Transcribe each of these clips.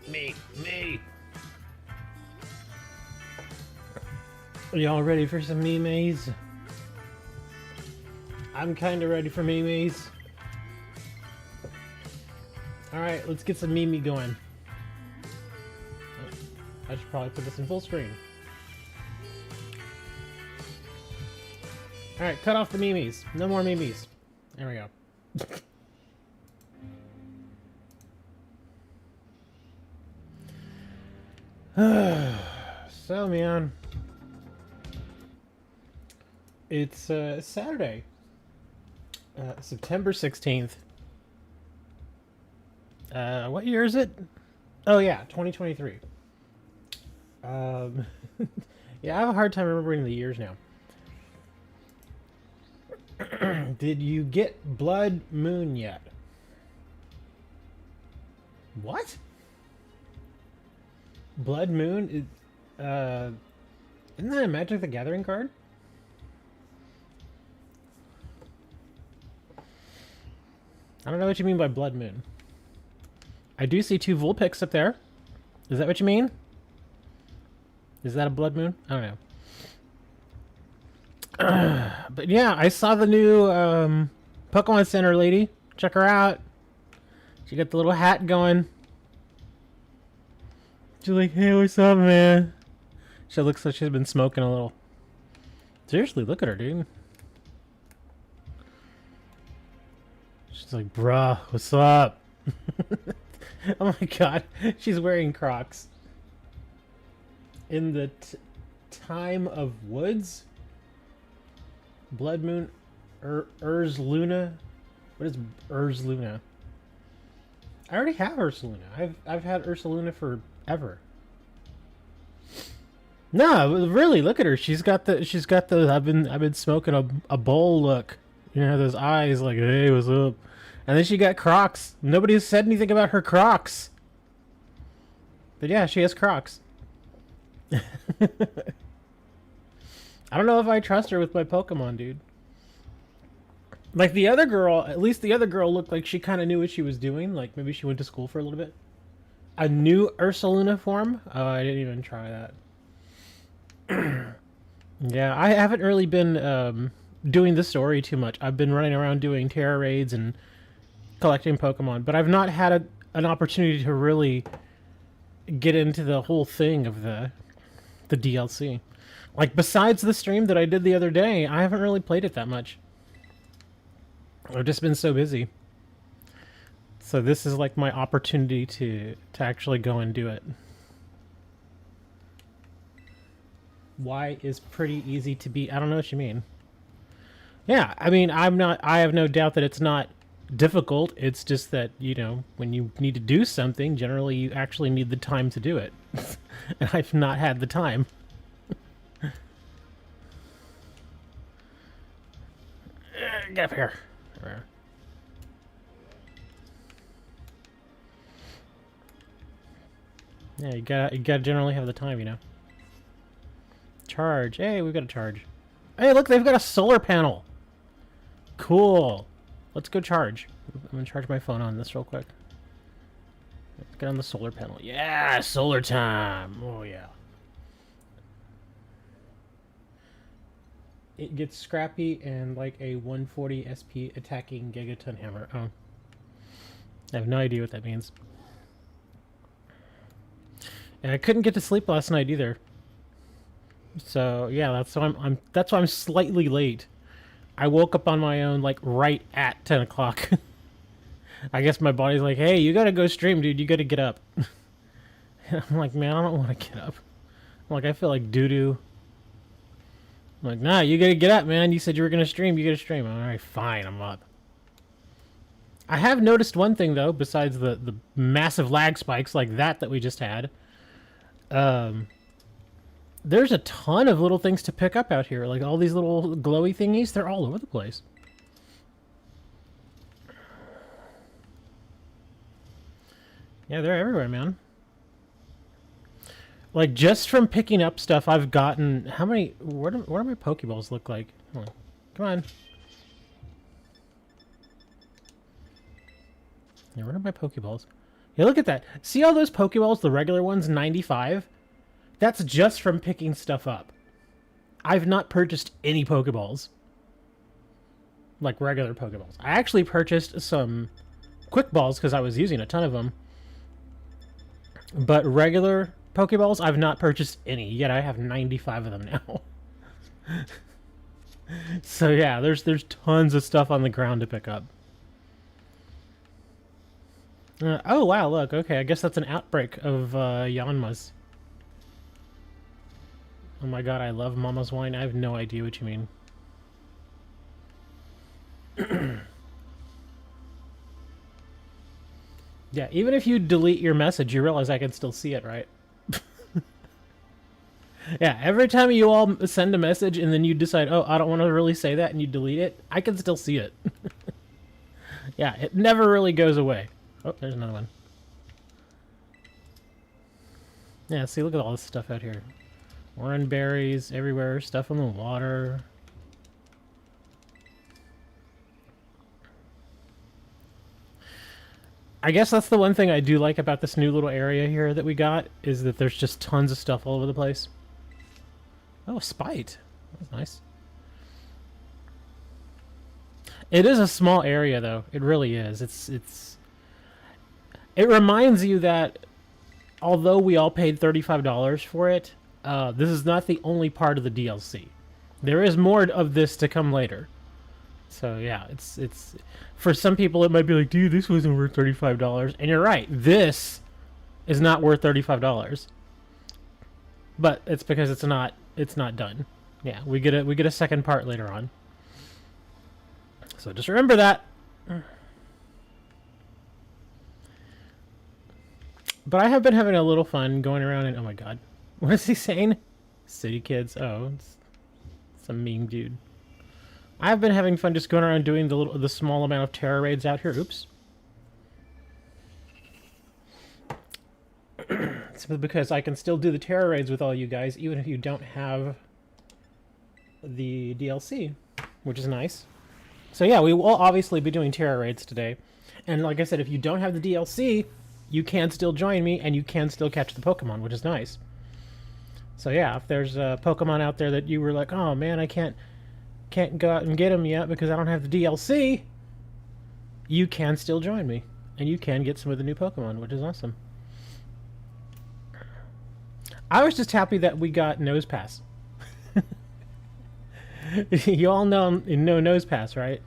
Me. Are y'all ready for some memes? I'm kind of ready for memes. Alright, let's get some meme going. I should probably put this in full screen. Alright, cut off the memes. No more memes. There we go. So, man. It's Saturday. September 16th. What year is it? Oh, yeah, 2023. Yeah, I have a hard time remembering the years now. Did you get Blood Moon yet? What? Blood Moon? Isn't that a Magic the Gathering card? I don't know what you mean by Blood Moon. I do see 2 Vulpix up there. Is that what you mean? Is that a Blood Moon? I don't know. But yeah, I saw the new Pokemon Center lady. Check her out. She got the little hat going. She's like, hey, what's up, man? She looks like she's been smoking a little. Seriously, look at her, dude. She's like, bruh, what's up? Oh my god, she's wearing Crocs. In the time of woods? Blood Moon? Luna? What is Luna? I already have Ursaluna. I've had Ursaluna forever. No, really, look at her. She's got the I've been smoking a bowl look. You know, those eyes like, hey, what's up? And then she got Crocs. Nobody has said anything about her Crocs. But yeah, she has Crocs. I don't know if I trust her with my Pokemon, dude. Like the other girl, at least the other girl looked like she kind of knew what she was doing. Like maybe she went to school for a little bit. A new Ursaluna form? Oh, I didn't even try that. Yeah, I haven't really been doing the story too much. I've been running around doing Terra raids and collecting Pokemon, but I've not had an opportunity to really get into the whole thing of the DLC. Like, besides the stream that I did the other day, I haven't really played it that much. I've just been so busy. So this is like my opportunity to actually go and do it. Y is pretty easy to beat. I don't know what you mean. Yeah, I mean, I have no doubt that it's not difficult. It's just that, you know, when you need to do something, generally you actually need the time to do it. And I've not had the time. Get up here. Yeah, you gotta generally have the time, you know. Charge. Hey, we've got a charge. Hey, look, they've got a solar panel. Cool. Let's go charge. I'm gonna charge my phone on this real quick. Let's get on the solar panel. Yeah, solar time. Oh, yeah. It gets scrappy and like a 140 SP attacking Gigaton hammer. Oh. I have no idea what that means. And I couldn't get to sleep last night either. So yeah, that's why I'm slightly late. I woke up on my own like right at 10 o'clock. I guess my body's like, hey, you gotta go stream, dude. You gotta get up. And I'm like, man, I don't want to get up. I'm like, I feel like doo-doo. I'm like, nah, you gotta get up, man. You said you were gonna stream. You gotta stream. All right, fine, I'm up. I have noticed one thing, though, besides the massive lag spikes like that we just had. There's a ton of little things to pick up out here. Like all these little glowy thingies, they're all over the place. Yeah, they're everywhere, man. Like, just from picking up stuff, I've gotten... How many... What do my Pokeballs look like? Hold on. Come on. Yeah, where are my Pokeballs? Yeah, look at that. See all those Pokeballs, the regular ones, 95? That's just from picking stuff up. I've not purchased any Pokeballs. Like regular Pokeballs. I actually purchased some Quick Balls because I was using a ton of them. But regular Pokeballs, I've not purchased any, yet I have 95 of them now. So yeah, there's tons of stuff on the ground to pick up. Oh wow, look, okay, I guess that's an outbreak of Yanmas. Oh my god, I love Mama's wine. I have no idea what you mean. Yeah, even if you delete your message, you realize I can still see it, right? Yeah, every time you all send a message and then you decide, oh, I don't want to really say that, and you delete it, I can still see it. Yeah, it never really goes away. Oh, there's another one. Yeah, see, look at all this stuff out here. Orange berries everywhere, stuff in the water. I guess that's the one thing I do like about this new little area here that we got, is that there's just tons of stuff all over the place. Oh, Spite. That's nice. It is a small area, though. It really is. It reminds you that although we all paid $35 for it, this is not the only part of the DLC. There is more of this to come later. So yeah, it's for some people it might be like, dude, this wasn't worth $35, and you're right. This is not worth $35, but it's because it's not done. Yeah, we get a second part later on. So just remember that. But I have been having a little fun going around and, oh my god, what is he saying? City kids. Oh, it's some meme dude. I've been having fun just going around doing the small amount of terror raids out here. Oops. Simply because I can still do the terror raids with all you guys, even if you don't have the DLC, which is nice. So yeah, we will obviously be doing terror raids today. And like I said, if you don't have the DLC, you can still join me, and you can still catch the Pokemon, which is nice. So yeah, if there's a Pokemon out there that you were like, oh man, I can't go out and get them yet because I don't have the DLC, you can still join me, and you can get some of the new Pokemon, which is awesome. I was just happy that we got Nose Pass. You all know Nose Pass, right?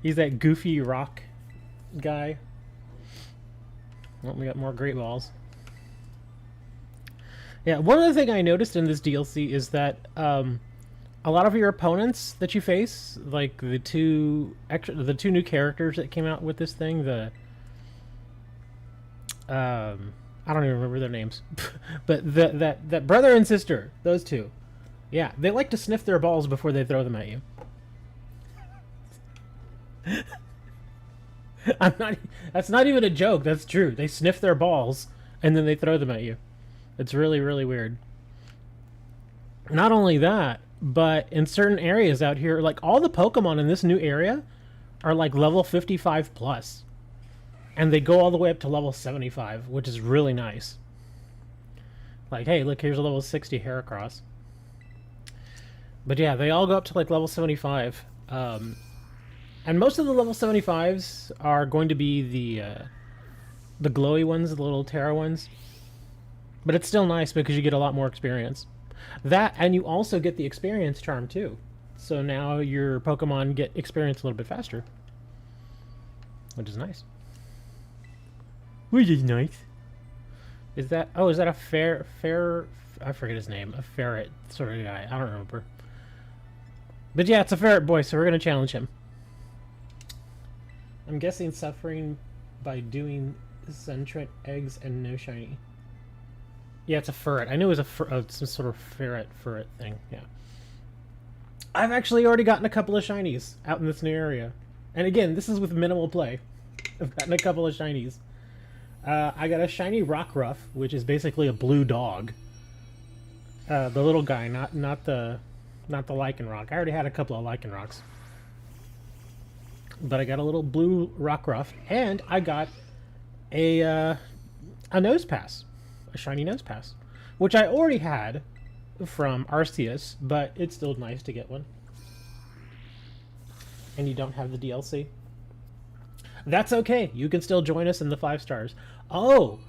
He's that goofy rock guy. Well, we got more Great Balls. Yeah, one other thing I noticed in this DLC is that a lot of your opponents that you face, like the two new characters that came out with this thing, I don't even remember their names, but that brother and sister, those two, yeah, they like to sniff their balls before they throw them at you. That's not even a joke. That's true. They sniff their balls and then they throw them at you. It's really, really weird. Not only that, but in certain areas out here, like all the Pokemon in this new area are like level 55 plus. And they go all the way up to level 75, which is really nice. Like, hey, look, here's a level 60 Heracross. But yeah, they all go up to like level 75. And most of the level 75s are going to be the glowy ones, the little Terra ones. But it's still nice because you get a lot more experience. That, and you also get the experience charm too. So now your Pokemon get experience a little bit faster. Which is nice. Which is nice. Is that a fair, I forget his name, a ferret sort of guy. I don't remember. But yeah, it's a ferret boy, so we're going to challenge him. I'm guessing suffering by doing Suntrent eggs and no shiny. Yeah, it's a ferret. I knew it was some sort of ferret thing. Yeah. I've actually already gotten a couple of shinies out in this new area. And again, this is with minimal play. I've gotten a couple of shinies. I got a shiny Rockruff, which is basically a blue dog. The little guy, not the Lycanroc. I already had a couple of Lycanrocs. But I got a little blue Rockruff, and I got a nose pass, a shiny nose pass, which I already had from Arceus, but it's still nice to get one. And you don't have the DLC. That's okay. You can still join us in the 5 stars. Oh,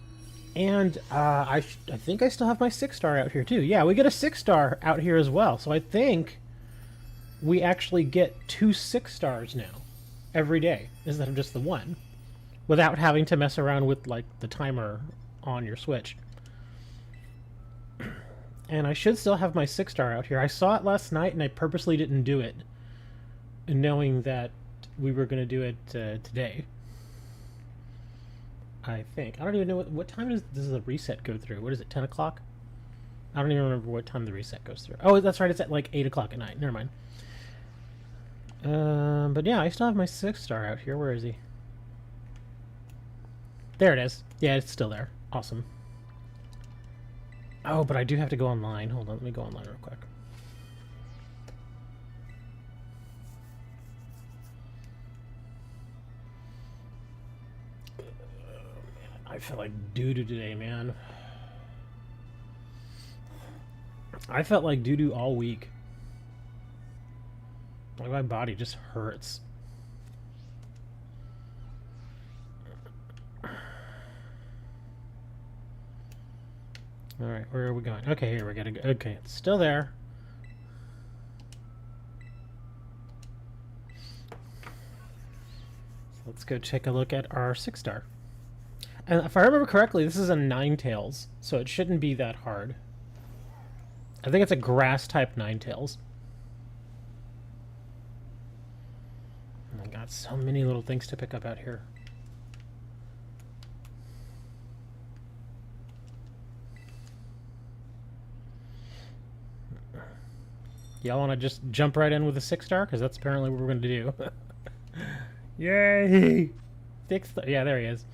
and I think I still have my 6-star out here too. Yeah, we get a 6-star out here as well. So I think we actually get 2 6-stars now every day instead of just the one, without having to mess around with like the timer on your Switch. And I should still have my 6-star out here. I saw it last night and I purposely didn't do it, knowing that we were going to do it today. I think. I don't even know what time does the reset go through. What is it, 10 o'clock? I don't even remember what time the reset goes through. Oh, that's right. It's at like 8 o'clock at night. Never mind. But yeah, I still have my 6-star out here. Where is he? There it is. Yeah, it's still there. Awesome. Oh, but I do have to go online. Hold on, let me go online real quick. I feel like doo-doo today, man. I felt like doo-doo all week. Like my body just hurts. Alright, where are we going? Okay, here we gotta go. Okay, it's still there. So let's go take a look at our 6-star. And if I remember correctly, this is a Ninetales, so it shouldn't be that hard. I think it's a grass-type Ninetales. And I got so many little things to pick up out here. Y'all want to just jump right in with a 6-star? Because that's apparently what we're going to do. Yay! 6-star. Yeah, there he is.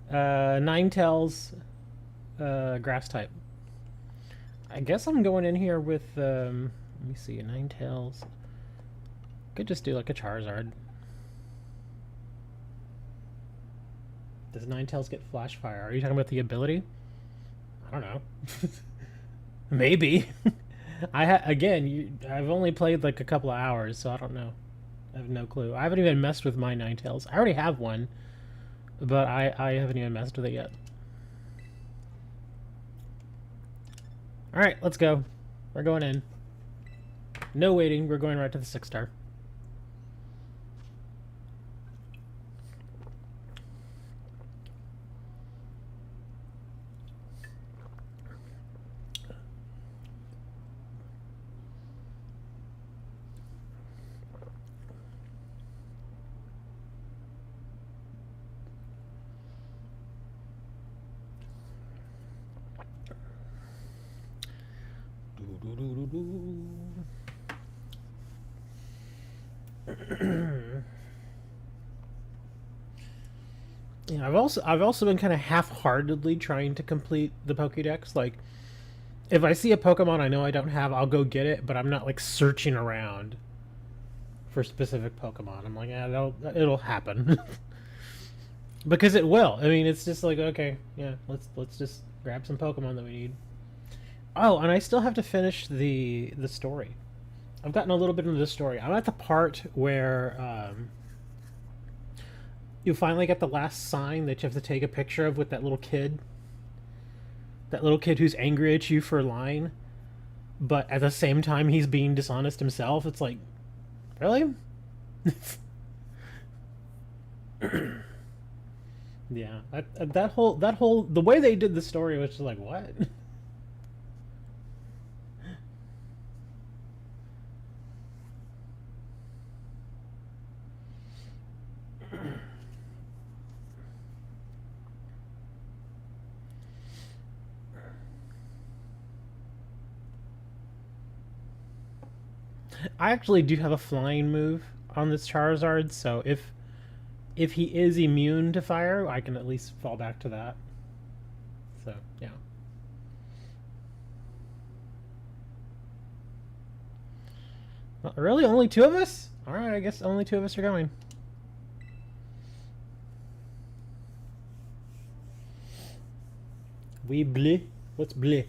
Ninetales, grass type. I guess I'm going in here with, let me see, a Ninetales. Could just do like a Charizard. Does Ninetales get Flash Fire? Are you talking about the ability? I don't know. Maybe. I've only played like a couple of hours, so I don't know. I have no clue. I haven't even messed with my Ninetales. I already have one, but I haven't even messed with it yet. Alright, let's go. We're going in. No waiting, we're going right to the 6-star. Yeah, I've also been kind of half-heartedly trying to complete the Pokédex. Like, if I see a Pokemon I know I don't have, I'll go get it, but I'm not like searching around for specific Pokemon. I'm like, yeah, it'll happen. Because it will. I mean, it's just like, okay, yeah, let's just grab some Pokemon that we need. Oh, and I still have to finish the story. I've gotten a little bit into the story. I'm at the part where you finally get the last sign that you have to take a picture of with that little kid. That little kid who's angry at you for lying, but at the same time he's being dishonest himself. It's like, really? Yeah, that whole the way they did the story was just like, what? I actually do have a flying move on this Charizard, so if he is immune to fire, I can at least fall back to that. So, yeah. Well, really? Only 2 of us? Alright, I guess only 2 of us are going. We bleh? What's bleh?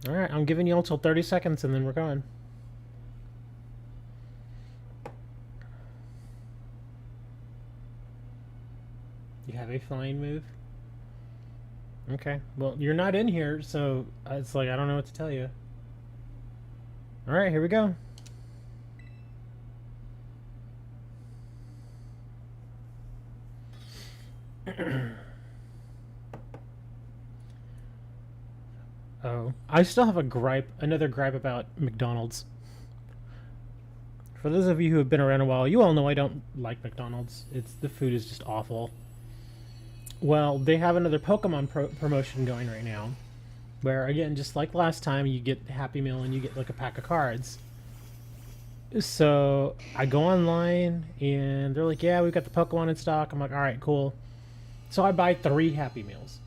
Alright, I'm giving you until 30 seconds and then we're going. You have a flying move? Okay. Well, you're not in here, so it's like I don't know what to tell you. Alright, here we go. Oh, I still have another gripe about McDonald's. For those of you who have been around a while, you all know I don't like McDonald's. The food is just awful. Well, they have another Pokemon promotion going right now, where again, just like last time, you get Happy Meal and you get like a pack of cards. So I go online and they're like, "Yeah, we've got the Pokemon in stock." I'm like, "All right, cool." So I buy 3 Happy Meals.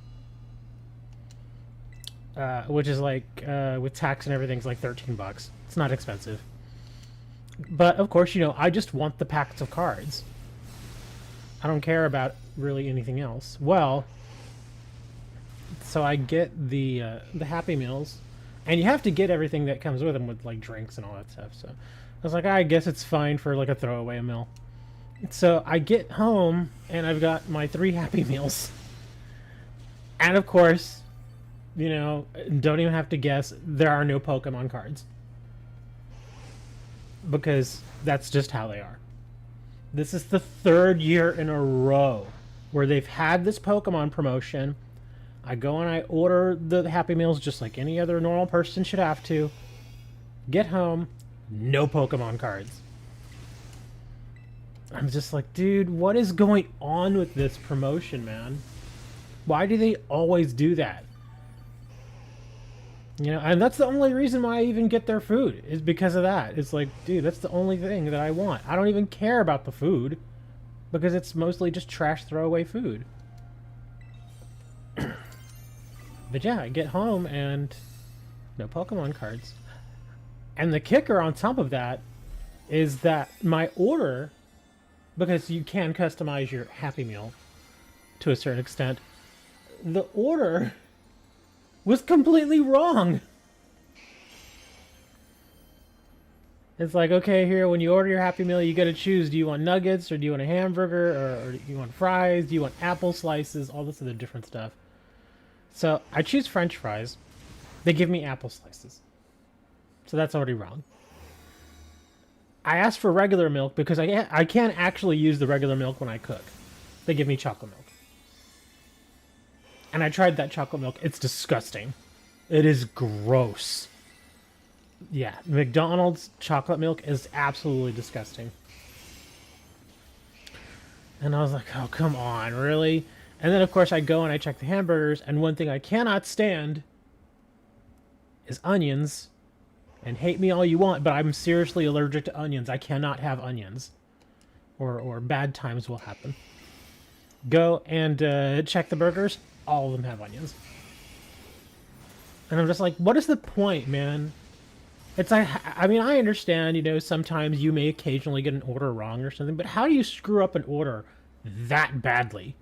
Which is like, with tax and everything, it's like $13. It's not expensive. But, of course, you know, I just want the packets of cards. I don't care about really anything else. Well, so I get the Happy Meals, and you have to get everything that comes with them with, like, drinks and all that stuff. So I was like, I guess it's fine for, like, a throwaway meal. So I get home, and I've got my 3 Happy Meals. And, of course, you know, don't even have to guess, there are no Pokemon cards. Because that's just how they are. This is the 3rd year in a row where they've had this Pokemon promotion. I go and I order the Happy Meals just like any other normal person should have to. Get home, no Pokemon cards. I'm just like, dude, what is going on with this promotion, man? Why do they always do that? You know, and that's the only reason why I even get their food, is because of that. It's like, dude, that's the only thing that I want. I don't even care about the food, because it's mostly just trash throwaway food. But yeah, I get home and no Pokemon cards. And the kicker on top of that is that my order, because you can customize your Happy Meal to a certain extent, the order was completely wrong. It's like, okay, here, when you order your Happy Meal, you gotta choose, do you want nuggets, or do you want a hamburger, or do you want fries, do you want apple slices, all this other different stuff. So I choose French fries. They give me apple slices. So that's already wrong. I asked for regular milk because I can't actually use the regular milk when I cook. They give me chocolate milk. And I tried that chocolate milk. It's disgusting. It is gross. Yeah, McDonald's chocolate milk is absolutely disgusting. And I was like, oh, come on, really? And then, of course, I go and I check the hamburgers, and one thing I cannot stand is onions. And hate me all you want, but I'm seriously allergic to onions. I cannot have onions. Or bad times will happen. Go and check the burgers. All of them have onions. And I'm just like, what is the point, man? It's like, I mean, I understand, you know, sometimes you may occasionally get an order wrong or something, but how do you screw up an order that badly?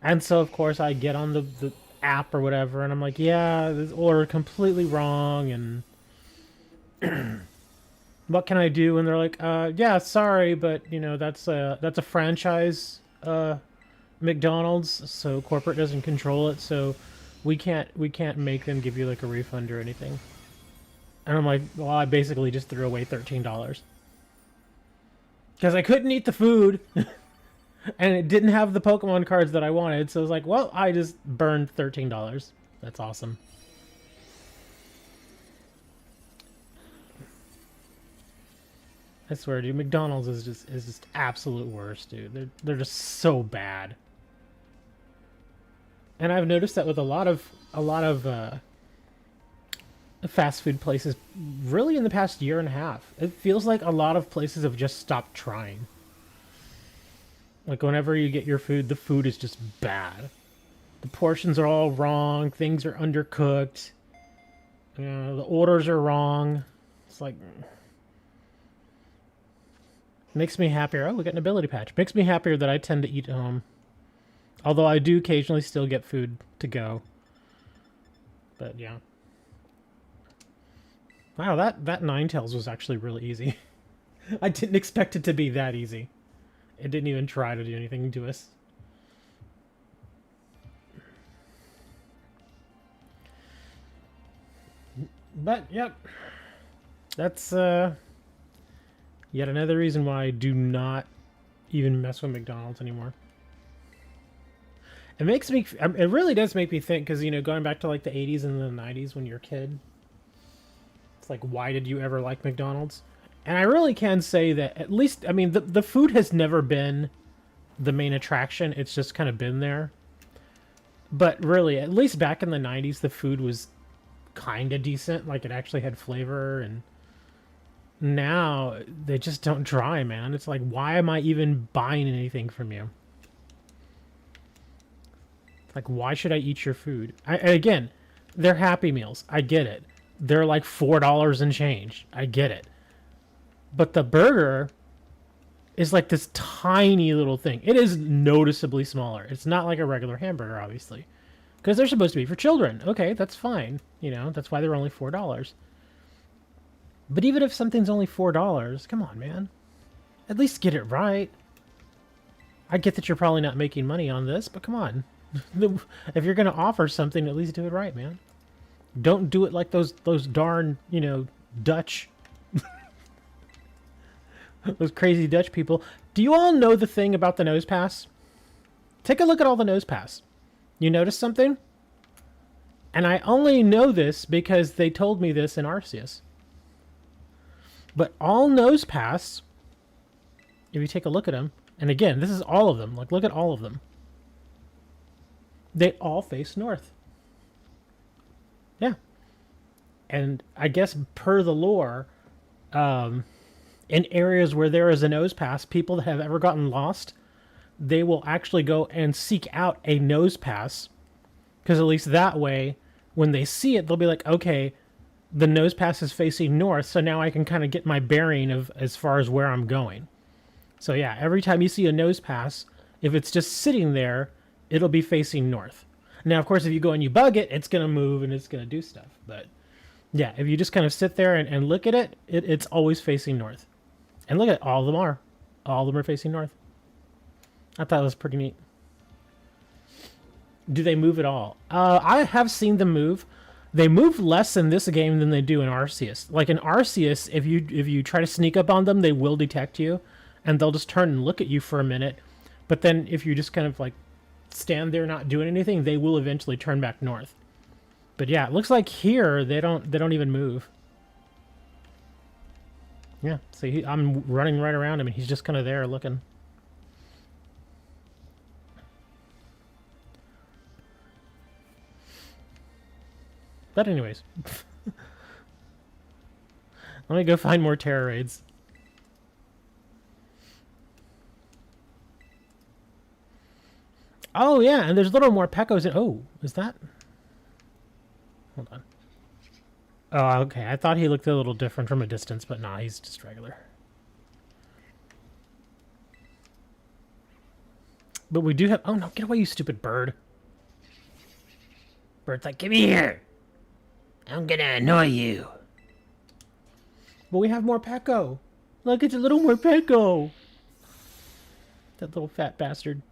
And so, of course, I get on the app or whatever, and I'm like, yeah, this order completely wrong, and what can I do? And they're like, yeah, sorry, but, you know, that's a franchise McDonald's, so corporate doesn't control it, so we can't make them give you like a refund or anything. And I'm like, well, I basically just threw away $13 because I couldn't eat the food and it didn't have the Pokemon cards that I wanted, so I was like, well, I just burned $13. That's awesome. I swear, dude, McDonald's is just absolute worst, dude. They're just so bad. And I've noticed that with a lot of fast food places, really in the past year and a half. It feels like a lot of places have just stopped trying. Like, whenever you get your food, the food is just bad. The portions are all wrong. Things are undercooked. You know, the orders are wrong. It's like... Makes me happier. Oh, we got an ability patch. Makes me happier that I tend to eat at home. Although I do occasionally still get food to go. But yeah. Wow, that Ninetales was actually really easy. I didn't expect it to be that easy. It didn't even try to do anything to us. But, yep. That's, yet another reason why I do not even mess with McDonald's anymore. It makes me... It really does make me think, because, you know, going back to, like, the 80s and the 90s when you're a kid, it's like, why did you ever like McDonald's? And I really can say that, at least, I mean, the food has never been the main attraction. It's just kind of been there. But really, at least back in the 90s, the food was kind of decent. Like, it actually had flavor, and now they just don't try, man. It's like, why am I even buying anything from you? Like, why should I eat your food? And again, they're Happy Meals. I get it. They're like $4 and change. I get it. But the burger is like this tiny little thing. It is noticeably smaller. It's not like a regular hamburger, obviously. Because they're supposed to be for children. Okay, that's fine. You know, that's why they're only $4. But even if something's only $4, come on, man. At least get it right. I get that you're probably not making money on this, but come on. If you're going to offer something, at least do it right, man. Don't do it like those darn, you know, Dutch... those crazy Dutch people. Do you all know the thing about the nose pass? Take a look at all the nose pass. You notice something? And I only know this because they told me this in Arceus. But all nose pass, if you take a look at them, and again, this is all of them. Like, look at all of them. They all face north. Yeah. And I guess per the lore, in areas where there is a nose pass, people that have ever gotten lost, they will actually go and seek out a nose pass. Because at least that way, when they see it, they'll be like, okay, the nose pass is facing north, so now I can kind of get my bearing of as far as where I'm going. So yeah, every time you see a nose pass, if it's just sitting there, it'll be facing north. Now, of course, if you go and you bug it, it's going to move and it's going to do stuff. But yeah, if you just kind of sit there and look at it, it's always facing north. And look at all of them are. All of them are facing north. I thought it was pretty neat. Do they move at all? I have seen them move. They move less in this game than they do in Arceus. Like in Arceus, if you try to sneak up on them, they will detect you. And they'll just turn and look at you for a minute. But then if you just kind of like stand there not doing anything, they will eventually turn back north. But yeah, it looks like here they don't even move. Yeah, see, I'm running right around him, and he's just kind of there looking. But anyways. Let me go find more Terror Raids. Oh, yeah, and there's a little more Pekos in... Oh, is that... Hold on. Oh, okay. I thought he looked a little different from a distance, but nah, he's just regular. But we do have... Oh, no, get away, you stupid bird. Bird's like, give me here. I'm gonna annoy you. But we have more Peko. Look, it's a little more Peko. That little fat bastard.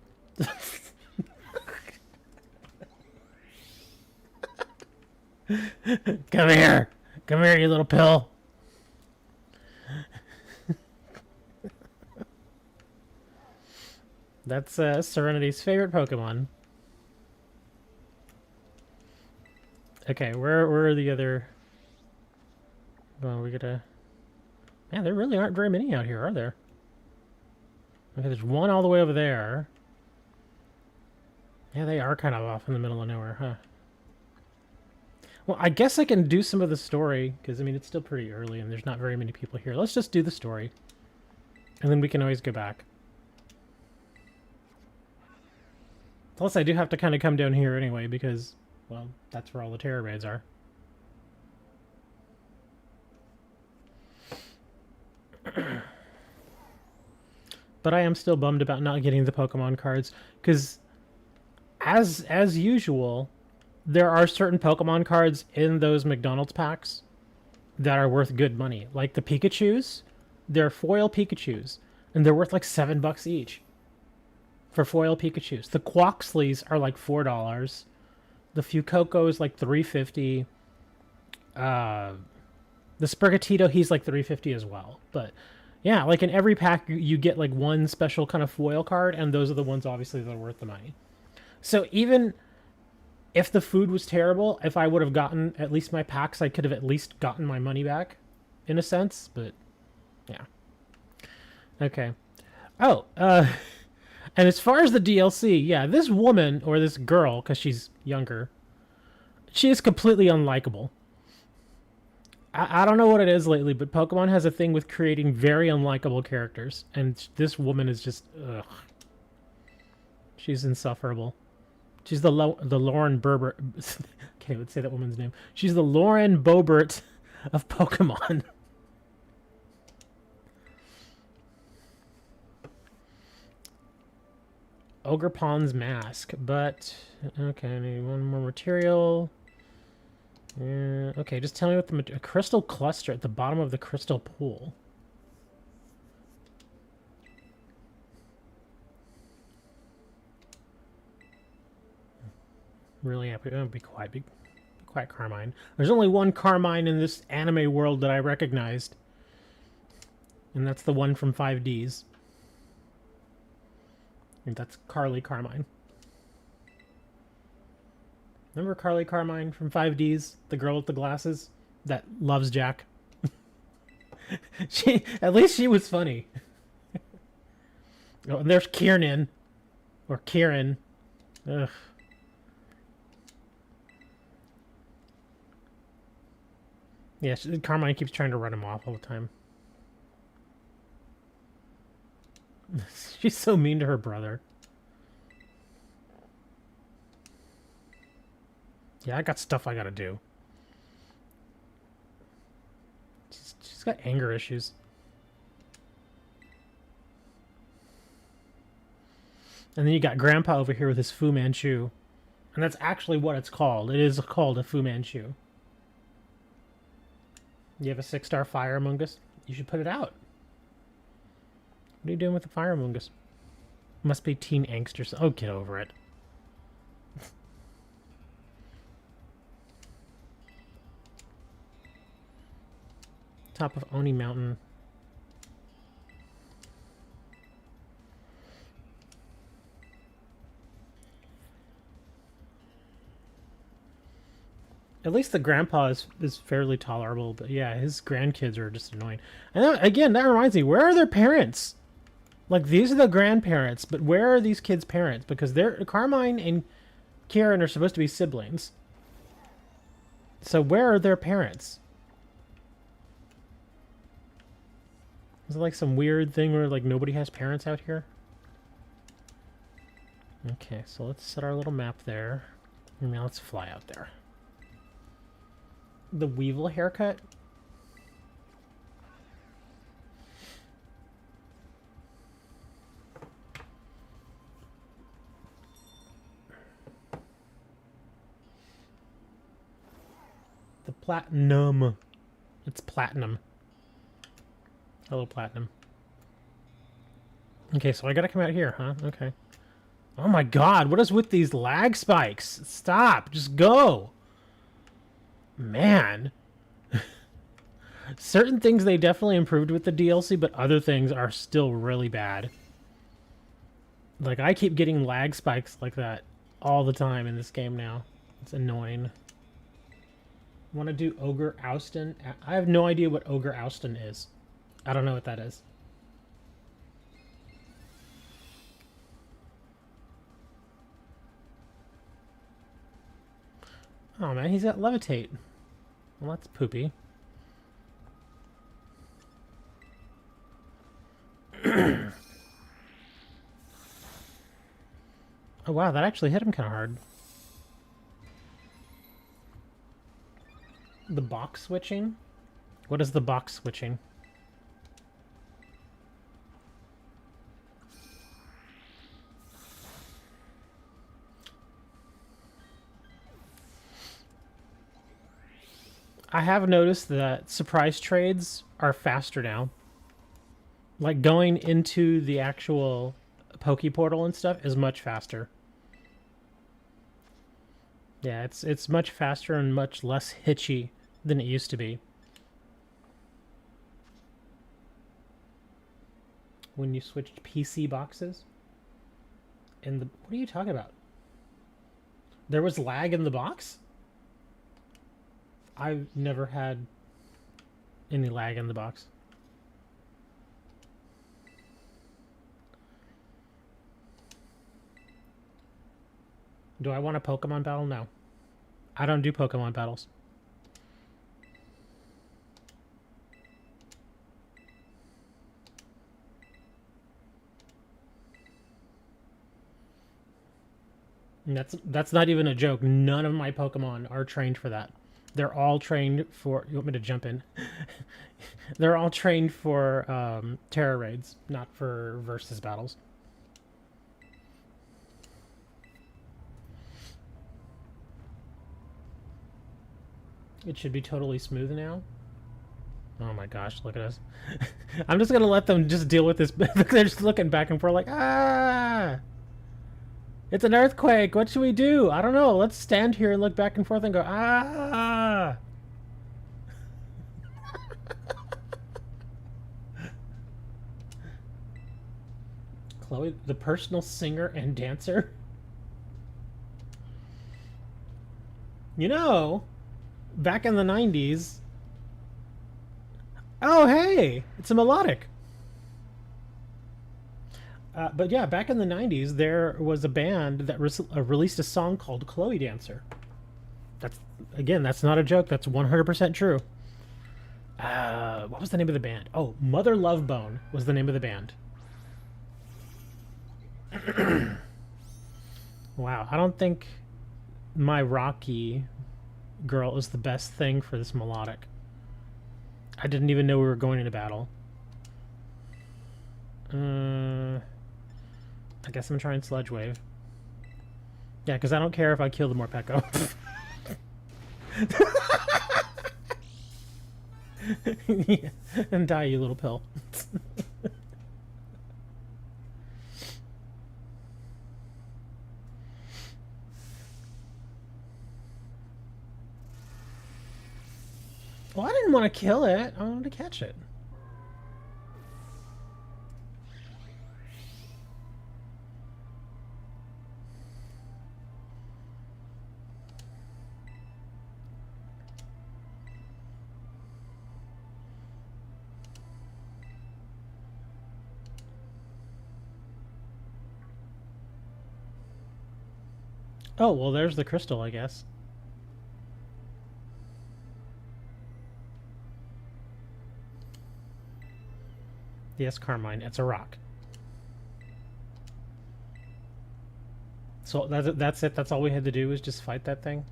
Come here. Come here, you little pill. That's Serenity's favorite Pokemon. Okay, where are the other... Well, we gotta... Man, there really aren't very many out here, are there? Okay, there's one all the way over there. Yeah, they are kind of off in the middle of nowhere, huh? Well, I guess I can do some of the story, because, I mean, it's still pretty early and there's not very many people here. Let's just do the story. And then we can always go back. Plus, I do have to kind of come down here anyway, because, well, that's where all the Terror Raids are. But I am still bummed about not getting the Pokemon cards, because as usual, there are certain Pokemon cards in those McDonald's packs that are worth good money. Like the Pikachus, they're foil Pikachus, and they're worth like $7 each for foil Pikachus. The Quaxleys are like $4. The Fuecoco is like $3.50. The Sprigatito, he's like $3.50 as well. But yeah, like in every pack, you get like one special kind of foil card, and those are the ones obviously that are worth the money. So even if the food was terrible, if I would have gotten at least my packs, I could have at least gotten my money back, in a sense. But yeah. Okay. Oh, and as far as the DLC, yeah, this woman, or this girl, because she's younger, she is completely unlikable. I don't know what it is lately, but Pokemon has a thing with creating very unlikable characters, and this woman is just, ugh. She's insufferable. She's the Lauren Berbert. Can't even say that woman's name. She's the Lauren Boebert of Pokemon. Ogerpon's mask, but okay, I need one more material. Okay, just tell me what the a crystal cluster at the bottom of the crystal pool. Really happy. Oh, be quiet. Be quiet, Carmine. There's only one Carmine in this anime world that I recognized, and that's the one from 5Ds. And that's Carly Carmine. Remember Carly Carmine from 5Ds? The girl with the glasses that loves Jack? At least she was funny. Oh, and there's Kiernan. Or Kieran. Ugh. Yeah, Carmine keeps trying to run him off all the time. She's so mean to her brother. Yeah, I got stuff I gotta do. She's got anger issues. And then you got Grandpa over here with his Fu Manchu. And that's actually what it's called. It is called a Fu Manchu. You have a 6-star Fire Mungus? You should put it out. What are you doing with the Fire Mungus? Must be teen angst or something. Oh, get over it. Top of Oni Mountain. At least the grandpa is fairly tolerable, but yeah, his grandkids are just annoying. And then, again, that reminds me, where are their parents? Like, these are the grandparents, but where are these kids' parents? Because they're Carmine and Kieran are supposed to be siblings. So where are their parents? Is it like some weird thing where like nobody has parents out here? Okay, so let's set our little map there. And now let's fly out there. The Weevil haircut? The Platinum. It's Platinum. Hello, Platinum. Okay, so I gotta come out here, huh? Okay. Oh my god, what is with these lag spikes? Stop! Just go! Man. Certain things they definitely improved with the DLC, but other things are still really bad. Like, I keep getting lag spikes like that all the time in this game now. It's annoying. Want to do Ogre Ouston? I have no idea what Ogre Ouston is. I don't know what that is. Oh man, he's got Levitate. Well, that's poopy. Oh wow, that actually hit him kind of hard. The box switching? What is the box switching? I have noticed that surprise trades are faster now. Like going into the actual Poke Portal and stuff is much faster. Yeah, it's much faster and much less hitchy than it used to be. When you switched PC boxes? In the what are you talking about? There was lag in the box? I've never had any lag in the box. Do I want a Pokemon battle? No. I don't do Pokemon battles. And that's not even a joke. None of my Pokemon are trained for that. They're all trained for... You want me to jump in? They're all trained for Terra raids, not for versus battles. It should be totally smooth now. Oh my gosh, look at us. I'm just gonna let them just deal with this. They're just looking back and forth like, ah! It's an earthquake. What should we do? I don't know. Let's stand here and look back and forth and go, ah! Chloe, the personal singer and dancer? You know, back in the 90s... Oh, hey! It's a melodic. But yeah, back in the 90s, there was a band that released a song called Chloe Dancer. That's not a joke. That's 100% true. What was the name of the band? Oh, Mother Love Bone was the name of the band. Wow, I don't think my Rocky girl is the best thing for this melodic. I didn't even know we were going into battle. I guess I'm trying Sludge Wave. Yeah, because I don't care if I kill the Morpeko. Yeah, and die, you little pill. Well, I didn't want to kill it. I wanted to catch it. Oh, well, there's the crystal, I guess. Yes, Carmine, it's a rock. So that's it? That's all we had to do was just fight that thing?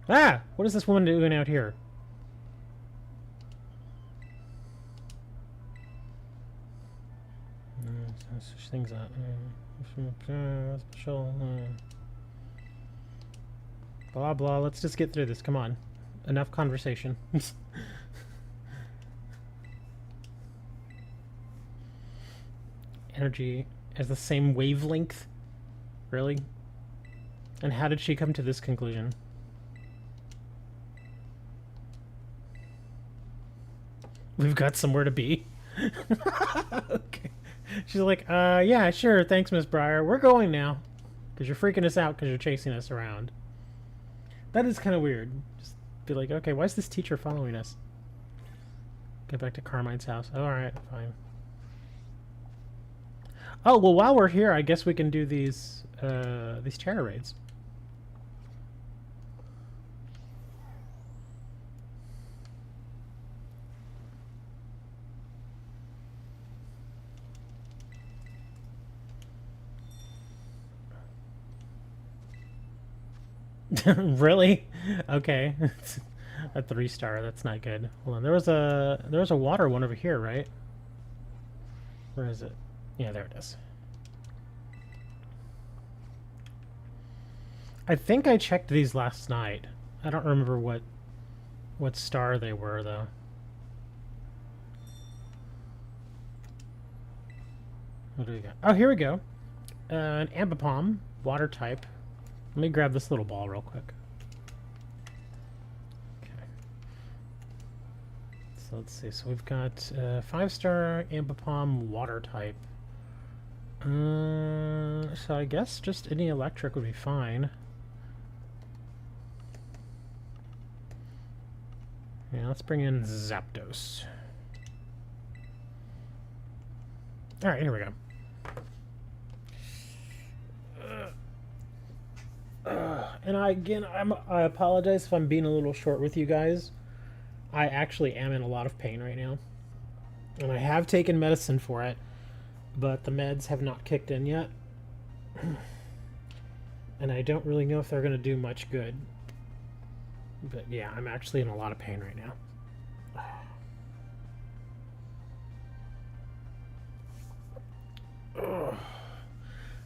Ah! What is this woman doing out here? Such things up. Special. Blah blah. Let's just get through this. Come on. Enough conversation. Energy has the same wavelength? Really? And how did she come to this conclusion? We've got somewhere to be. Okay. She's like, yeah, sure, thanks, Miss Breyer. We're going now. Because you're freaking us out because you're chasing us around. That is kind of weird. Just be like, okay, why is this teacher following us? Get back to Carmine's house. Oh, alright, fine. Oh, well, while we're here, I guess we can do these terror raids. Really? Okay. A 3-star, that's not good. Hold on, there was a water one over here, right? Where is it? Yeah, there it is. I think I checked these last night. I don't remember what star they were though. What do we got? Oh, here we go. An Ambipom, water type. Let me grab this little ball real quick. Okay. So let's see. So we've got 5-star Ambipom, water type. So I guess just any electric would be fine. Yeah, let's bring in Zapdos. Alright, here we go. And I apologize if I'm being a little short with you guys. I actually am in a lot of pain right now. And I have taken medicine for it, but the meds have not kicked in yet. And I don't really know if they're going to do much good. But yeah, I'm actually in a lot of pain right now.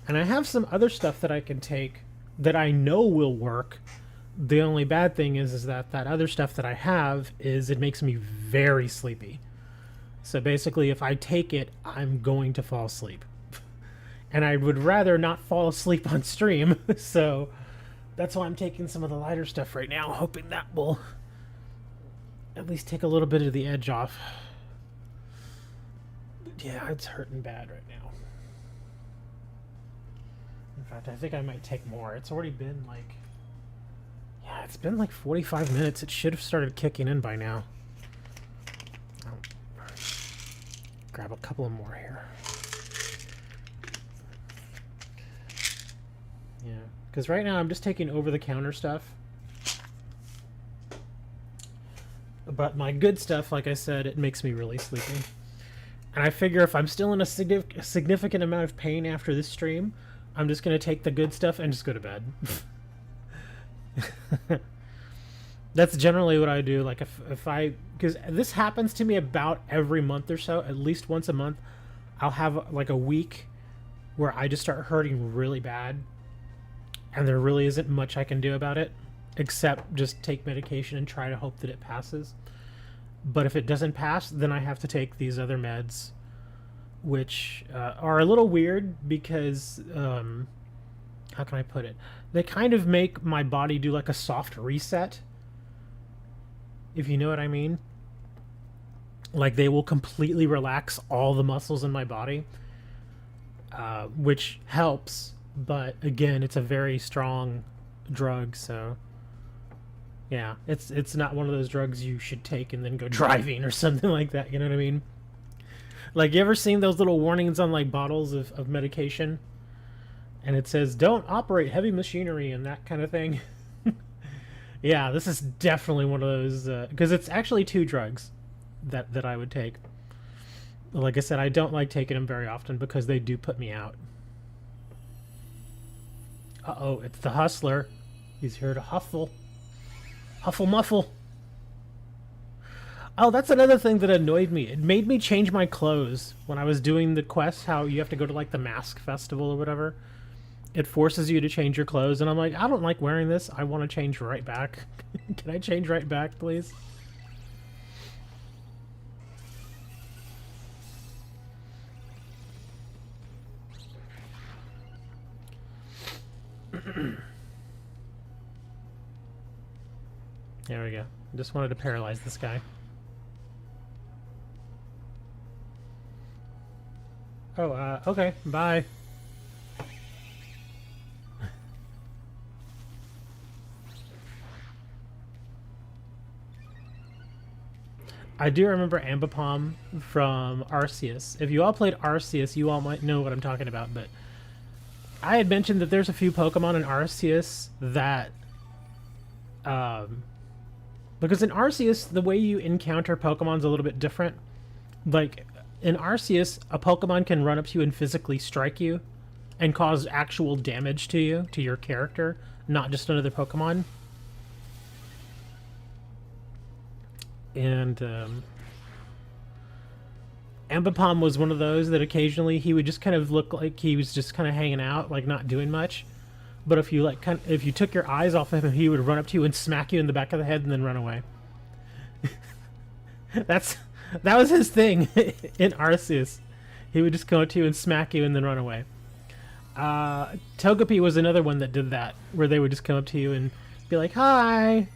And I have some other stuff that I can take that I know will work. The only bad thing is that other stuff that I have is it makes me very sleepy. So basically, if I take it, I'm going to fall asleep. And I would rather not fall asleep on stream, so that's why I'm taking some of the lighter stuff right now, hoping that will at least take a little bit of the edge off. But yeah, it's hurting bad right now. In fact, I think I might take more. It's already been like... Yeah, it's been like 45 minutes. It should have started kicking in by now. I'll grab a couple of more here. Yeah, because right now I'm just taking over-the-counter stuff. But my good stuff, like I said, it makes me really sleepy. And I figure if I'm still in a significant amount of pain after this stream, I'm just going to take the good stuff and just go to bed. That's generally what I do. Like because this happens to me about every month or so, at least once a month, I'll have like a week where I just start hurting really bad. And there really isn't much I can do about it, except just take medication and try to hope that it passes. But if it doesn't pass, then I have to take these other meds, which are a little weird because, how can I put it? They kind of make my body do like a soft reset, if you know what I mean. Like they will completely relax all the muscles in my body, which helps. But again, it's a very strong drug, so yeah, it's not one of those drugs you should take and then go driving or something like that, you know what I mean? Like, you ever seen those little warnings on like bottles of medication? And it says, don't operate heavy machinery and that kind of thing. Yeah, this is definitely one of those, because it's actually 2 drugs that I would take. Like I said, I don't like taking them very often because they do put me out. Uh-oh, it's the Hustler. He's here to huffle. Huffle muffle. Oh, that's another thing that annoyed me. It made me change my clothes when I was doing the quest, how you have to go to like the mask festival or whatever. It forces you to change your clothes, and I'm like, I don't like wearing this. I want to change right back. Can I change right back, please? There we go. Just wanted to paralyze this guy. Oh, okay. Bye. I do remember Ambipom from Arceus. If you all played Arceus, you all might know what I'm talking about, but I had mentioned that there's a few Pokemon in Arceus that... because in Arceus, the way you encounter Pokemon's a little bit different. Like, in Arceus, a Pokemon can run up to you and physically strike you and cause actual damage to you, to your character, not just another Pokemon. And Ambipom was one of those that occasionally he would just kind of look like he was just kind of hanging out, like not doing much. But if you like, if you took your eyes off of him, he would run up to you and smack you in the back of the head and then run away. That was his thing in Arceus. He would just go up to you and smack you and then run away. Togepi was another one that did that, where they would just come up to you and be like, "Hi,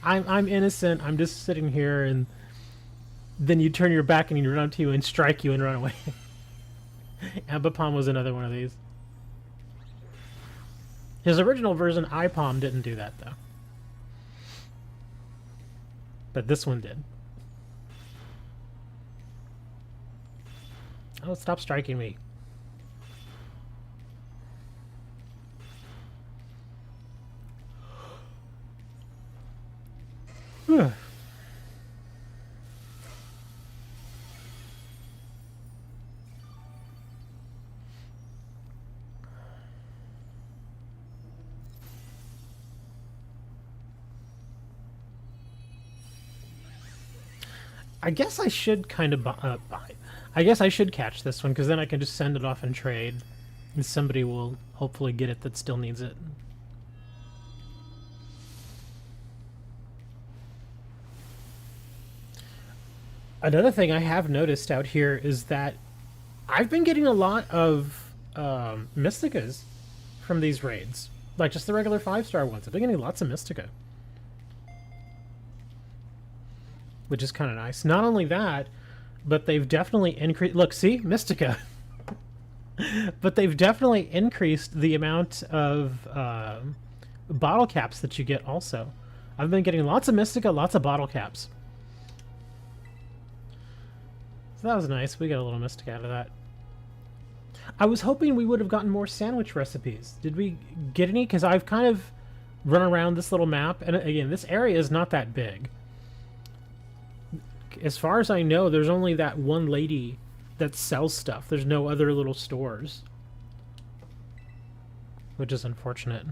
I'm innocent. I'm just sitting here," and then you turn your back and he'd run up to you and strike you and run away. Ambipom was another one of these. His original version, iPom, didn't do that though, but this one did. Oh, stop striking me. I guess I should kind of buy. I guess I should catch this one, because then I can just send it off and trade, and somebody will hopefully get it that still needs it. Another thing I have noticed out here is that I've been getting a lot of Mysticas from these raids. Like just the regular 5-star ones. I've been getting lots of Mystica. Which is kind of nice. Not only that, but they've definitely increased... Look, see? Mystica. But they've definitely increased the amount of bottle caps that you get also. I've been getting lots of Mystica, lots of bottle caps. So that was nice. We got a little Mystica out of that. I was hoping we would have gotten more sandwich recipes. Did we get any? Because I've kind of run around this little map. And again, this area is not that big. As far as I know, there's only that one lady that sells stuff. There's no other little stores. Which is unfortunate.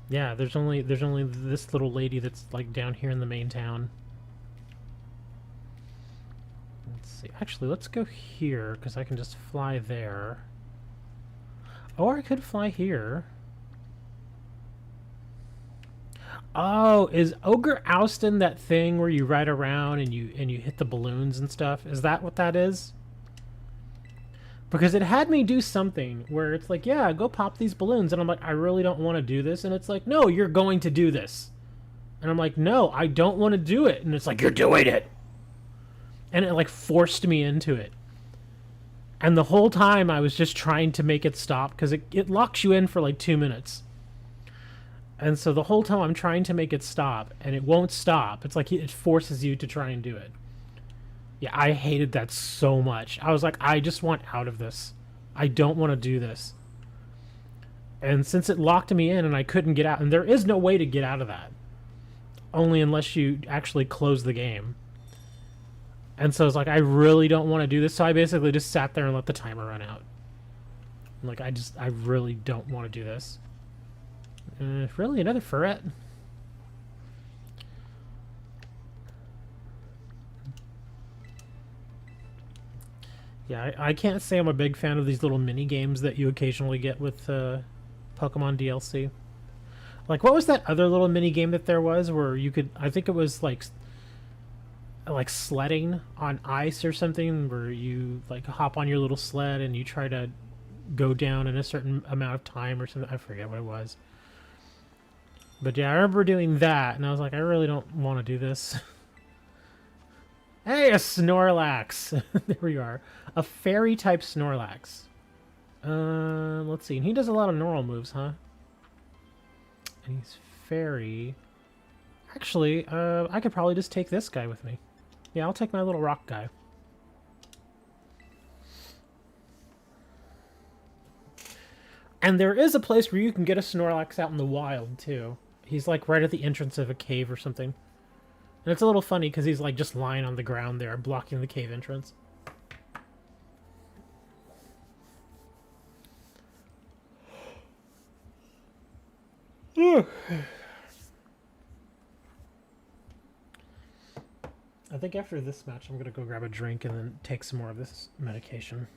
Yeah, there's only this little lady that's like down here in the main town. Let's see. Actually, let's go here, because I can just fly there. Or I could fly here. Oh, is Ogre Oustin that thing where you ride around and you hit the balloons and stuff? Is that what that is? Because it had me do something where it's like, yeah, go pop these balloons. And I'm like, I really don't want to do this. And it's like, no, you're going to do this. And I'm like, no, I don't want to do it. And it's like, you're doing it. And it like forced me into it. And the whole time I was just trying to make it stop, because it locks you in for like 2 minutes. And so the whole time I'm trying to make it stop, and it won't stop. It's like it forces you to try and do it. Yeah, I hated that so much. I was like, I just want out of this. I don't want to do this. And since it locked me in and I couldn't get out, and there is no way to get out of that. Only unless you actually close the game. And so it's like, I really don't want to do this. So I basically just sat there and let the timer run out. Like, I really don't want to do this. Really? Another ferret? Yeah, I can't say I'm a big fan of these little mini games that you occasionally get with Pokemon DLC. Like, what was that other little mini game that there was where you could... I think it was like sledding on ice or something, where you like hop on your little sled and you try to go down in a certain amount of time or something. I forget what it was. But yeah, I remember doing that, and I was like, I really don't want to do this. Hey, a Snorlax! There we are. A fairy-type Snorlax. Let's see. And he does a lot of normal moves, huh? And he's fairy. Actually, I could probably just take this guy with me. Yeah, I'll take my little rock guy. And there is a place where you can get a Snorlax out in the wild, too. He's like right at the entrance of a cave or something. And it's a little funny because he's like just lying on the ground there, blocking the cave entrance. I think after this match, I'm going to go grab a drink and then take some more of this medication.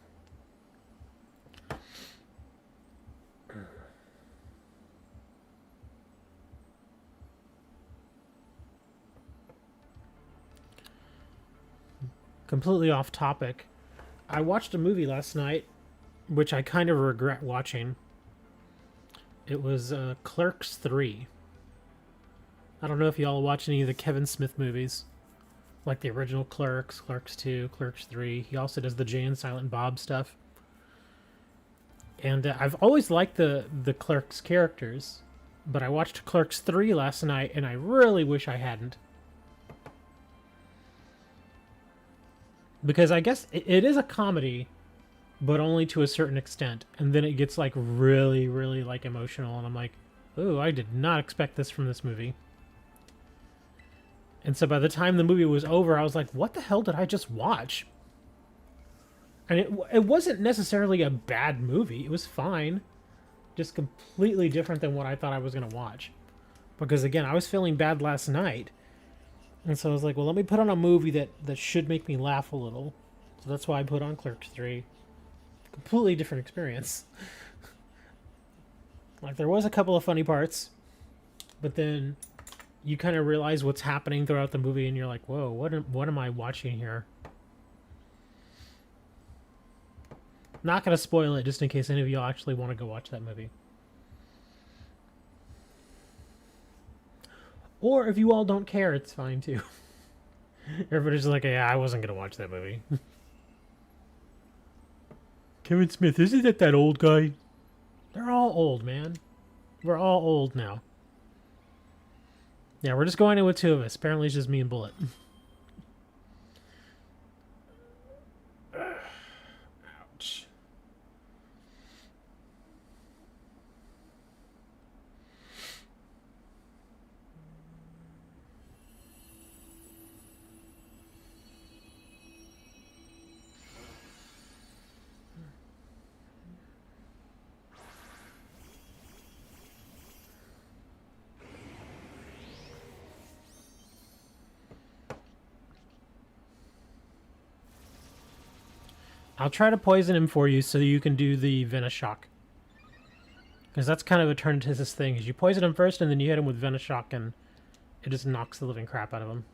completely off topic. I watched a movie last night, which I kind of regret watching. It was Clerks 3. I don't know if y'all watch any of the Kevin Smith movies. Like the original Clerks, Clerks 2, Clerks 3. He also does the Jay and Silent Bob stuff. And I've always liked the Clerks characters. But I watched Clerks 3 last night, and I really wish I hadn't. Because I guess it is a comedy, but only to a certain extent. And then it gets, like, really, really, like, emotional. And I'm like, ooh, I did not expect this from this movie. And so by the time the movie was over, I was like, what the hell did I just watch? And it wasn't necessarily a bad movie. It was fine. Just completely different than what I thought I was going to watch. Because, again, I was feeling bad last night. And so I was like, well, let me put on a movie that should make me laugh a little. So that's why I put on Clerks 3. Completely different experience. Like, there was a couple of funny parts. But then you kind of realize what's happening throughout the movie. And you're like, whoa, what am I watching here? Not going to spoil it, just in case any of y'all actually want to go watch that movie. Or if you all don't care, it's fine too. Everybody's like, yeah, I wasn't going to watch that movie. Kevin Smith, isn't that old guy? They're all old, man. We're all old now. Yeah, we're just going in with two of us. Apparently it's just me and Bullet. Ouch. I'll try to poison him for you so you can do the Venoshock. Because that's kind of a Eternatus' thing, is you poison him first and then you hit him with Venoshock and it just knocks the living crap out of him.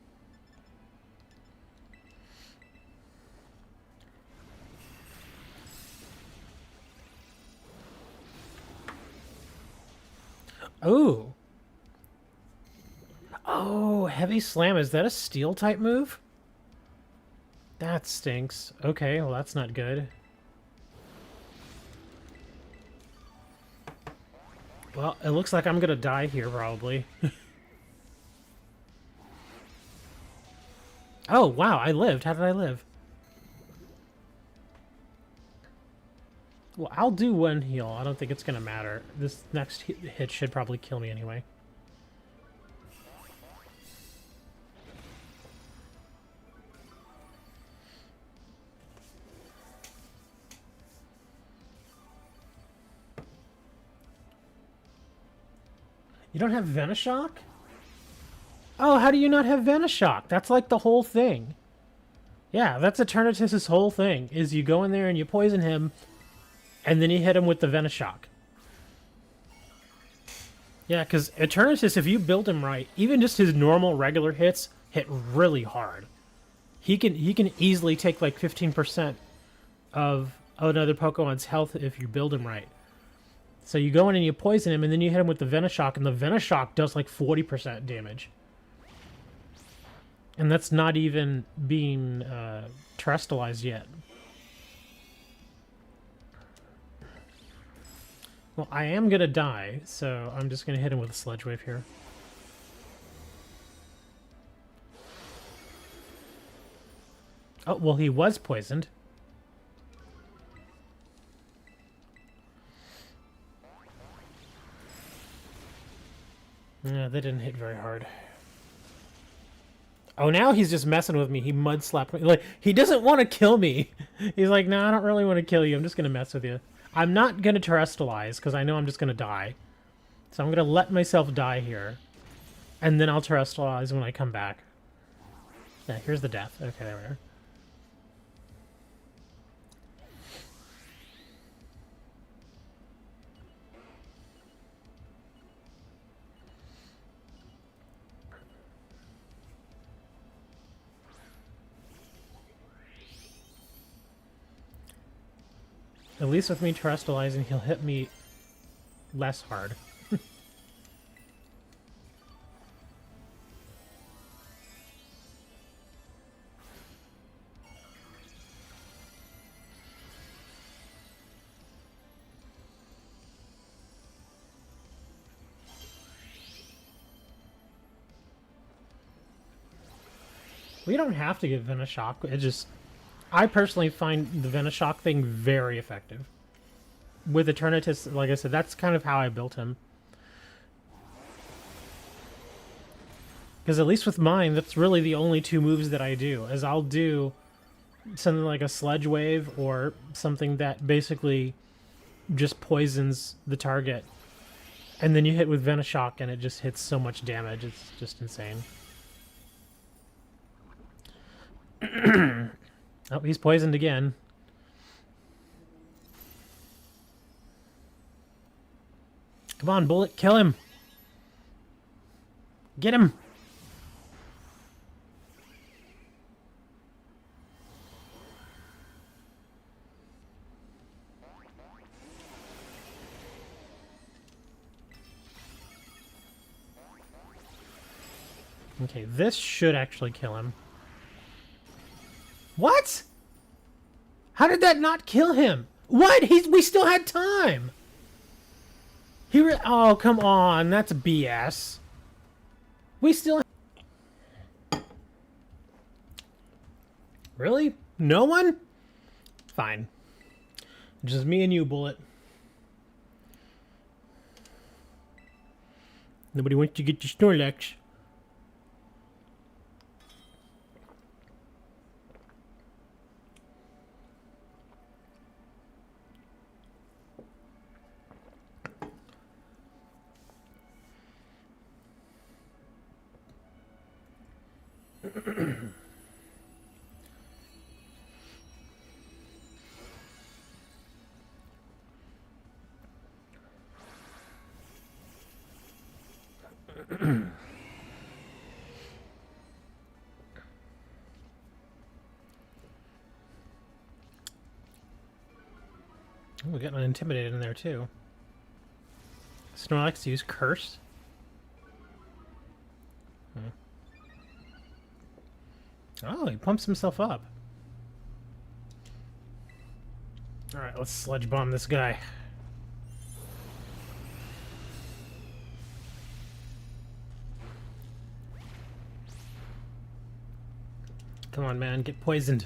Oh! Oh, Heavy Slam, is that a steel type move? That stinks. Okay, well that's not good. Well, it looks like I'm gonna die here, probably. Oh, wow, I lived. How did I live? Well, I'll do one heal. I don't think it's gonna matter. This next hit should probably kill me anyway. You don't have Venoshock? Oh, how do you not have Venoshock? That's like the whole thing. Yeah, that's Eternatus' whole thing, is you go in there and you poison him, and then you hit him with the Venoshock. Yeah, because Eternatus, if you build him right, even just his normal regular hits hit really hard. He can easily take like 15% of another Pokemon's health if you build him right. So you go in and you poison him, and then you hit him with the Venoshock, and the Venoshock does like 40% damage. And that's not even being terrestrialized yet. Well, I am going to die, so I'm just going to hit him with a Sludge Wave here. Oh, well, he was poisoned. Yeah, that didn't hit very hard. Oh, now he's just messing with me. He mud slapped me. Like, he doesn't want to kill me. He's like, no, I don't really want to kill you. I'm just going to mess with you. I'm not going to terrestrialize because I know I'm just going to die. So I'm going to let myself die here. And then I'll terrestrialize when I come back. Yeah, here's the death. Okay, there we are. At least with me terrestrializing, he'll hit me less hard. We don't have to get Venoshock. It just... I personally find the Venoshock thing very effective. With Eternatus, like I said, that's kind of how I built him. Because at least with mine, that's really the only two moves that I do. Is I'll do something like a Sludge Wave or something that basically just poisons the target. And then you hit with Venoshock and it just hits so much damage. It's just insane. Oh, he's poisoned again. Come on, Bullet, kill him. Get him. Okay, this should actually kill him. What? How did that not kill him? What? We still had time. Oh, come on. That's BS. We still... Really? No one? Fine. Just me and you, Bullet. Nobody wants to get your Snorlax. We're getting intimidated in there too. Snorlax use Curse. Oh, he pumps himself up. Alright, let's Sludge Bomb this guy. Come on, man, get poisoned.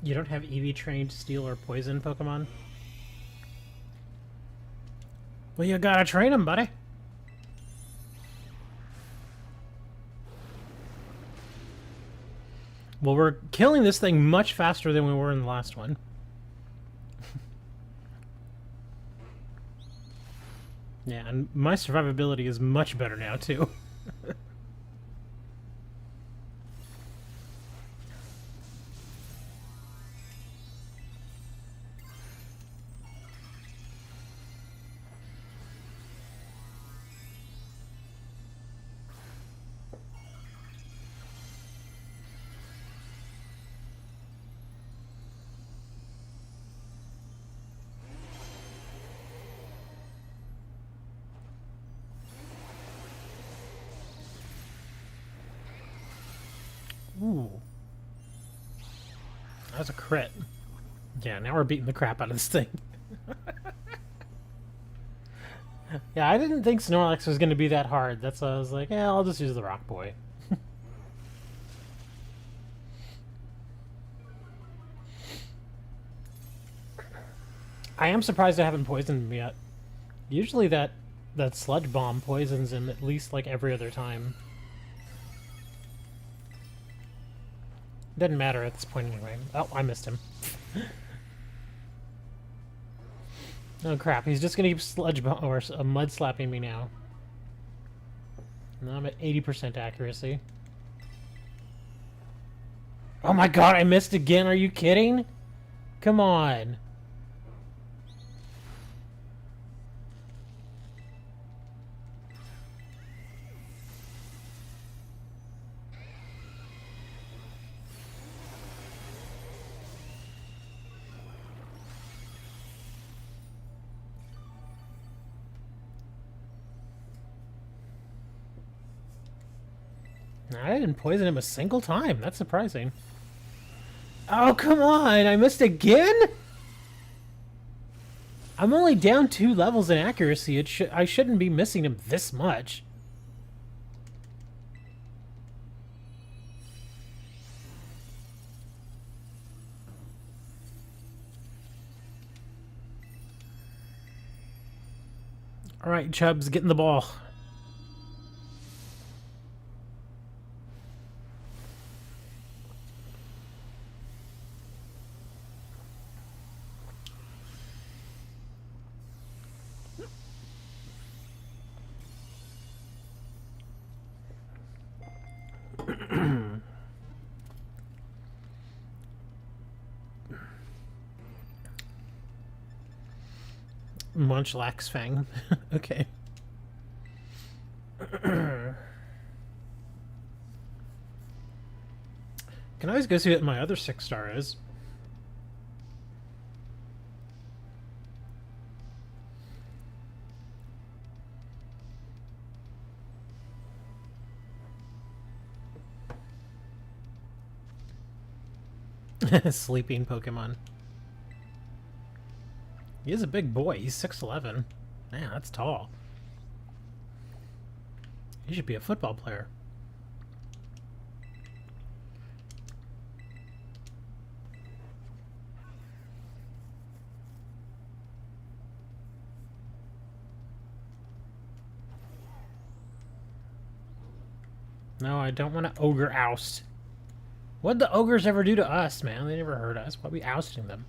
You don't have EV trained steel or poison Pokemon? Well, you gotta train them, buddy. Well, we're killing this thing much faster than we were in the last one. Yeah, and my survivability is much better now, too. Ooh. That was a crit. Yeah, now we're beating the crap out of this thing. Yeah, I didn't think Snorlax was going to be that hard. That's why I was like, yeah, I'll just use the Rock Boy. I am surprised I haven't poisoned him yet. Usually that Sludge Bomb poisons him at least like every other time. Doesn't matter at this point anyway. Oh, I missed him. Oh crap, he's just gonna keep Sludge Bomb or Mud Slapping me now. Now I'm at 80% accuracy. Oh my god, I missed again, are you kidding? Come on. I didn't poison him a single time. That's surprising. Oh, come on! I missed again? I'm only down 2 levels in accuracy. I shouldn't be missing him this much. Alright, Chubbs, get in the ball. Munchlax Fang. Okay. Can always go see what my other 6-star is. Sleeping Pokemon. He is a big boy. He's 6'11". Man, that's tall. He should be a football player. No, I don't want to ogre oust. What'd the ogres ever do to us, man? They never hurt us. Why are we ousting them?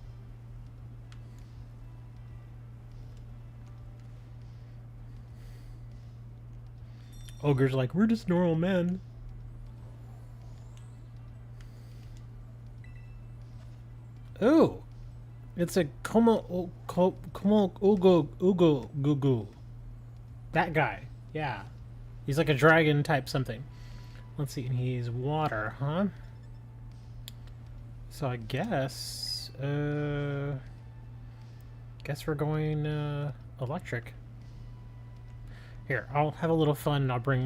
Ogre's like, we're just normal men. Ooh. It's a Como Ugo Gugu. That guy. Yeah. He's like a dragon type something. Let's see, and he's water, huh? So I guess we're going electric. Here, I'll have a little fun and I'll bring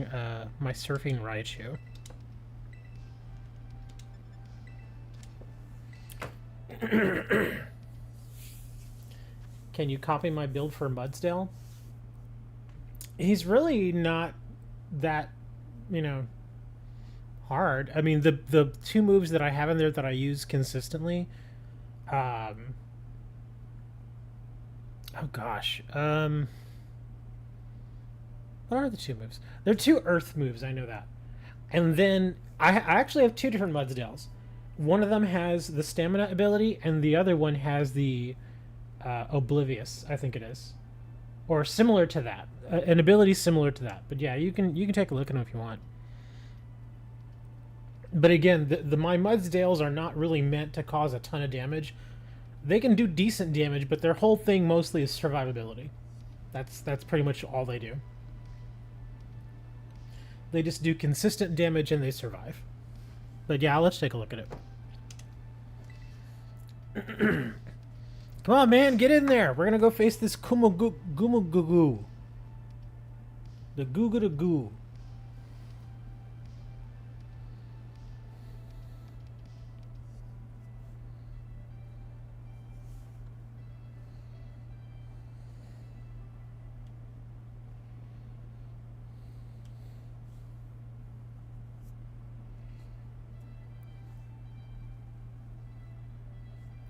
my surfing Raichu. Can you copy my build for Mudsdale? He's really not that, you know, hard. I mean, the 2 moves that I have in there that I use consistently. Oh gosh. What are the 2 moves? They're 2 earth moves, I know that. And then I actually have 2 different Mudsdales. One of them has the stamina ability, and the other one has the oblivious, I think it is. Or similar to that. An ability similar to that. But yeah, you can take a look at them if you want. But again, my Mudsdales are not really meant to cause a ton of damage. They can do decent damage, but their whole thing mostly is survivability. That's pretty much all they do. They just do consistent damage and they survive. But yeah, let's take a look at it. Come on, man, get in there. We're gonna go face this Gumu-Goo. The Goo-Goo-Goo.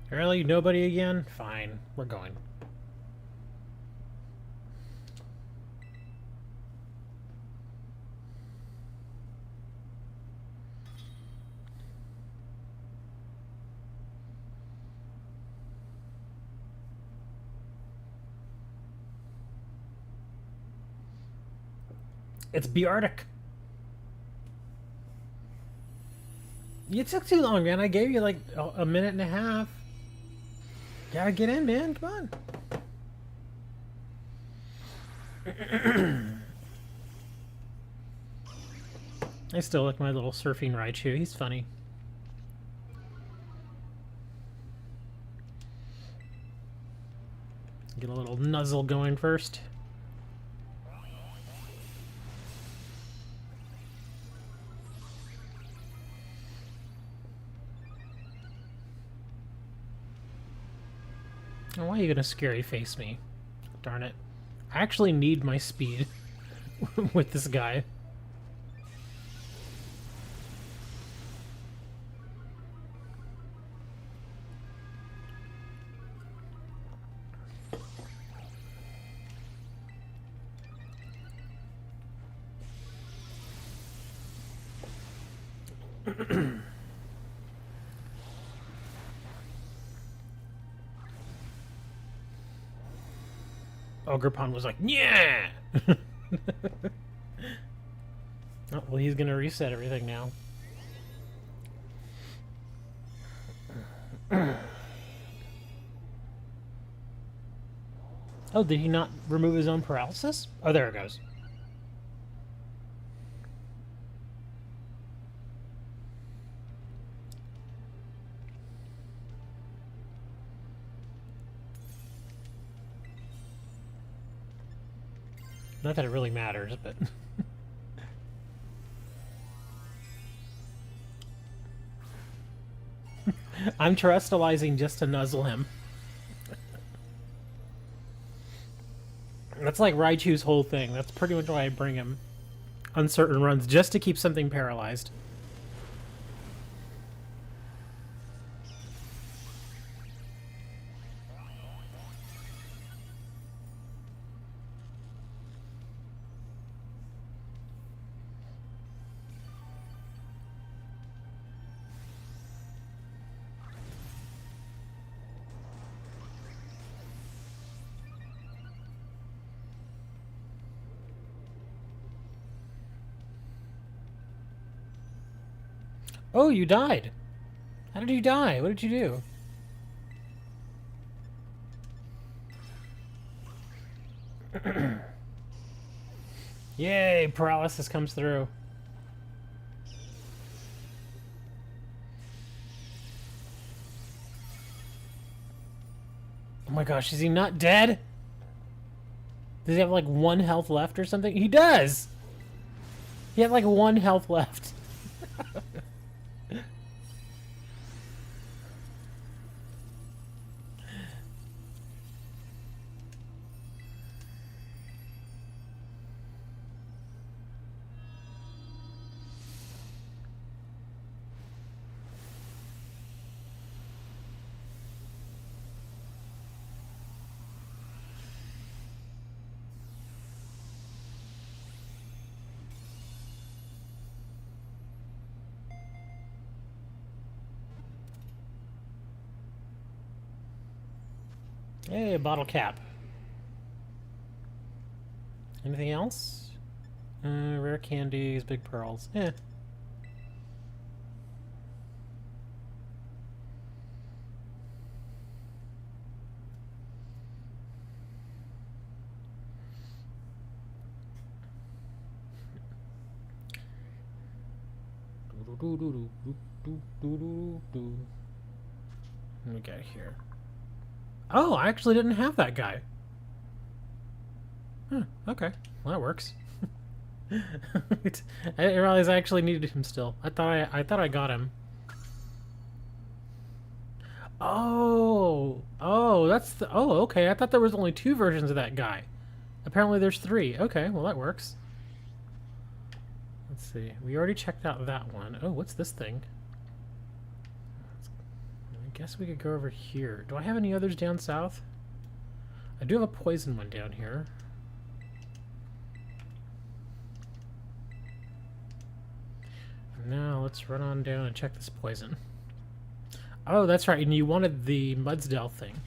Really? Nobody again? Fine. We're going. It's Beartic. You took too long, man. I gave you like a minute and a half. Gotta get in, man. Come on. I still like my little surfing Raichu. He's funny. Get a little nuzzle going first. Oh, why are you gonna scary face me? Darn it. I actually need my speed with this guy. Ogrepon was like, yeah! Oh, well, he's gonna reset everything now. Oh, did he not remove his own paralysis? Oh, there it goes. Not that it really matters, but... I'm terrestrializing just to nuzzle him. That's like Raichu's whole thing. That's pretty much why I bring him on certain runs, just to keep something paralyzed. Oh, you died. How did you die? What did you do? Yay, paralysis comes through. Oh my gosh, is he not dead? Does he have like 1 health left or something? He does! He had like 1 health left. Hey, bottle cap. Anything else? Rare candies, big pearls. Eh. What do we got here? Oh, I actually didn't have that guy. Huh, okay. Well, that works. I didn't realize I actually needed him still. I thought I got him. Oh, that's the. Oh, okay. I thought there was only 2 versions of that guy. Apparently, there's 3. Okay, well that works. Let's see. We already checked out that one. Oh, what's this thing? I guess we could go over here. Do I have any others down south? I do have a poison one down here. Now let's run on down and check this poison. Oh, that's right. And you wanted the Mudsdale thing.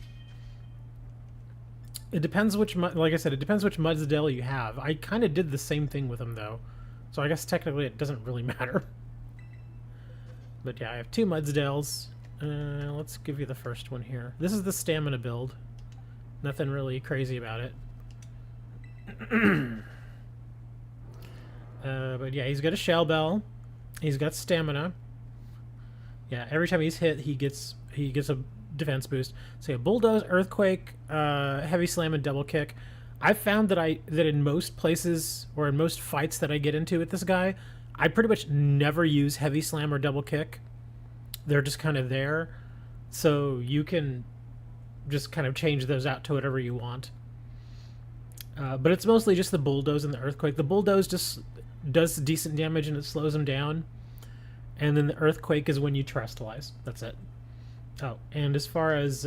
It depends which, like I said, it depends which Mudsdale you have. I kind of did the same thing with them though, so I guess technically it doesn't really matter. But yeah, I have 2 Mudsdales. Let's give you the first one here. This is the stamina build. Nothing really crazy about it. But yeah, he's got a shell bell. He's got stamina. Yeah, every time he's hit, he gets a defense boost. So yeah, bulldoze, earthquake, heavy slam, and double kick. I've found that in most places or in most fights that I get into with this guy, I pretty much never use heavy slam or double kick. They're just kind of there, so you can just kind of change those out to whatever you want. But it's mostly just the bulldoze and the earthquake. The bulldoze just does decent damage and it slows them down. And then the earthquake is when you terrestrialize. That's it. Oh, and as far as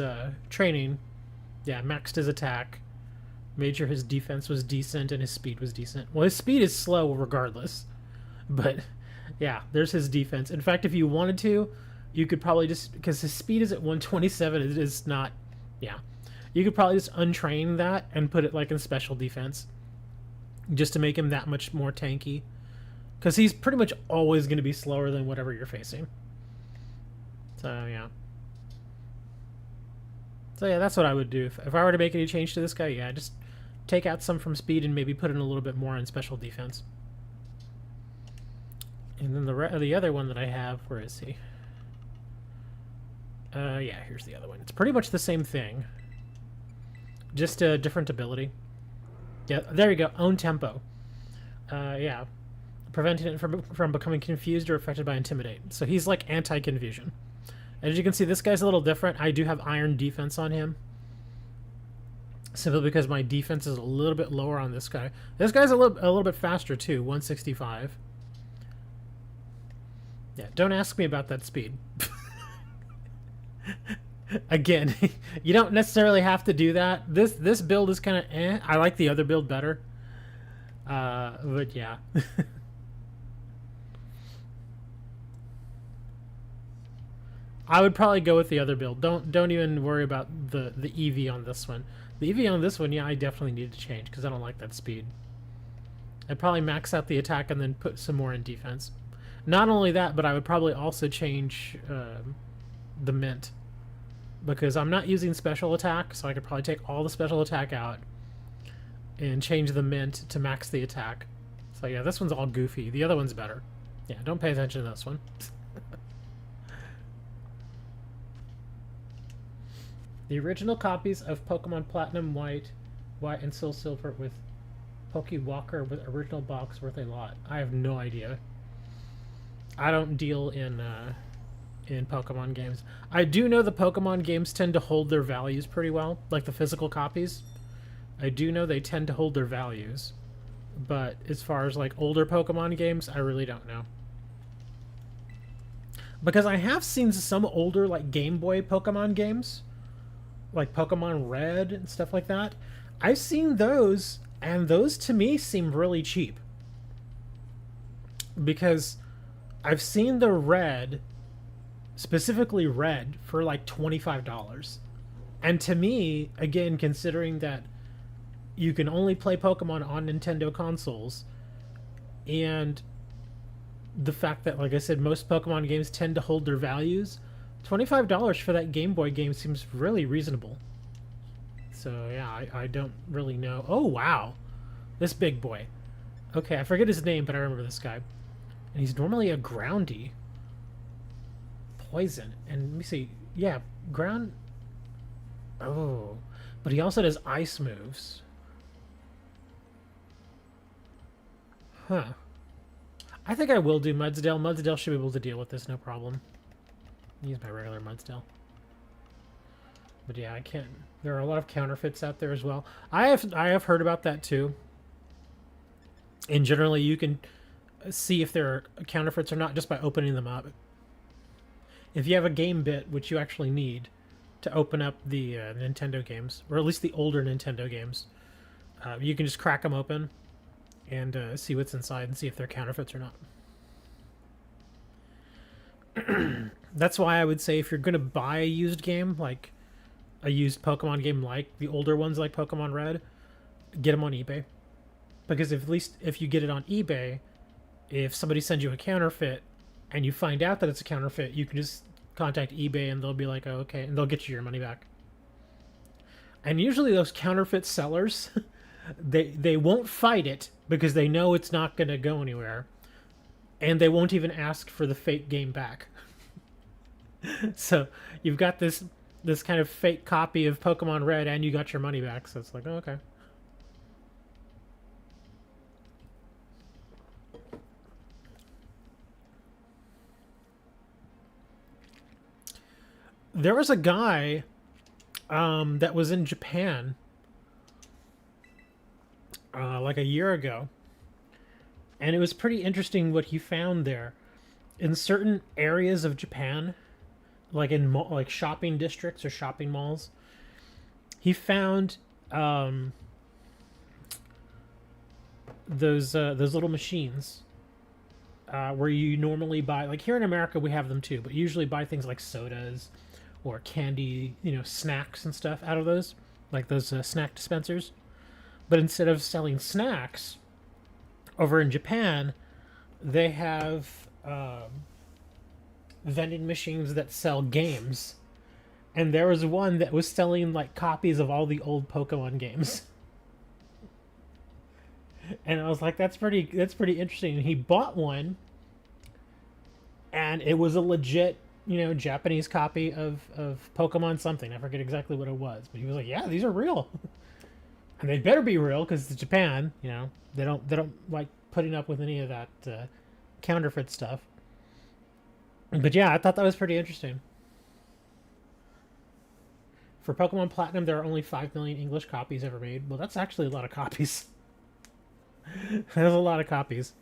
training, yeah, maxed his attack, made sure his defense was decent and his speed was decent. Well, his speed is slow regardless, but yeah, there's his defense. In fact, if you wanted to, you could probably just, because his speed is at 127, it is not, yeah. You could probably just untrain that and put it like in special defense, just to make him that much more tanky. Because he's pretty much always going to be slower than whatever you're facing. So, yeah. So, yeah, that's what I would do. If I were to make any change to this guy, yeah, just take out some from speed and maybe put in a little bit more in special defense. And then the other one that I have, where is he? Yeah, here's the other one. It's pretty much the same thing. Just a different ability. Yeah, there you go. Own tempo. Yeah. Preventing it from becoming confused or affected by intimidate. So he's like anti-confusion. As you can see, this guy's a little different. I do have iron defense on him. Simply because my defense is a little bit lower on this guy. This guy's a little bit faster too, 165. Yeah, don't ask me about that speed. Again, you don't necessarily have to do that. This build is kind of eh. I like the other build better. But yeah. I would probably go with the other build. Don't even worry about the EV on this one. The EV on this one, yeah, I definitely need to change because I don't like that speed. I'd probably max out the attack and then put some more in defense. Not only that, but I would probably also change the mint. Because I'm not using special attack, so I could probably take all the special attack out and change the mint to max the attack. So yeah, this one's all goofy. The other one's better. Yeah, don't pay attention to this one. The original copies of Pokemon Platinum White, and Soul Silver with Pokewalker with original box worth a lot. I have no idea. I don't deal in Pokemon games. I do know the Pokemon games tend to hold their values pretty well, like the physical copies. I do know they tend to hold their values. But as far as like older Pokemon games, I really don't know. Because I have seen some older like Game Boy Pokemon games, like Pokemon Red and stuff like that. I've seen those, and those to me seem really cheap. Because I've seen the Red, specifically Red, for like $25. And to me, again, considering that you can only play Pokemon on Nintendo consoles, and the fact that, like I said, most Pokemon games tend to hold their values, $25 for that Game Boy game seems really reasonable. So yeah, I don't really know. Oh wow, this big boy. Okay, I forget his name, but I remember this guy. And he's normally a groundy. Poison. And let me see. Yeah, ground. Oh, but he also does ice moves. Huh. I think I will do Mudsdale. Mudsdale should be able to deal with this, no problem. Use my regular Mudsdale. But yeah, I can't. There are a lot of counterfeits out there as well. I have heard about that too. And generally, you can see if there are counterfeits or not just by opening them up. If you have a game bit, which you actually need to open up the Nintendo games, or at least the older Nintendo games, you can just crack them open and see what's inside and see if they're counterfeits or not. That's why I would say if you're going to buy a used game, like a used Pokemon game like the older ones like Pokemon Red, get them on eBay. Because at least if you get it on eBay, if somebody sends you a counterfeit and you find out that it's a counterfeit, you can just contact eBay and they'll be like, oh, okay, and they'll get you your money back. And usually those counterfeit sellers, they won't fight it because they know it's not going to go anywhere. And they won't even ask for the fake game back. So you've got this kind of fake copy of Pokemon Red and you got your money back. So it's like, oh, okay. There was a guy that was in Japan like a year ago, and it was pretty interesting what he found there. In certain areas of Japan, like in like shopping districts or shopping malls, he found those little machines where you normally buy, like here in America we have them too, but you usually buy things like sodas or candy, snacks and stuff out of those, like those snack dispensers. But instead of selling snacks, over in Japan, they have vending machines that sell games. And there was one that was selling like copies of all the old Pokemon games. And I was like, that's pretty interesting. And he bought one, and it was a legit, Japanese copy of Pokemon something. I forget exactly what it was, but he was like, yeah, these are real. And they better be real because it's Japan, They don't like putting up with any of that counterfeit stuff. But yeah, I thought that was pretty interesting. For Pokemon Platinum, there are only 5 million English copies ever made. Well, that's actually a lot of copies. There's a lot of copies.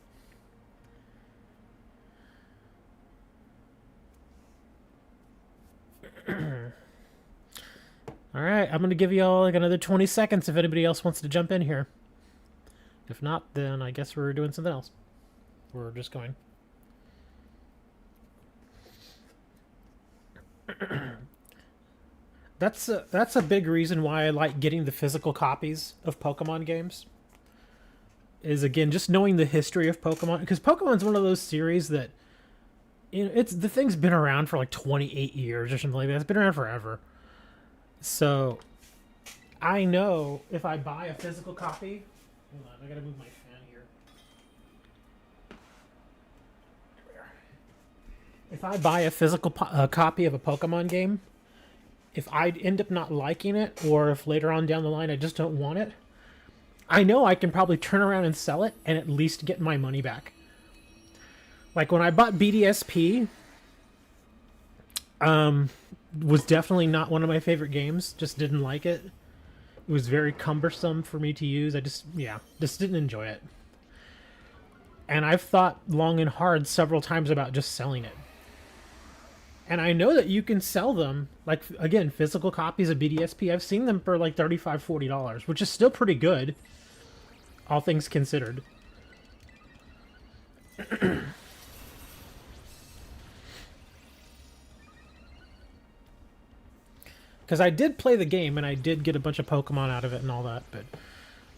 All right, I'm going to give you all like another 20 seconds if anybody else wants to jump in here. If not, then I guess we're doing something else. We're just going. That's a big reason why I like getting the physical copies of Pokemon games. Is again just knowing the history of Pokemon, because Pokemon's one of those series that the thing's been around for like 28 years or something like that. It's been around forever. So I know if I buy a physical copy, hold on, I gotta move my fan here. If I buy a physical copy of a Pokemon game, if I end up not liking it, or if later on down the line I just don't want it, I know I can probably turn around and sell it and at least get my money back. Like when I bought BDSP, was definitely not one of my favorite games. Just didn't like it. It was very cumbersome for me to use. I just didn't enjoy it. And I've thought long and hard several times about just selling it. And I know that you can sell them, like, again, physical copies of BDSP. I've seen them for like $35, $40, which is still pretty good, all things considered. Because I did play the game, and I did get a bunch of Pokemon out of it and all that, but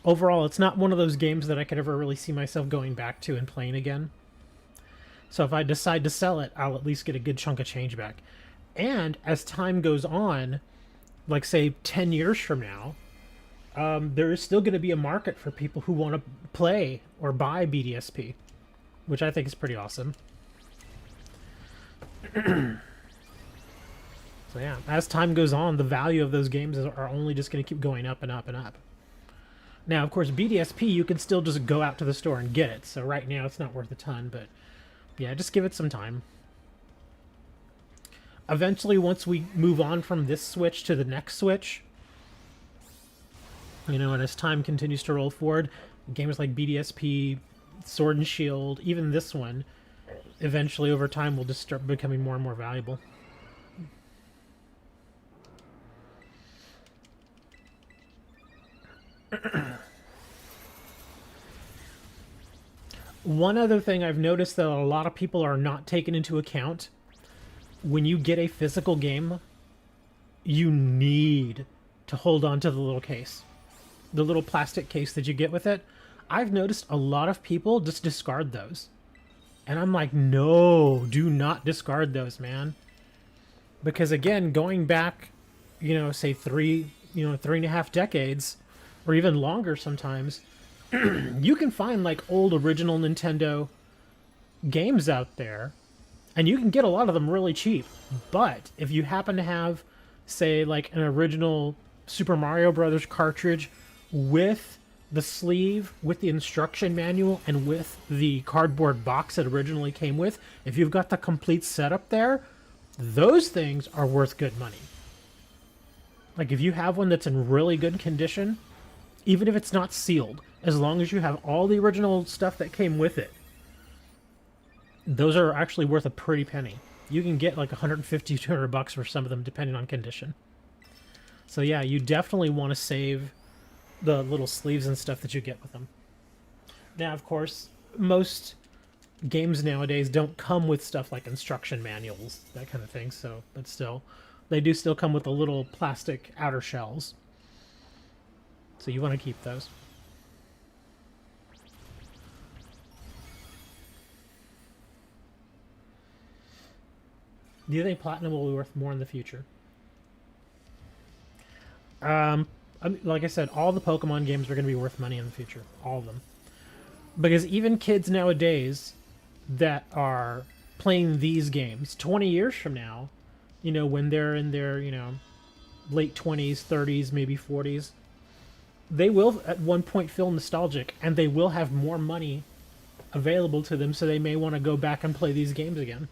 overall, it's not one of those games that I could ever really see myself going back to and playing again. So if I decide to sell it, I'll at least get a good chunk of change back. And as time goes on, like say 10 years from now, there is still going to be a market for people who want to play or buy BDSP, which I think is pretty awesome. So yeah, as time goes on, the value of those games are only just going to keep going up and up and up. Now, of course, BDSP, you can still just go out to the store and get it. So right now, it's not worth a ton, but yeah, just give it some time. Eventually, once we move on from this Switch to the next Switch, and as time continues to roll forward, games like BDSP, Sword and Shield, even this one, eventually over time will just start becoming more and more valuable. One other thing I've noticed that a lot of people are not taking into account, when you get a physical game, you need to hold on to the little case. The little plastic case that you get with it. I've noticed a lot of people just discard those. And I'm like, no, do not discard those, man. Because again, going back, say 3.5 decades, or even longer sometimes, you can find like old original Nintendo games out there, and you can get a lot of them really cheap. But if you happen to have, say, like an original Super Mario Brothers cartridge with the sleeve, with the instruction manual, and with the cardboard box it originally came with, if you've got the complete setup there, those things are worth good money. Like if you have one that's in really good condition, even if it's not sealed, as long as you have all the original stuff that came with it, those are actually worth a pretty penny. You can get like 150, 200 bucks for some of them, depending on condition. So yeah, you definitely want to save the little sleeves and stuff that you get with them. Now, of course, most games nowadays don't come with stuff like instruction manuals, that kind of thing, so, but still, they do still come with the little plastic outer shells. So you want to keep those. Do you think Platinum will be worth more in the future? I mean, like I said, all the Pokemon games are going to be worth money in the future. All of them. Because even kids nowadays that are playing these games, 20 years from now, you know, when they're in their, you know, late 20s, 30s, maybe 40s, they will at one point feel nostalgic, and they will have more money available to them, so they may want to go back and play these games again.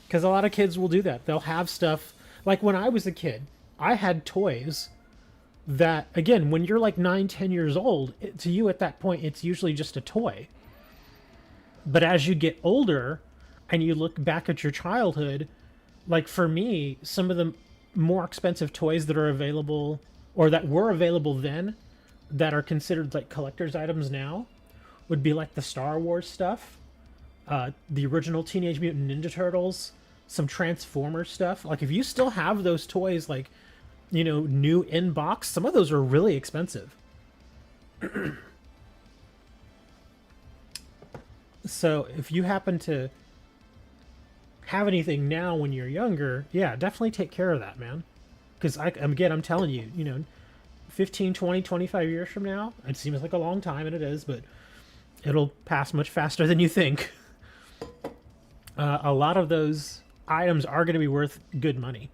Because a lot of kids will do that. They'll have stuff, like when I was a kid, I had toys that, again, when you're like 9, 10 years old, to you at that point, it's usually just a toy. But as you get older and you look back at your childhood, like for me, some of the more expensive toys that are available, or that were available then, that are considered like collector's items now, would be like the Star Wars stuff, the original Teenage Mutant Ninja Turtles, some Transformers stuff. Like if you still have those toys, like, you know, new in box, some of those are really expensive. So if you happen to have anything now when you're younger, yeah, definitely take care of that, man. Because again, I'm telling you, you know, 15, 20, 25 years from now, it seems like a long time, and it is, but it'll pass much faster than you think. A lot of those items are going to be worth good money.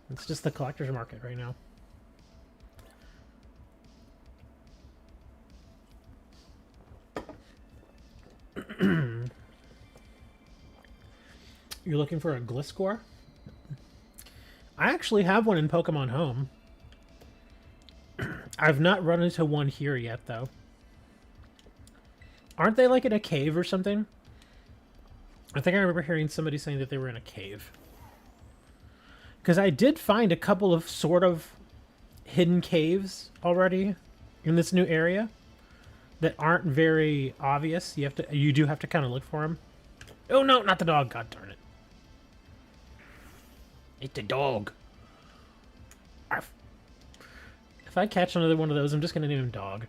It's just the collector's market right now. You're looking for a Gliscor? I actually have one in Pokemon Home. I've not run into one here yet, though. Aren't they like in a cave or something? I think I remember hearing somebody saying that they were in a cave. Because I did find a couple of sort of hidden caves already in this new area that aren't very obvious. You do have to kind of look for them. Oh no, not the dog! God darn it! It's the dog. Arf. If I catch another one of those, I'm just gonna name him Dog.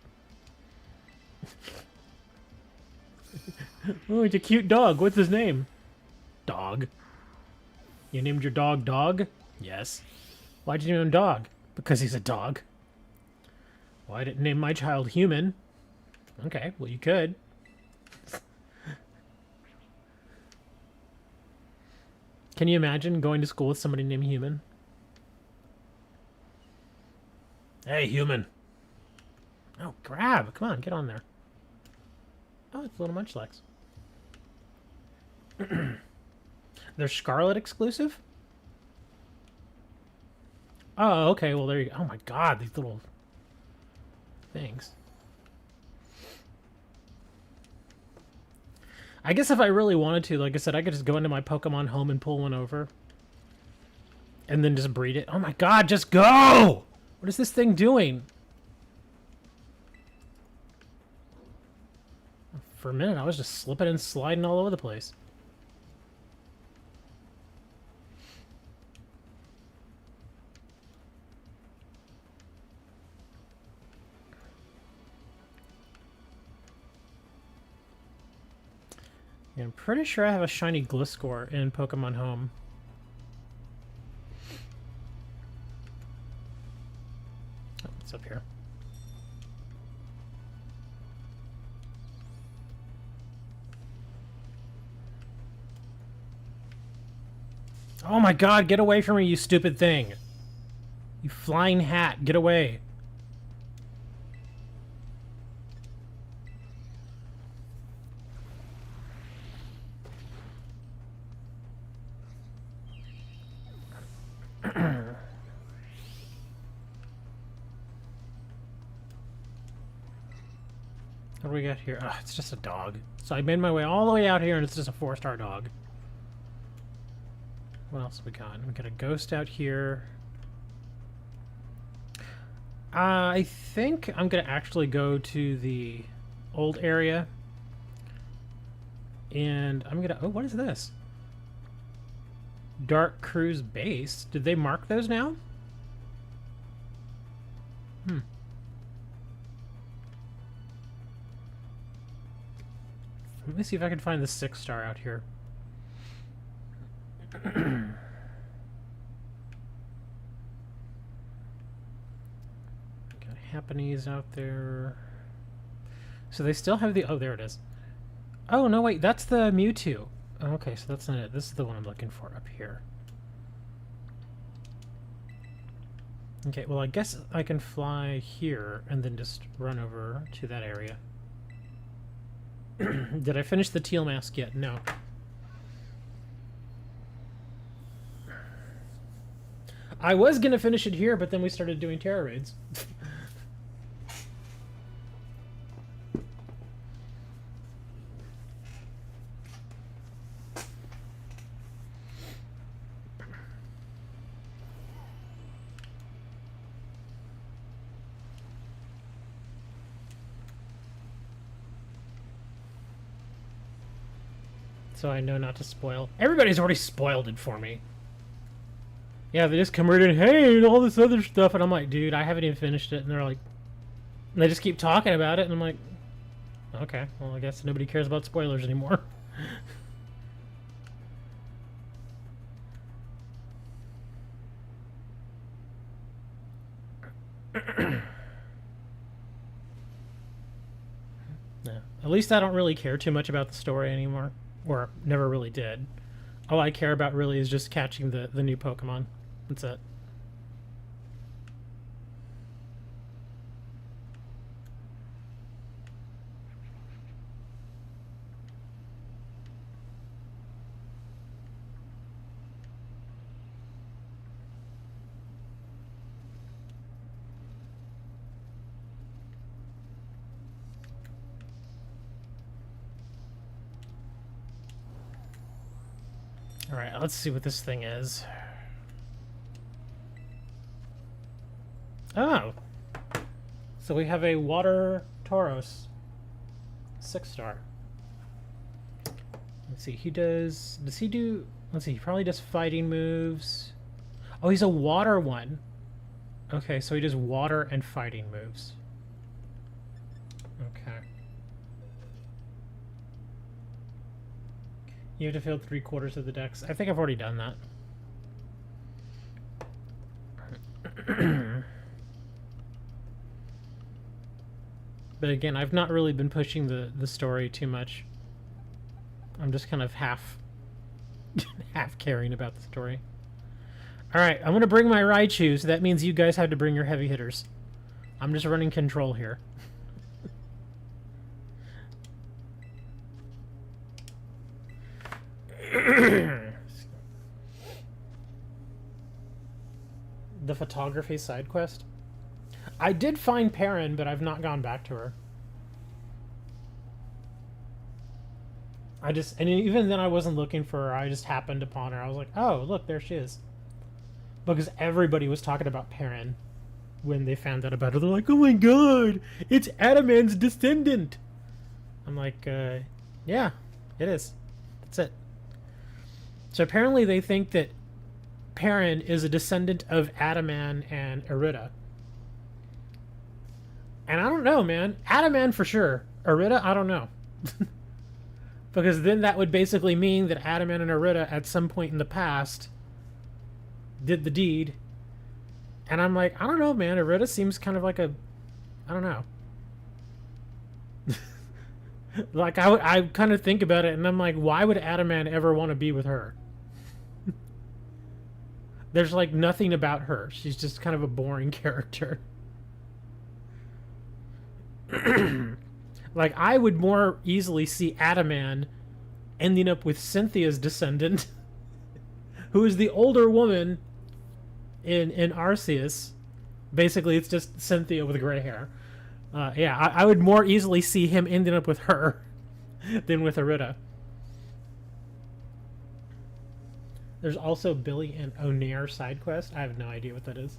Oh, it's a cute dog. What's his name? Dog. You named your dog Dog? Yes. Why'd you name him Dog? Because he's a dog. Well, I didn't name my child Human. Okay, well you could. Can you imagine going to school with somebody named Human? Hey, Human. Oh, grab. Come on, get on there. Oh, it's a little Munchlax. They're Scarlet exclusive? Oh, okay, well there you go. Oh my god, these little things. I guess if I really wanted to, like I said, I could just go into my Pokemon Home and pull one over. And then just breed it. Oh my god, just go! What is this thing doing? For a minute, I was just slipping and sliding all over the place. Yeah, I'm pretty sure I have a shiny Gliscor in Pokemon Home. Oh, it's up here. Oh my god, get away from me, you stupid thing! You flying hat, get away! What do we got here? It's just a dog. So I made my way all the way out here, and it's just a 4-star dog. What else have we got? We got a ghost out here. I think I'm going to actually go to the old area. And I'm going to... Oh, what is this? Dark Cruise Base. Did they mark those now? Let me see if I can find the 6-star out here. Got Happenings out there. So they still have the... Oh, there it is. Oh, no, wait. That's the Mewtwo. Okay, so that's not it. This is the one I'm looking for up here. Okay, well, I guess I can fly here and then just run over to that area. Did I finish the teal mask yet? No. I was gonna finish it here, but then we started doing terror raids. So I know not to spoil. Everybody's already spoiled it for me. Yeah, they just come right in, hey, and all this other stuff, and I'm like, dude, I haven't even finished it, and they're like, and they just keep talking about it, and I'm like, okay, well, I guess nobody cares about spoilers anymore. Yeah. At least I don't really care too much about the story anymore. Or never really did. All I care about really is just catching the new Pokemon. That's it. Alright, let's see what this thing is. Oh! So we have a Water Tauros. 6-star. Let's see, he does... Does he do... Let's see, he probably does fighting moves. Oh, he's a water one. Okay, so he does water and fighting moves. Okay. You have to fill 3/4 of the decks. I think I've already done that. But again, I've not really been pushing the story too much. I'm just kind of half caring about the story. Alright, I'm going to bring my Raichu, so that means you guys have to bring your heavy hitters. I'm just running control here. The photography side quest? I did find Perrin, but I've not gone back to her. And even then I wasn't looking for her, I just happened upon her. I was like, oh, look, there she is. Because everybody was talking about Perrin when they found out about her. They're like, oh my god, it's Adaman's descendant! I'm like, yeah, it is. That's it. So apparently they think that Perrin is a descendant of Adaman and Irida. And I don't know, man. Adaman for sure. Irida, I don't know. Because then that would basically mean that Adaman and Irida at some point in the past did the deed. And I'm like, I don't know, man. Irida seems kind of like a... I don't know. Like, I kind of think about it, and I'm like, why would Adaman ever want to be with her? There's, like, nothing about her. She's just kind of a boring character. Like, I would more easily see Adaman ending up with Cynthia's descendant, who is the older woman in Arceus. Basically, it's just Cynthia with gray hair. Yeah, I would more easily see him ending up with her than with Arita. There's also Billy and O'Neill side quest. I have no idea what that is.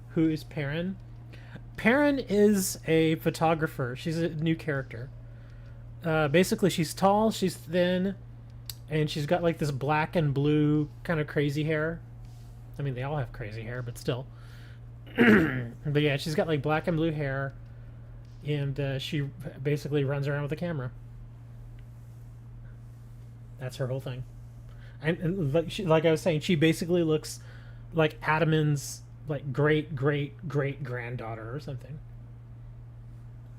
Who is Perrin? Perrin is a photographer. She's a new character. Basically, she's tall, she's thin, and she's got like this black and blue kind of crazy hair. I mean, they all have crazy hair, but still. But yeah, she's got like black and blue hair, and she basically runs around with a camera. That's her whole thing. And like I was saying, she basically looks like Adaman's like great great great granddaughter or something.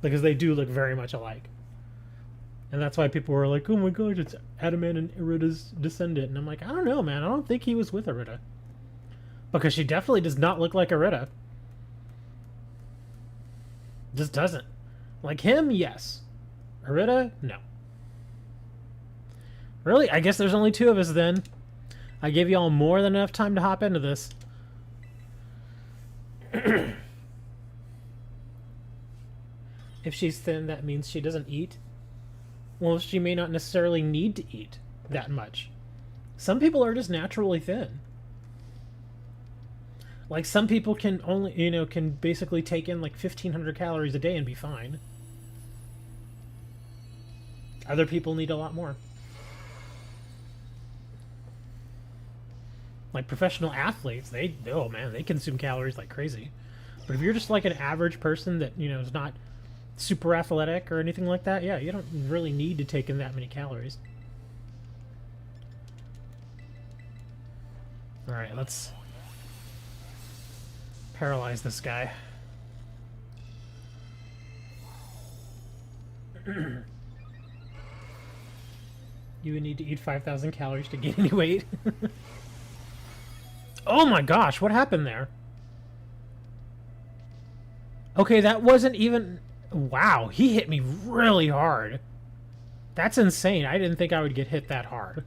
Because they do look very much alike. And that's why people were like, "Oh my god, it's Adaman and Arita's descendant." And I'm like, I don't know, man. I don't think he was with Arita. Because she definitely does not look like Arita. Just doesn't. Like him, yes. Arita, no. Really? I guess there's only two of us then. I gave you all more than enough time to hop into this. If she's thin, that means she doesn't eat. Well, she may not necessarily need to eat that much. Some people are just naturally thin. Like some people can only, can basically take in like 1,500 calories a day and be fine. Other people need a lot more. Like professional athletes, they consume calories like crazy. But if you're just like an average person that, is not super athletic or anything like that, yeah, you don't really need to take in that many calories. Alright, let's paralyze this guy. You would need to eat 5,000 calories to gain any weight. Oh my gosh, what happened there? Okay, that wasn't even... Wow, he hit me really hard. That's insane. I didn't think I would get hit that hard.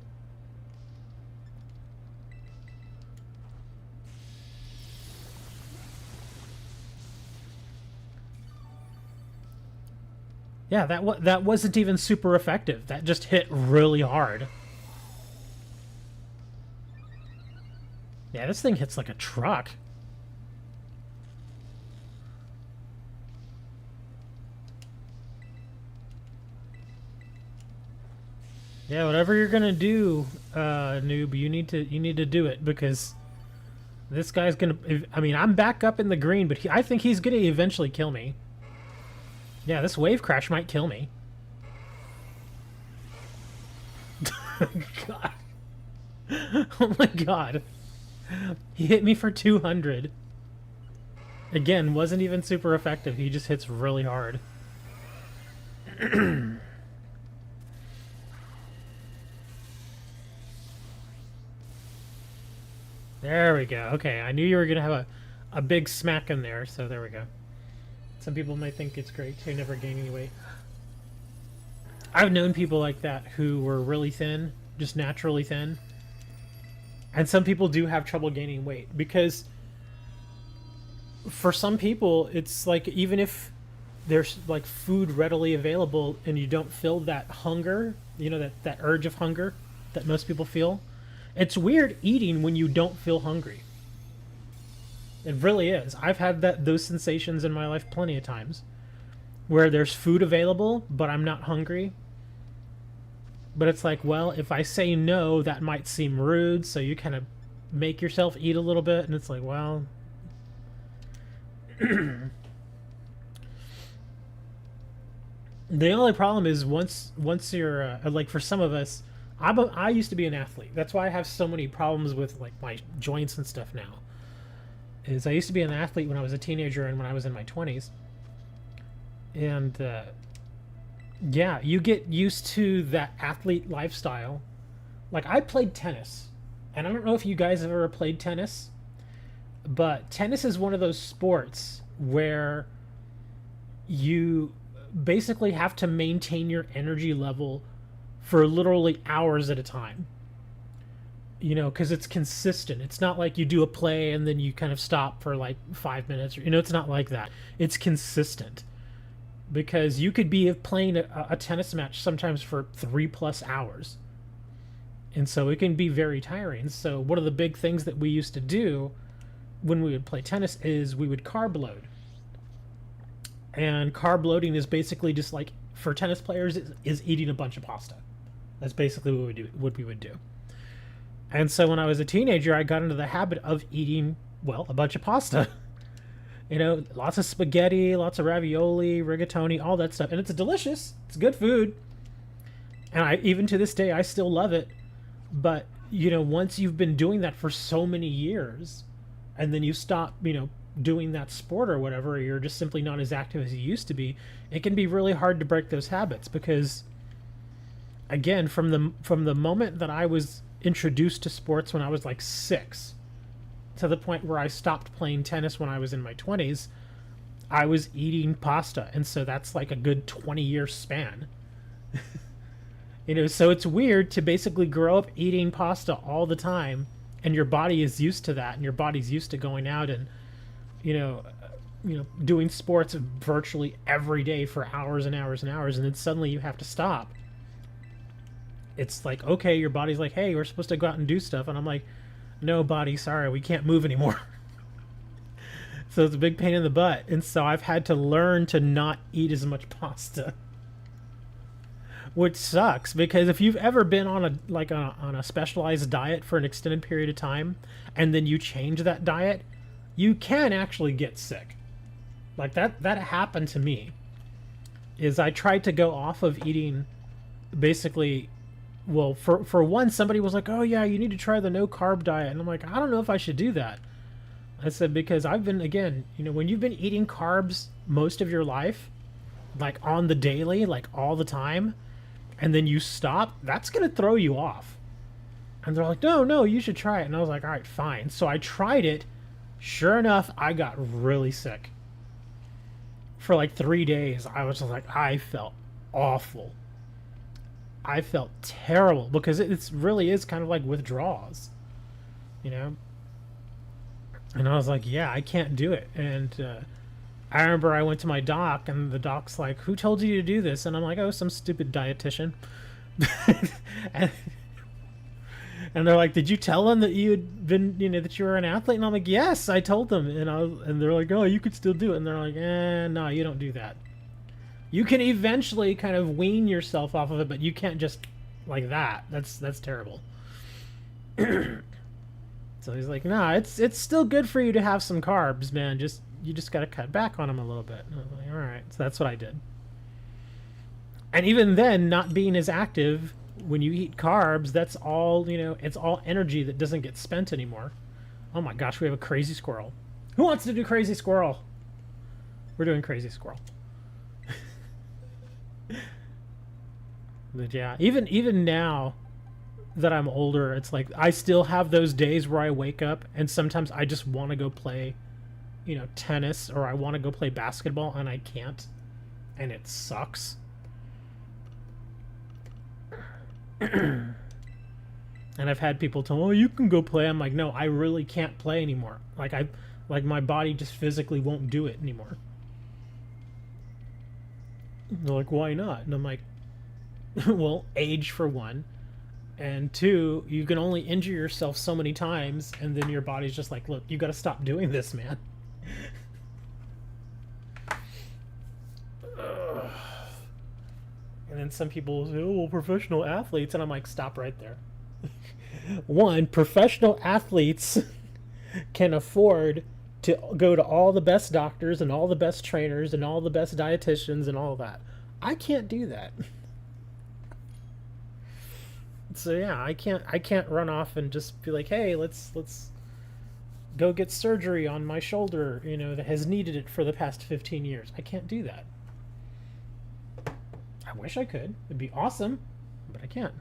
Yeah, that wasn't even super effective. That just hit really hard. Yeah, this thing hits like a truck. Yeah, whatever you're gonna do, noob, you need to do it, because this guy's gonna... I mean, I'm back up in the green, but I think he's gonna eventually kill me. Yeah, this wave crash might kill me. God. Oh my god. He hit me for 200. Again, wasn't even super effective. He just hits really hard. There we go. Okay, I knew you were going to have a big smack in there, so there we go. Some people might think it's great to never gain any weight. I've known people like that who were really thin, just naturally thin. And some people do have trouble gaining weight, because for some people, it's like, even if there's like food readily available and you don't feel that hunger, that urge of hunger that most people feel, it's weird eating when you don't feel hungry. It really is. I've had those sensations in my life plenty of times, where there's food available, but I'm not hungry. But it's like, well, if I say no, that might seem rude, so you kind of make yourself eat a little bit, and it's like, well... The only problem is once you're, like for some of us, I used to be an athlete. That's why I have so many problems with like my joints and stuff now. Is I used to be an athlete when I was a teenager and when I was in my 20s. And yeah, you get used to that athlete lifestyle. Like, I played tennis, and I don't know if you guys have ever played tennis, but tennis is one of those sports where you basically have to maintain your energy level for literally hours at a time. you know, because it's consistent. It's not like you do a play and then you kind of stop for like 5 minutes. You know, it's not like that. It's consistent because you could be playing a tennis match sometimes for 3+ hours. And so it can be very tiring. So one of the big things that we used to do when we would play tennis is we would carb load. And carb loading is basically just like for tennis players is eating a bunch of pasta. That's basically what we would do. And so when I was a teenager, I got into the habit of eating, well, a bunch of pasta. You know, lots of spaghetti, lots of ravioli, rigatoni, all that stuff. And it's delicious. It's good food. And even to this day, I still love it. But, you know, once you've been doing that for so many years, and then you stop, you know, doing that sport or whatever, or you're just simply not as active as you used to be, it can be really hard to break those habits because, again, from the moment that I was introduced to sports when I was like 6 to the point where I stopped playing tennis when I was in my 20s, I was eating pasta. And so that's like a good 20-year span. You know, so it's weird to basically grow up eating pasta all the time and your body is used to that and your body's used to going out and, you know, doing sports virtually every day for hours and hours and hours, and then suddenly you have to stop. It's like, okay, your body's like, hey, we're supposed to go out and do stuff. And I'm like, no, body, sorry, we can't move anymore. So it's a big pain in the butt. And so I've had to learn to not eat as much pasta. Which sucks, because if you've ever been on a specialized diet for an extended period of time, and then you change that diet, you can actually get sick. Like that happened to me. Is I tried to go off of eating basically. Well, for one, somebody was like, oh, yeah, you need to try the no-carb diet. And I'm like, I don't know if I should do that. I said, because I've been, again, you know, when you've been eating carbs most of your life, like on the daily, like all the time, and then you stop, that's going to throw you off. And they're like, no, you should try it. And I was like, all right, fine. So I tried it. Sure enough, I got really sick. For like 3 days, I was just like, I felt awful. I felt terrible because it really is kind of like withdrawals, you know? And I was like, yeah, I can't do it. And I remember I went to my doc and the doc's like, who told you to do this? And I'm like, oh, some stupid dietitian. and, and they're like, did you tell them that you had been, you know, that you were an athlete? And I'm like, yes, I told them. And they're like, oh, you could still do it. And they're like, no, you don't do that. You can eventually kind of wean yourself off of it, but you can't just like that. That's terrible. So he's like, nah, it's still good for you to have some carbs, man. You just got to cut back on them a little bit. And I was like, all right. So that's what I did. And even then, not being as active when you eat carbs, that's all, you know, it's all energy that doesn't get spent anymore. Oh my gosh, we have a crazy squirrel. Who wants to do crazy squirrel? We're doing crazy squirrel. But yeah, even now that I'm older, it's like I still have those days where I wake up and sometimes I just want to go play, you know, tennis, or I want to go play basketball and I can't, and it sucks. And I've had people tell me, oh, you can go play. I'm like, no, I really can't play anymore. Like my body just physically won't do it anymore. They're like, why not? And I'm like, well, age for one, and two, you can only injure yourself so many times, and then your body's just like, look, you got to stop doing this, man. And then some people say, oh, well, professional athletes, and I'm like, stop right there. One, professional athletes can afford to go to all the best doctors and all the best trainers and all the best dietitians and all of that. I can't do that. So yeah, I can't run off and just be like, hey, let's go get surgery on my shoulder, you know, that has needed it for the past 15 years. I can't do that. I wish I could. It'd be awesome, but I can't.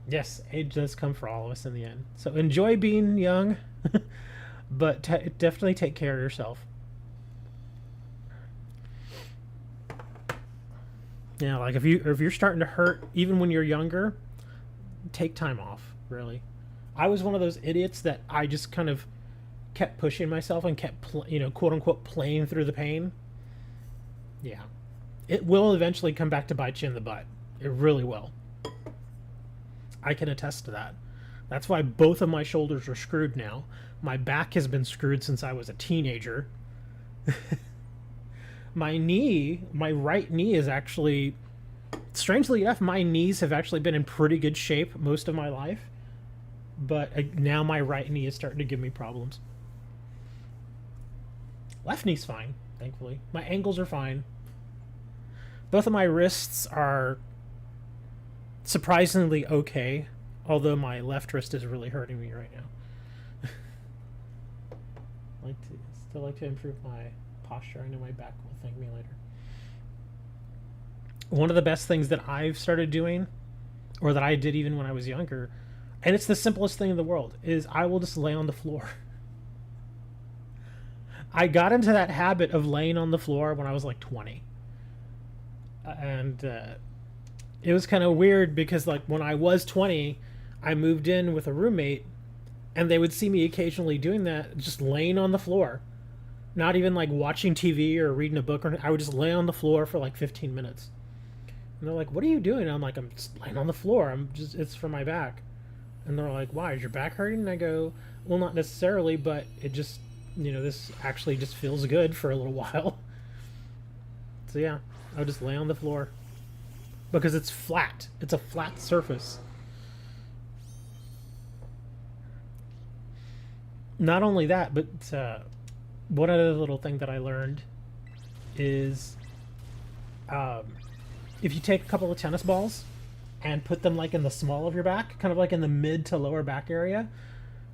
Yes, age does come for all of us in the end. So enjoy being young, but definitely take care of yourself. Yeah, like if you're starting to hurt even when you're younger, take time off. really. I was one of those idiots that I just kind of kept pushing myself and kept, quote unquote, playing through the pain. Yeah. It will eventually come back to bite you in the butt. It really will. I can attest to that. That's why both of my shoulders are screwed now. My back has been screwed since I was a teenager. My knee, my right knee is actually, strangely enough, my knees have actually been in pretty good shape most of my life. But now my right knee is starting to give me problems. Left knee's fine, thankfully. My ankles are fine. Both of my wrists are surprisingly okay, although my left wrist is really hurting me right now. Still like to improve my posture. I know my back will thank me later. One of the best things that I've started doing, or that I did even when I was younger, and it's the simplest thing in the world, is I will just lay on the floor. I got into that habit of laying on the floor when I was like 20. And it was kind of weird because, like, when I was 20, I moved in with a roommate, and they would see me occasionally doing that, just laying on the floor. Not even like watching TV or reading a book, or I would just lay on the floor for like 15 minutes. And they're like, "What are you doing?" And I'm like, "I'm just laying on the floor. It's for my back." And they're like, "Why? Is your back hurting?" And I go, "Well, not necessarily, but it just, this actually just feels good for a little while." So yeah, I would just lay on the floor because it's flat. It's a flat surface. Not only that, but one other little thing that I learned is if you take a couple of tennis balls and put them like in the small of your back, kind of like in the mid to lower back area,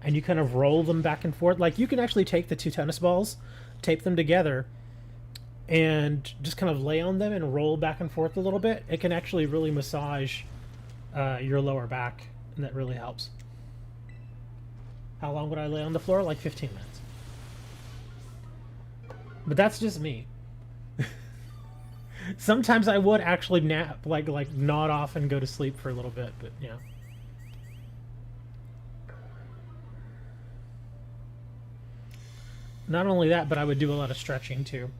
and you kind of roll them back and forth, like you can actually take the two tennis balls, tape them together, and just kind of lay on them and roll back and forth a little bit. It can actually really massage your lower back, and that really helps. How long would I lay on the floor? Like 15 minutes. But that's just me. Sometimes I would actually nap, like nod off and go to sleep for a little bit, but yeah. Not only that, but I would do a lot of stretching too.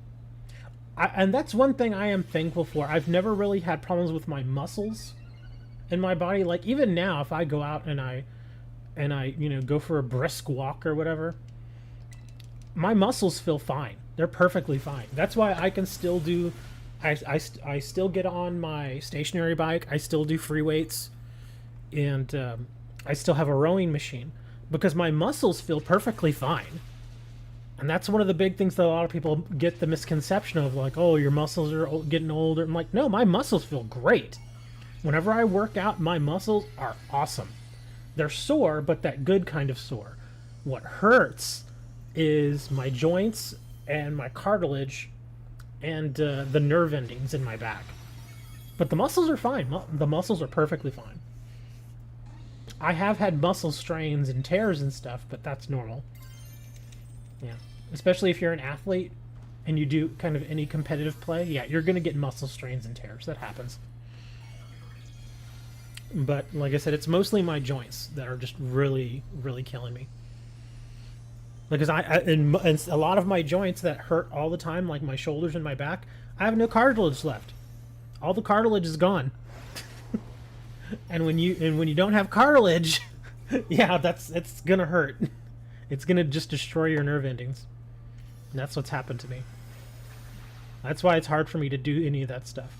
And that's one thing I am thankful for. I've never really had problems with my muscles in my body. Like even now, if I go out and I go for a brisk walk or whatever, my muscles feel fine. They're perfectly fine. That's why I can still do, I still get on my stationary bike. I still do free weights, and I still have a rowing machine because my muscles feel perfectly fine. And that's one of the big things that a lot of people get the misconception of, like, oh, your muscles are getting older. I'm like, no, my muscles feel great. Whenever I work out, my muscles are awesome. They're sore, but that good kind of sore. What hurts is my joints and my cartilage and the nerve endings in my back. But the muscles are fine. The muscles are perfectly fine. I have had muscle strains and tears and stuff, but that's normal. Yeah. Especially if you're an athlete and you do kind of any competitive play, yeah, you're going to get muscle strains and tears. That happens. But like I said, it's mostly my joints that are just really, really killing me. Because and a lot of my joints that hurt all the time, like my shoulders and my back, I have no cartilage left. All the cartilage is gone. And when you don't have cartilage, yeah, it's gonna hurt. It's gonna just destroy your nerve endings. And that's what's happened to me. That's why it's hard for me to do any of that stuff.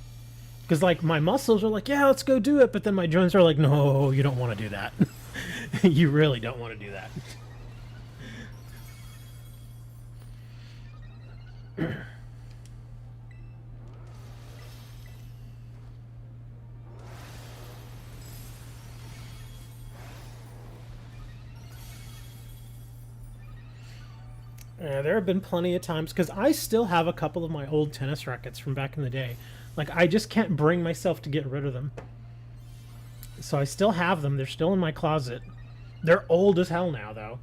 Because like my muscles are like, yeah, let's go do it, but then my joints are like, no, you don't want to do that. You really don't want to do that. There have been plenty of times, because I still have a couple of my old tennis rackets from back in the day. Like, I just can't bring myself to get rid of them. So I still have them. They're still in my closet. They're old as hell now, though.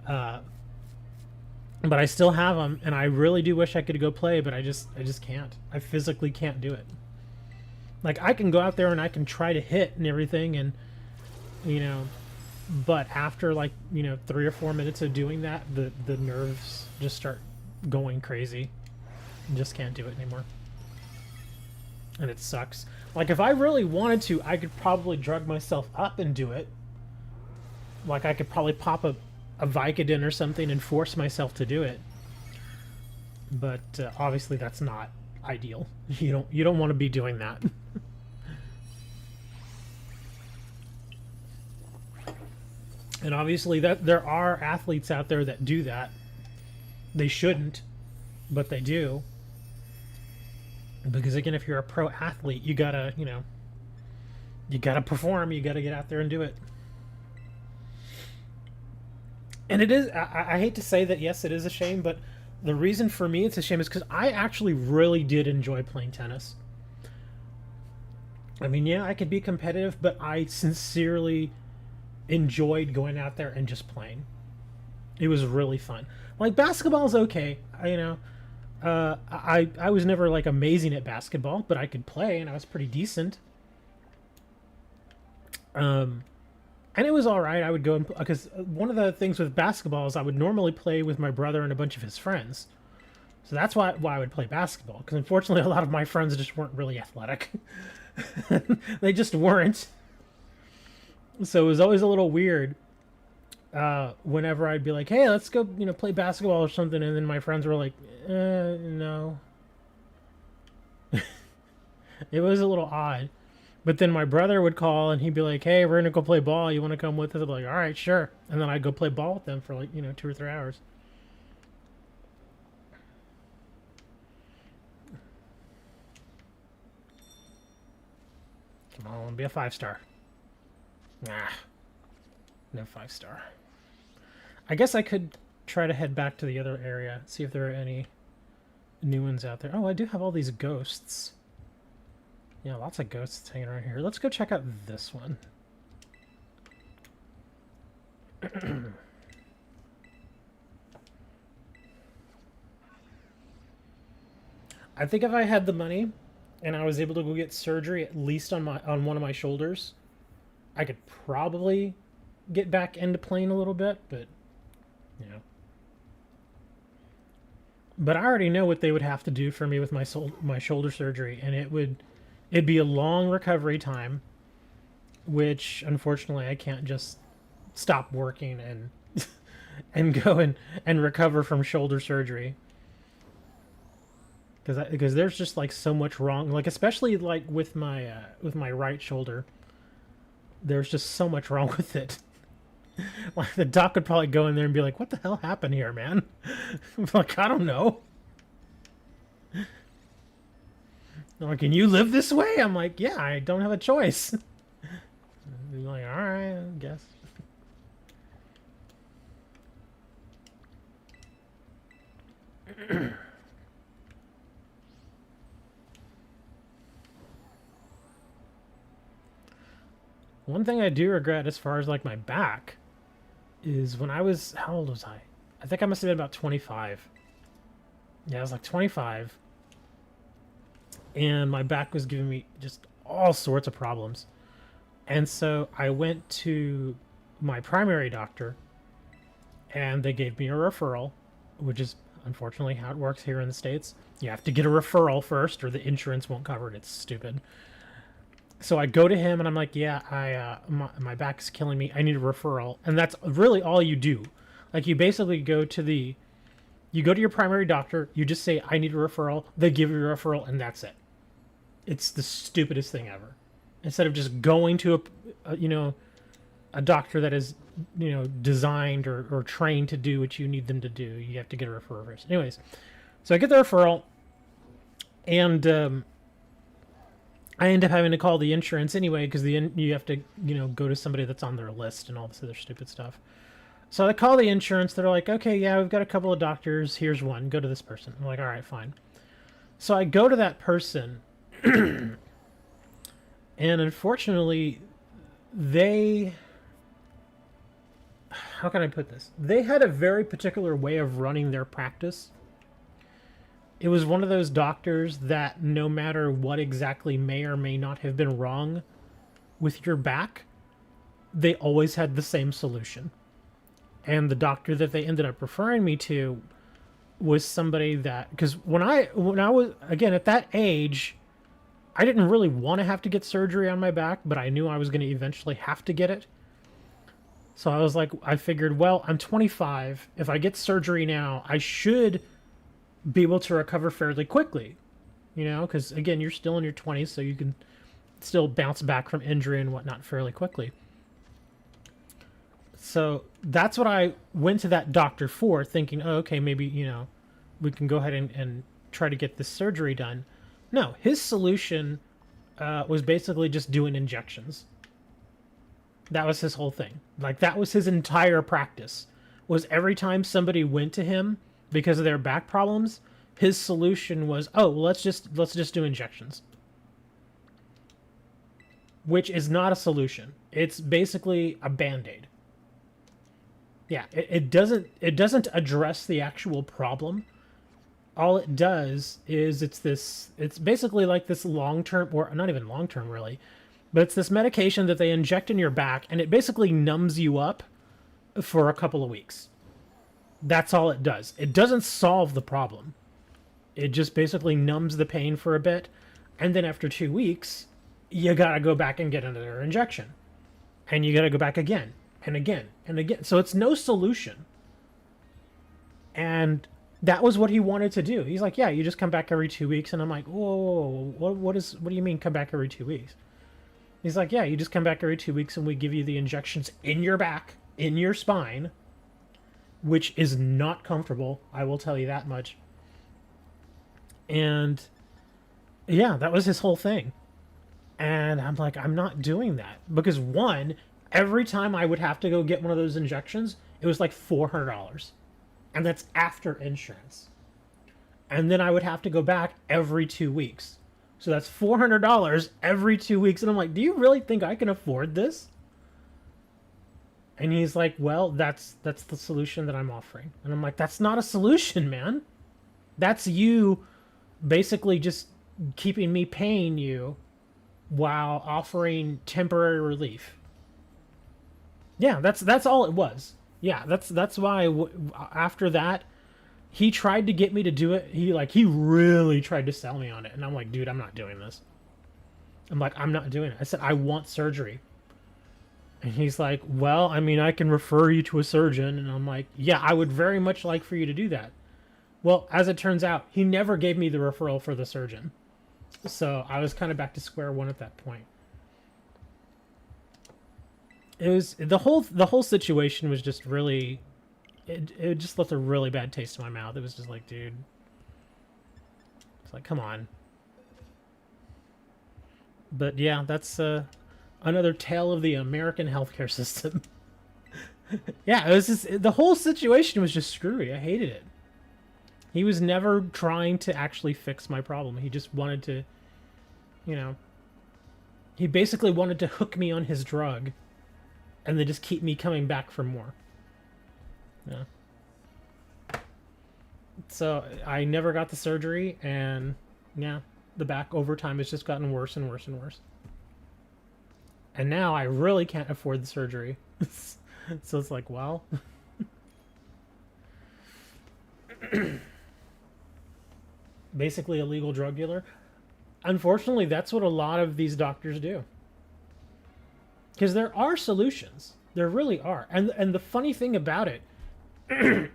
But I still have them, and I really do wish I could go play, but I just can't. I physically can't do it. Like, I can go out there and I can try to hit and everything, and you know, but after like, 3 or 4 minutes of doing that, the nerves just start going crazy. You just can't do it anymore. And it sucks. Like, if I really wanted to, I could probably drug myself up and do it. Like, I could probably pop a Vicodin or something and force myself to do it. But obviously that's not ideal. You don't want to be doing that. And obviously that there are athletes out there that do that. They shouldn't, but they do. Because again, if you're a pro athlete, you gotta, you gotta perform. You gotta get out there and do it. And it is, I hate to say that, yes, it is a shame, but the reason for me it's a shame is because I actually really did enjoy playing tennis. I mean, yeah, I could be competitive, but I sincerely enjoyed going out there and just playing. It was really fun. Like, basketball's okay. I was never like amazing at basketball, but I could play and I was pretty decent. And it was all right. I would go and because one of the things with basketball is I would normally play with my brother and a bunch of his friends. So that's why I would play basketball. Because unfortunately, a lot of my friends just weren't really athletic. They just weren't. So it was always a little weird whenever I'd be like, hey, let's go, play basketball or something. And then my friends were like, no. It was a little odd. But then my brother would call and he'd be like, hey, we're going to go play ball. You want to come with us? I'd be like, all right, sure. And then I'd go play ball with them for like, 2 or 3 hours. Come on, be a 5-star. Nah. No 5-star. I guess I could try to head back to the other area, see if there are any new ones out there. Oh, I do have all these ghosts. Yeah, lots of ghosts hanging around here. Let's go check out this one. I think if I had the money and I was able to go get surgery at least on one of my shoulders, I could probably get back into playing a little bit, but But I already know what they would have to do for me with my shoulder surgery, and it'd be a long recovery time, which unfortunately I can't just stop working and and go and recover from shoulder surgery. Because there's just like so much wrong, like especially like with my right shoulder, there's just so much wrong with it. Like the doc would probably go in there and be like, "What the hell happened here, man?" I'm like, I don't know. They're like, can you live this way? I'm like, yeah, I don't have a choice. They're like, all right, I guess. One thing I do regret as far as like my back is when I was, how old was I? I think I must have been about 25. Yeah, I was like 25. And my back was giving me just all sorts of problems. And so I went to my primary doctor and they gave me a referral, which is unfortunately how it works here in the States. You have to get a referral first or the insurance won't cover it. It's stupid. So I go to him and I'm like, yeah, my back's killing me. I need a referral. And that's really all you do. Like you basically go to your primary doctor. You just say, I need a referral. They give you a referral and that's it. It's the stupidest thing ever. Instead of just going to a doctor that is, designed or trained to do what you need them to do, you have to get a referral first. Anyways, so I get the referral and I end up having to call the insurance anyway because you have to go to somebody that's on their list and all this other stupid stuff. So I call the insurance. They're like, okay, yeah, we've got a couple of doctors. Here's one. Go to this person. I'm like, all right, fine. So I go to that person, and unfortunately, how can I put this? They had a very particular way of running their practice. It was one of those doctors that no matter what exactly may or may not have been wrong with your back, they always had the same solution. And the doctor that they ended up referring me to was somebody that, because when I was, again, at that age, I didn't really want to have to get surgery on my back, but I knew I was going to eventually have to get it. So I was like, I figured, well, I'm 25. If I get surgery now, I should be able to recover fairly quickly. You know, because again, you're still in your 20s, so you can still bounce back from injury and whatnot fairly quickly. So that's what I went to that doctor for, thinking, oh, okay, maybe, you know, we can go ahead and try to get this surgery done. No, his solution was basically just doing injections. That was his whole thing. Like, that was his entire practice. Was every time somebody went to him because of their back problems, his solution was, oh, let's just do injections. Which is not a solution. It's basically a Band-Aid. Yeah, it doesn't address the actual problem. All it does is it's basically like this long-term, or not even long-term really, but it's this medication that they inject in your back, and it basically numbs you up for a couple of weeks. That's all it does. It doesn't solve the problem. It just basically numbs the pain for a bit, and then after 2 weeks, you gotta go back and get another injection. And you gotta go back again, and again, and again. So it's no solution. And that was what he wanted to do. He's like, yeah, you just come back every 2 weeks. And I'm like, whoa, what do you mean come back every 2 weeks? He's like, yeah, you just come back every 2 weeks and we give you the injections in your back, in your spine, which is not comfortable. I will tell you that much. And yeah, that was his whole thing. And I'm like, I'm not doing that. Because one, every time I would have to go get one of those injections, it was like $400. And that's after insurance. And then I would have to go back every 2 weeks. So that's $400 every 2 weeks. And I'm like, do you really think I can afford this? And he's like, well, that's the solution that I'm offering. And I'm like, that's not a solution, man. That's you basically just keeping me paying you while offering temporary relief. Yeah, that's all it was. Yeah, that's why after that, he tried to get me to do it. He really tried to sell me on it. And I'm like, dude, I'm not doing this. I'm like, I'm not doing it. I said, I want surgery. And he's like, well, I mean, I can refer you to a surgeon. And I'm like, yeah, I would very much like for you to do that. Well, as it turns out, he never gave me the referral for the surgeon. So I was kind of back to square one at that point. It was the whole situation was just really, it just left a really bad taste in my mouth. It was just like, dude, it's like, come on. But yeah, that's another tale of the American healthcare system. Yeah, it was just, the whole situation was just screwy. I hated it. He was never trying to actually fix my problem. He just wanted to, you know, he basically wanted to hook me on his drug and then just keep me coming back for more. Yeah. So I never got the surgery, and yeah, the back over time has just gotten worse and worse and worse. And now I really can't afford the surgery. So it's like, well... basically a legal drug dealer. Unfortunately, that's what a lot of these doctors do. Because there are solutions. There really are. And the funny thing about it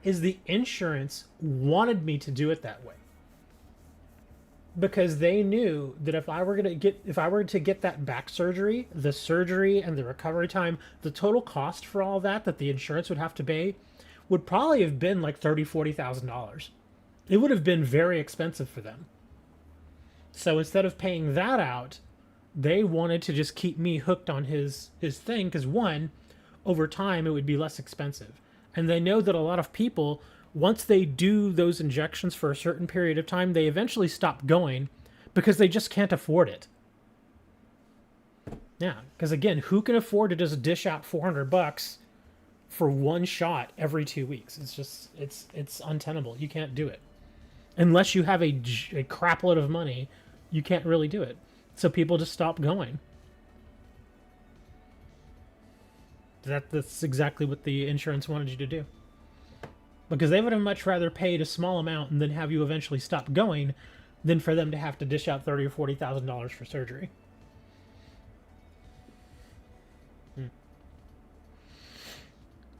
is the insurance wanted me to do it that way. Because they knew that if I were to get that back surgery, the surgery and the recovery time, the total cost for all that the insurance would have to pay would probably have been like $30,000-$40,000. It would have been very expensive for them. So instead of paying that out, they wanted to just keep me hooked on his thing, because one, over time it would be less expensive. And they know that a lot of people, once they do those injections for a certain period of time, they eventually stop going because they just can't afford it. Yeah, because again, who can afford to just dish out $400 for one shot every 2 weeks? It's just, it's untenable. You can't do it. Unless you have a crap load of money, you can't really do it. So people just stop going. That's exactly what the insurance wanted you to do. Because they would have much rather paid a small amount and then have you eventually stop going than for them to have to dish out $30,000 or $40,000 for surgery.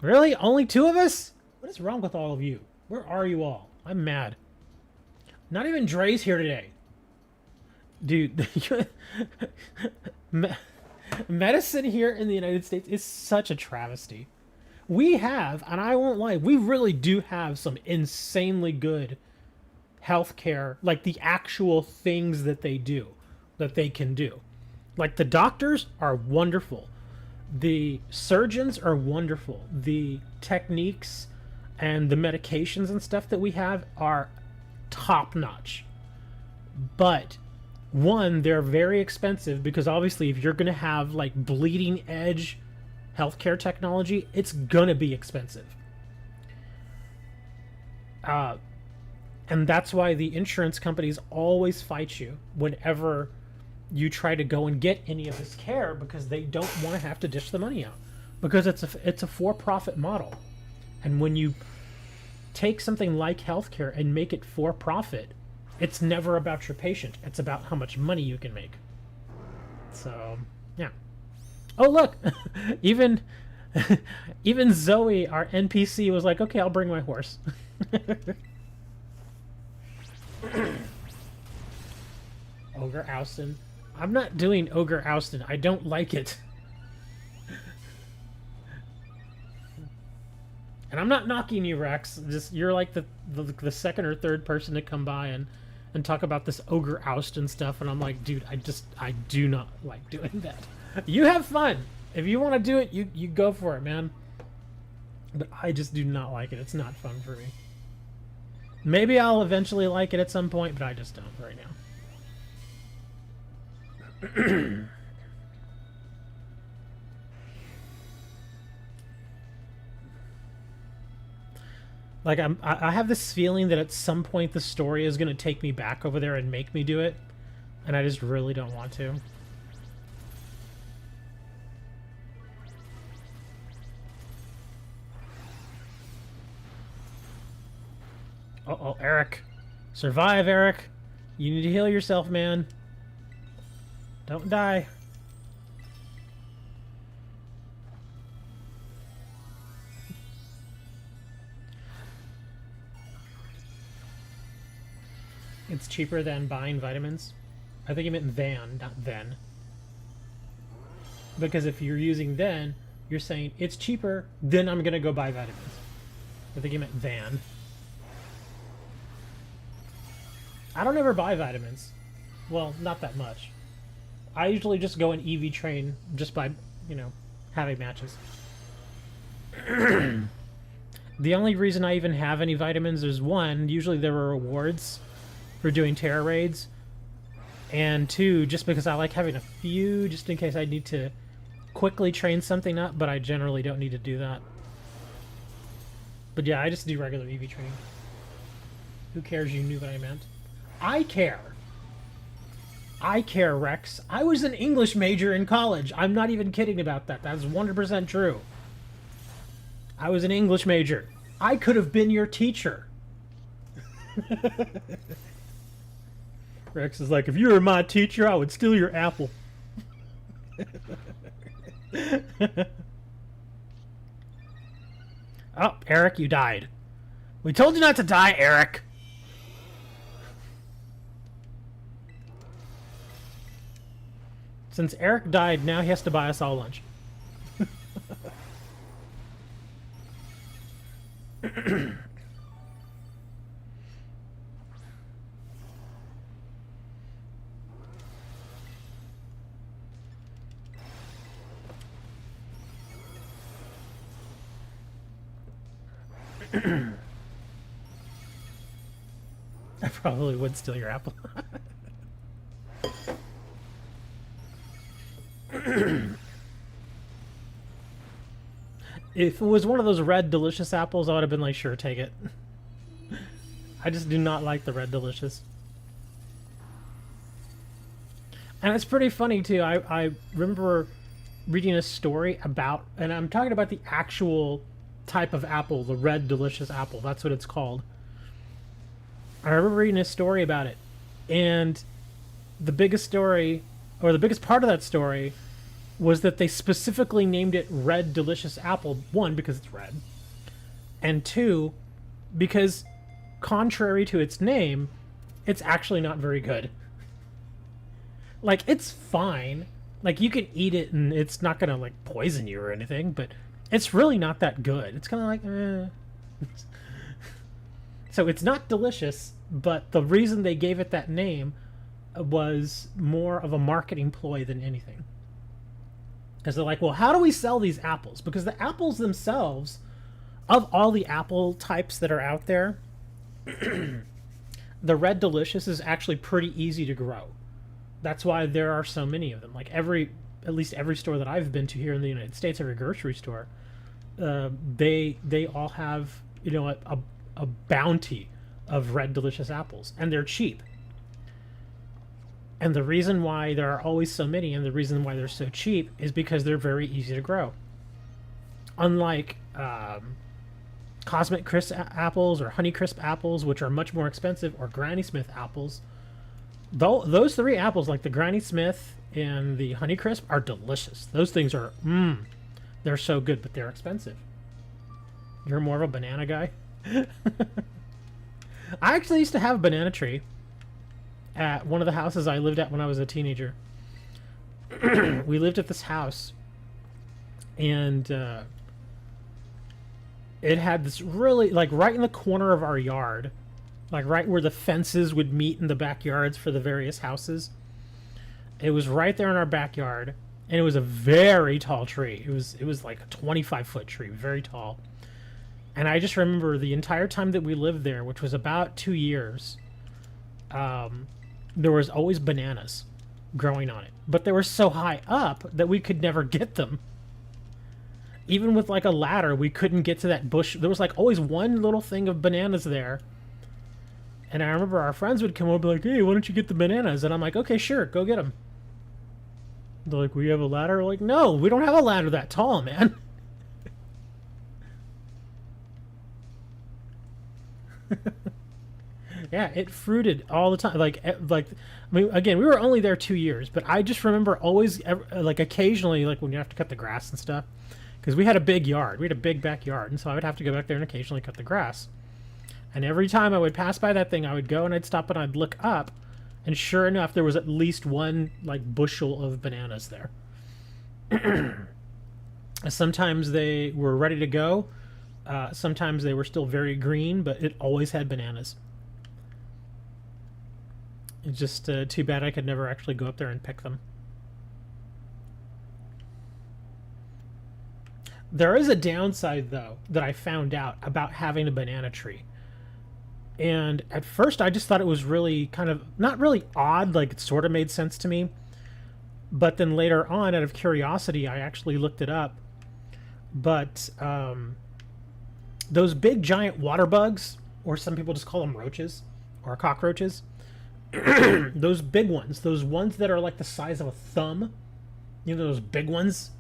Really? Only two of us? What is wrong with all of you? Where are you all? I'm mad. Not even Dre's here today. Dude, medicine here in the United States is such a travesty. We have, and I won't lie, we really do have some insanely good healthcare, like the actual things that they do, that they can do. Like the doctors are wonderful. The surgeons are wonderful. The techniques and the medications and stuff that we have are top notch. But one, they're very expensive because obviously if you're going to have like bleeding edge healthcare technology, it's going to be expensive. And that's why the insurance companies always fight you whenever you try to go and get any of this care, because they don't want to have to dish the money out, because it's a for-profit model. And when you take something like healthcare and make it for profit, it's never about your patient. It's about how much money you can make. So, yeah. Oh, look! even Zoe, our NPC, was like, okay, I'll bring my horse. Ogre Oustin. I'm not doing Ogre Oustin. I don't like it. And I'm not knocking you, Rex. Just you're like the second or third person to come by and talk about this Ogre Oustin stuff, and I'm like, dude, I do not like doing that. You have fun. If you want to do it, you go for it, man. But I just do not like it. It's not fun for me. Maybe I'll eventually like it at some point, but I just don't right now. Like I have this feeling that at some point the story is going to take me back over there and make me do it, and I just really don't want to. Uh-oh, Eric. Survive, Eric. You need to heal yourself, man. Don't die. It's cheaper than buying vitamins. I think you meant than, not then. Because if you're using then, you're saying it's cheaper, then I'm gonna go buy vitamins. I think you meant than. I don't ever buy vitamins. Well, not that much. I usually just go and EV train just by, you know, having matches. The only reason I even have any vitamins is, one, usually there are rewards for doing terror raids, and two, just because I like having a few just in case I need to quickly train something up, but I generally don't need to do that. But yeah, I just do regular EV training. Who cares? You knew what I meant. I care. I care, Rex. I was an English major in college. I'm not even kidding about that. That's 100% true. I was an English major. I could have been your teacher. Rex is like, if you were my teacher, I would steal your apple. Oh, Eric, you died. We told you not to die, Eric. Since Eric died, now he has to buy us all lunch. I probably would steal your apple. If it was one of those red delicious apples, I would have been like, sure, take it. I just do not like the red delicious. And it's pretty funny too. I remember reading a story about, and I'm talking about the actual type of apple, the red delicious apple. That's what it's called. I remember reading a story about it, and the biggest story, or the biggest part of that story, was that they specifically named it Red Delicious Apple. One, because it's red, and two, because contrary to its name, it's actually not very good. Like, it's fine. Like, you can eat it and it's not gonna, like, poison you or anything, but it's really not that good. It's kind of like, eh. So it's not delicious, but the reason they gave it that name was more of a marketing ploy than anything. Because they're like, well, how do we sell these apples? Because the apples themselves, of all the apple types that are out there, the Red Delicious is actually pretty easy to grow. That's why there are so many of them. Like at least every store that I've been to here in the United States, every grocery store, they all have, you know, a bounty of Red Delicious apples, and they're cheap. And the reason why there are always so many, and the reason why they're so cheap, is because they're very easy to grow. Unlike Cosmic Crisp apples or Honey Crisp apples, which are much more expensive, or Granny Smith apples, those three apples, like the Granny Smith and the Honey Crisp, are delicious. Those things are, they're so good, but they're expensive. You're more of a banana guy? I actually used to have a banana tree at one of the houses I lived at when I was a teenager. We lived at this house, and it had this really, like, right in the corner of our yard, like right where the fences would meet in the backyards for the various houses. It was right there in our backyard, and it was a very tall tree. It was like a 25-foot tree, very tall. And I just remember the entire time that we lived there, which was about 2 years, there was always bananas growing on it. But they were so high up that we could never get them. Even with like a ladder, we couldn't get to that bush. There was like always one little thing of bananas there. And I remember our friends would come over and be like, hey, why don't you get the bananas? And I'm like, okay, sure, go get them. They're like, we have a ladder? We're like, no, we don't have a ladder that tall, man. Yeah, it fruited all the time. Like, I mean, again, we were only there 2 years, but I just remember always, like, occasionally, like when you have to cut the grass and stuff, because we had a big yard, we had a big backyard, and so I would have to go back there and occasionally cut the grass. And every time I would pass by that thing, I would go and I'd stop and I'd look up, and sure enough, there was at least one, like, bushel of bananas there. Sometimes they were ready to go. Sometimes they were still very green, but it always had bananas. It's just too bad I could never actually go up there and pick them. There is a downside, though, that I found out about having a banana tree. And at first I just thought it was really kind of, not really odd, like it sort of made sense to me. But then later on, out of curiosity, I actually looked it up. But those big giant water bugs, or some people just call them roaches, or cockroaches, those big ones, those ones that are like the size of a thumb, you know, those big ones,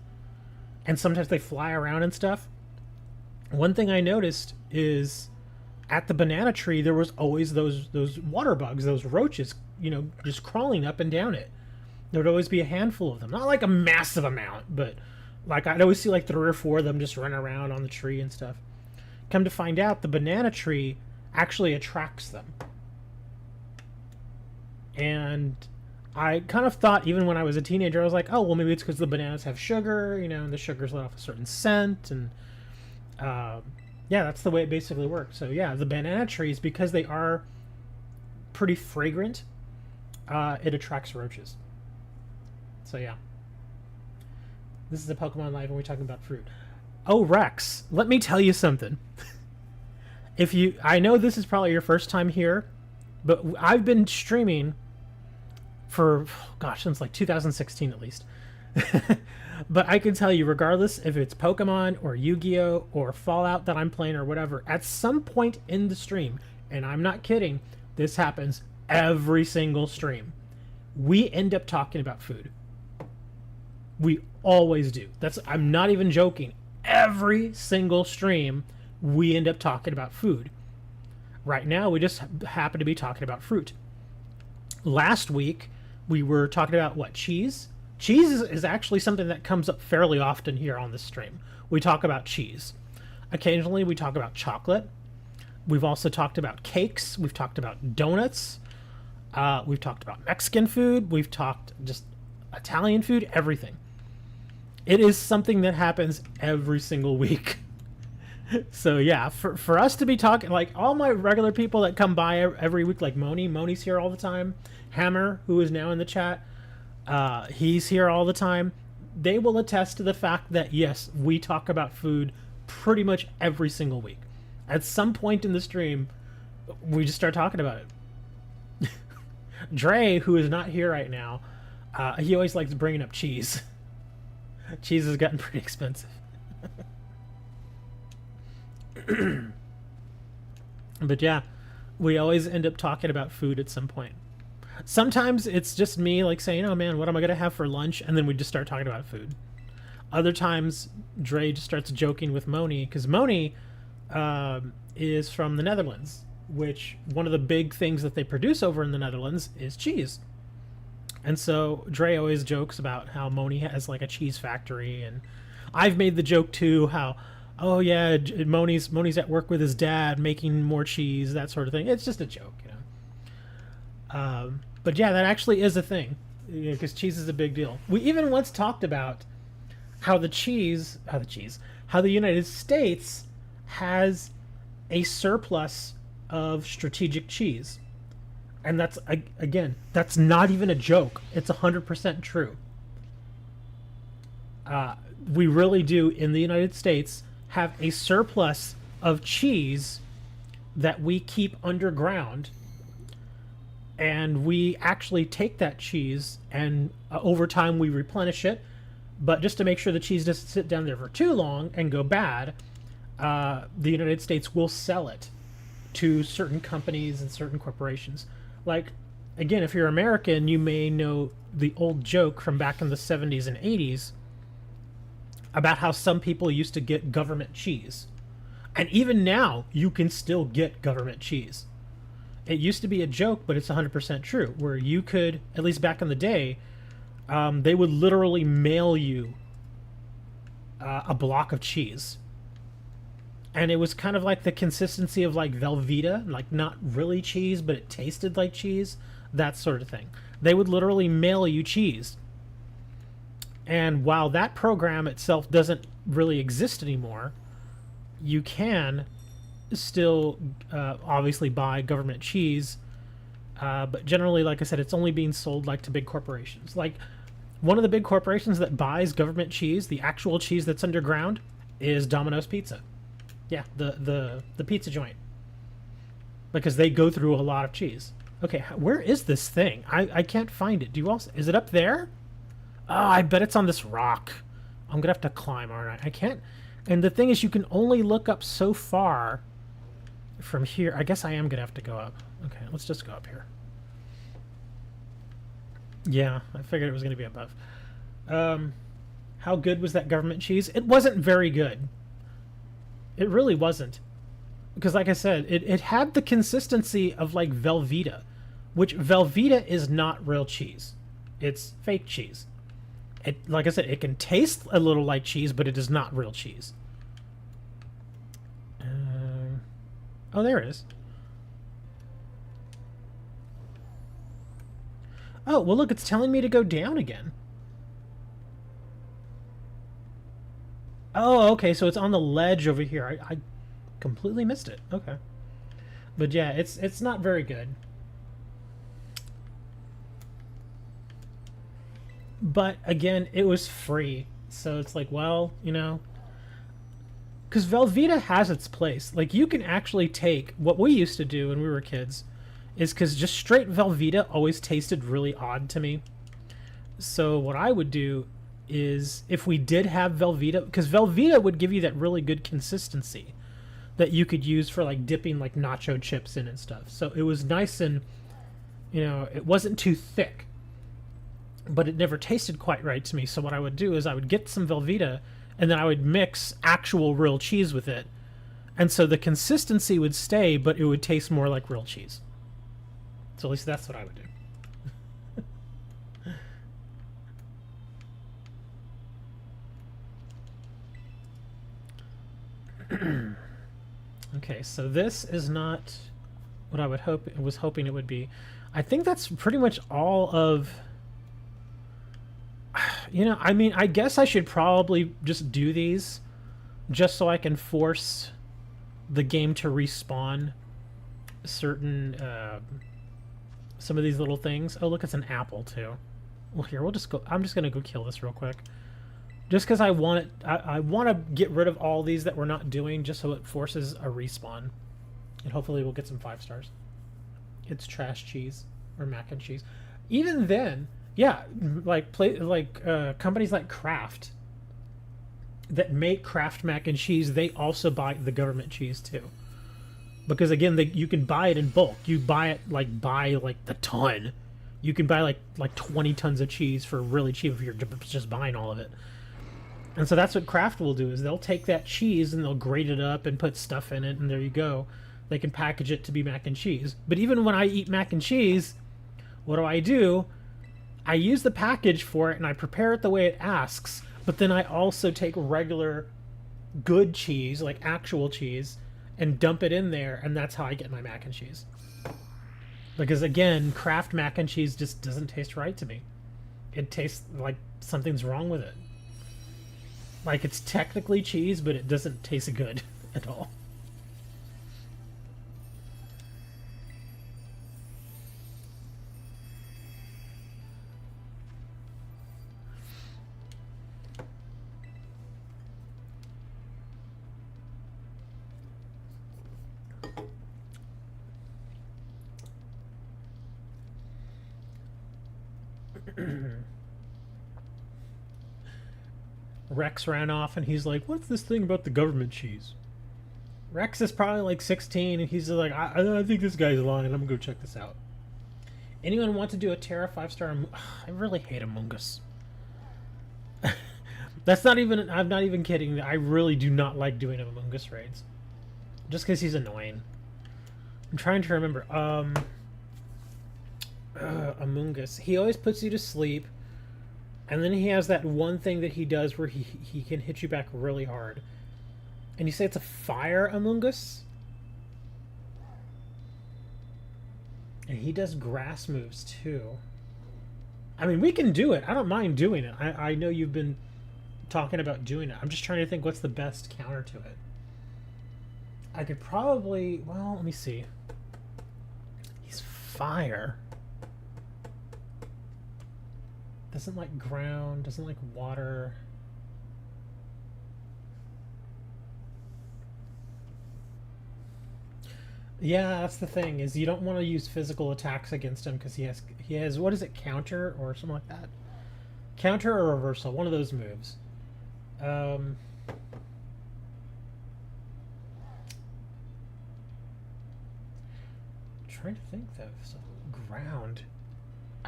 and sometimes they fly around and stuff. One thing I noticed is at the banana tree, there was always those water bugs, those roaches, you know, just crawling up and down it. There would always be a handful of them, not like a massive amount, but like I'd always see like 3 or 4 of them just run around on the tree and stuff. Come to find out, the banana tree actually attracts them. And I kind of thought, even when I was a teenager, I was like, oh, well, maybe it's because the bananas have sugar, you know, and the sugars let off a certain scent. And yeah, that's the way it basically works. So yeah, the banana trees, because they are pretty fragrant, it attracts roaches. So yeah. This is a Pokemon Live, and we're talking about fruit. Oh, Rex, let me tell you something. I know this is probably your first time here, but I've been streaming for, gosh, since like 2016 at least. But I can tell you, regardless if it's Pokemon or Yu-Gi-Oh! Or Fallout that I'm playing or whatever, at some point in the stream, and I'm not kidding, this happens every single stream, we end up talking about food. We always do. I'm not even joking. Every single stream, we end up talking about food. Right now, we just happen to be talking about fruit. Last week, we were talking about what? Cheese? Cheese is actually something that comes up fairly often here on this stream. We talk about cheese. Occasionally, we talk about chocolate. We've also talked about cakes. We've talked about donuts. We've talked about Mexican food. We've talked just Italian food, everything. It is something that happens every single week. So yeah, for us to be talking, like all my regular people that come by every week, like Moni's here all the time. Hammer, who is now in the chat, he's here all the time. They will attest to the fact that yes, we talk about food pretty much every single week. At some point in the stream, we just start talking about it. Dre, who is not here right now, he always likes bringing up cheese. Cheese has gotten pretty expensive. But yeah, we always end up talking about food at some point. Sometimes it's just me like saying, oh man, what am I going to have for lunch? And then we just start talking about food. Other times, Dre just starts joking with Moni, because Moni is from the Netherlands, which one of the big things that they produce over in the Netherlands is cheese. And so Dre always jokes about how Moni has like a cheese factory, and I've made the joke too, how, oh yeah, Moni's at work with his dad making more cheese, that sort of thing. It's just a joke, you know. But yeah, that actually is a thing, because cheese is a big deal. We even once talked about how the United States has a surplus of strategic cheese. And that's, again, that's not even a joke. It's 100% true. We really do, in the United States, have a surplus of cheese that we keep underground. And we actually take that cheese and over time we replenish it. But just to make sure the cheese doesn't sit down there for too long and go bad, the United States will sell it to certain companies and certain corporations. Like, again, if you're American, you may know the old joke from back in the 70s and 80s about how some people used to get government cheese. And even now, you can still get government cheese. It used to be a joke, but it's 100% true, where you could, at least back in the day, they would literally mail you a block of cheese. And it was kind of like the consistency of like Velveeta, like not really cheese, but it tasted like cheese, that sort of thing. They would literally mail you cheese. And while that program itself doesn't really exist anymore, you can still obviously buy government cheese. But generally, like I said, it's only being sold like to big corporations. Like one of the big corporations that buys government cheese, the actual cheese that's underground, is Domino's Pizza. Yeah, the pizza joint. Because they go through a lot of cheese. Okay, where is this thing? I can't find it. Do you also... Is it up there? Oh, I bet it's on this rock. I'm gonna have to climb, aren't I? I can't... And the thing is, you can only look up so far from here. I guess I am gonna have to go up. Okay, let's just go up here. Yeah, I figured it was gonna be above. How good was that government cheese? It wasn't very good. It really wasn't. Because like I said, it had the consistency of like Velveeta, which Velveeta is not real cheese. It's fake cheese. It, like I said, it can taste a little like cheese, but it is not real cheese. Oh, there it is. Oh, well look, it's telling me to go down again. Oh, okay, so it's on the ledge over here. I completely missed it. Okay. But yeah, it's not very good. But again, it was free. So it's like, well, you know, because Velveeta has its place. Like, you can actually take what we used to do when we were kids, is because just straight Velveeta always tasted really odd to me. So what I would do is, if we did have Velveeta, because Velveeta would give you that really good consistency that you could use for like dipping like nacho chips in and stuff. So it was nice and, you know, it wasn't too thick. but it never tasted quite right to me. So what I would do is I would get some Velveeta, and then I would mix actual real cheese with it. And so the consistency would stay, but it would taste more like real cheese. So at least that's what I would do. Okay, so this is not what I was hoping it would be. I think that's pretty much all of... You know, I mean, I guess I should probably just do these just so I can force the game to respawn certain some of these little things. Oh, look, it's an apple too. Well, here, we'll just go. I'm just gonna go kill this real quick, just because I want it. I want to get rid of all these that we're not doing, just so it forces a respawn, and hopefully we'll get some 5 stars. It's trash cheese or mac and cheese. Even then, yeah, like companies like Kraft that make Kraft mac and cheese, they also buy the government cheese too. Because again, you can buy it in bulk. You buy it by the ton. You can buy like 20 tons of cheese for really cheap if you're just buying all of it. And so that's what Kraft will do, is they'll take that cheese and they'll grate it up and put stuff in it, and there you go. They can package it to be mac and cheese. But even when I eat mac and cheese, what do? I use the package for it and I prepare it the way it asks, but then I also take regular good cheese, like actual cheese, and dump it in there, and that's how I get my mac and cheese. Because again, Kraft mac and cheese just doesn't taste right to me. It tastes like something's wrong with it. Like, it's technically cheese, but it doesn't taste good at all. Rex ran off and he's like, what's this thing about the government cheese? Rex is probably like 16 and he's like, I think this guy's lying. I'm gonna go check this out. Anyone want to do a Terra 5-star? I really hate Among Us. That's not even, I'm not even kidding. I really do not like doing Among Us raids. Just because he's annoying. I'm trying to remember. Among Us. He always puts you to sleep. And then he has that one thing that he does where he can hit you back really hard. And you say it's a fire Among Us? And he does grass moves too. I mean, we can do it. I don't mind doing it. I know you've been talking about doing it. I'm just trying to think what's the best counter to it. I could probably... Well, let me see. He's fire. Doesn't like ground, doesn't like water. Yeah, that's the thing, is you don't want to use physical attacks against him because he has what is it, counter or something like that? Counter or reversal, one of those moves. Trying to think though, so ground.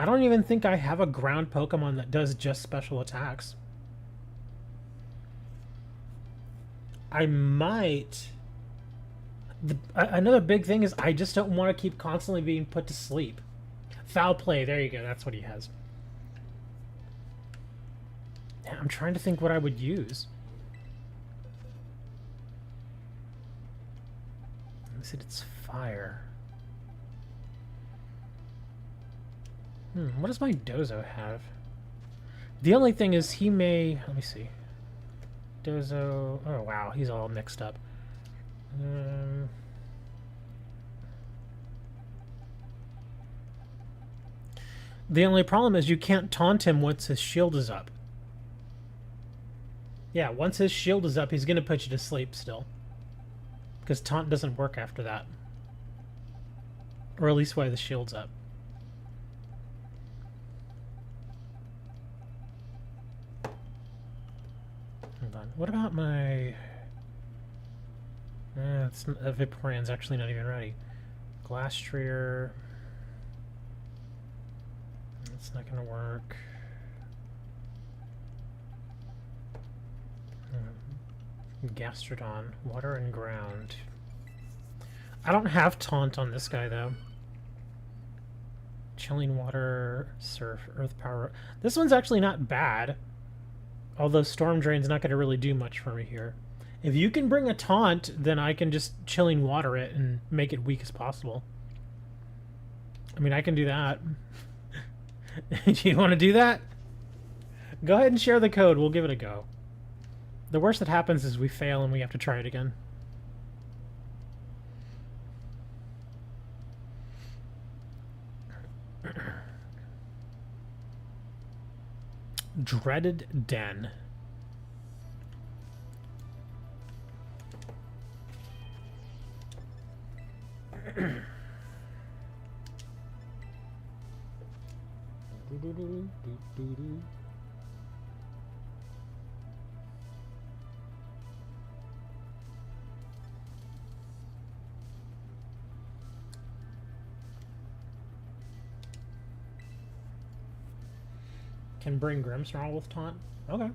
I don't even think I have a ground Pokemon that does just special attacks. I might... Another big thing is I just don't want to keep constantly being put to sleep. Foul play, there you go, that's what he has. Yeah, I'm trying to think what I would use. I said it's fire. What does my Dozo have? The only thing is he may... Let me see. Dozo... Oh, wow. He's all mixed up. The only problem is you can't taunt him once his shield is up. Yeah, once his shield is up, he's going to put you to sleep still. Because taunt doesn't work after that. Or at least while the shield's up. What about my... Vaporeon's actually not even ready. Glastrier... That's not gonna work. Gastrodon, water and ground. I don't have taunt on this guy though. Chilling water, surf, earth power. This one's actually not bad. Although storm drain's not going to really do much for me here. If you can bring a taunt, then I can just chilling water it and make it weak as possible. I mean, I can do that. Do you want to do that? Go ahead and share the code. We'll give it a go. The worst that happens is we fail and we have to try it again. Dreaded Den. Can bring Grimmsnarl with taunt. Okay,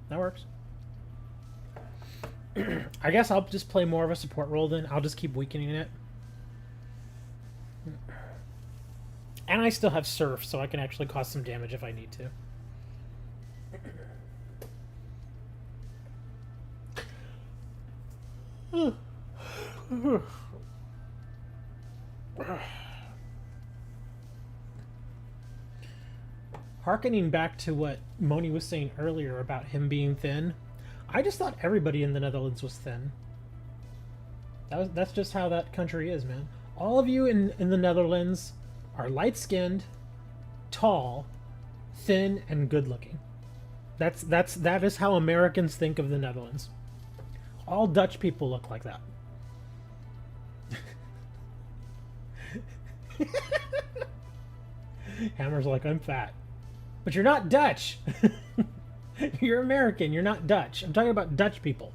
that works. I guess I'll just play more of a support role then. I'll just keep weakening it. And I still have Surf, so I can actually cause some damage if I need to. Harkening back to what Moni was saying earlier about him being thin, I just thought everybody in the Netherlands was thin. That's just how that country is, man. All of you in the Netherlands are light-skinned, tall, thin, and good-looking. That is how Americans think of the Netherlands. All Dutch people look like that. Hammer's like, I'm fat. But you're not Dutch. You're American. You're not Dutch. I'm talking about Dutch people.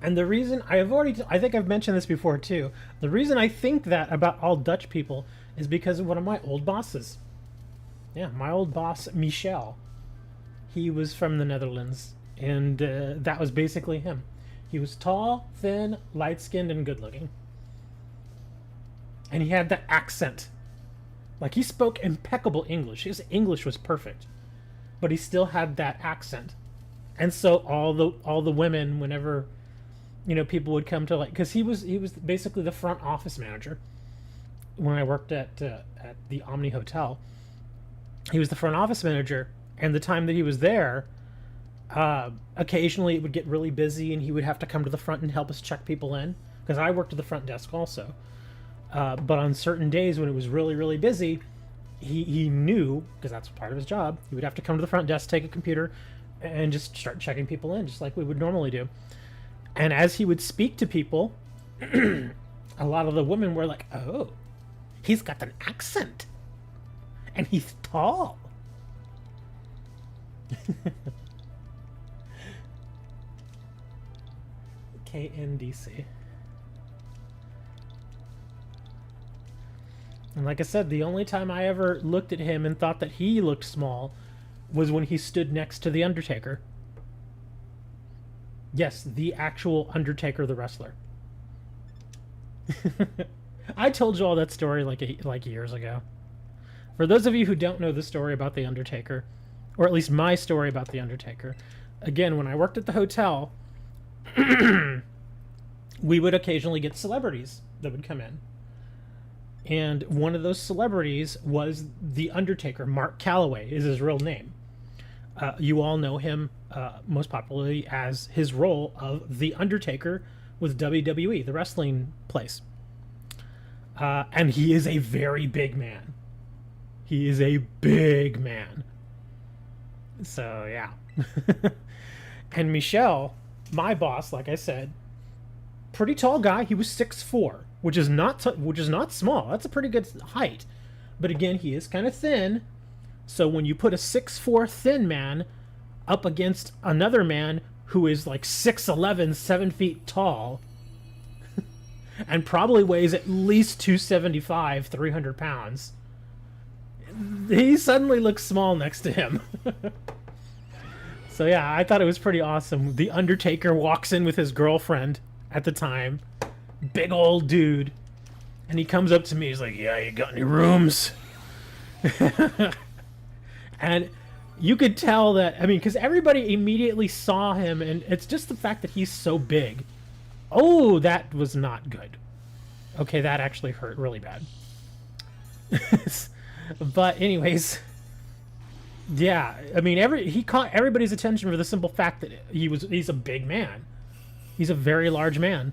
And the reason I think I've mentioned this before too. The reason I think that about all Dutch people is because of one of my old bosses. Yeah, my old boss, Michel. He was from the Netherlands, and that was basically him. He was tall, thin, light-skinned, and good-looking. And he had that accent. Like, he spoke impeccable English. His English was perfect. But he still had that accent. And so all the women, whenever, you know, people would come to, like, because he was basically the front office manager when I worked at the Omni Hotel. He was the front office manager, and the time that he was there, occasionally it would get really busy and he would have to come to the front and help us check people in, because I worked at the front desk also. But on certain days when it was really, really busy, he knew, because that's part of his job, he would have to come to the front desk, take a computer, and just start checking people in, just like we would normally do. And as he would speak to people, a lot of the women were like, oh, he's got an accent. And he's tall. KNDC. And like I said, the only time I ever looked at him and thought that he looked small was when he stood next to the Undertaker. Yes, the actual Undertaker, the wrestler. I told you all that story like years ago. For those of you who don't know the story about the Undertaker, or at least my story about the Undertaker, again, when I worked at the hotel, we would occasionally get celebrities that would come in. And one of those celebrities was the Undertaker. Mark Calloway is his real name. You all know him most popularly as his role of the Undertaker with WWE, the wrestling place. And he is a very big man. He is a big man. So, yeah. And Michel, my boss, like I said, pretty tall guy. He was 6'4", which is not small. That's a pretty good height. But again, he is kind of thin. So when you put a 6'4" thin man up against another man who is like 6'11", 7 feet tall, and probably weighs at least 275, 300 pounds. He suddenly looks small next to him. So yeah, I thought it was pretty awesome. The Undertaker walks in with his girlfriend at the time. Big old dude. And he comes up to me, he's like, yeah, you got any rooms? And you could tell that, I mean, because everybody immediately saw him, and it's just the fact that he's so big. Oh, that was not good. Okay, that actually hurt really bad. But anyways, yeah, I mean, he caught everybody's attention for the simple fact that he's a big man. He's a very large man.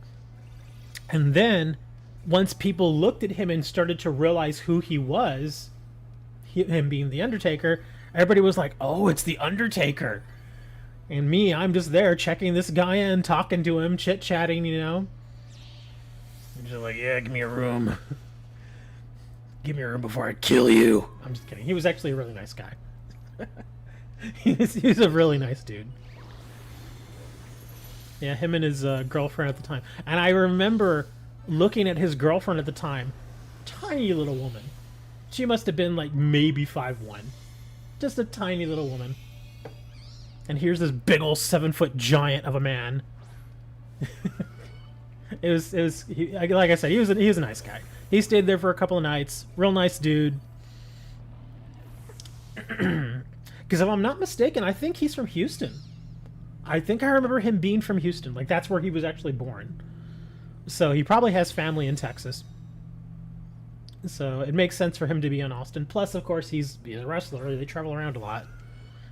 And then, once people looked at him and started to realize who he was, him being the Undertaker, everybody was like, oh, it's the Undertaker. And me, I'm just there checking this guy in, talking to him, chit-chatting, you know. I'm just like, yeah, give me a room. Give me a room before I kill you. I'm just kidding. He was actually a really nice guy. He's a really nice dude. Yeah, him and his girlfriend at the time. And I remember looking at his girlfriend at the time. Tiny little woman. She must have been like maybe 5'1". Just a tiny little woman. And here's this big old 7-foot giant of a man. Like I said, he was a nice guy. He stayed there for a couple of nights. Real nice dude. Because if I'm not mistaken, I think he's from Houston. I think I remember him being from Houston. Like, that's where he was actually born. So he probably has family in Texas. So it makes sense for him to be in Austin. Plus, of course, he's a wrestler. They travel around a lot.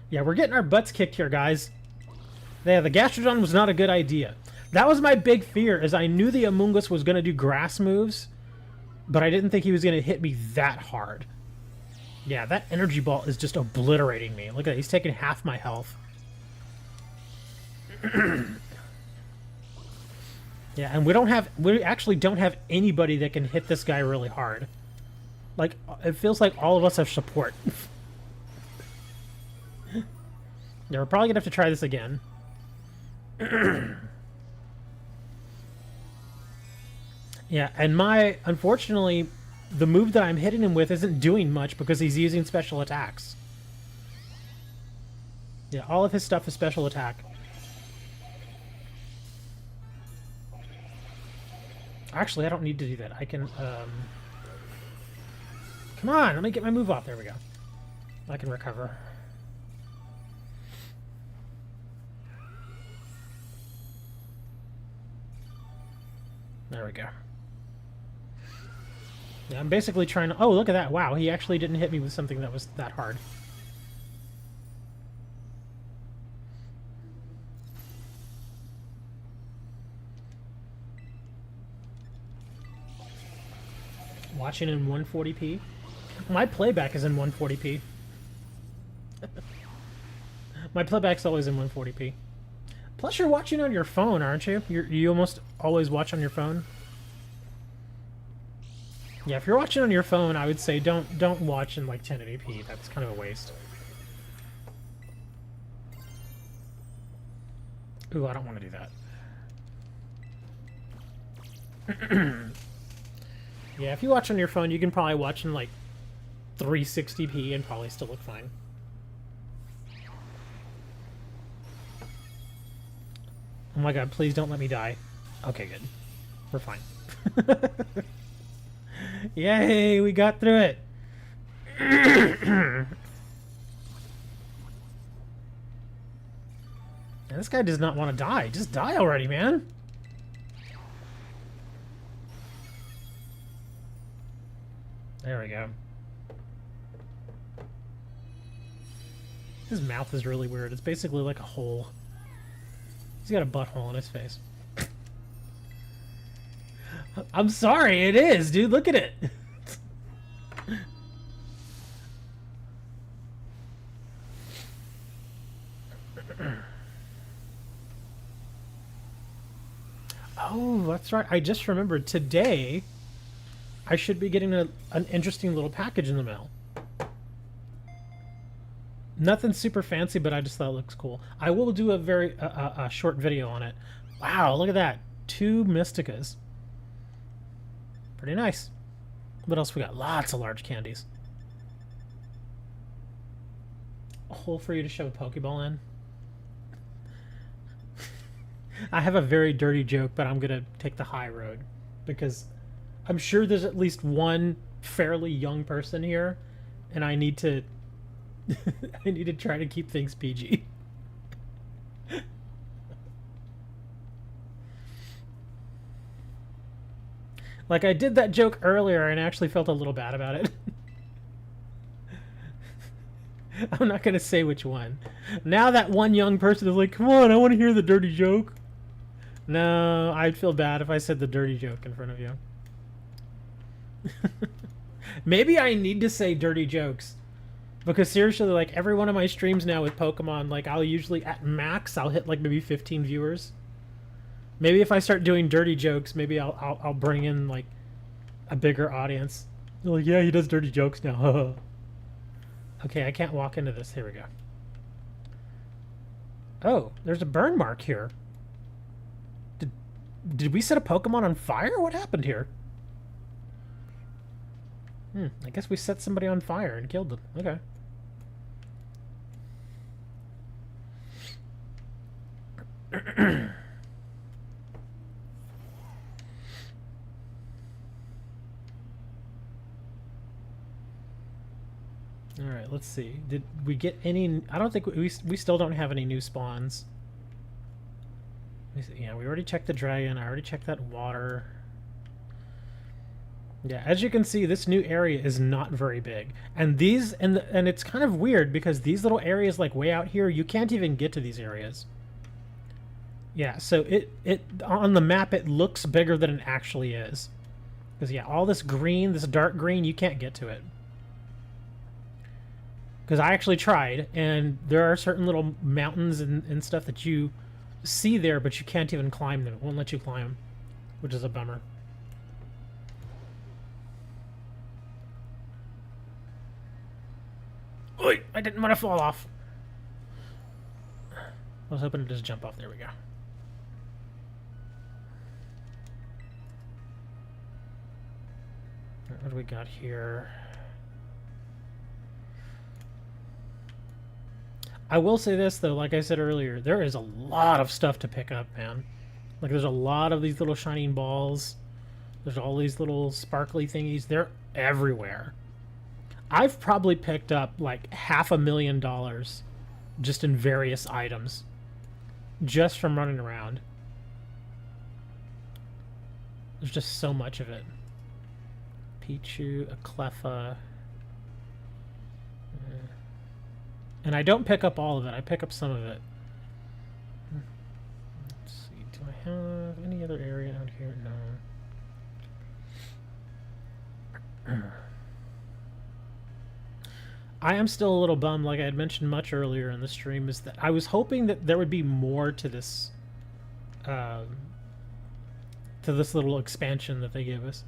Yeah, we're getting our butts kicked here, guys. Yeah, the Gastrodon was not a good idea. That was my big fear, is I knew the Amoonguss was going to do grass moves, but I didn't think he was going to hit me that hard. Yeah, that energy ball is just obliterating me. Look at that, he's taking half my health. Yeah, and we actually don't have anybody that can hit this guy really hard. Like, it feels like all of us have support. Yeah, we're probably gonna have to try this again. Yeah, and unfortunately, the move that I'm hitting him with isn't doing much because he's using special attacks. Yeah, all of his stuff is special attack. Actually, I don't need to do that. I can, Come on, let me get my move off. There we go. I can recover. There we go. Yeah, I'm basically trying to... Oh, look at that. Wow, he actually didn't hit me with something that was that hard. Watching in 140p? My playback is in 140p. My playback's always in 140p. Plus, you're watching on your phone, aren't you? You almost always watch on your phone. Yeah, if you're watching on your phone, I would say don't watch in like 1080p. That's kind of a waste. Ooh, I don't want to do that. Yeah, if you watch on your phone, you can probably watch in like 360p and probably still look fine. Oh my god, please don't let me die. Okay, good. We're fine. Yay, we got through it. And this guy does not want to die. Just die already, man. There we go. His mouth is really weird. It's basically like a hole. He's got a butthole in his face. I'm sorry, it is, dude. Look at it. Oh, that's right. I just remembered today I should be getting an interesting little package in the mail. Nothing super fancy, but I just thought it looks cool. I will do a very a short video on it. Wow, look at that. 2 Mysticas. Pretty nice. What else we got? Lots of large candies. A hole for you to shove a Pokeball in. I have a very dirty joke, but I'm going to take the high road. Because I'm sure there's at least one fairly young person here, and I need to I need to try to keep things PG. Like, I did that joke earlier and actually felt a little bad about it. I'm not going to say which one. Now that one young person is like, come on, I want to hear the dirty joke. No, I'd feel bad if I said the dirty joke in front of you. Maybe I need to say dirty jokes. Because seriously, like, every one of my streams now with Pokemon, like, I'll usually, at max, I'll hit, like, maybe 15 viewers. Maybe if I start doing dirty jokes, maybe I'll bring in, like, a bigger audience. They're like, yeah, he does dirty jokes now. Okay, I can't walk into this. Here we go. Oh, there's a burn mark here. Did we set a Pokemon on fire? What happened here? I guess we set somebody on fire and killed them. Okay. Alright, let's see. Did we get any... I don't think... We still don't have any new spawns. Yeah, we already checked the dragon. I already checked that water. Yeah, as you can see, this new area is not very big. And these... And it's kind of weird because these little areas, like, way out here, you can't even get to these areas. Yeah, so it on the map, it looks bigger than it actually is. Because, yeah, all this green, this dark green, you can't get to it. Because I actually tried, and there are certain little mountains and stuff that you see there, but you can't even climb them. It won't let you climb them, which is a bummer. Oi! I didn't want to fall off. I was hoping to just jump off. There we go. What do we got here? I will say this, though, like I said earlier, there is a lot of stuff to pick up, man. Like, there's a lot of these little shining balls. There's all these little sparkly thingies. They're everywhere. I've probably picked up, like, $500,000 just in various items. Just from running around. There's just so much of it. Pichu, a Cleffa... And I don't pick up all of it. I pick up some of it. Let's see. Do I have any other area out here? No. I am still a little bummed, like I had mentioned much earlier in the stream, is that I was hoping that there would be more to this little expansion that they gave us.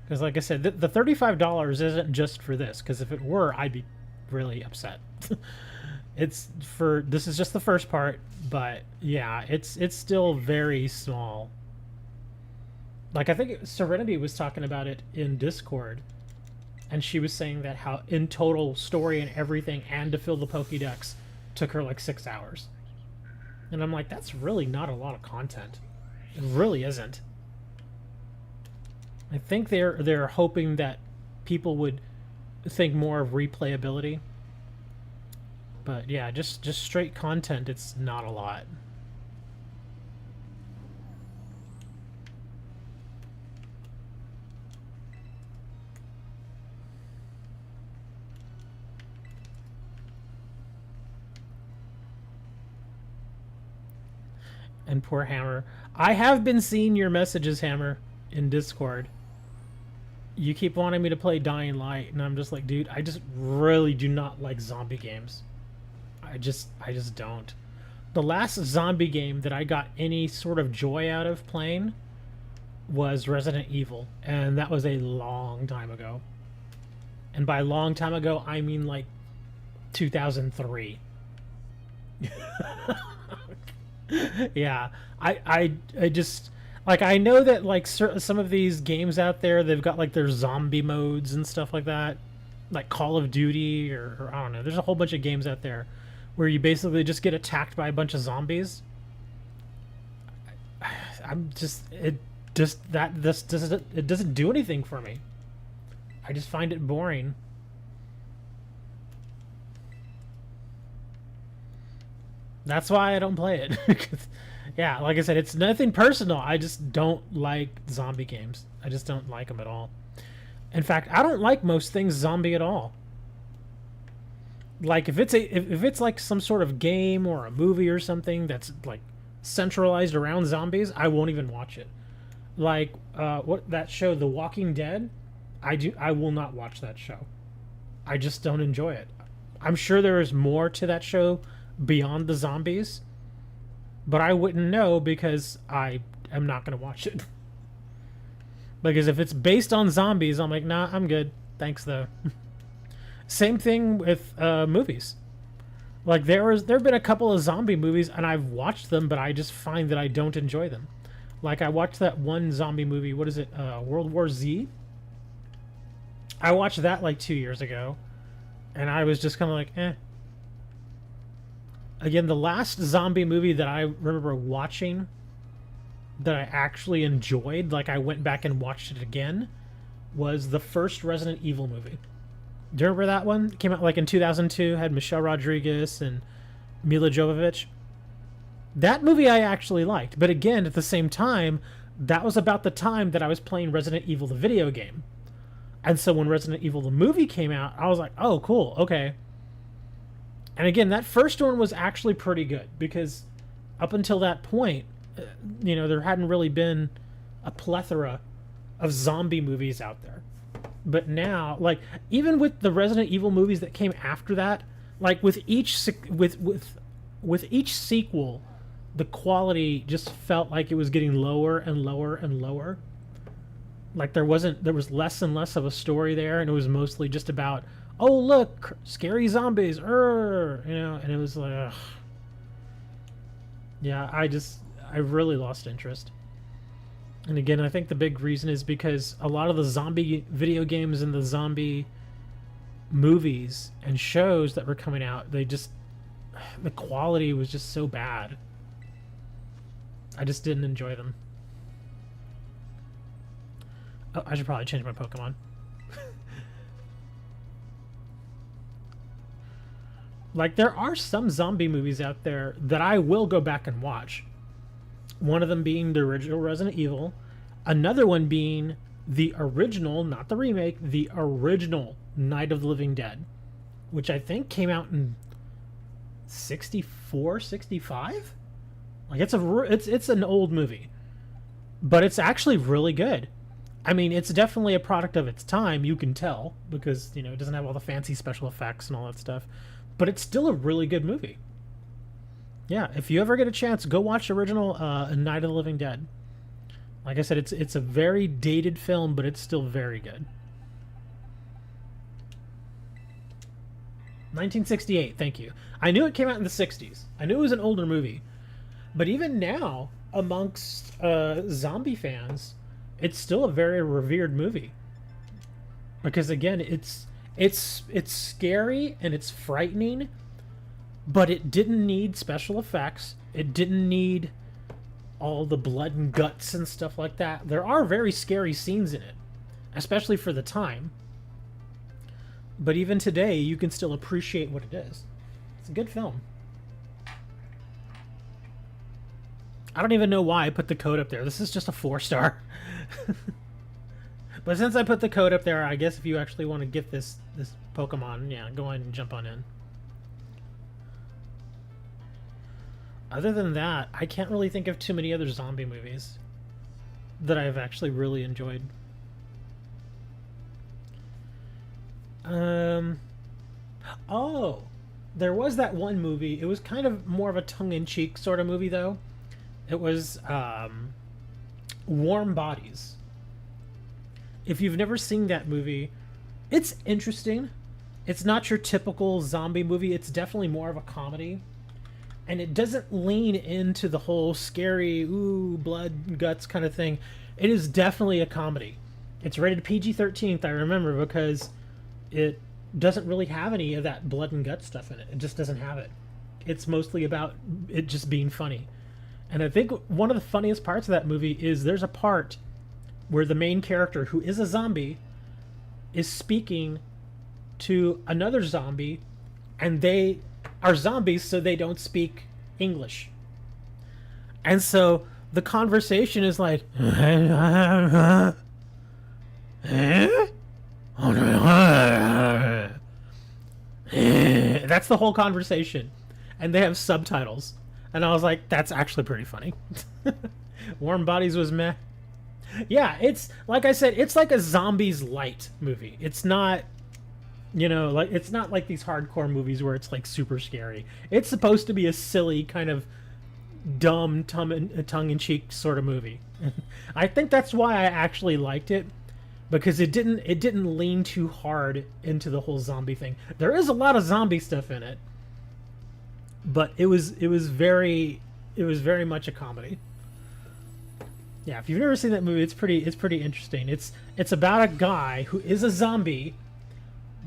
Because like I said, the $35 isn't just for this, because if it were, I'd be really upset. This is just the first part, but yeah, it's still very small. Like, I think Serenity was talking about it in Discord, and she was saying that how in total story and everything and to fill the Pokédex took her like 6 hours. And I'm like, that's really not a lot of content. It really isn't. I think they're hoping that people would think more of replayability. But yeah, just straight content, it's not a lot. And poor Hammer. I have been seeing your messages, Hammer, in Discord. You keep wanting me to play Dying Light, and I'm just like, dude, I just really do not like zombie games. I just don't. The last zombie game that I got any sort of joy out of playing was Resident Evil, and that was a long time ago. And by long time ago, I mean like 2003. Yeah, I just like I know that like some of these games out there they've got like their zombie modes and stuff like that, like Call of Duty or I don't know. There's a whole bunch of games out there where you basically just get attacked by a bunch of zombies. I'm just it just that this doesn't it doesn't do anything for me. I just find it boring. That's why I don't play it. Yeah, like I said, it's nothing personal. I just don't like zombie games. I just don't like them at all. In fact, I don't like most things zombie at all. Like if it's like some sort of game or a movie or something that's like centralized around zombies, I won't even watch it. Like what that show, The Walking Dead, I will not watch that show. I just don't enjoy it. I'm sure there is more to that show beyond the zombies, but I wouldn't know because I am not going to watch it. Because if it's based on zombies, I'm like, nah, I'm good. Thanks, though. Same thing with movies. Like there have been a couple of zombie movies, and I've watched them, but I just find that I don't enjoy them. Like I watched that one zombie movie. What is it? World War Z. I watched that like 2 years ago, and I was just kind of like, eh. Again, the last zombie movie that I remember watching that I actually enjoyed, like I went back and watched it again, was the first Resident Evil movie. Do you remember that one? It came out like in 2002, had Michelle Rodriguez and Mila Jovovich. That movie I actually liked, but again, at the same time, that was about the time that I was playing Resident Evil the video game. And so when Resident Evil the movie came out, I was like, oh, cool, okay. And again, that first one was actually pretty good because up until that point, there hadn't really been a plethora of zombie movies out there. But now, like, even with the Resident Evil movies that came after that, like with each sequel, the quality just felt like it was getting lower and lower and lower. Like there was less and less of a story there, and it was mostly just about, oh look, scary zombies, and it was like, ugh. Yeah, I really lost interest. And again, I think the big reason is because a lot of the zombie video games and the zombie movies and shows that were coming out, the quality was just so bad. I just didn't enjoy them. Oh, I should probably change my Pokemon. Like, there are some zombie movies out there that I will go back and watch. One of them being the original Resident Evil. Another one being the original, not the remake, the original Night of the Living Dead. Which I think came out in 64, 65? Like, it's an old movie. But it's actually really good. I mean, it's definitely a product of its time, you can tell. Because, it doesn't have all the fancy special effects and all that stuff. But it's still a really good movie. Yeah, if you ever get a chance, go watch the original Night of the Living Dead. Like I said, it's a very dated film, but it's still very good. 1968, thank you. I knew it came out in the 60s. I knew it was an older movie. But even now, amongst zombie fans, it's still a very revered movie. Because again, it's scary and it's frightening, but it didn't need special effects. It didn't need all the blood and guts and stuff like that. There are very scary scenes in it, especially for the time. But even today, you can still appreciate what it is. It's a good film. I don't even know why I put the code up there. This is just a 4-star. But since I put the code up there, I guess if you actually want to get this Pokemon, yeah, go ahead and jump on in. Other than that, I can't really think of too many other zombie movies that I've actually really enjoyed. Oh, there was that one movie. It was kind of more of a tongue-in-cheek sort of movie, though. It was Warm Bodies. If you've never seen that movie, it's interesting. It's not your typical zombie movie. It's definitely more of a comedy, and it doesn't lean into the whole scary, ooh, blood, guts kind of thing. It is definitely a comedy. It's rated PG-13, I remember, because it doesn't really have any of that blood and gut stuff in it. It just doesn't have it. It's mostly about it just being funny. And I think one of the funniest parts of that movie is there's a part where the main character, who is a zombie, is speaking to another zombie, and they are zombies, so they don't speak English. And so the conversation is like, that's the whole conversation. And they have subtitles. And I was like, that's actually pretty funny. Warm Bodies was meh. Yeah, it's like I said, it's like a zombies light movie. It's not, like it's not like these hardcore movies where it's like super scary. It's supposed to be a silly kind of dumb tongue-in-cheek sort of movie. I think that's why I actually liked it, because it didn't lean too hard into the whole zombie thing. There is a lot of zombie stuff in it, but it was very much a comedy. Yeah, if you've never seen that movie, it's pretty interesting. It's about a guy who is a zombie,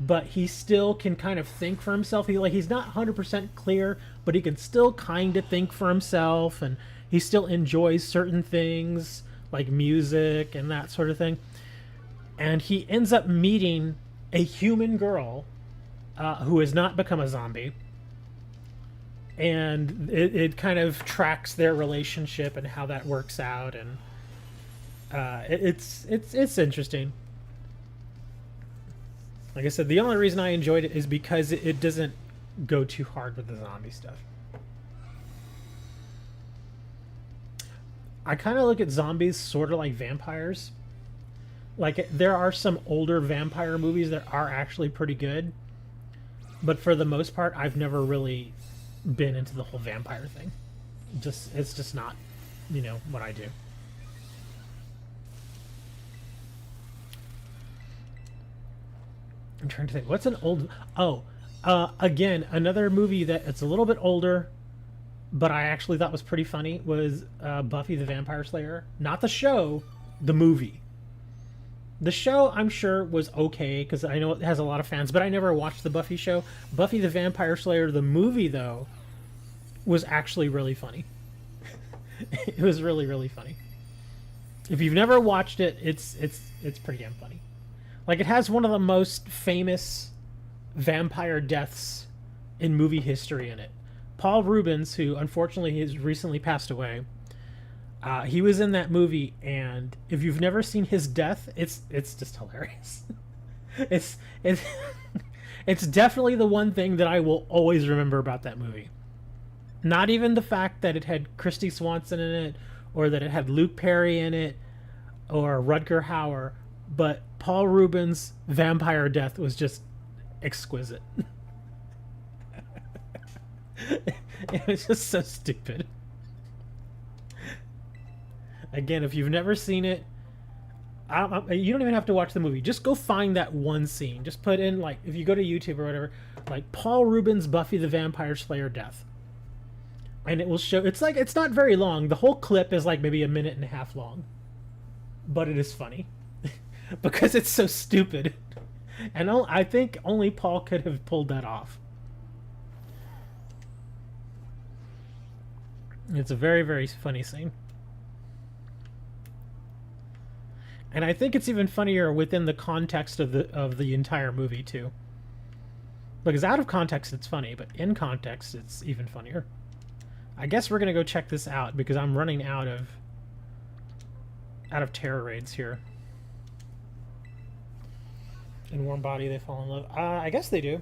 but he still can kind of think for himself. He's not 100% clear, but he can still kind of think for himself, and he still enjoys certain things like music and that sort of thing. And he ends up meeting a human girl who has not become a zombie, and it kind of tracks their relationship and how that works out, and it's interesting. Like I said, the only reason I enjoyed it is because it doesn't go too hard with the zombie stuff. I kind of look at zombies sort of like vampires. Like, there are some older vampire movies that are actually pretty good, but for the most part, I've never really been into the whole vampire thing. It's just not, what I do. I'm trying to think. What's an old... Oh, again, another movie that it's a little bit older, but I actually thought was pretty funny was Buffy the Vampire Slayer. Not the show, the movie. The show, I'm sure, was okay, because I know it has a lot of fans, but I never watched the Buffy show. Buffy the Vampire Slayer, the movie, though, was actually really funny. It was really, really funny. If you've never watched it, it's pretty damn funny. Like, it has one of the most famous vampire deaths in movie history in it. Paul Rubens, who unfortunately has recently passed away, he was in that movie, and if you've never seen his death, it's just hilarious. it's it's definitely the one thing that I will always remember about that movie. Not even the fact that it had Christy Swanson in it, or that it had Luke Perry in it, or Rutger Hauer, but Paul Rubens' vampire death was just exquisite. It was just so stupid. Again, if you've never seen it, you don't even have to watch the movie. Just go find that one scene. Just put in, like, if you go to YouTube or whatever, like, Paul Rubens' Buffy the Vampire Slayer death. And it will show... It's not very long. The whole clip is like maybe a minute and a half long. But it is funny. Because it's so stupid. And I think only Paul could have pulled that off. It's a very, very funny scene. And I think it's even funnier within the context of the entire movie too. Because out of context it's funny, but in context it's even funnier. I guess we're gonna go check this out because I'm running out of terror raids here. In Warm Body they fall in love. I guess they do.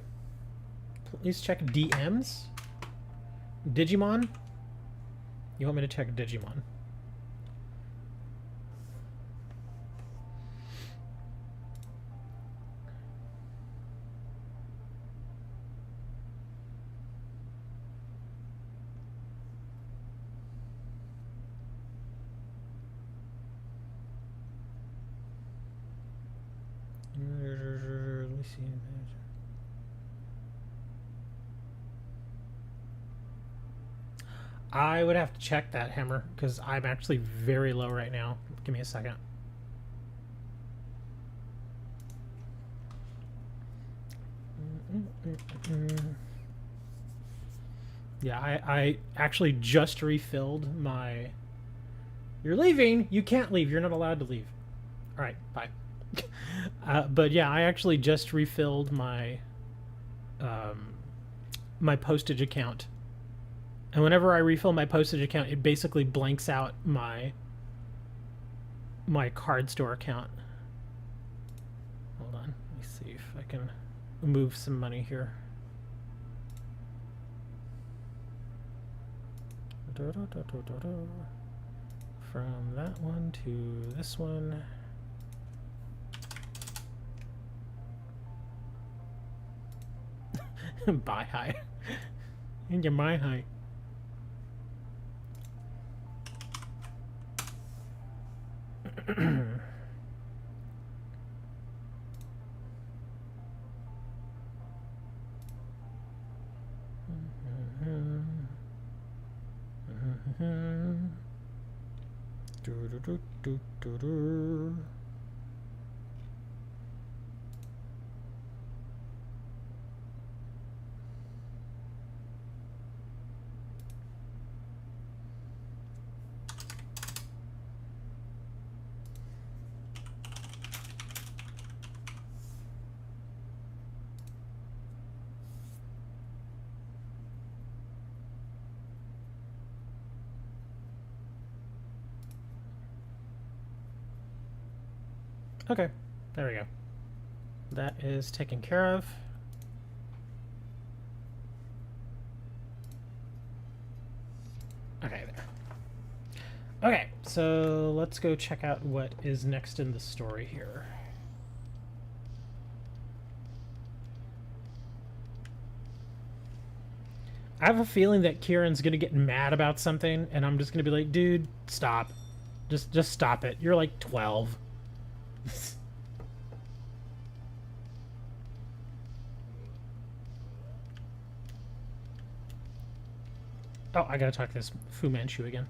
Please check DMs. Digimon. You want me to check Digimon? Let me see. I would have to check that, Hammer, because I'm actually very low right now. Give me a second. Yeah, I actually just refilled my... You're leaving! You can't leave. You're not allowed to leave. Alright, bye. But yeah, I actually just refilled my my postage account. And whenever I refill my postage account, it basically blanks out my card store account. Hold on, let me see if I can move some money here. From that one to this one. Buy high. And your my high. Okay, there we go. That is taken care of. Okay, there. Okay, so let's go check out what is next in the story here. I have a feeling that Kieran's gonna get mad about something, and I'm just gonna be like, dude, stop. Just stop it. You're like 12. Oh, I gotta talk to this Fu Manchu again.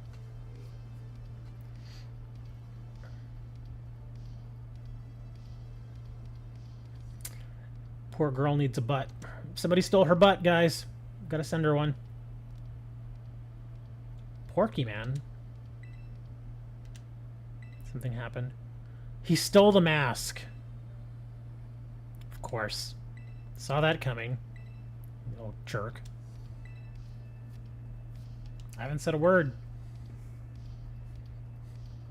Poor girl needs a butt. Somebody stole her butt, guys. Gotta send her one. Porky Man. Something happened. He stole the mask. Of course. Saw that coming. You little jerk. I haven't said a word.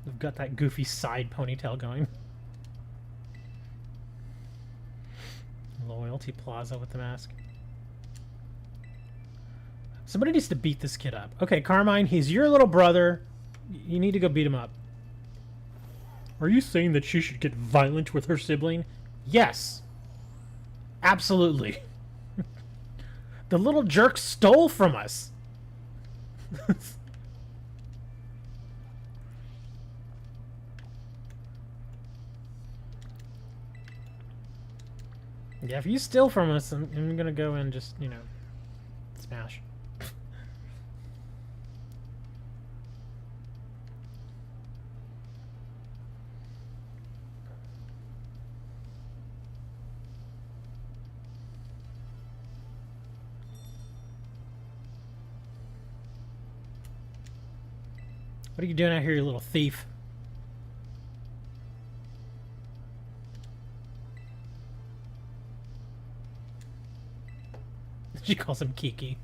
I've got that goofy side ponytail going. Loyalty Plaza with the mask. Somebody needs to beat this kid up. Okay, Carmine, he's your little brother. You need to go beat him up. Are you saying that she should get violent with her sibling? Yes. Absolutely. The little jerk stole from us. Yeah, if you steal from us, I'm gonna go and just, you know, smash. What are you doing out here, you little thief? She calls him Kiki.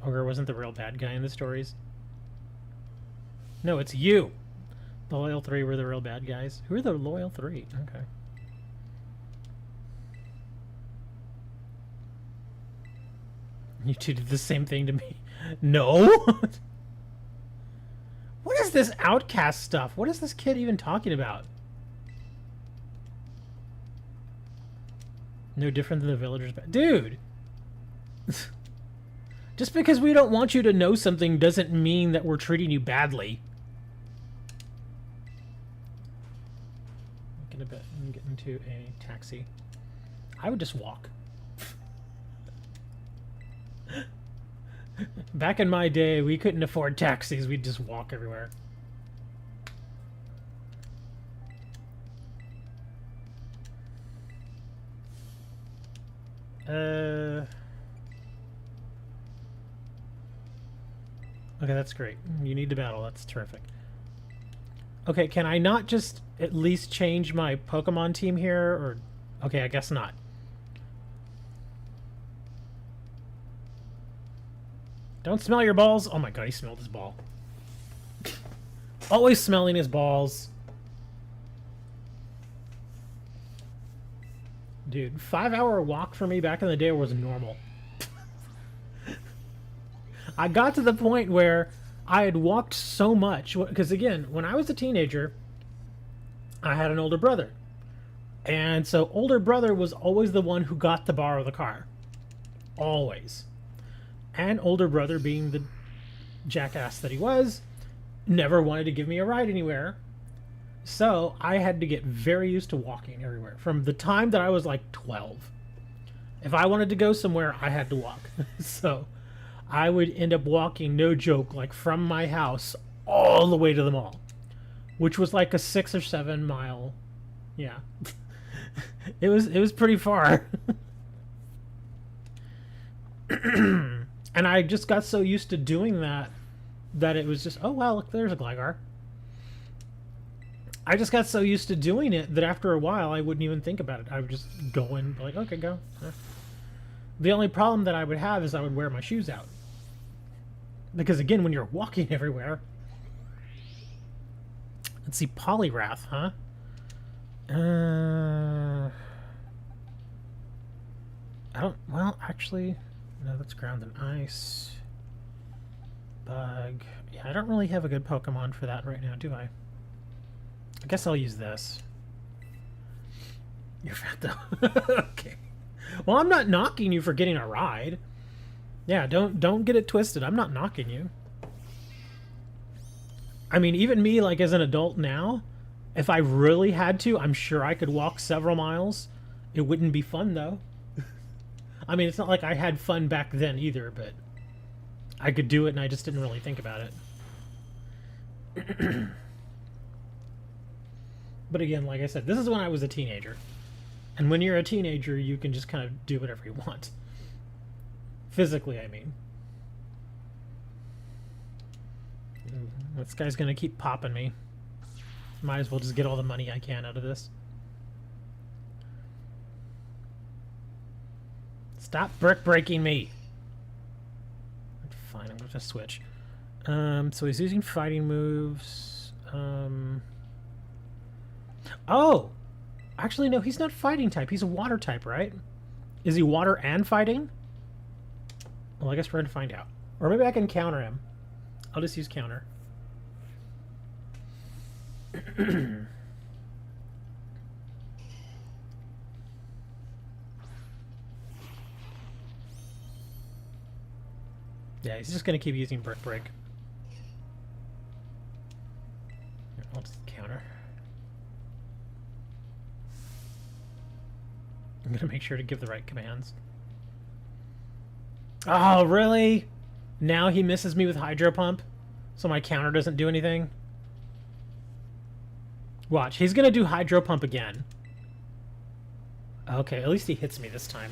Ogre wasn't the real bad guy in the stories. No, it's you. The Loyal Three were the real bad guys. Who are the Loyal Three? Okay. You two did the same thing to me. No? What is this outcast stuff? What is this kid even talking about? No different than the villagers. Dude! Just because we don't want you to know something doesn't mean that we're treating you badly. I'm gonna get into a taxi. I would just walk. Back in my day, we couldn't afford taxis. We'd just walk everywhere. Okay, that's great. You need to battle. That's terrific. Okay, can I not just at least change my Pokemon team here? Or... Okay, I guess not. Don't smell your balls. Oh my god, he smelled his ball. Always smelling his balls. Dude, 5-hour walk for me back in the day was normal. I got to the point where I had walked so much, because again, when I was a teenager, I had an older brother. And so older brother was always the one who got to borrow the car. Always. And older brother, being the jackass that he was, never wanted to give me a ride anywhere. So I had to get very used to walking everywhere. From the time that I was like 12. If I wanted to go somewhere, I had to walk. So I would end up walking, no joke, like from my house all the way to the mall. Which was like a 6 or 7 mile. Yeah. It was pretty far. And I just got so used to doing that it was just, oh wow, look, there's a Gligar. I just got so used to doing it that after a while I wouldn't even think about it. I would just go in, like, okay, go. The only problem that I would have is I would wear my shoes out. Because again, when you're walking everywhere... Let's see, Poliwrath, huh? I don't... Well, actually... No, that's ground and ice. Bug. Yeah, I don't really have a good Pokemon for that right now, do I? I guess I'll use this. You're fat, though. Okay. Well, I'm not knocking you for getting a ride. Yeah, don't get it twisted. I'm not knocking you. I mean, even me, like, as an adult now, if I really had to, I'm sure I could walk several miles. It wouldn't be fun, though. I mean, it's not like I had fun back then either, but I could do it and I just didn't really think about it. But again, like I said, this is when I was a teenager. And when you're a teenager, you can just kind of do whatever you want. Physically, I mean. This guy's gonna keep popping me. Might as well just get all the money I can out of this. Stop brick breaking me. Fine, I'm gonna switch. So he's using fighting moves. Oh! Actually, no, he's not fighting type. He's a water type, right? Is he water and fighting? Well, I guess we're going to find out. Or maybe I can counter him. I'll just use counter. Yeah, he's just going to keep using Brick Break. I'll just counter. I'm going to make sure to give the right commands. Oh, really? Now he misses me with Hydro Pump? So my counter doesn't do anything? Watch, he's going to do Hydro Pump again. Okay, at least he hits me this time.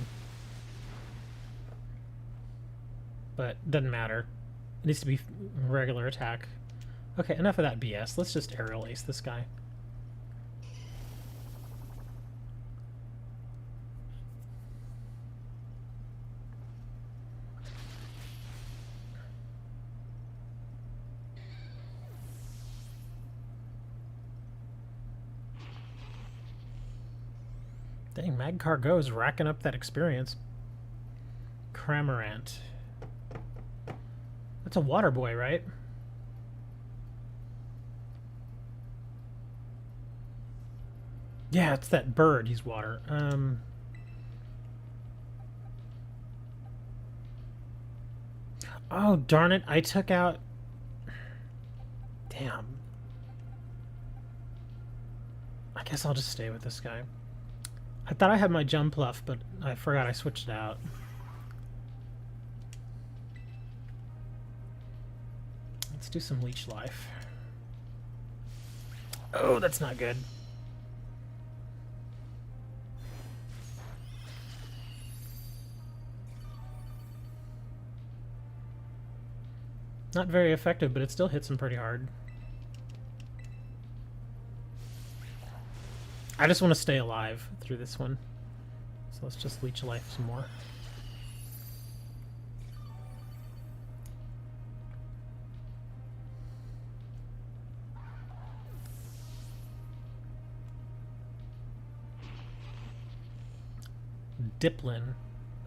But doesn't matter. It needs to be regular attack. Okay, enough of that BS. Let's just Aerial Ace this guy. Dang, Magcargo is racking up that experience. Cramorant. That's a water boy, right? Yeah, it's that bird. He's water. Oh, darn it. I took out... Damn. I guess I'll just stay with this guy. I thought I had my Jumpluff, but I forgot I switched it out. do some leech life. Oh, that's not good. Not very effective, but it still hits him pretty hard. I just want to stay alive through this one. So let's just leech life some more. Diplin.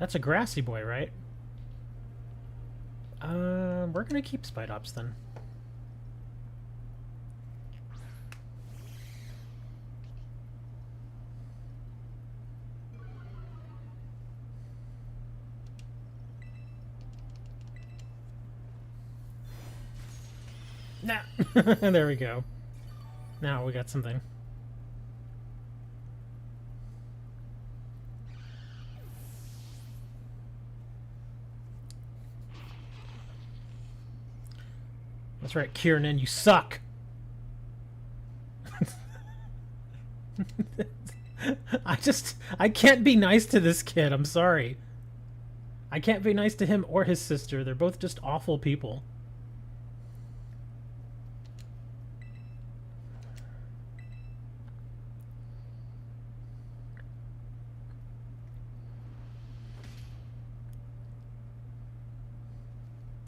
That's a grassy boy, right? We're gonna keep Spidops then. Nah. There we go. Now we got something. That's right, Kiernan, you suck! I can't be nice to this kid, I'm sorry. I can't be nice to him or his sister. They're both just awful people.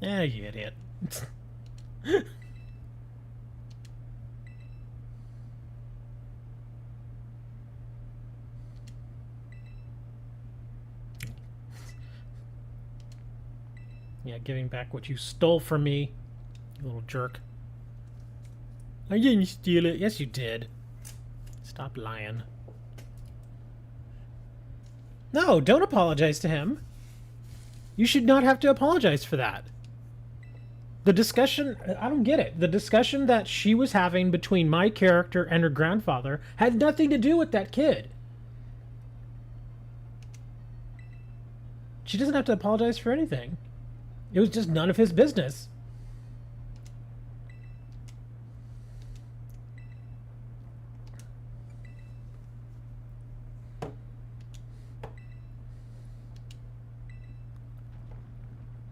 Yeah, you idiot. Yeah, giving back what you stole from me, you little jerk. I didn't steal it. Yes, you did. Stop lying. No, don't apologize to him. You should not have to apologize for that. The discussion, I don't get it. The discussion that she was having between my character and her grandfather had nothing to do with that kid. She doesn't have to apologize for anything. It was just none of his business.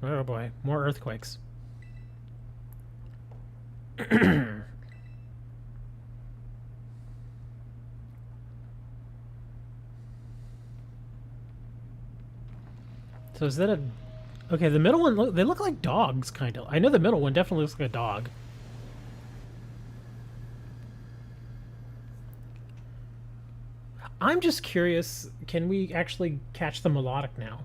Oh boy, more earthquakes. So is that a... Okay, the middle one, they look like dogs, kind of. I know the middle one definitely looks like a dog. I'm just curious, can we actually catch the melodic now?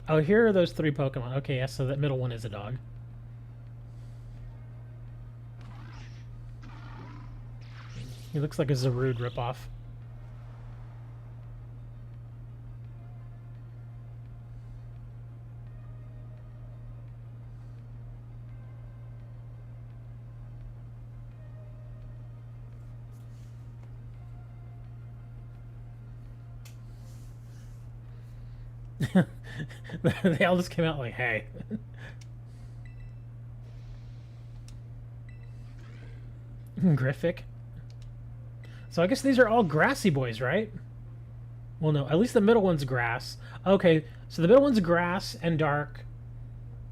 Oh, here are those 3 Pokemon. Okay, yeah, so that middle one is a dog. He looks like a Zarude ripoff. They all just came out like, hey. Griffic. So I guess these are all grassy boys, right? Well, no, at least the middle one's grass. Okay, so the middle one's grass and dark.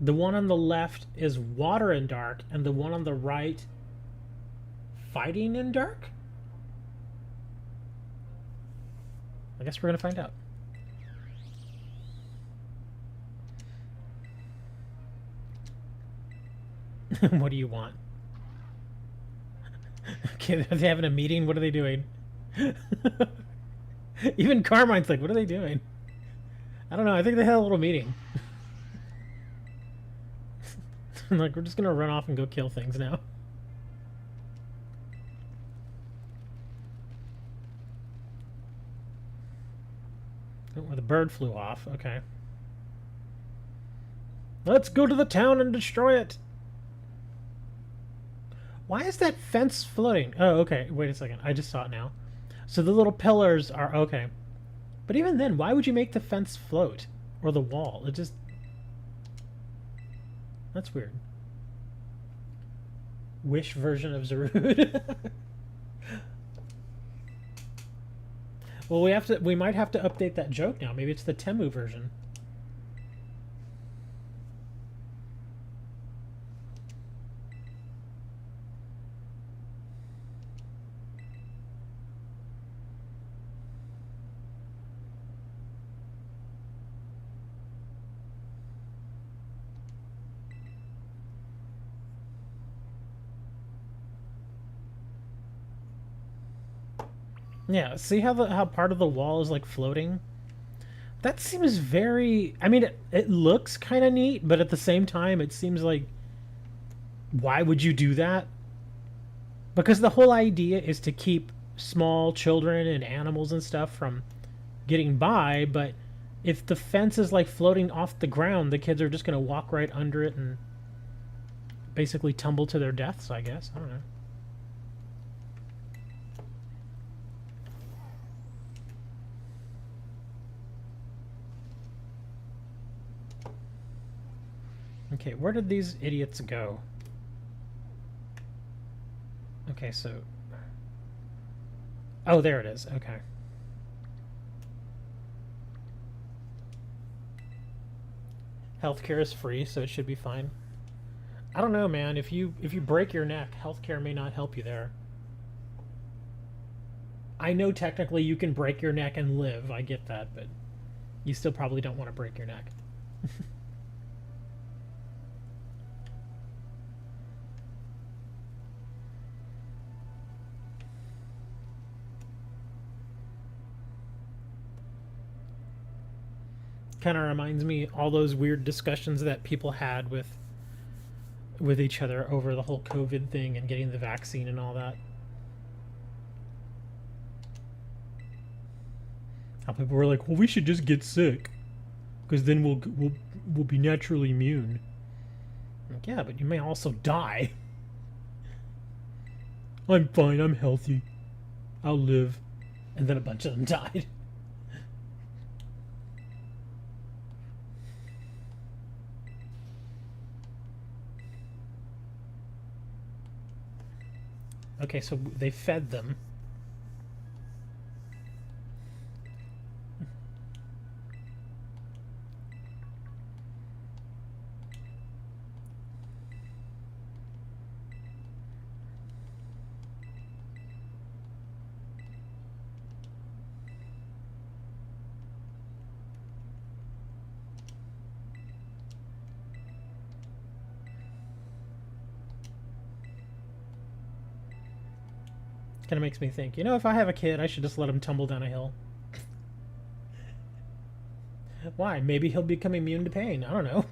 The one on the left is water and dark, and the one on the right, fighting and dark? I guess we're gonna find out. What do you want? Okay, are they having a meeting? What are they doing? Even Carmine's like, what are they doing? I don't know. I think they had a little meeting. Like, we're just gonna run off and go kill things now. Oh, well, the bird flew off. Okay. Let's go to the town and destroy it. Why is that fence floating? Oh, okay. Wait a second. I just saw it now. So the little pillars are... Okay. But even then, why would you make the fence float? Or the wall? It just... That's weird. Wish version of Zarude. Well, we might have to update that joke now. Maybe it's the Temu version. Yeah, see how part of the wall is like floating? That seems very, I mean it looks kind of neat, but at the same time it seems like, why would you do that? Because the whole idea is to keep small children and animals and stuff from getting by, but if the fence is like floating off the ground, the kids are just going to walk right under it and basically tumble to their deaths, I guess. I don't know. Okay, where did these idiots go? Okay, so... Oh, there it is. Okay. Healthcare is free, so it should be fine. I don't know, man. If you break your neck, healthcare may not help you there. I know technically you can break your neck and live. I get that, but you still probably don't want to break your neck. Kind of reminds me all those weird discussions that people had with each other over the whole COVID thing and getting the vaccine and all that. How people were like, "Well, we should just get sick, because then we'll be naturally immune." Like, yeah, but you may also die. I'm fine. I'm healthy. I'll live. And then a bunch of them died. Okay, so they fed them. Kind of makes me think, you know, if I have a kid, I should just let him tumble down a hill. Why? Maybe he'll become immune to pain. I don't know.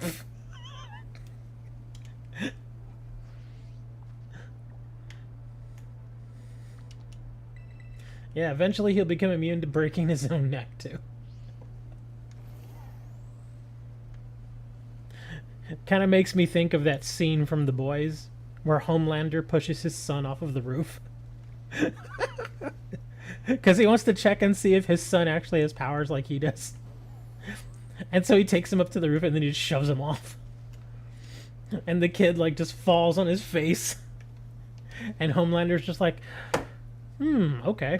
Yeah, eventually he'll become immune to breaking his own neck, too. Kind of makes me think of that scene from The Boys where Homelander pushes his son off of the roof. Because he wants to check and see if his son actually has powers like he does. And so he takes him up to the roof and then he just shoves him off. And the kid like just falls on his face. And Homelander's just like, okay.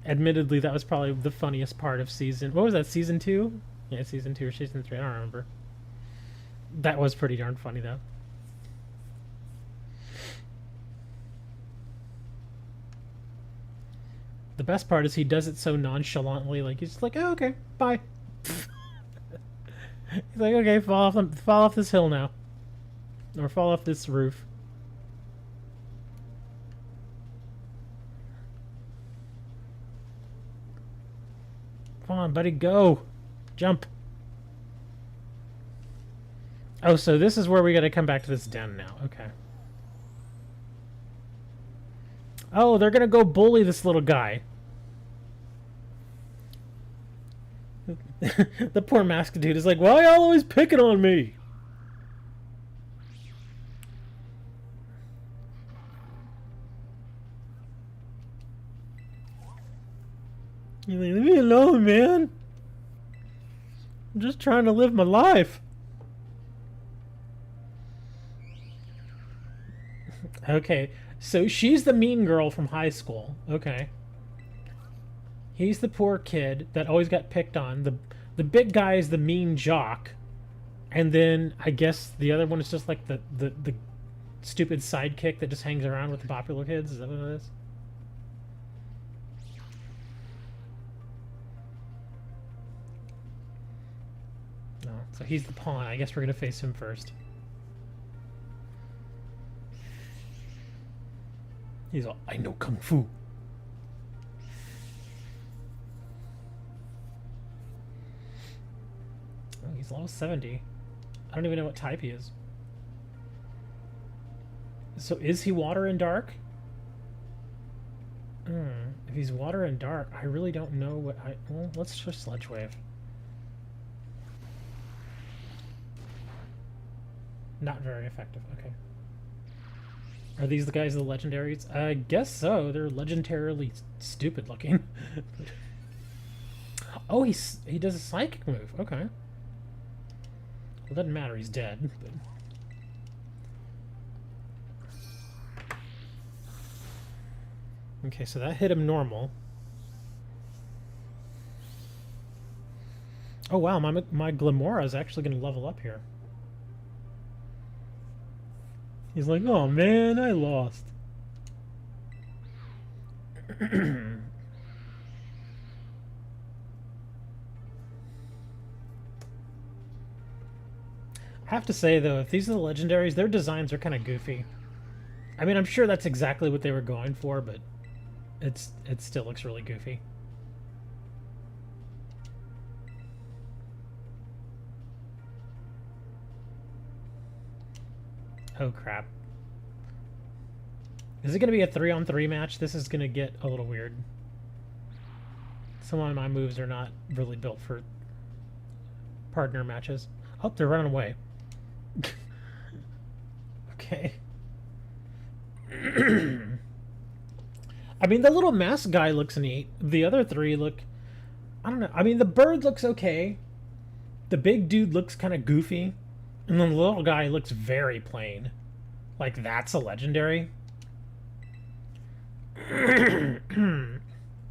Admittedly, that was probably the funniest part of season... What was that, season 2? Yeah, season 2 or season 3, I don't remember. That was pretty darn funny, though. The best part is he does it so nonchalantly, like, he's just like, oh, okay, bye. He's like, okay, fall off this hill now. Or fall off this roof. Come on, buddy, go. Jump. Oh, so this is where we gotta come back to this den now. Okay. Oh, they're gonna go bully this little guy. The poor masked dude is like, why y'all always picking on me? You're like, leave me alone, man. I'm just trying to live my life. Okay, so she's the mean girl from high school. Okay. He's the poor kid that always got picked on. The big guy is the mean jock. And then I guess the other one is just like the stupid sidekick that just hangs around with the popular kids. Is that what it is? No. So he's the pawn. I guess we're going to face him first. He's all, I know Kung Fu. Oh, he's level 70. I don't even know what type he is. So is he water and dark? If he's water and dark, I really don't know what I... Well, let's just Sludge Wave. Not very effective, okay. Are these the guys of the legendaries? I guess so. They're legendarily stupid looking. Oh, he does a psychic move. Okay. Well, it doesn't matter. He's dead. But... Okay, so that hit him normal. Oh wow, my Glamora is actually going to level up here. He's like, oh man, I lost. I have to say though, if these are the legendaries, their designs are kind of goofy. I mean, I'm sure that's exactly what they were going for, but it still looks really goofy. Oh crap. Is it going to be a 3-on-3 match? This is going to get a little weird. Some of my moves are not really built for partner matches. Oh, they're running away. Okay. I mean, the little mask guy looks neat. The other three look... I don't know. I mean, the bird looks okay. The big dude looks kind of goofy. And then the little guy looks very plain. Like, that's a legendary.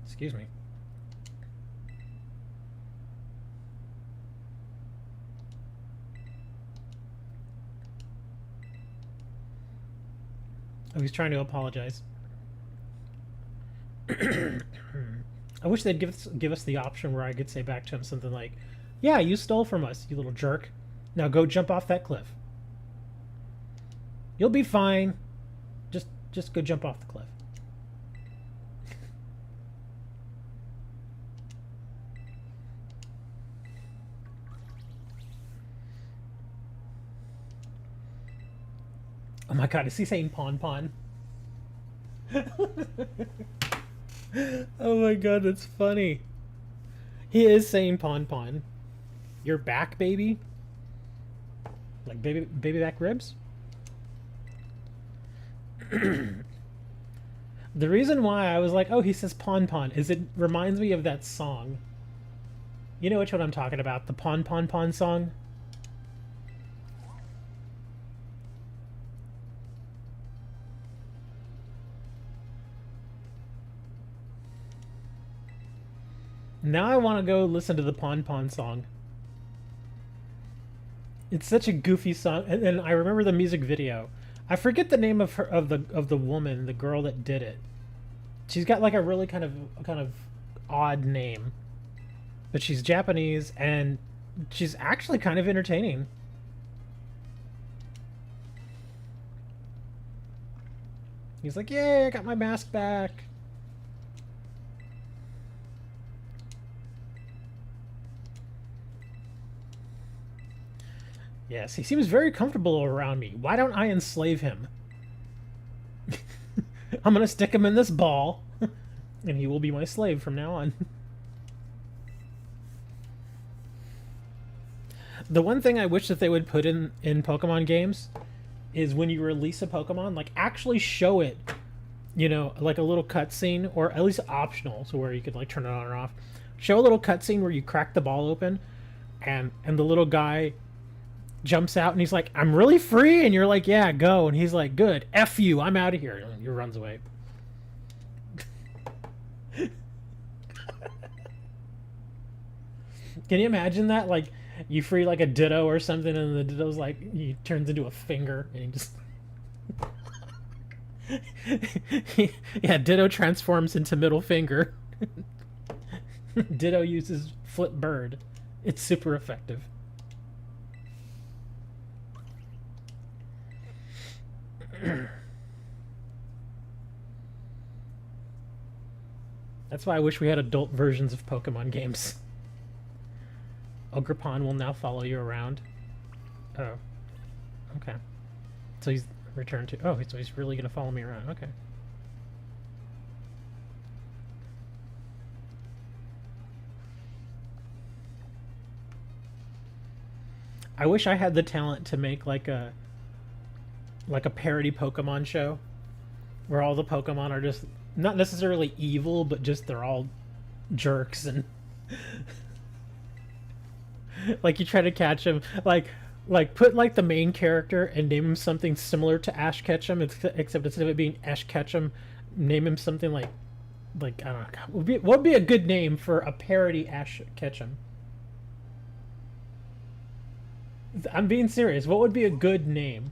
Excuse me. Oh, he's trying to apologize. I wish they'd give us the option where I could say back to him something like, yeah, you stole from us, you little jerk. Now go jump off that cliff. You'll be fine. Just go jump off the cliff. Oh my god, is he saying Pon Pon? Oh my god, that's funny. He is saying Pon Pon. You're back, baby? Like baby back ribs? The reason why I was like, oh, he says Pon Pon is it reminds me of that song. You know which one I'm talking about? The Pon Pon Pon song? Now I want to go listen to the Pon Pon song. It's such a goofy song, and I remember the music video. I forget the name of her of the woman, the girl that did it. She's got like a really kind of odd name, but she's Japanese and she's actually kind of entertaining. He's like, "Yay, I got my mask back." Yes, he seems very comfortable around me. Why don't I enslave him? I'm gonna stick him in this ball, and he will be my slave from now on. The one thing I wish that they would put in Pokemon games is when you release a Pokemon, like, actually show it you know, like a little cutscene, or at least optional, so where you could like turn it on or off. Show a little cutscene where you crack the ball open, and the little guy jumps out and he's like, "I'm really free," and you're like, "Yeah, go," and he's like, "Good, F you, I'm out of here," and he runs away. Can you imagine that? Like, you free like a Ditto or something, and the Ditto's like, he turns into a finger, and he just. Yeah, Ditto transforms into middle finger. Ditto uses flip bird. It's super effective. That's why I wish we had adult versions of Pokemon games. Ogrepon will now follow you around. Oh. Okay. So he's returned to... Oh, so he's really going to follow me around. Okay. I wish I had the talent to make like a parody Pokemon show where all the Pokemon are just not necessarily evil, but just they're all jerks, and like you try to catch them, like put like the main character and name him something similar to Ash Ketchum, except instead of it being Ash Ketchum, name him something like I don't know, what would be a good name for a parody Ash Ketchum? I'm being serious. What would be a good name?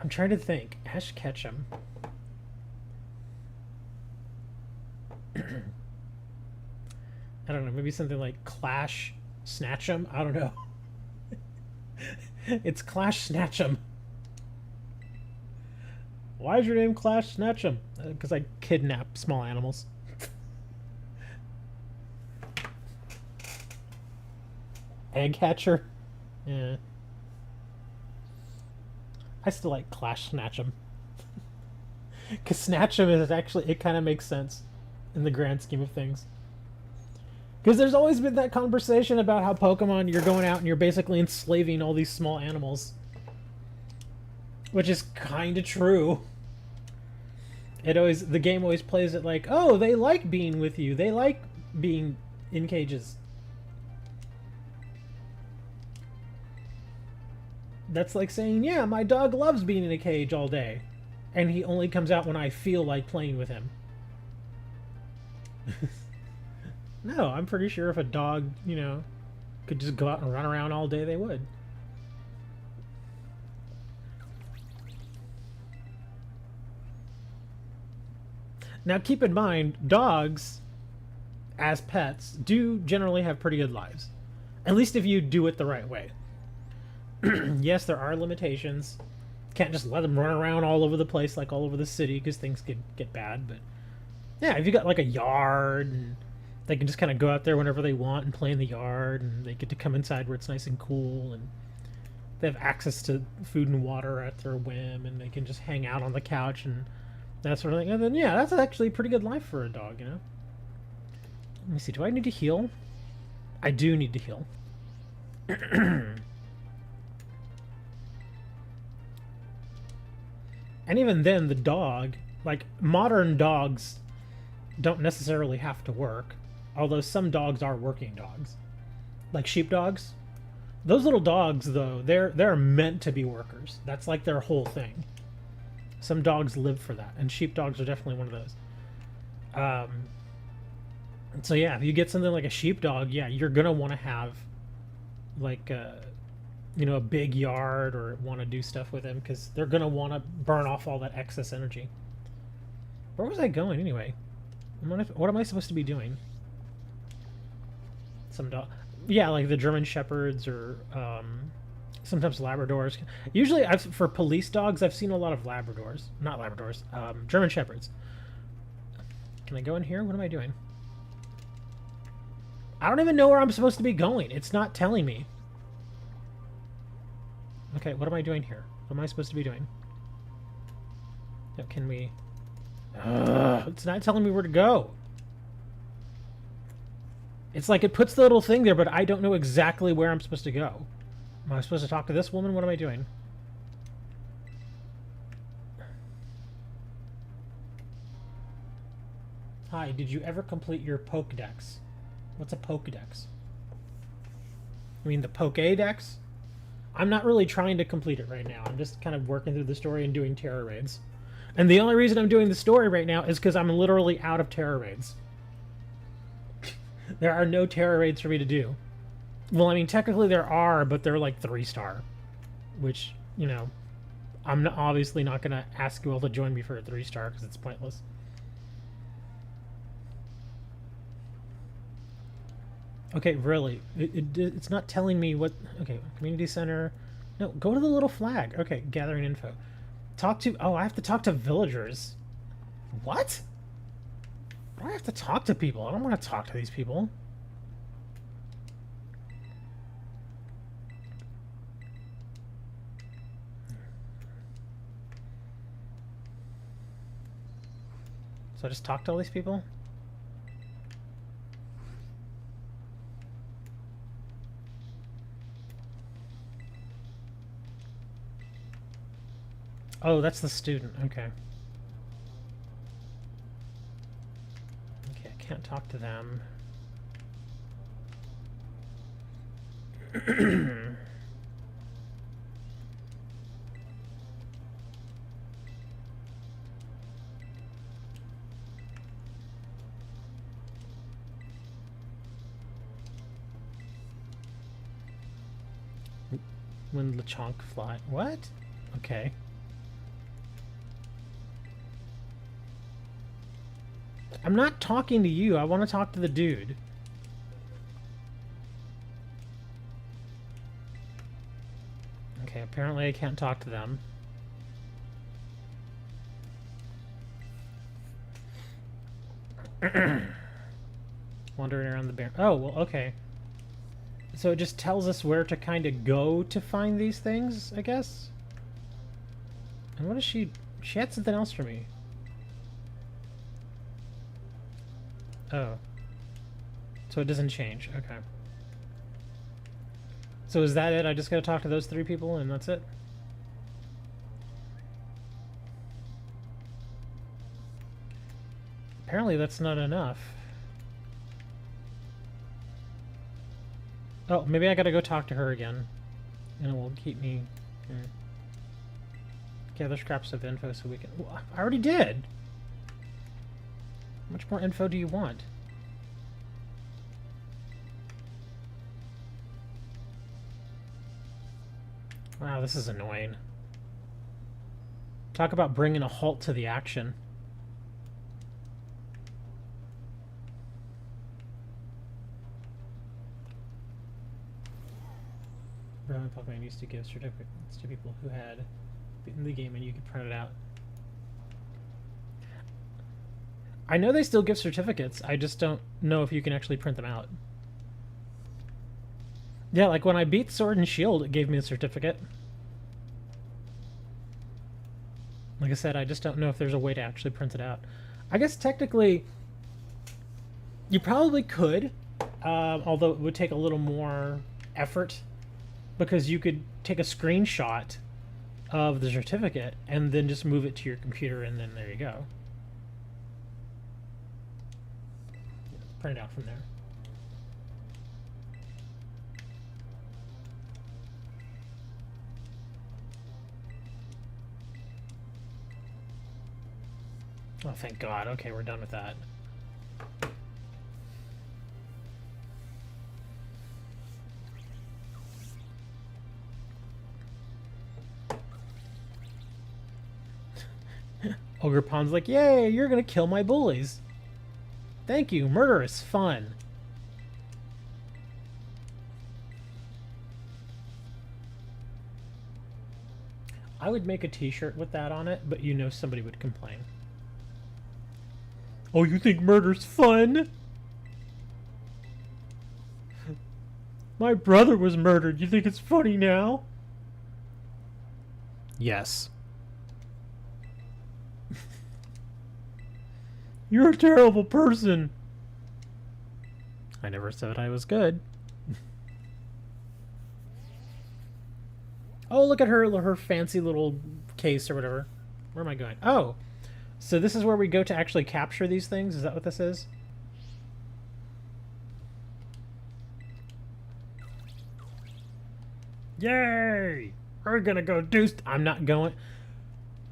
I'm trying to think. Ash Ketchum. I don't know. Maybe something like Clash Snatch'em? I don't know. It's Clash Snatch'em. Why is your name Clash Snatch'em? Because I kidnap small animals. Egg Hatcher? Yeah. I still like Clash Snatch'em. Because Snatch'em is actually, it kind of makes sense in the grand scheme of things. Because there's always been that conversation about how Pokemon, you're going out and you're basically enslaving all these small animals. Which is kind of true. The game always plays it like, oh, they like being with you. They like being in cages. That's like saying, yeah, my dog loves being in a cage all day. And he only comes out when I feel like playing with him. No, I'm pretty sure if a dog, you know, could just go out and run around all day, they would. Now keep in mind, dogs, as pets, do generally have pretty good lives. At least if you do it the right way. Yes, there are limitations. Can't just let them run around all over the place, like all over the city, because things could get bad. But yeah, if you got like a yard, and they can just kind of go out there whenever they want and play in the yard, and they get to come inside where it's nice and cool, and they have access to food and water at their whim, and they can just hang out on the couch and that sort of thing. And then yeah, that's actually a pretty good life for a dog, you know. Let me see. Do I need to heal? I do need to heal. And even then, the dog, like, modern dogs don't necessarily have to work. Although some dogs are working dogs. Like sheepdogs. Those little dogs, though, they're meant to be workers. That's like their whole thing. Some dogs live for that. And sheepdogs are definitely one of those. So yeah, if you get something like a sheepdog, yeah, you're going to want to have, like, you know, a big yard, or want to do stuff with them, because they're going to want to burn off all that excess energy. Where was I going anyway? What am I supposed to be doing? Some dog. Yeah, like the German Shepherds, or sometimes Labradors. Usually, for police dogs, I've seen a lot of Labradors. Not Labradors. German Shepherds. Can I go in here? What am I doing? I don't even know where I'm supposed to be going. It's not telling me. Okay, what am I doing here? What am I supposed to be doing? No, can we... it's not telling me where to go. It's like it puts the little thing there, but I don't know exactly where I'm supposed to go. Am I supposed to talk to this woman? What am I doing? Hi, did you ever complete your Pokedex? What's a Pokedex? I mean the Pokédex? I'm not really trying to complete it right now. I'm just kind of working through the story and doing Terra raids. And the only reason I'm doing the story right now is because I'm literally out of Terra raids. There are no Terra raids for me to do. Well, I mean, technically there are, but they're like 3-star. Which, you know, I'm obviously not going to ask you all to join me for a 3-star because it's pointless. Okay, really. It's not telling me what... Okay, community center. No, go to the little flag. Okay, gathering info. Talk to... Oh, I have to talk to villagers. What? Why do I have to talk to people? I don't want to talk to these people. So I just talk to all these people? Oh, that's the student. Okay. Okay, I can't talk to them. When LeChonk fly... What? Okay. I'm not talking to you. I want to talk to the dude. Okay, apparently I can't talk to them. Wandering around the bear. Oh, well, okay. So it just tells us where to kind of go to find these things, I guess? And what is she... She had something else for me. Oh. So it doesn't change. Okay. So is that it? I just gotta talk to those 3 people and that's it? Apparently that's not enough. Oh, maybe I gotta go talk to her again. And it will keep me... Gather scraps of info so we can... Well, I already did! How much more info do you want? Wow, this is annoying. Talk about bringing a halt to the action. Roman Pokemon used to give certificates to people who had beaten the game and you could print it out. I know they still give certificates, I just don't know if you can actually print them out. Yeah, like when I beat Sword and Shield, it gave me a certificate. Like I said, I just don't know if there's a way to actually print it out. I guess technically, you probably could, although it would take a little more effort, because you could take a screenshot of the certificate and then just move it to your computer and then there you go. Print it out from there. Oh, thank God. Okay, we're done with that. Ogre Pond's like, yay, you're gonna kill my bullies. Thank you, murder is fun. I would make a t-shirt with that on it, but you know somebody would complain. Oh, you think murder's fun? My brother was murdered. You think it's funny now? Yes. You're a terrible person. I never said I was good. Oh, look at her fancy little case or whatever. Where am I going? Oh, So this is where we go to actually capture these things? Is that what this is? Yay! We're gonna go do... I'm not going...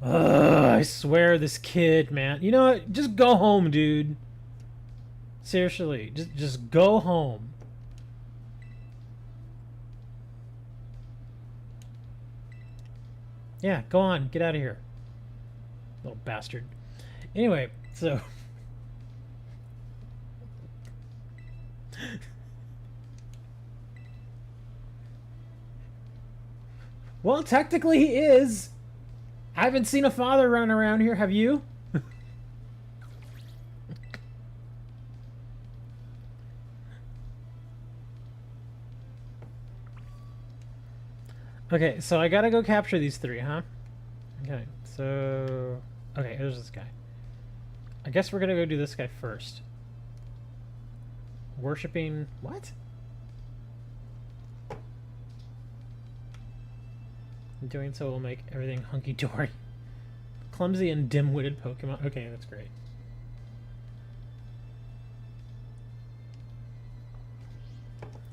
Ugh, I swear this kid, man. You know what? Just go home, dude. Seriously, just go home. Yeah, go on. Get out of here. Little bastard. Anyway, so... Well, technically he is. I haven't seen a father running around here, have you? Okay, so I gotta go capture these three, huh? Okay, so... Okay, there's this guy. I guess we're gonna go do this guy first. Worshipping... What? Doing so will make everything hunky-dory. Clumsy and dim-witted Pokemon. Okay, that's great.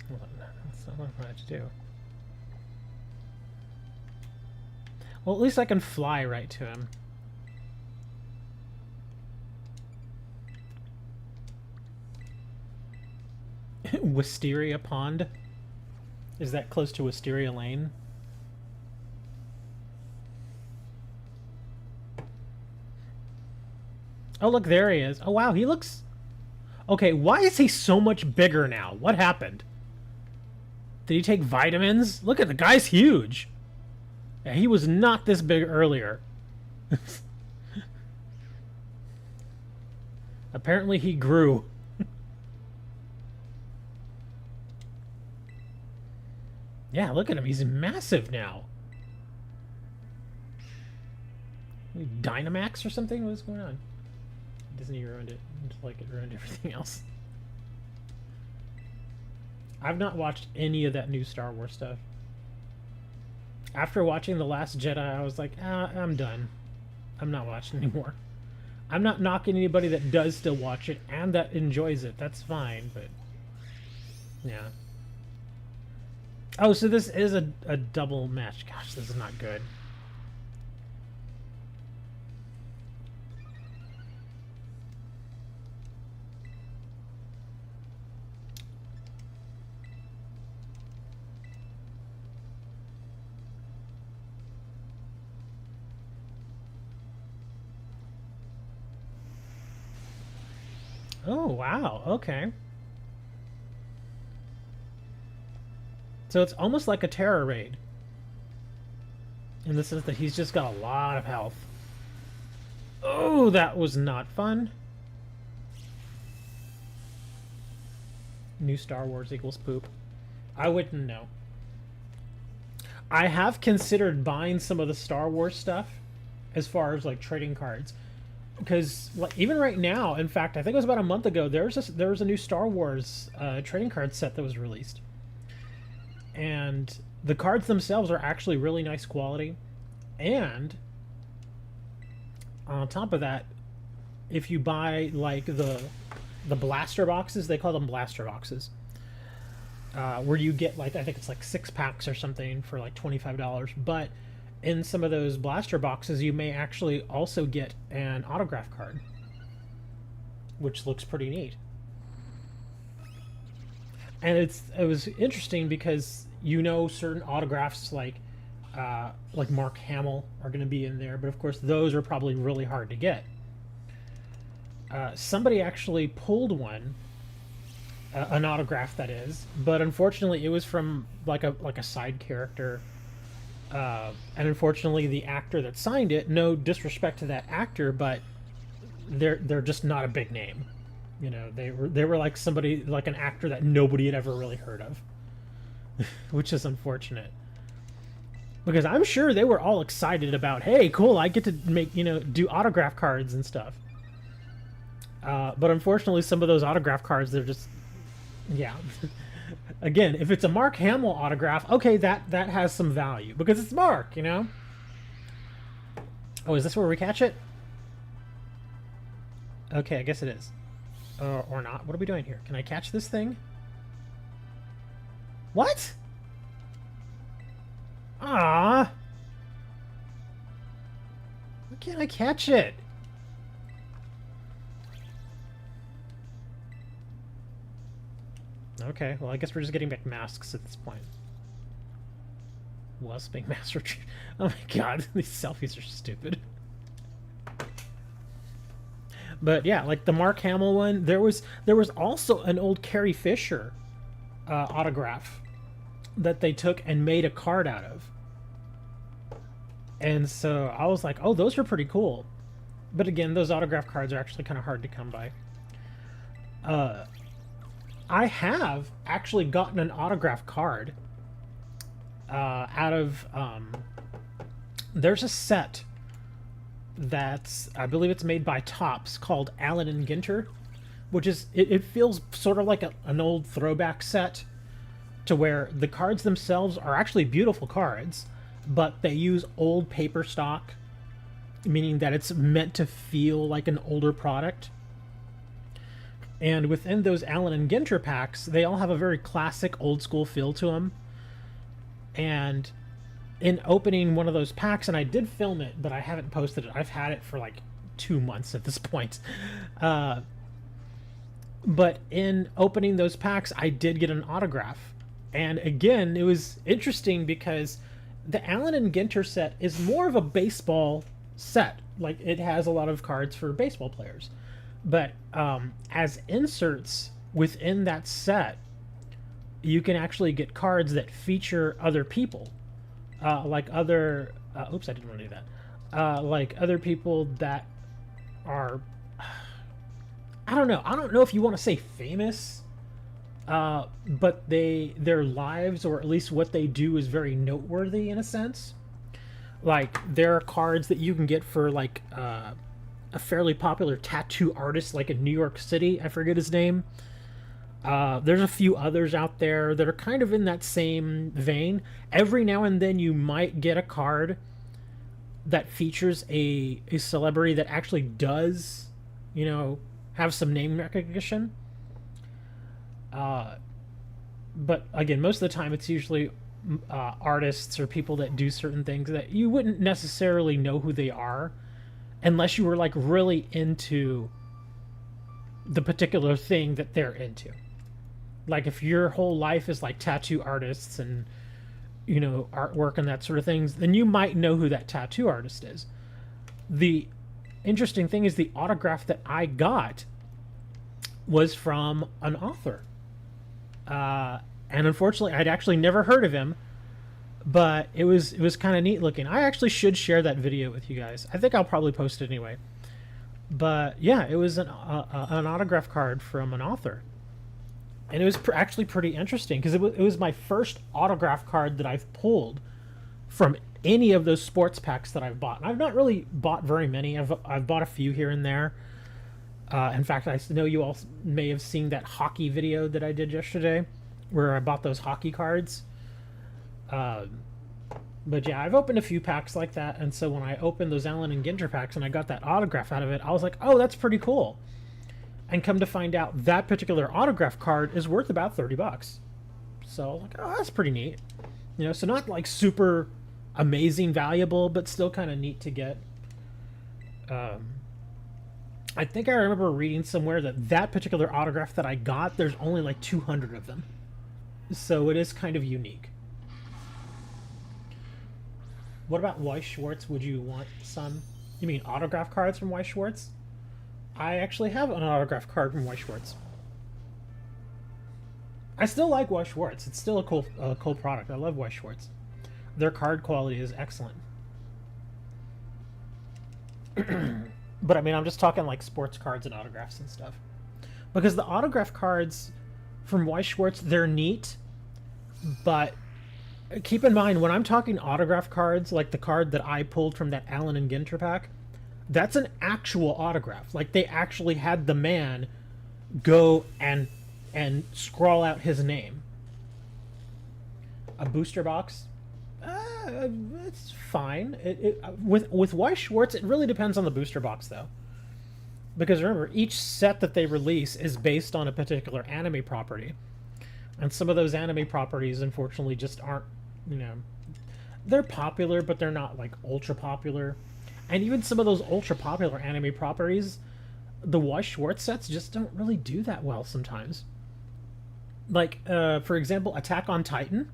Hold on, that's not what I wanted to do. Well, at least I can fly right to him. Wisteria Pond? Is that close to Wisteria Lane? Oh, look, there he is. Oh, wow, he looks... Okay, why is he so much bigger now? What happened? Did he take vitamins? Look at the guy's huge. Yeah, he was not this big earlier. Apparently he grew. Yeah, look at him. He's massive now. Dynamax or something? What's going on? Disney ruined it. Just like it ruined everything else. I've not watched any of that new Star Wars stuff. After watching The Last Jedi, I was like, I'm done. I'm not watching anymore. I'm not knocking anybody that does still watch it and that enjoys it. That's fine, but... Yeah. Oh, so this is a double match. Gosh, this is not good. Oh, wow. Okay. So it's almost like a terror raid. In the sense that he's just got a lot of health. Oh, that was not fun. New Star Wars equals poop. I wouldn't know. I have considered buying some of the Star Wars stuff as far as like trading cards. Because like, even right now, in fact, I think it was about a month ago, there was a new Star Wars trading card set that was released. And the cards themselves are actually really nice quality. And on top of that, if you buy like the blaster boxes, they call them blaster boxes, where you get like, I think it's like 6 packs or something for like $25. But in some of those blaster boxes, you may actually also get an autograph card, which looks pretty neat. And it was interesting because certain autographs like Mark Hamill are going to be in there, but of course those are probably really hard to get. Somebody actually pulled one, an autograph that is, but unfortunately it was from like a side character. And unfortunately, the actor that signed it, no disrespect to that actor, but they're just not a big name. You know, they were like somebody, like an actor that nobody had ever really heard of, which is unfortunate. Because I'm sure they were all excited about, hey, cool, I get to make, do autograph cards and stuff. But unfortunately, some of those autograph cards, they're just, yeah. Again, if it's a Mark Hamill autograph, okay, that has some value because it's Mark, Oh, is this where we catch it? Okay, I guess it is. Or not. What are we doing here? Can I catch this thing? What? Ah! Why can't I catch it? Okay, well, I guess we're just getting back masks at this point. Was being mass retreat. Oh my god, these selfies are stupid. But yeah, like the Mark Hamill one, there was also an old Carrie Fisher autograph that they took and made a card out of. And so I was like, oh, those are pretty cool. But again, those autograph cards are actually kind of hard to come by. I have actually gotten an autograph card out of... there's a set that's, I believe it's made by Topps, called Allen and Ginter, which is, it feels sort of like an old throwback set, to where the cards themselves are actually beautiful cards, but they use old paper stock, meaning that it's meant to feel like an older product. And within those Allen and Ginter packs, they all have a very classic old school feel to them. And in opening one of those packs, and I did film it, but I haven't posted it. I've had it for like 2 months at this point. But in opening those packs, I did get an autograph. And again, it was interesting because the Allen and Ginter set is more of a baseball set. Like, it has a lot of cards for baseball players. But as inserts within that set, you can actually get cards that feature other people. Like other... oops, I didn't want to do that. Like other people that are... I don't know. I don't know if you want to say famous, but their lives, or at least what they do, is very noteworthy in a sense. Like, there are cards that you can get for, like, a fairly popular tattoo artist, like in New York City. I forget his name. There's a few others out there that are kind of in that same vein. Every now and then you might get a card that features a celebrity that actually does, you know, have some name recognition. But again, most of the time it's usually artists or people that do certain things that you wouldn't necessarily know who they are unless you were like really into the particular thing that they're into. Like, if your whole life is like tattoo artists and, you know, artwork and that sort of things, then you might know who that tattoo artist is. The interesting thing is the autograph that I got was from an author. And unfortunately, I'd actually never heard of him, but it was kind of neat looking. I actually should share that video with you guys. I think I'll probably post it anyway. But yeah, it was an autograph card from an author. And it was actually pretty interesting because it was my first autograph card that I've pulled from any of those sports packs that I've bought. And I've not really bought very many. I've bought a few here and there. In fact, I know you all may have seen that hockey video that I did yesterday where I bought those hockey cards. But yeah, I've opened a few packs like that. And so when I opened those Allen and Ginter packs and I got that autograph out of it, I was like, oh, that's pretty cool. And come to find out, that particular autograph card is worth about $30. So, like, oh, that's pretty neat. You know, so not like super amazing valuable, but still kind of neat to get. I think I remember reading somewhere that particular autograph that I got, there's only like 200 of them. So it is kind of unique. What about Weiss Schwarz? Would you want some? You mean autograph cards from Weiss Schwarz? I actually have an autograph card from Weiss Schwarz. I still like Weiss Schwarz. It's still a cool product. I love Weiss Schwarz. Their card quality is excellent. But I mean, I'm just talking like sports cards and autographs and stuff. Because the autograph cards from Weiss Schwarz, they're neat. But keep in mind, when I'm talking autograph cards, like the card that I pulled from that Allen and Ginter pack, that's an actual autograph. Like, they actually had the man go and scrawl out his name. A booster box? It's fine. With Weiss Schwarz, it really depends on the booster box, though. Because remember, each set that they release is based on a particular anime property. And some of those anime properties, unfortunately, just aren't, you know, they're popular, but they're not like ultra popular. And even some of those ultra popular anime properties, the Weiss Schwarz sets just don't really do that well sometimes. Like, for example, Attack on Titan,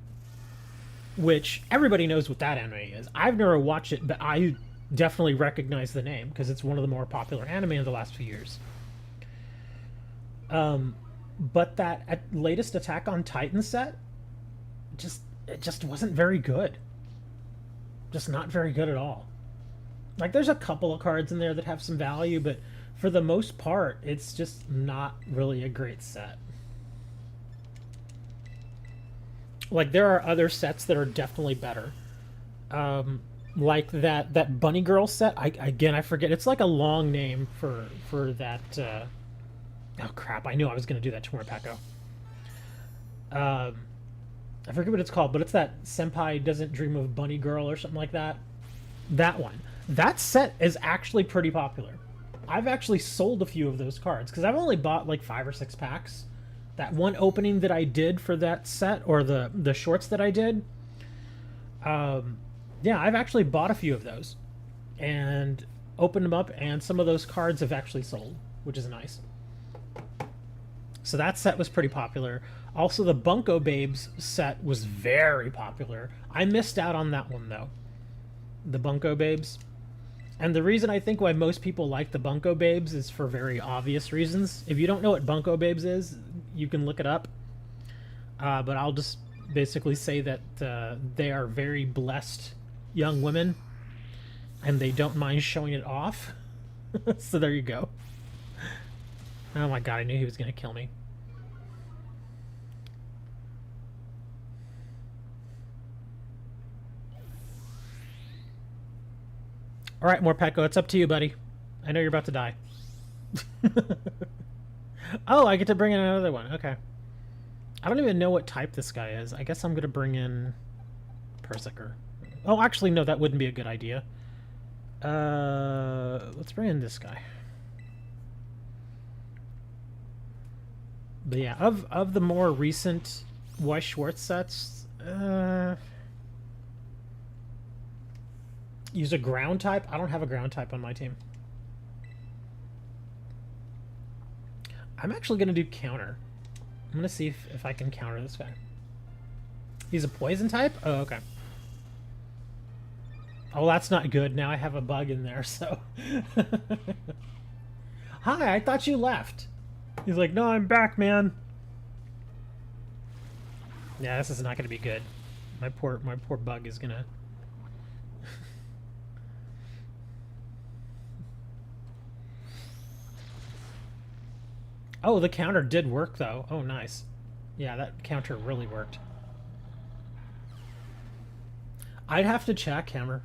which everybody knows what that anime is. I've never watched it, but I definitely recognize the name because it's one of the more popular anime in the last few years. But that latest Attack on Titan set, it just wasn't very good. Just not very good at all. Like, there's a couple of cards in there that have some value, but for the most part, it's just not really a great set. Like, there are other sets that are definitely better. Like that Bunny Girl set. I forget. It's like a long name for that. Oh crap! I knew I was gonna do that tomorrow, Paco. I forget what it's called, but it's that Senpai Doesn't Dream of Bunny Girl or something like that. That one. That set is actually pretty popular. I've actually sold a few of those cards because I've only bought like 5 or 6 packs. That one opening that I did for that set, or the shorts that I did, yeah, I've actually bought a few of those and opened them up, and some of those cards have actually sold, which is nice. So that set was pretty popular. Also, the Bunko Babes set was very popular. I missed out on that one, though. The Bunko Babes. And the reason I think why most people like the Bunko Babes is for very obvious reasons. If you don't know what Bunko Babes is, you can look it up. But I'll just basically say that they are very blessed young women, and they don't mind showing it off. So there you go. Oh my god, I knew he was going to kill me. Alright, Morpeko, it's up to you, buddy. I know you're about to die. Oh, I get to bring in another one. Okay. I don't even know what type this guy is. I guess I'm going to bring in Persiker. Oh, actually, no, that wouldn't be a good idea. Let's bring in this guy. But yeah, of the more recent Weiss Schwarz sets, use a ground type? I don't have a ground type on my team. I'm actually going to do counter. I'm going to see if I can counter this guy. He's a poison type? Oh, okay. Oh, that's not good. Now I have a bug in there, so... Hi, I thought you left. He's like, no, I'm back, man. Yeah, this is not going to be good. My poor bug is going to... Oh, the counter did work, though. Oh, nice. Yeah, that counter really worked. I'd have to check, Hammer.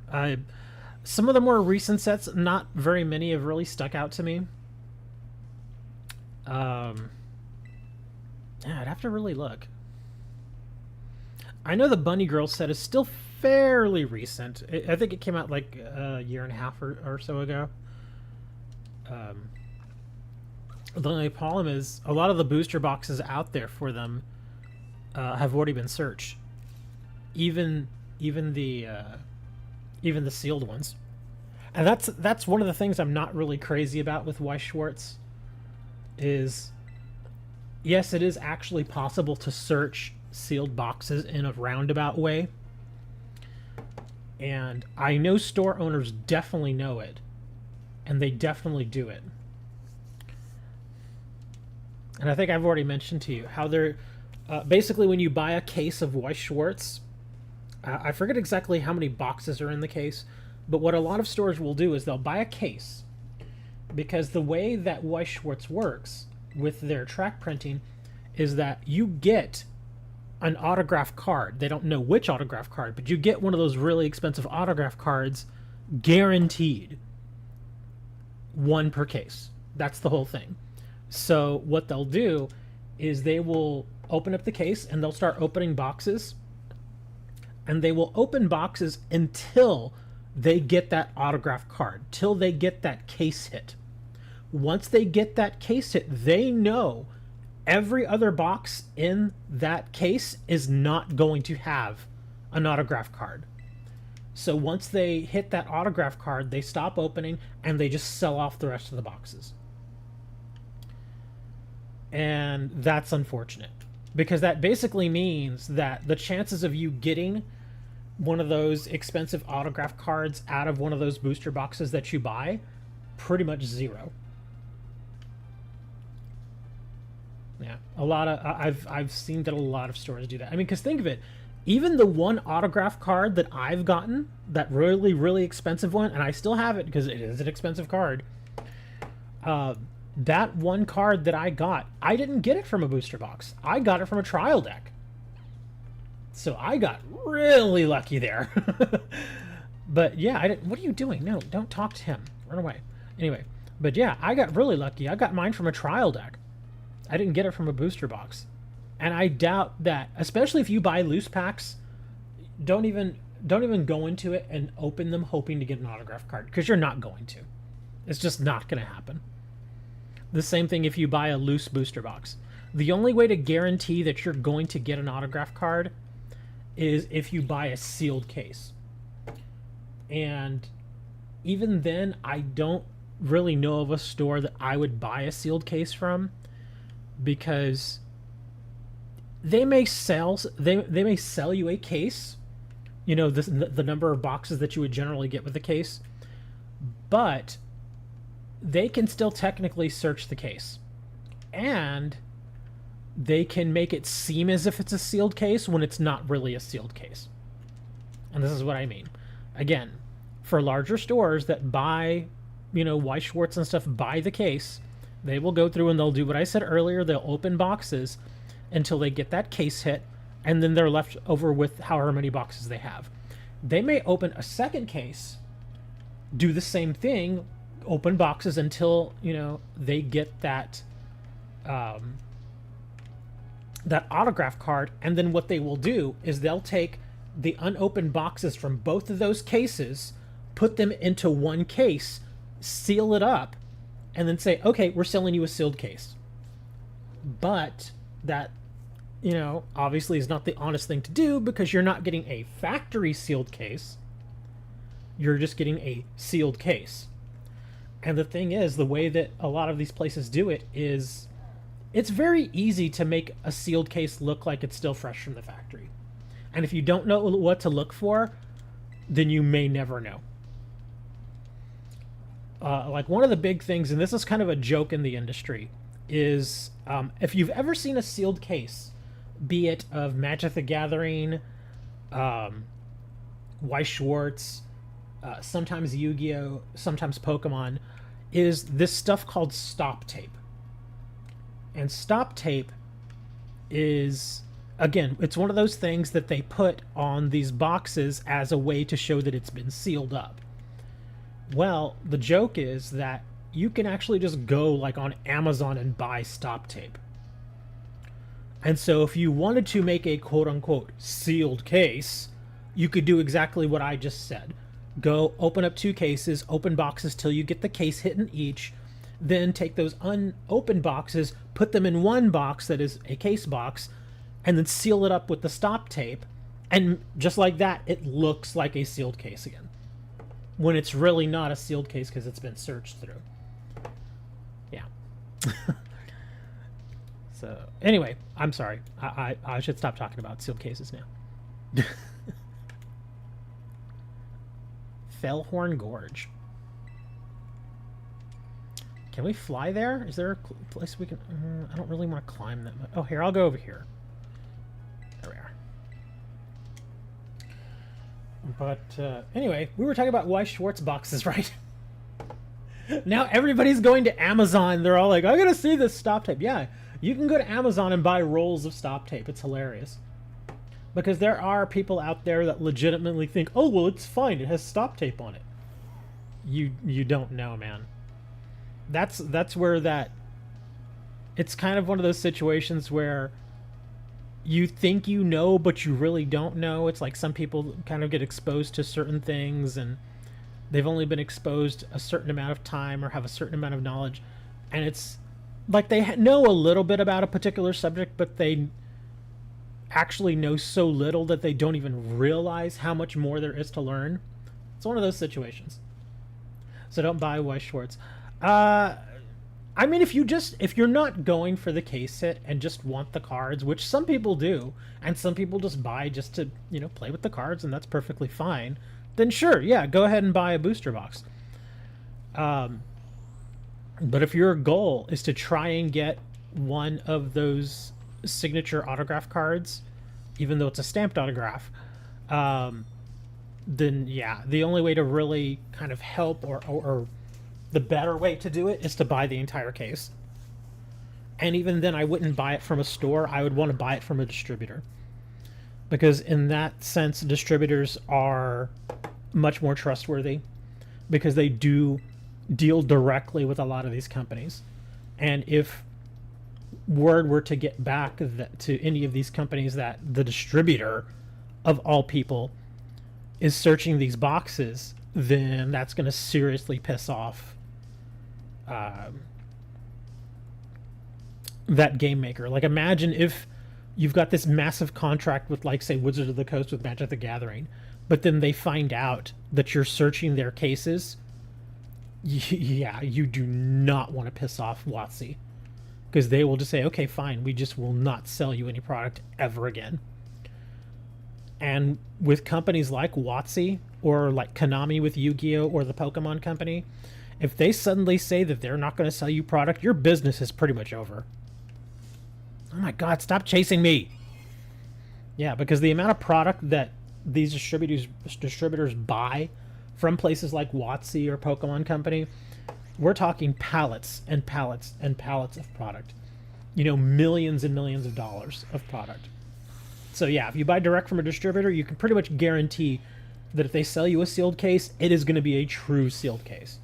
Some of the more recent sets, not very many have really stuck out to me. Yeah, I'd have to really look. I know the Bunny Girl set is still fairly recent. I think it came out like a year and a half or so ago. The only problem is a lot of the booster boxes out there for them have already been searched. Even the sealed ones. And that's one of the things I'm not really crazy about with Weiss Schwarz. Is yes, it is actually possible to search sealed boxes in a roundabout way. And I know store owners definitely know it. And they definitely do it. And I think I've already mentioned to you how they're... basically, when you buy a case of Weiss Schwarz, I forget exactly how many boxes are in the case, but what a lot of stores will do is they'll buy a case, because the way that Weiss Schwarz works with their track printing is that you get an autograph card. They don't know which autograph card, but you get one of those really expensive autograph cards guaranteed. One per case. That's the whole thing. So what they'll do is they will open up the case and they'll start opening boxes, and they will open boxes until they get that autograph card, till they get that case hit. once they get that case hit, they know every other box in that case is not going to have an autograph card. So once they hit that autograph card, they stop opening and they just sell off the rest of the boxes. And that's unfortunate, because that basically means that the chances of you getting one of those expensive autograph cards out of one of those booster boxes that you buy, pretty much zero. Yeah, a lot of I've seen that a lot of stores do that. I mean, because think of it, even the one autograph card that I've gotten, that really expensive one, and I still have it because it is an expensive card. That one card that I got, I didn't get it from a booster box. I got it from a trial deck. So I got really lucky there. But yeah, I didn't. What are you doing? No, don't talk to him. Run away. Anyway, but yeah, I got really lucky. I got mine from a trial deck. I didn't get it from a booster box. And I doubt that, especially if you buy loose packs, don't even go into it and open them hoping to get an autograph card, because you're not going to. It's just not going to happen. The same thing if you buy a loose booster box. The only way to guarantee that you're going to get an autograph card is if you buy a sealed case. And even then, I don't really know of a store that I would buy a sealed case from, because they may sell you a case, you know, the number of boxes that you would generally get with a case, but they can still technically search the case, and they can make it seem as if it's a sealed case when it's not really a sealed case. And this is what I mean. Again, for larger stores that buy, you know, Weiss Schwarz and stuff, buy the case, they will go through and they'll do what I said earlier. They'll open boxes until they get that case hit, and then they're left over with however many boxes they have. They may open a second case, do the same thing, open boxes until, you know, they get that that autograph card, and then what they will do is they'll take the unopened boxes from both of those cases, put them into one case, seal it up, and then say, okay, we're selling you a sealed case. But that, you know, obviously is not the honest thing to do, because you're not getting a factory sealed case. You're just getting a sealed case. And the thing is, the way that a lot of these places do it is, it's very easy to make a sealed case look like it's still fresh from the factory. And if you don't know what to look for, then you may never know. Like one of the big things, and this is kind of a joke in the industry, is if you've ever seen a sealed case, be it of Magic the Gathering, Weiss Schwarz, sometimes Yu-Gi-Oh!, sometimes Pokemon, is this stuff called stop tape. And stop tape is, again, it's one of those things that they put on these boxes as a way to show that it's been sealed up. Well, the joke is that you can actually just go like on Amazon and buy stop tape. And so if you wanted to make a quote-unquote sealed case, you could do exactly what I just said. Go open up 2 cases, open boxes till you get the case hit in each, then take those unopened boxes, put them in one box that is a case box, and then seal it up with the stop tape, and just like that, it looks like a sealed case again, when it's really not a sealed case because it's been searched through. Yeah. So anyway, I'm sorry, I should stop talking about sealed cases now. Fellhorn Gorge. Can we fly there? Is there a place we can... I don't really want to climb that much. Oh, here, I'll go over here. There we are. But anyway, we were talking about Weiss Schwarz boxes, right? Now everybody's going to Amazon. They're all like, I gotta see this stop tape. Yeah, you can go to Amazon and buy rolls of stop tape. It's hilarious. Because there are people out there that legitimately think, oh, well, it's fine. It has stop tape on it. You don't know, man. That's where that... It's kind of one of those situations where you think you know, but you really don't know. It's like some people kind of get exposed to certain things, and they've only been exposed a certain amount of time or have a certain amount of knowledge. And it's like they know a little bit about a particular subject, but they actually know so little that they don't even realize how much more there is to learn. It's one of those situations. So don't buy Weiss Schwarz. I mean, if you're not going for the case hit and just want the cards, which some people do, and some people just buy just to, play with the cards, and that's perfectly fine, then sure, yeah, go ahead and buy a booster box. But if your goal is to try and get one of those signature autograph cards, even though it's a stamped autograph, then yeah, the only way to really kind of help or the better way to do it is to buy the entire case. And even then, I wouldn't buy it from a store. I would want to buy it from a distributor. Because in that sense, distributors are much more trustworthy because they do deal directly with a lot of these companies. And if word were to get back to any of these companies that the distributor, of all people, is searching these boxes, then that's going to seriously piss off that game maker. Like, imagine if you've got this massive contract with, like, say, Wizards of the Coast with Magic the Gathering, but then they find out that you're searching their cases. Yeah, you do not want to piss off WotC, because they will just say, okay, fine, we just will not sell you any product ever again. And with companies like WotC or like Konami with Yu-Gi-Oh! Or the Pokemon Company, if they suddenly say that they're not going to sell you product, your business is pretty much over. Oh my God, stop chasing me. Yeah, because the amount of product that these distributors buy from places like WotC or Pokemon Company, we're talking pallets and pallets and pallets of product. Millions and millions of dollars of product. So yeah, if you buy direct from a distributor, you can pretty much guarantee that if they sell you a sealed case, it is going to be a true sealed case.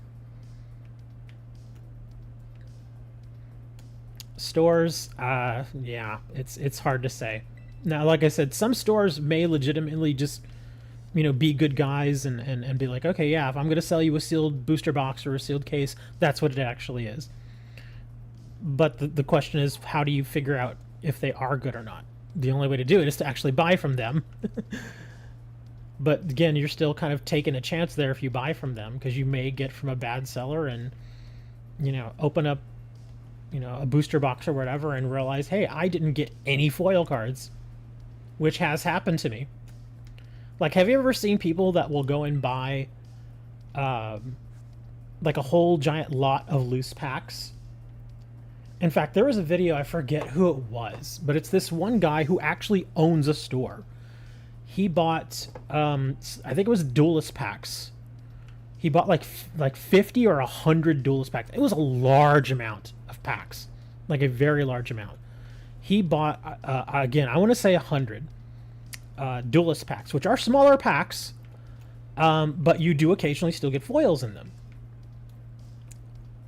Stores, yeah, it's hard to say. Now, like I said, some stores may legitimately just, be good guys and be like, okay, yeah, if I'm going to sell you a sealed booster box or a sealed case, that's what it actually is. But the question is, how do you figure out if they are good or not? The only way to do it is to actually buy from them. But again, you're still kind of taking a chance there if you buy from them, because you may get from a bad seller and, open up, a booster box or whatever and realize, hey, I didn't get any foil cards, which has happened to me. Like, have you ever seen people that will go and buy, like a whole giant lot of loose packs? In fact, there was a video, I forget who it was, but it's this one guy who actually owns a store. He bought, I think it was Duelist packs. He bought like 50 or 100 Duelist packs. It was a large amount of packs, like a very large amount. He bought, again, I want to say 100 Duelist packs, which are smaller packs, but you do occasionally still get foils in them.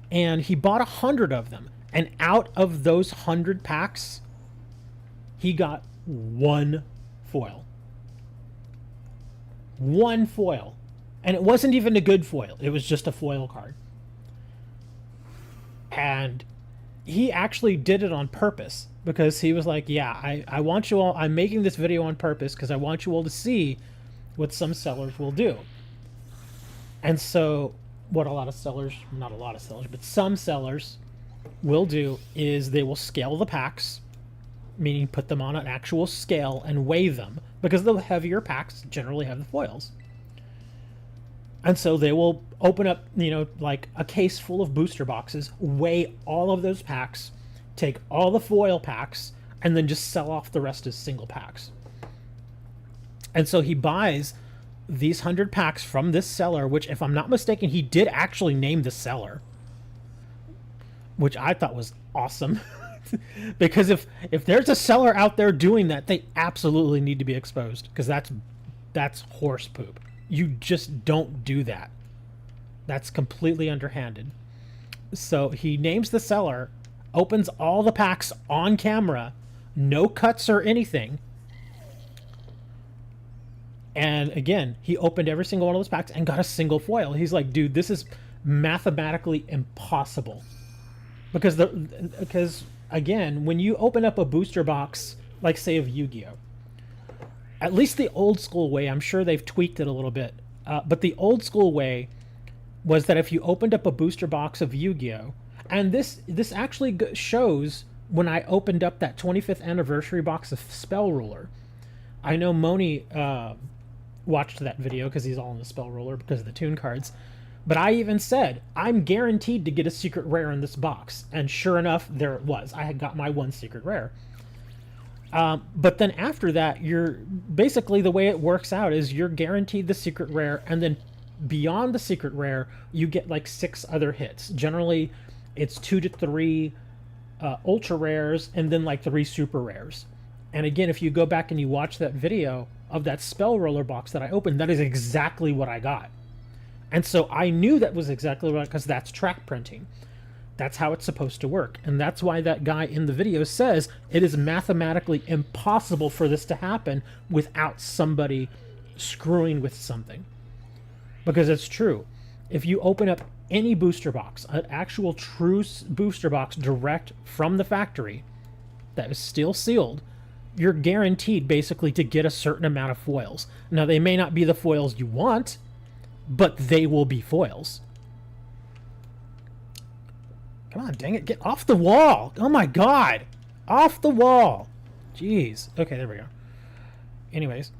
And he bought 100 of them. And out of those 100 packs, he got one foil. One foil. And it wasn't even a good foil. It was just a foil card. And he actually did it on purpose, because he was like, yeah, I want you all, I'm making this video on purpose because I want you all to see what some sellers will do. And so what not a lot of sellers, but some sellers will do is they will scale the packs, meaning put them on an actual scale and weigh them, because the heavier packs generally have the foils. And so they will open up, like a case full of booster boxes, weigh all of those packs, take all the foil packs, and then just sell off the rest as single packs. And so he buys these 100 packs from this seller, which, if I'm not mistaken, he did actually name the seller, which I thought was awesome. Because if there's a seller out there doing that, they absolutely need to be exposed, because that's horse poop. You just don't do that. That's completely underhanded. So he names the seller, opens all the packs on camera, no cuts or anything. And again, he opened every single one of those packs and got a single foil. He's like, dude, this is mathematically impossible because again, when you open up a booster box, like say of Yu-Gi-Oh, at least the old school way, I'm sure they've tweaked it a little bit, but the old school way was that if you opened up a booster box of Yu-Gi-Oh, and this actually shows when I opened up that 25th anniversary box of Spell Ruler. I know Moni watched that video because he's all in the Spell Ruler because of the Toon cards. But I even said, I'm guaranteed to get a secret rare in this box. And sure enough, there it was. I had got my one secret rare. But then after that, you're basically, the way it works out is you're guaranteed the secret rare, and then beyond the secret rare, you get like 6 other hits. Generally, it's 2 to 3 ultra rares, and then like 3 super rares. And again, if you go back and you watch that video of that Spell Roller box that I opened, that is exactly what I got. And so I knew that was exactly right, because that's track printing. That's how it's supposed to work. And that's why that guy in the video says it is mathematically impossible for this to happen without somebody screwing with something. Because it's true. If you open up any booster box, an actual true booster box direct from the factory that is still sealed, you're guaranteed basically to get a certain amount of foils. Now, they may not be the foils you want, but they will be foils. Come on, dang it. Get off the wall. Oh my god. Off the wall. Jeez. Okay, there we go. Anyways.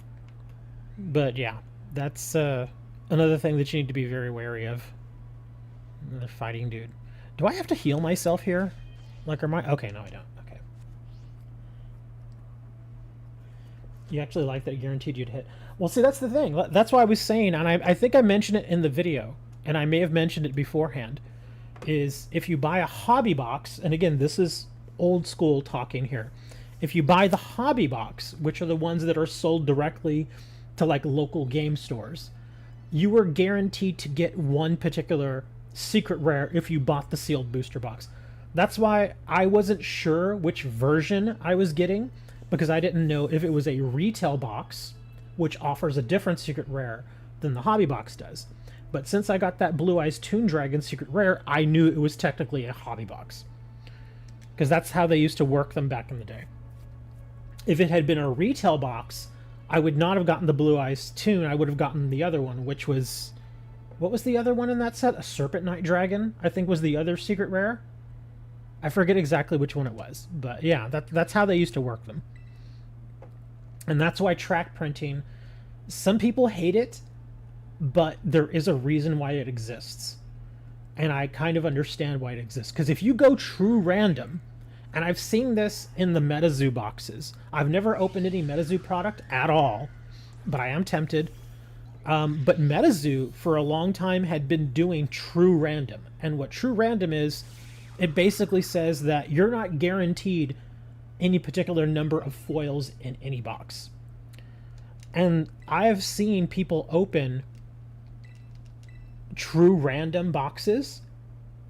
But yeah, that's another thing that you need to be very wary of. The fighting dude. Do I have to heal myself here? Like, am I? Okay, no, I don't. Okay. You actually like that guaranteed you'd hit. Well, see, that's the thing. That's why I was saying, and I think I mentioned it in the video, and I may have mentioned it beforehand, is if you buy a hobby box, and again, this is old school talking here. If you buy the hobby box, which are the ones that are sold directly to like local game stores, you are guaranteed to get one particular secret rare if you bought the sealed booster box. That's why I wasn't sure which version I was getting, because I didn't know if it was a retail box, which offers a different secret rare than the hobby box does. But since I got that Blue Eyes Toon Dragon secret rare, I knew it was technically a hobby box, because that's how they used to work them back in the day. If it had been a retail box, I would not have gotten the Blue Eyes Toon. I would have gotten the other one, which was... What was the other one in that set? A Serpent Knight Dragon, I think, was the other secret rare. I forget exactly which one it was. But yeah, that's how they used to work them. And that's why track printing... Some people hate it, but there is a reason why it exists. And I kind of understand why it exists. Because if you go true random... And I've seen this in the MetaZoo boxes. I've never opened any MetaZoo product at all, but I am tempted. But MetaZoo, for a long time, had been doing true random. And what true random is, it basically says that you're not guaranteed any particular number of foils in any box. And I have seen people open true random boxes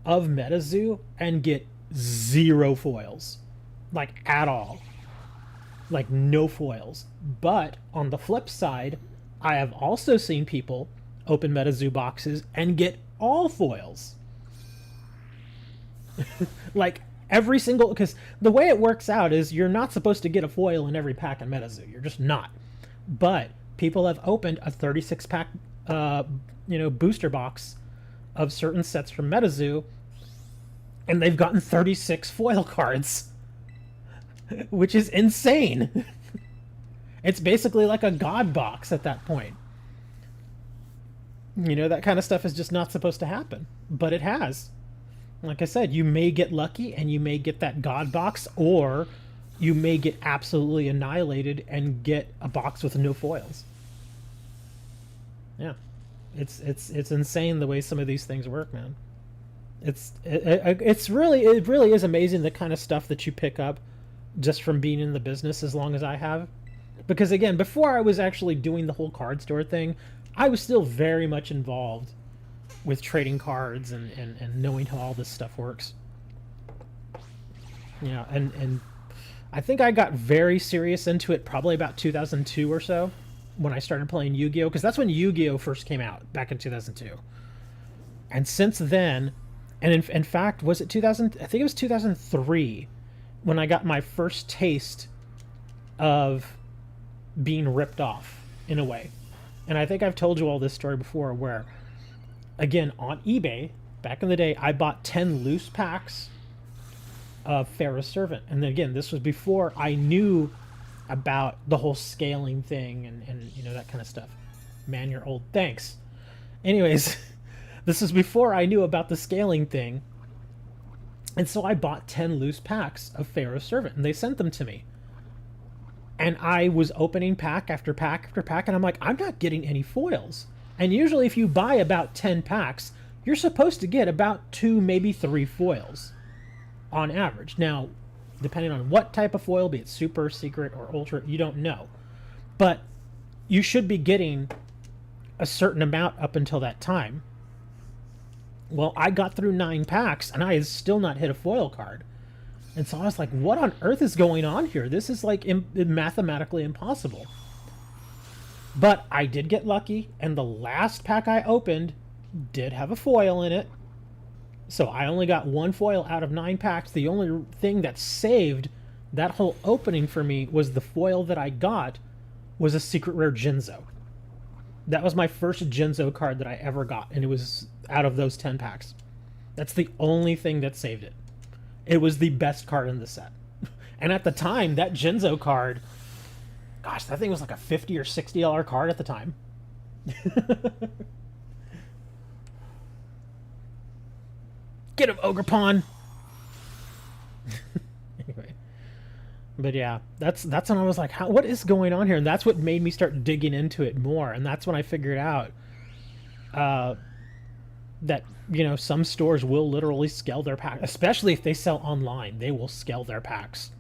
of MetaZoo and get 0 foils, like at all, like no foils. But on the flip side, I have also seen people open MetaZoo boxes and get all foils. Like every single, because the way it works out is you're not supposed to get a foil in every pack in MetaZoo. You're just not. But people have opened a 36 pack booster box of certain sets from MetaZoo, and they've gotten 36 foil cards, which is insane. It's basically like a god box at that point. You know, that kind of stuff is just not supposed to happen, but it has. Like I said, you may get lucky and you may get that god box, or you may get absolutely annihilated and get a box with no foils. Yeah, it's insane the way some of these things work, man. It really is amazing the kind of stuff that you pick up just from being in the business as long as I have. Because again, before I was actually doing the whole card store thing, I was still very much involved with trading cards and knowing how all this stuff works. Yeah, and I think I got very serious into it probably about 2002 or so, when I started playing Yu-Gi-Oh! Because that's when Yu-Gi-Oh! First came out, back in 2002. And since then... And in fact, was it 2000? I think it was 2003 when I got my first taste of being ripped off in a way. And I think I've told you all this story before where, again, on eBay, back in the day, I bought 10 loose packs of Pharaoh's Servant. And then again, this was before I knew about the whole scaling thing and you know, that kind of stuff. Man, you're old. Thanks. Anyways, this is before I knew about the scaling thing. And so I bought 10 loose packs of Pharaoh's Servant, and they sent them to me. And I was opening pack after pack after pack, and I'm like, I'm not getting any foils. And usually if you buy about 10 packs, you're supposed to get about 2, maybe 3 foils on average. Now, depending on what type of foil, be it super, secret, or ultra, you don't know. But you should be getting a certain amount up until that time. Well, I got through 9 packs, and I had still not hit a foil card. And so I was like, what on earth is going on here? This is like mathematically impossible. But I did get lucky, and the last pack I opened did have a foil in it. So I only got 1 foil out of 9 packs. The only thing that saved that whole opening for me was the foil that I got was a secret rare Jinzo. That was my first Jinzo card that I ever got, and it was out of those 10 packs. That's the only thing that saved it. It was the best card in the set. And at the time, that Jinzo card, gosh, that thing was like a $50 or $60 card at the time. Get him, Ogre Pawn! Anyway. But yeah, that's when I was like, what is going on here? And that's what made me start digging into it more. And that's when I figured out that, you know, some stores will literally scale their packs. Especially if they sell online, they will scale their packs.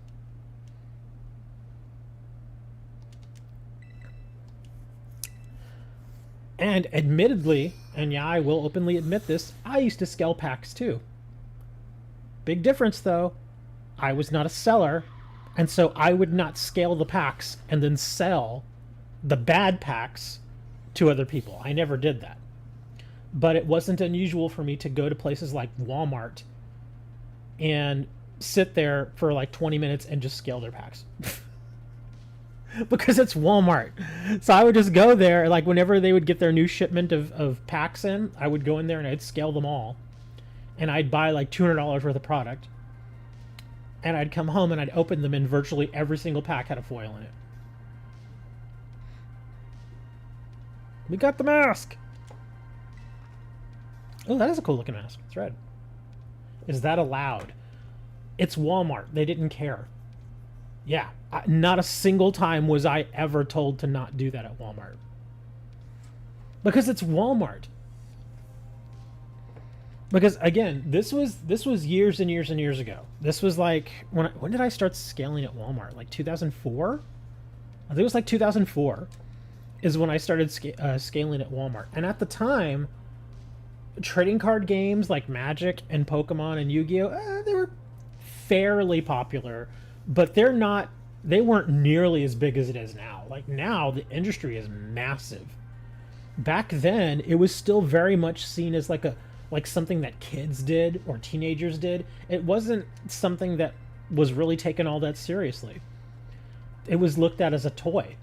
And admittedly, and yeah, I will openly admit this, I used to scale packs too. Big difference though, I was not a seller, and so I would not scale the packs and then sell the bad packs to other people. I never did that. But it wasn't unusual for me to go to places like Walmart and sit there for like 20 minutes and just scale their packs. Because it's Walmart. So I would just go there, like whenever they would get their new shipment of packs in, I would go in there and I'd scale them all. And I'd buy like $200 worth of product. And I'd come home and I'd open them, and virtually every single pack had a foil in it. We got the mask! Oh, that is a cool looking mask. It's red. Is that allowed? It's Walmart. They didn't care. Yeah, not a single time was I ever told to not do that at Walmart. Because it's Walmart. Because again, this was years and years and years ago. This was like when did I start scaling at Walmart? Like 2004? I think it was like 2004 is when I started scaling at Walmart. And at the time, trading card games like Magic and Pokemon and Yu-Gi-Oh, they were fairly popular, but they weren't nearly as big as it is now. Like now, the industry is massive. Back then, it was still very much seen as like something that kids did or teenagers did. It wasn't something that was really taken all that seriously. It was looked at as a toy.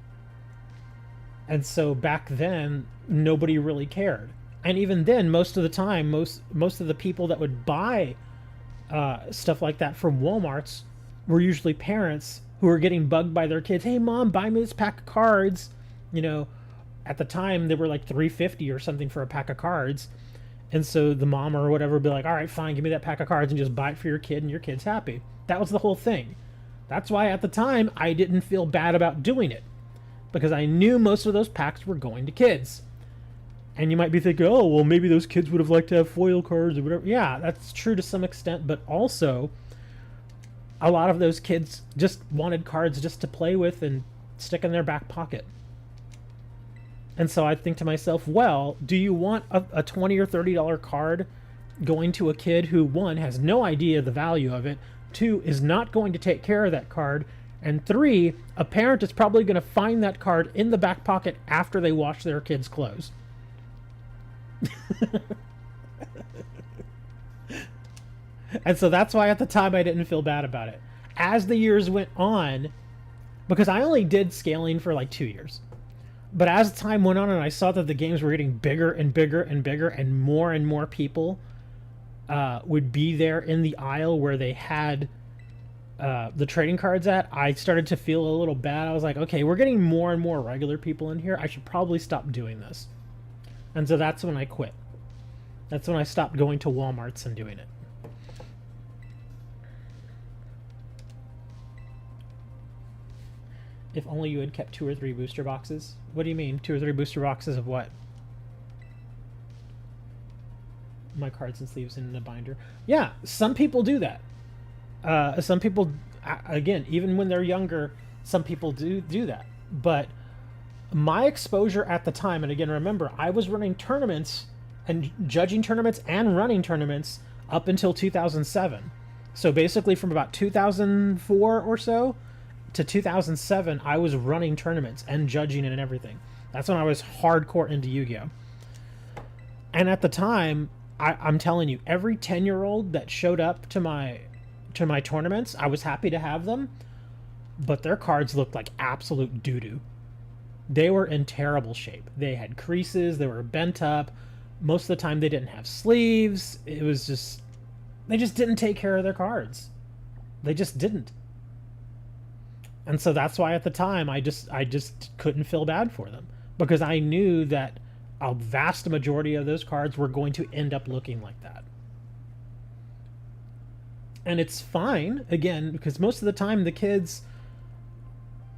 And so back then, nobody really cared. And even then, most of the time, most of the people that would buy stuff like that from Walmarts were usually parents who were getting bugged by their kids. Hey, Mom, buy me this pack of cards. You know, at the time, they were like $3.50 or something for a pack of cards. And so the mom or whatever would be like, all right, fine, give me that pack of cards and just buy it for your kid, and your kid's happy. That was the whole thing. That's why at the time, I didn't feel bad about doing it. Because I knew most of those packs were going to kids. And you might be thinking, oh, well, maybe those kids would have liked to have foil cards or whatever. Yeah, that's true to some extent. But also, a lot of those kids just wanted cards just to play with and stick in their back pocket. And so I think to myself, well, do you want a $20 or $30 card going to a kid who, one, has no idea the value of it, two, is not going to take care of that card, and three, a parent is probably going to find that card in the back pocket after they wash their kids' clothes? And so that's why at the time I didn't feel bad about it. As the years went on, because I only did scaling for like 2 years. But as time went on and I saw that the games were getting bigger and bigger and bigger and more people would be there in the aisle where they had the trading cards at, I started to feel a little bad. I was like, okay, we're getting more and more regular people in here. I should probably stop doing this. And so that's when I quit. That's when I stopped going to Walmarts and doing it. If only you had kept 2 or 3 booster boxes. What do you mean? 2 or 3 booster boxes of what? My cards and sleeves in the binder. Yeah, some people do that. Some people, again, even when they're younger, some people do that. But my exposure at the time, and again, remember, I was running tournaments and judging tournaments and running tournaments up until 2007. So basically from about 2004 or so to 2007, I was running tournaments and judging it and everything. That's when I was hardcore into Yu-Gi-Oh! And at the time, I'm telling you, every 10-year-old that showed up to my tournaments, I was happy to have them, but their cards looked like absolute doo-doo. They were in terrible shape. They had creases, they were bent up. Most of the time they didn't have sleeves. It was just, they just didn't take care of their cards. They just didn't. And so that's why at the time I just couldn't feel bad for them, because I knew that a vast majority of those cards were going to end up looking like that. And it's fine, again, because most of the time the kids,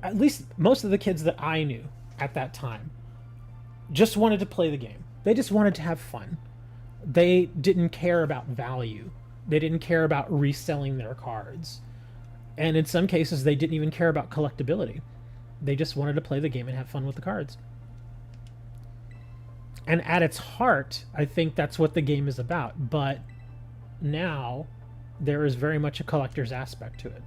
at least most of the kids that I knew at that time, just wanted to play the game. They just wanted to have fun. They didn't care about value. They didn't care about reselling their cards. And in some cases, they didn't even care about collectability. They just wanted to play the game and have fun with the cards. And at its heart, I think that's what the game is about. But now, there is very much a collector's aspect to it.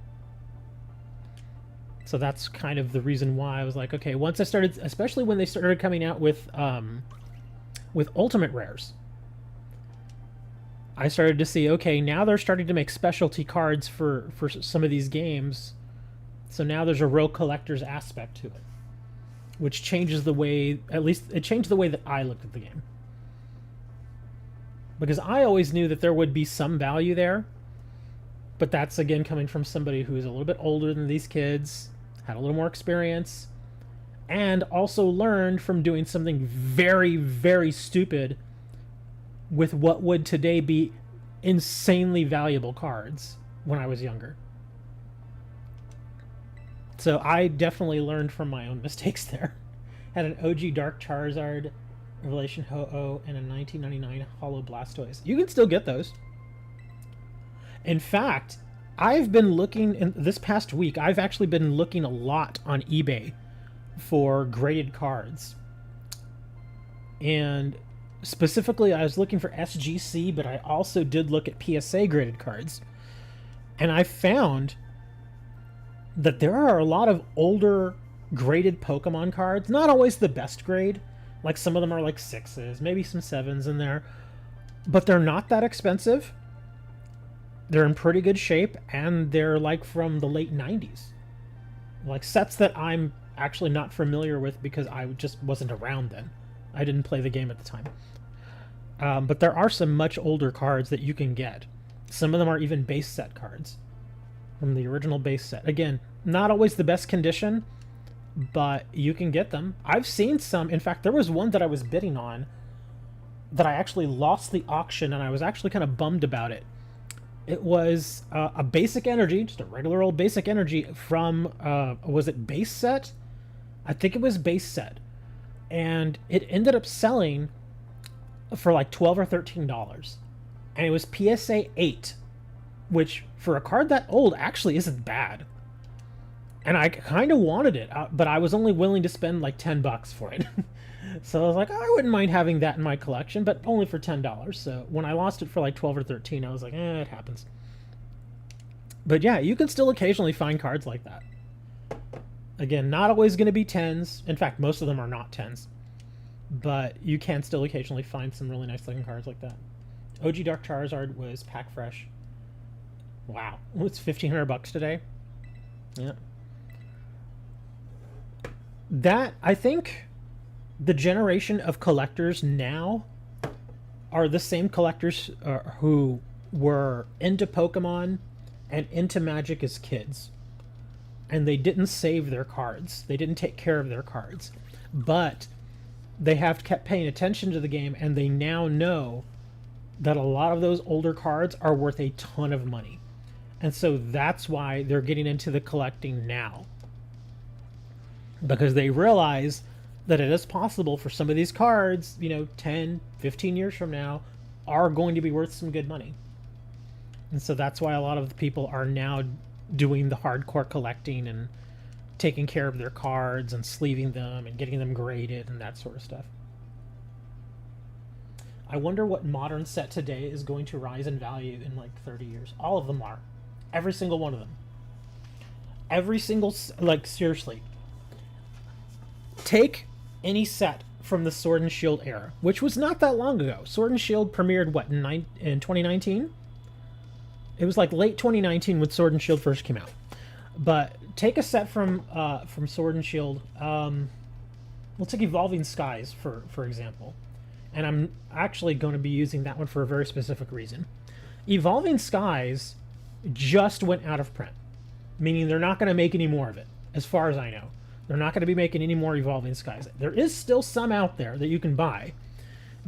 So that's kind of the reason why I was like, okay, once I started, especially when they started coming out with Ultimate Rares, I started to see, okay, now they're starting to make specialty cards for some of these games. So now there's a real collector's aspect to it, which changes the way, at least it changed the way that I looked at the game. Because I always knew that there would be some value there, but that's, again, coming from somebody who's a little bit older than these kids, had a little more experience, and also learned from doing something very, very stupid with what would today be insanely valuable cards when I was younger. So I definitely learned from my own mistakes there. Had an OG Dark Charizard, Revelation Ho-Oh, and a 1999 Hollow Blastoise. You can still get those. In fact, I've been looking, in this past week, I've actually been looking a lot on eBay for graded cards. And specifically, I was looking for SGC, but I also did look at PSA graded cards. And I found that there are a lot of older graded Pokemon cards. Not always the best grade. Like, some of them are like 6s, maybe some 7s in there. But they're not that expensive. They're in pretty good shape, and they're like from the late 90s. Like sets that I'm actually not familiar with because I just wasn't around then. I didn't play the game at the time. But there are some much older cards that you can get. Some of them are even base set cards from the original base set. Again, not always the best condition, but you can get them. I've seen some. In fact, there was one that I was bidding on that I actually lost the auction, and I was actually kind of bummed about it. It was a basic energy, just a regular old basic energy from, was it base set? I think it was base set. And it ended up selling for like $12 or $13. And it was PSA 8, which for a card that old actually isn't bad. And I kind of wanted it, but I was only willing to spend like $10 for it. So I was like, oh, I wouldn't mind having that in my collection, but only for $10. So when I lost it for like 12 or 13, I was like, it happens. But yeah, you can still occasionally find cards like that. Again, not always going to be 10s. In fact, most of them are not 10s. But you can still occasionally find some really nice looking cards like that. OG Dark Charizard was pack fresh. Wow. It's $1,500 today. Yeah. That, I think the generation of collectors now are the same collectors who were into Pokemon and into Magic as kids. And they didn't save their cards. They didn't take care of their cards. But they have kept paying attention to the game, and they now know that a lot of those older cards are worth a ton of money. And so that's why they're getting into the collecting now. Because they realize that it is possible for some of these cards, 10, 15 years from now, are going to be worth some good money. And so that's why a lot of the people are now doing the hardcore collecting and taking care of their cards and sleeving them and getting them graded and that sort of stuff. I wonder what modern set today is going to rise in value in like 30 years. All of them are. Every single one of them. Every single, seriously. Take any set from the Sword and Shield era, which was not that long ago. Sword and Shield premiered, in 2019? It was like late 2019 when Sword and Shield first came out. But take a set from Sword and Shield. We'll take Evolving Skies, for example. And I'm actually going to be using that one for a very specific reason. Evolving Skies just went out of print, meaning they're not going to make any more of it, as far as I know. They're not going to be making any more Evolving Skies. There is still some out there that you can buy,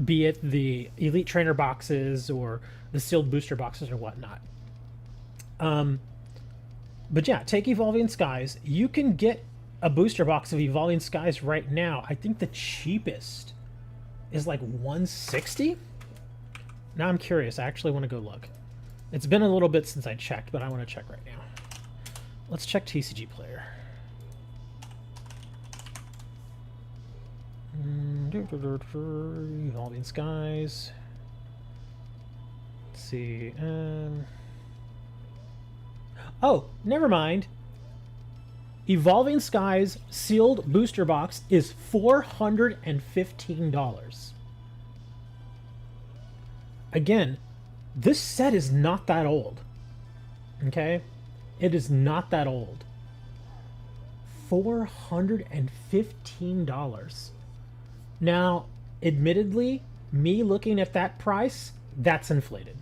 be it the Elite Trainer boxes or the sealed booster boxes or whatnot. But yeah, take Evolving Skies. You can get a booster box of Evolving Skies right now. I think the cheapest is like $160. Now I'm curious. I actually want to go look. It's been a little bit since I checked, but I want to check right now. Let's check TCG Player. Evolving Skies. Let's see. Oh, never mind. Evolving Skies sealed booster box is $415. Again, this set is not that old. Okay? It is not that old. $415. Now, admittedly, me looking at that price, that's inflated.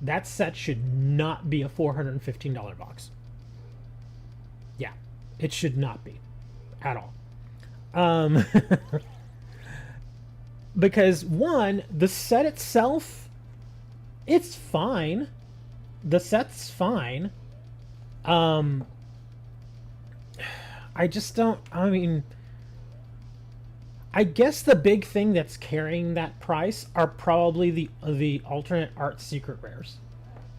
That set should not be a $415 box. Yeah, it should not be at all. Because one, the set itself, it's fine. The set's fine. I just don't, I guess the big thing that's carrying that price are probably the alternate art secret rares.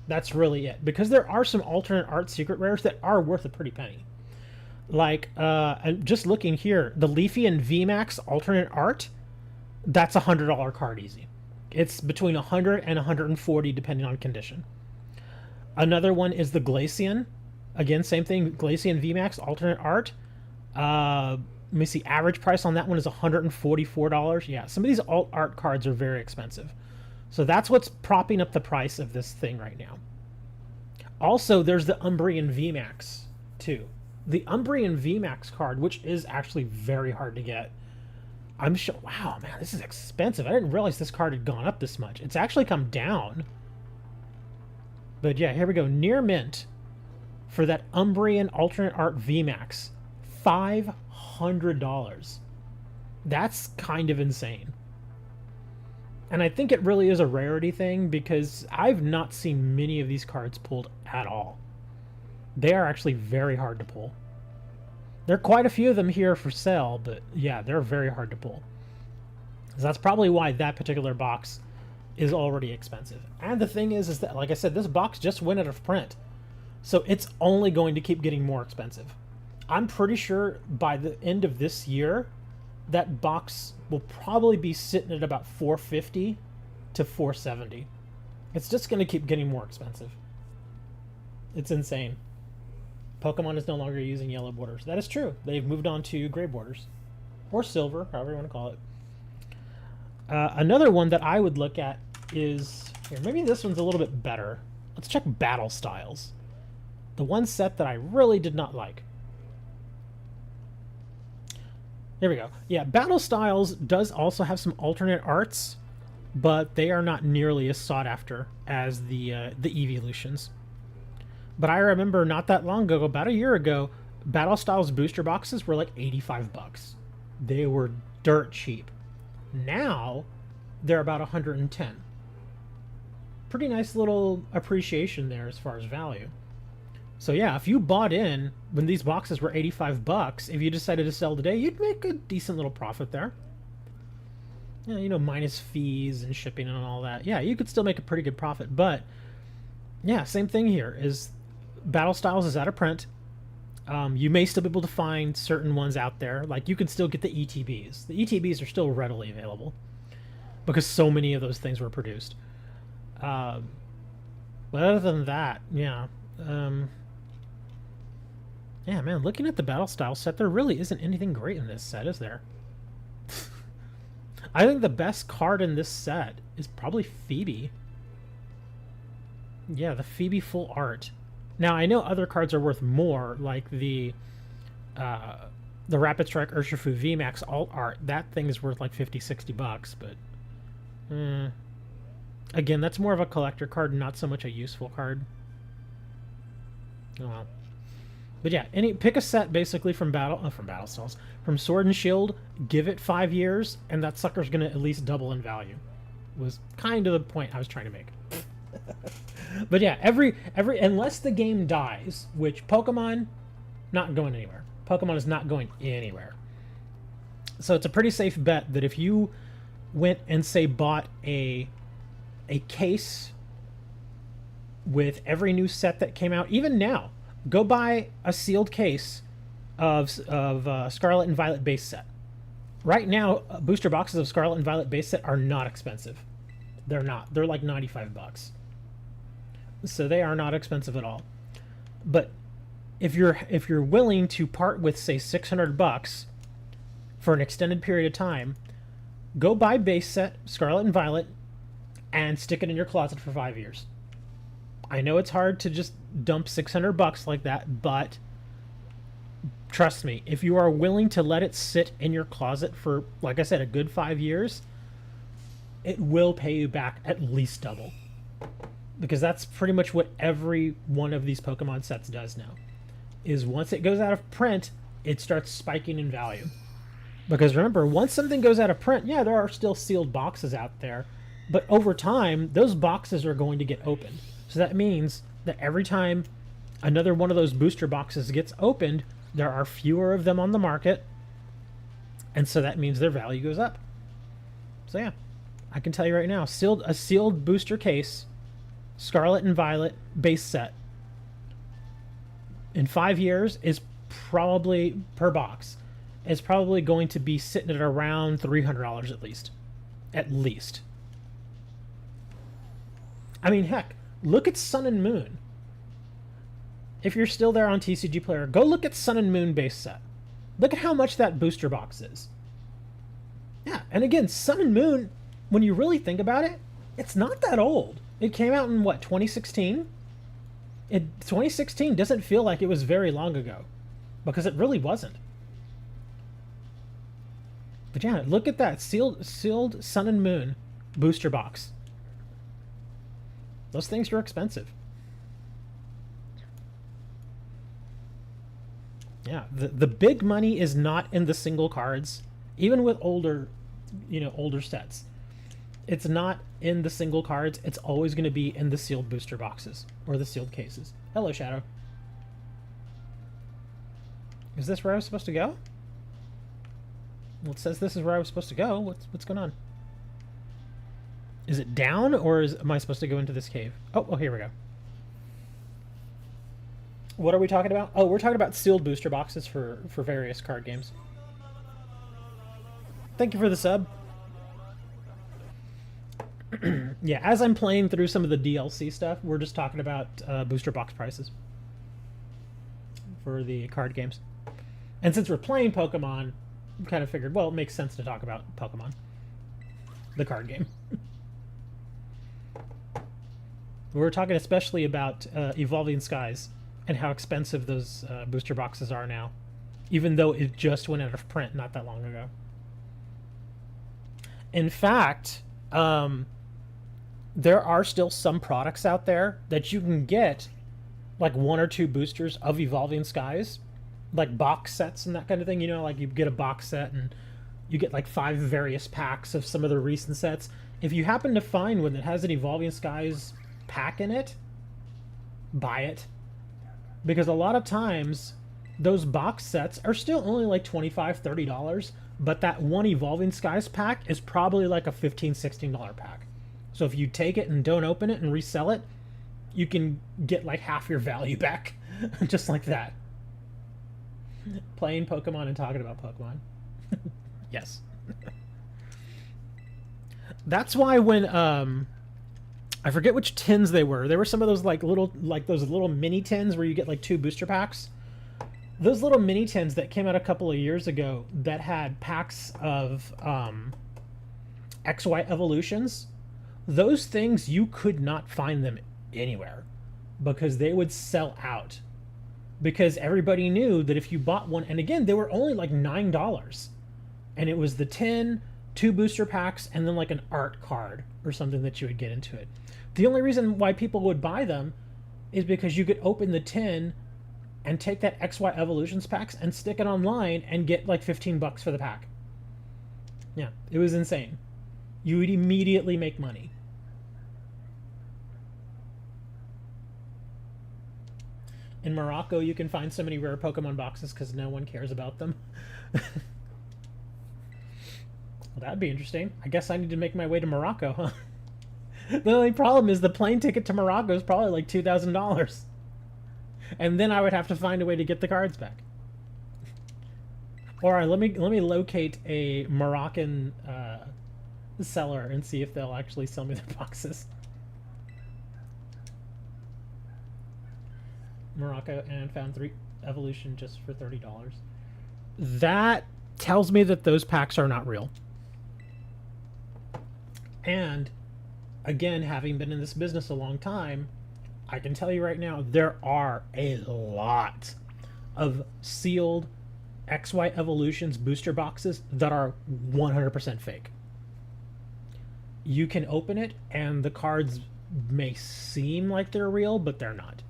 That's really it. Because there are some alternate art secret rares that are worth a pretty penny. Like, just looking here, the Leafy and VMAX alternate art, that's a $100 card easy. It's between 100 and 140 depending on condition. Another one is the Glaceon. Again, same thing, Glaceon VMAX alternate art. Let me see, average price on that one is $144. Yeah, some of these alt art cards are very expensive. So that's what's propping up the price of this thing right now. Also, there's the Umbreon VMAX, too. The Umbreon VMAX card, which is actually very hard to get. I'm sure, wow, man, this is expensive. I didn't realize this card had gone up this much. It's actually come down. But yeah, here we go. Near mint for that Umbreon alternate art VMAX. $500. That's kind of insane. And I think it really is a rarity thing because I've not seen many of these cards pulled at all. They are actually very hard to pull. There are quite a few of them here for sale, but yeah, they're very hard to pull. So that's probably why that particular box is already expensive. And the thing is that, like I said, this box just went out of print. So it's only going to keep getting more expensive. I'm pretty sure by the end of this year, that box will probably be sitting at about $450 to $470. It's just going to keep getting more expensive. It's insane. Pokemon is no longer using yellow borders. That is true. They've moved on to gray borders. Or silver, however you want to call it. Another one that I would look at is... Here, maybe this one's a little bit better. Let's check battle styles. The one set that I really did not like. Here we go. Yeah, battle styles does also have some alternate arts, but they are not nearly as sought after as the evolutions. But I remember not that long ago, about a year ago, battle styles booster boxes were like 85 bucks. They were dirt cheap. Now they're about 110. Pretty nice little appreciation there as far as value. So yeah, if you bought in when these boxes were 85 bucks, if you decided to sell today, you'd make a decent little profit there. Yeah, you know, minus fees and shipping and all that. Yeah, you could still make a pretty good profit. But yeah, same thing here is Battle Styles is out of print. You may still be able to find certain ones out there. Like you can still get the ETBs. The ETBs are still readily available because so many of those things were produced. But other than that, yeah. Yeah, man, looking at the Battle Style set, there really isn't anything great in this set, is there? I think the best card in this set is probably Phoebe. Yeah, the Phoebe full art. Now, I know other cards are worth more, like the Rapid Strike Urshifu VMAX alt art. That thing is worth like 50, 60 bucks, but... again, that's more of a collector card, not so much a useful card. Oh well. But yeah, pick a set basically from Battle Styles, from Sword and Shield, give it 5 years, and that sucker's gonna at least double in value. Was kind of the point I was trying to make. But yeah, every unless the game dies, which Pokemon not going anywhere. Pokemon is not going anywhere. So it's a pretty safe bet that if you went and say bought a case with every new set that came out, even now, go buy a sealed case of Scarlet and Violet base set. Right now, booster boxes of Scarlet and Violet base set are not expensive. They're not. They're like 95 bucks. So they are not expensive at all. But if you're willing to part with, say, 600 bucks for an extended period of time, go buy base set Scarlet and Violet and stick it in your closet for 5 years. I know it's hard to just dump 600 bucks like that, but trust me, if you are willing to let it sit in your closet for, like I said, a good 5 years, it will pay you back at least double. Because that's pretty much what every one of these Pokemon sets does now. Is once it goes out of print, it starts spiking in value. Because remember, once something goes out of print, yeah, there are still sealed boxes out there, but over time, those boxes are going to get opened. So that means that every time another one of those booster boxes gets opened, there are fewer of them on the market, and so that means their value goes up. So yeah, I can tell you right now, a sealed booster case, Scarlet and Violet base set, in 5 years is probably, per box, is probably going to be sitting at around $300 at least. At least. I mean, heck, look at Sun and Moon. If you're still there on TCG Player, go look at Sun and Moon base set. Look at how much that booster box is. Yeah, and again, Sun and Moon, when you really think about it, it's not that old. It came out in, what, 2016? 2016 doesn't feel like it was very long ago, because it really wasn't. But yeah, look at that, sealed Sun and Moon booster box. Those things are expensive. Yeah, the big money is not in the single cards, even with older sets. It's not in the single cards. It's always going to be in the sealed booster boxes or the sealed cases. Hello, Shadow. Is this where I was supposed to go? Well, it says this is where I was supposed to go. What's going on? Is it down, or am I supposed to go into this cave? Oh, here we go. What are we talking about? Oh, we're talking about sealed booster boxes for various card games. Thank you for the sub. Yeah, as I'm playing through some of the DLC stuff, we're just talking about booster box prices for the card games. And since we're playing Pokemon, we kind of figured, well, it makes sense to talk about Pokemon, the card game. We were talking especially about Evolving Skies and how expensive those booster boxes are now, even though it just went out of print not that long ago. In fact, there are still some products out there that you can get like 1 or 2 boosters of Evolving Skies, like box sets and that kind of thing. You know, like you get a box set and you get like 5 various packs of some of the recent sets. If you happen to find one that has an Evolving Skies pack in it, buy it. Because a lot of times those box sets are still only like $25, $30, but that one Evolving Skies pack is probably like a $15, $16 pack. So if you take it and don't open it and resell it, you can get like half your value back. Just like that. Playing Pokemon and talking about Pokemon. Yes. That's why when I forget which tins they were. There were some of those like those little mini tins where you get like 2 booster packs. Those little mini tins that came out a couple of years ago that had packs of XY evolutions. Those things, you could not find them anywhere because they would sell out. Because everybody knew that if you bought one, and again, they were only like $9. And it was the tin, 2 booster packs, and then like an art card or something that you would get into it. The only reason why people would buy them is because you could open the tin and take that XY Evolutions packs and stick it online and get like $15 for the pack. Yeah, it was insane. You would immediately make money. In Morocco, you can find so many rare Pokemon boxes because no one cares about them. Well, that'd be interesting. I guess I need to make my way to Morocco, huh? The only problem is the plane ticket to Morocco is probably like $2,000. And then I would have to find a way to get the cards back. All right, let me locate a Moroccan seller and see if they'll actually sell me their boxes. Morocco, and found 3 evolution just for $30. That tells me that those packs are not real. And again, having been in this business a long time, I can tell you right now, there are a lot of sealed XY Evolutions booster boxes that are 100% fake. You can open it and the cards may seem like they're real, but they're not.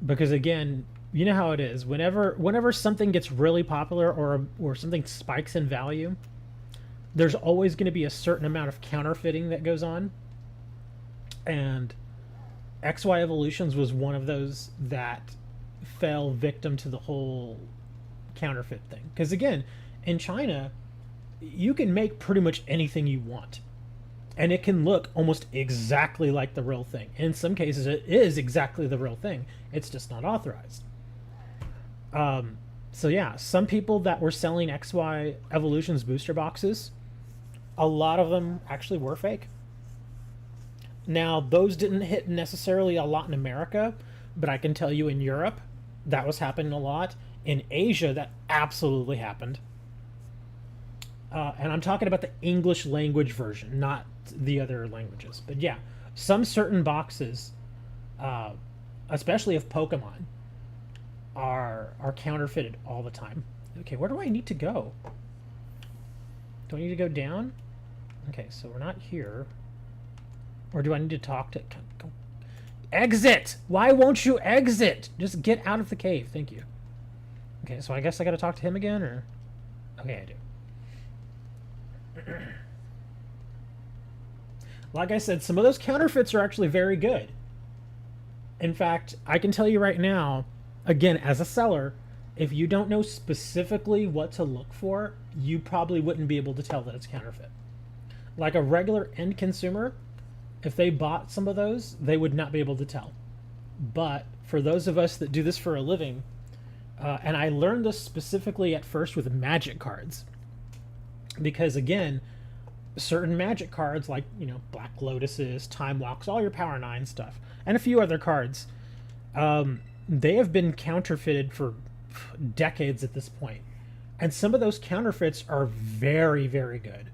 Because again, you know how it is. Whenever something gets really popular or something spikes in value, there's always going to be a certain amount of counterfeiting that goes on. And XY Evolutions was one of those that fell victim to the whole counterfeit thing. Because again, in China, you can make pretty much anything you want. And it can look almost exactly like the real thing. In some cases, it is exactly the real thing. It's just not authorized. So yeah, some people that were selling XY Evolutions booster boxes, a lot of them actually were fake. Now, those didn't hit necessarily a lot in America, but I can tell you in Europe, that was happening a lot. In Asia, that absolutely happened. And I'm talking about the English language version, not the other languages. But yeah, some certain boxes, especially of Pokemon, are counterfeited all the time. Okay, where do I need to go? Do I need to go down? Okay, so we're not here. Or do I need to talk to... Go. Exit! Why won't you exit? Just get out of the cave. Thank you. Okay, so I guess I gotta talk to him again, or... Okay, I do. Like I said, some of those counterfeits are actually very good. In fact, I can tell you right now, again, as a seller, if you don't know specifically what to look for, you probably wouldn't be able to tell that it's counterfeit. Like a regular end consumer, if they bought some of those, they would not be able to tell. But for those of us that do this for a living, and I learned this specifically at first with Magic cards, because again, certain Magic cards like, you know, Black Lotuses, Time Walks, all your Power 9 stuff, and a few other cards, they have been counterfeited for decades at this point. And some of those counterfeits are very, very good.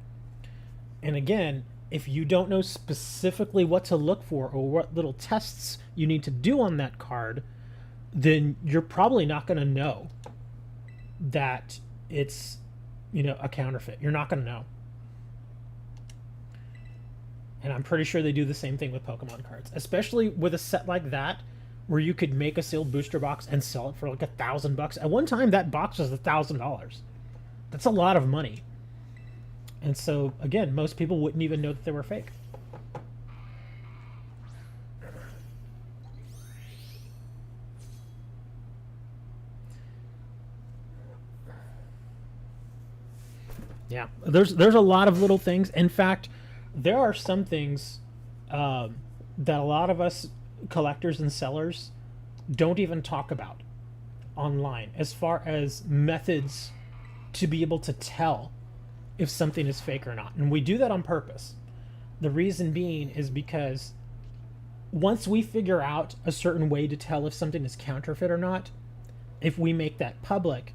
And again, If you don't know specifically what to look for or what little tests you need to do on that card, then you're probably not going to know that it's, a counterfeit. You're not going to know. And I'm pretty sure they do the same thing with Pokemon cards, especially with a set like that, where you could make a sealed booster box and sell it for like $1,000. At one time, that box was $1,000. That's a lot of money. And so, again, most people wouldn't even know that they were fake. Yeah, there's a lot of little things. In fact, there are some things that a lot of us collectors and sellers don't even talk about online as far as methods to be able to tell if something is fake or not. And we do that on purpose. The reason being is because once we figure out a certain way to tell if something is counterfeit or not, if we make that public,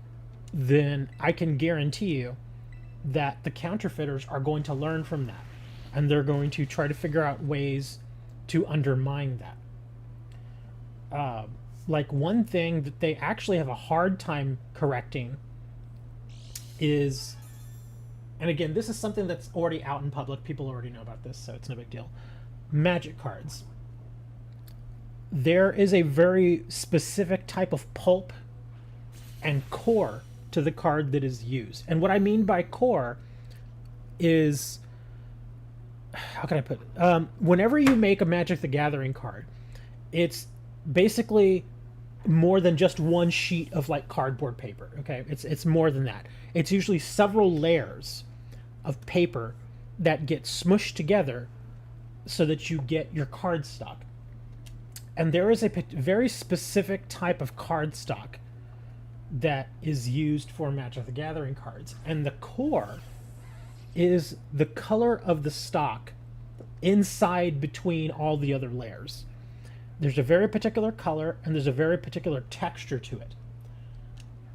then I can guarantee you that the counterfeiters are going to learn from that, and they're going to try to figure out ways to undermine that. Like one thing that they actually have a hard time correcting is, and again, this is something that's already out in public, people already know about this, so it's no big deal. Magic cards. There is a very specific type of pulp and core to the card that is used. And what I mean by core is, how can I put it? Whenever you make a Magic the Gathering card, it's basically more than just one sheet of like cardboard paper. Okay, it's more than that. It's usually several layers of paper that get smushed together so that you get your card stock. And there is a very specific type of card stock that is used for Magic the Gathering cards, and the core is the color of the stock inside between all the other layers. There's a very particular color and there's a very particular texture to it.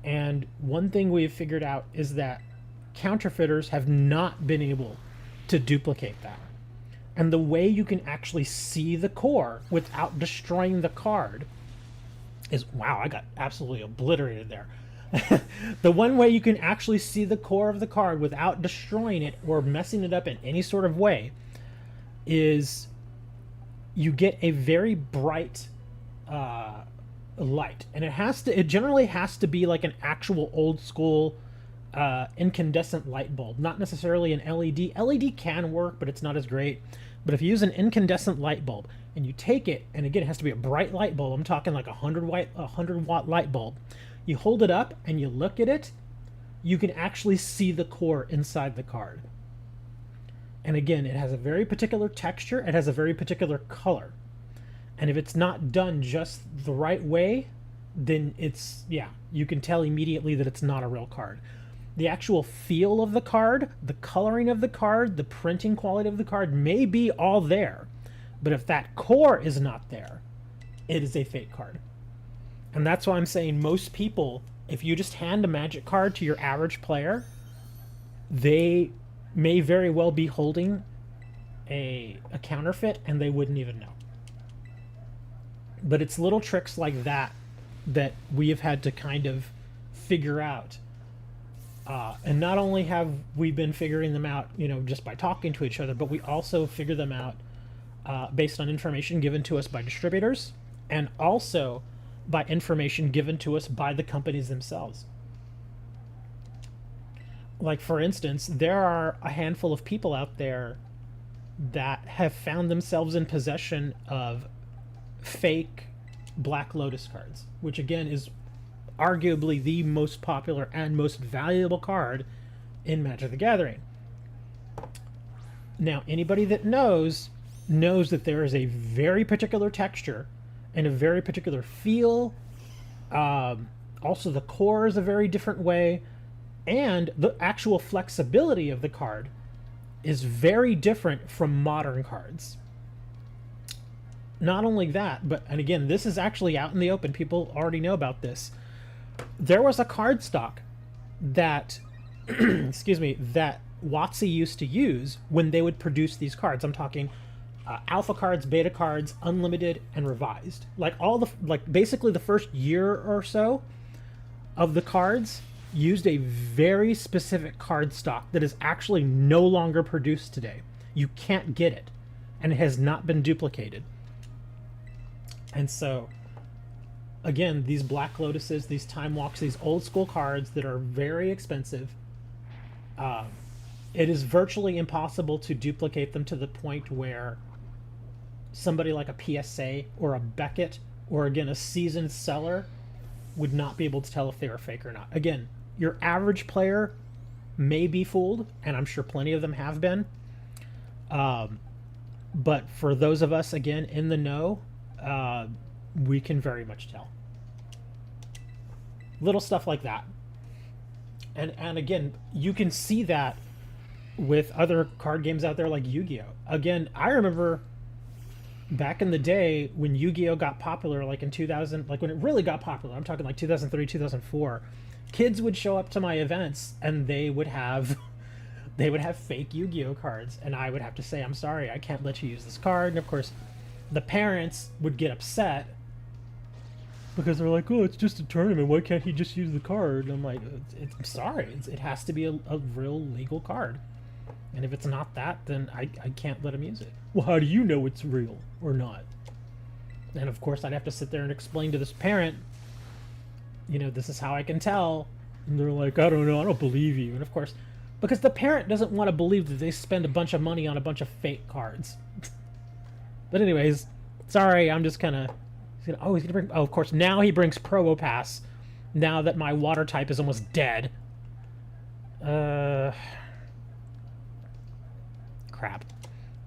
And one thing we have figured out is that counterfeiters have not been able to duplicate that. And the way you can actually see the core without destroying the card is, wow, I got absolutely obliterated there. The one way you can actually see the core of the card without destroying it or messing it up in any sort of way is you get a very bright light, and it generally has to be like an actual old school incandescent light bulb, not necessarily an LED. LED can work, but it's not as great. But if you use an incandescent light bulb and you take it, and again, it has to be a bright light bulb. I'm talking like a 100-watt light bulb. You hold it up and you look at it, you can actually see the core inside the card. And again, it has a very particular texture. It has a very particular color. And if it's not done just the right way, then you can tell immediately that it's not a real card. The actual feel of the card, the coloring of the card, the printing quality of the card may be all there. But if that core is not there, it is a fake card. And that's why I'm saying most people, if you just hand a Magic card to your average player, they may very well be holding a counterfeit and they wouldn't even know. But it's little tricks like that that we have had to kind of figure out. And not only have we been figuring them out, just by talking to each other, but we also figure them out based on information given to us by distributors and also by information given to us by the companies themselves. Like, for instance, there are a handful of people out there that have found themselves in possession of fake Black Lotus cards, which again is arguably the most popular and most valuable card in Magic the Gathering. Now, anybody that knows that there is a very particular texture and a very particular feel. Also, the core is a very different way, and the actual flexibility of the card is very different from modern cards. Not only that, and again, this is actually out in the open. People already know about this. There was a card stock that, excuse me, that WotC used to use when they would produce these cards. I'm talking alpha cards, beta cards, unlimited, and revised. Like all the basically the first year or so of the cards used a very specific card stock that is actually no longer produced today. You can't get it, and it has not been duplicated. And so, again, these Black Lotuses, these Time Walks, these old school cards that are very expensive, it is virtually impossible to duplicate them to the point where somebody like a PSA or a Beckett or, again, a seasoned seller would not be able to tell if they were fake or not. Again, your average player may be fooled, and I'm sure plenty of them have been. But for those of us, again, in the know, we can very much tell. Little stuff like that. And again, you can see that with other card games out there like Yu-Gi-Oh! Again, I remember back in the day when Yu-Gi-Oh! Got popular, like in 2000, like when it really got popular, I'm talking like 2003, 2004, kids would show up to my events and they would have fake Yu-Gi-Oh! Cards, and I would have to say, I'm sorry, I can't let you use this card. And of course, the parents would get upset because they're like, oh, it's just a tournament, why can't he just use the card? And I'm like, I'm sorry, it has to be a real legal card. And if it's not that, then I can't let him use it. Well, how do you know it's real or not? And of course, I'd have to sit there and explain to this parent, you know, this is how I can tell. And they're like, I don't know, I don't believe you. And of course, because the parent doesn't want to believe that they spend a bunch of money on a bunch of fake cards. But anyways, sorry, I'm just kind of... Oh, he's going to bring... Oh, of course, now he brings Probopass, now that my water type is almost dead. Crap.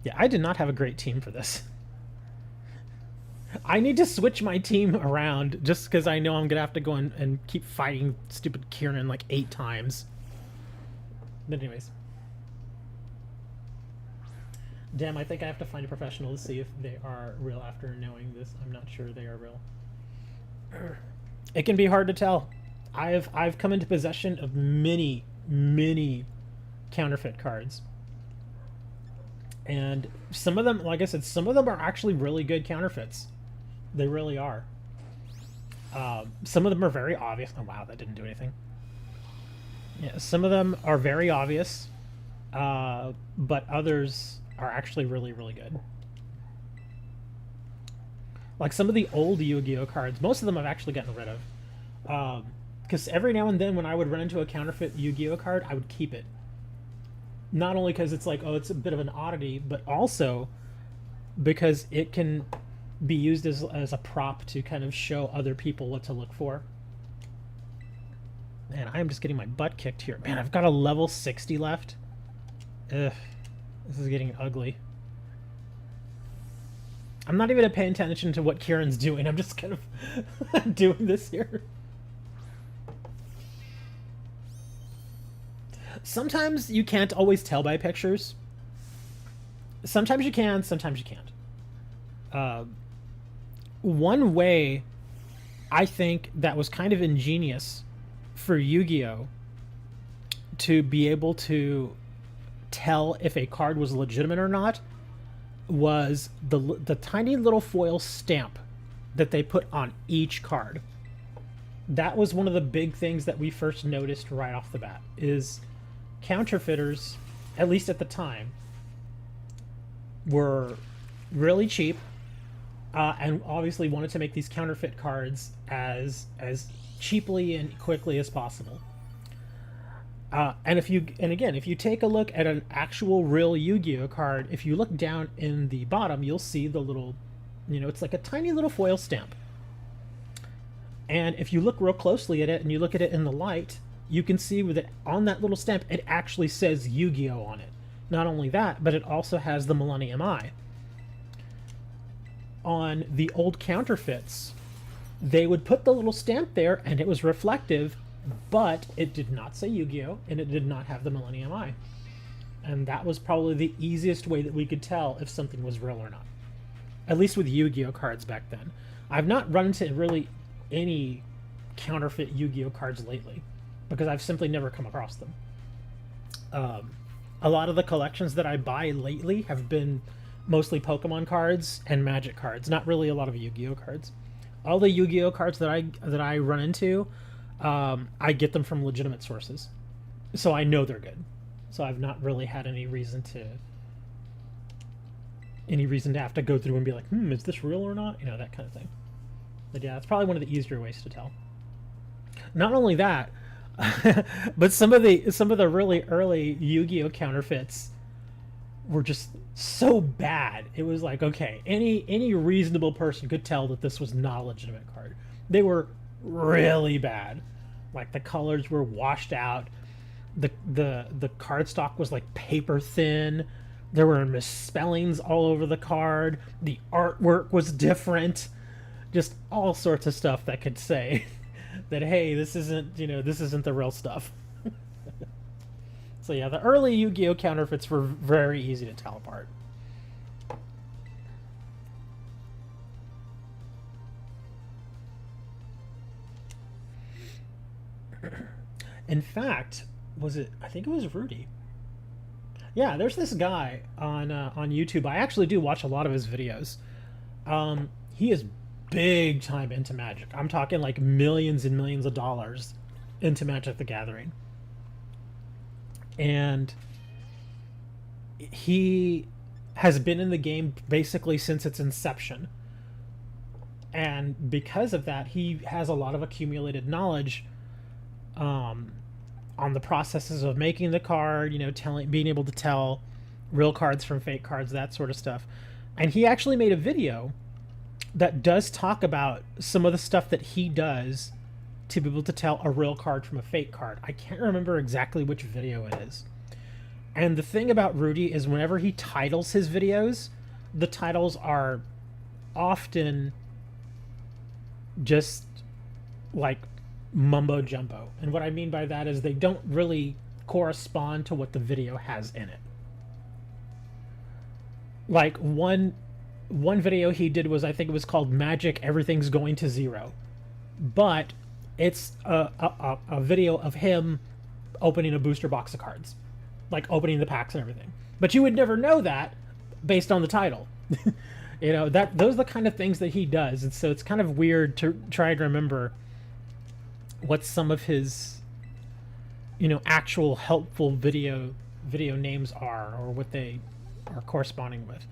Yeah, I did not have a great team for this. I need to switch my team around just because I know I'm going to have to go and keep fighting stupid Kieran like 8 times. But anyways. Damn, I think I have to find a professional to see if they are real after knowing this. I'm not sure they are real. It can be hard to tell. I've come into possession of many counterfeit cards. And some of them, like I said, some of them are actually really good counterfeits. They really are. Some of them are very obvious. Oh, wow, that didn't do anything. Yeah, some of them are very obvious, but others are actually really, really good. Like some of the old Yu-Gi-Oh! Cards, most of them I've actually gotten rid of. Because every now and then when I would run into a counterfeit Yu-Gi-Oh! Card, I would keep it. Not only because it's like, oh, it's a bit of an oddity, but also because it can be used as a prop to kind of show other people what to look for. Man, I am just getting my butt kicked here. Man, I've got a level 60 left. Ugh, this is getting ugly. I'm not even paying attention to what Kieran's doing. I'm just kind of doing this here. Sometimes you can't always tell by pictures. Sometimes you can, sometimes you can't. One way I think that was kind of ingenious for Yu-Gi-Oh! To be able to tell if a card was legitimate or not was the tiny little foil stamp that they put on each card. That was one of the big things that we first noticed right off the bat, is counterfeiters, at least at the time, were really cheap, and obviously wanted to make these counterfeit cards as cheaply and quickly as possible. And if you take a look at an actual real Yu-Gi-Oh! Card, if you look down in the bottom, you'll see the little, it's like a tiny little foil stamp. And if you look real closely at it and you look at it in the light, you can see that on that little stamp, it actually says Yu-Gi-Oh! On it. Not only that, but it also has the Millennium Eye. On the old counterfeits, they would put the little stamp there and it was reflective, but it did not say Yu-Gi-Oh! And it did not have the Millennium Eye. And that was probably the easiest way that we could tell if something was real or not. At least with Yu-Gi-Oh! Cards back then. I've not run into really any counterfeit Yu-Gi-Oh! Cards lately, because I've simply never come across them. A lot of the collections that I buy lately have been mostly Pokemon cards and Magic cards, not really a lot of Yu-Gi-Oh cards. All the Yu-Gi-Oh cards that I run into, I get them from legitimate sources, so I know they're good. So I've not really had any reason to have to go through and be like, is this real or not? You know, that kind of thing. But yeah, it's probably one of the easier ways to tell. Not only that, but some of the really early Yu-Gi-Oh counterfeits were just so bad. It was like, okay, any reasonable person could tell that this was not a legitimate card. They were really bad. Like the colors were washed out. The cardstock was like paper thin. There were misspellings all over the card. The artwork was different. Just all sorts of stuff that could say that, hey, this isn't the real stuff. So yeah, the early Yu-Gi-Oh counterfeits were very easy to tell apart. In fact, I think it was Rudy. Yeah, there's this guy on YouTube. I actually do watch a lot of his videos. He is big time into Magic. I'm talking like millions and millions of dollars into Magic the Gathering. And he has been in the game basically since its inception. And because of that, he has a lot of accumulated knowledge on the processes of making the card, being able to tell real cards from fake cards, that sort of stuff. And he actually made a video that does talk about some of the stuff that he does to be able to tell a real card from a fake card. I can't remember exactly which video it is. And the thing about Rudy is whenever he titles his videos, the titles are often just like mumbo jumbo. And what I mean by that is they don't really correspond to what the video has in it. Like one video he did was, I think it was called Magic Everything's Going to Zero. But it's a video of him opening a booster box of cards. Like opening the packs and everything. But you would never know that based on the title. Those are the kind of things that he does. And so it's kind of weird to try to remember what some of his actual helpful video names are, or what they are corresponding with.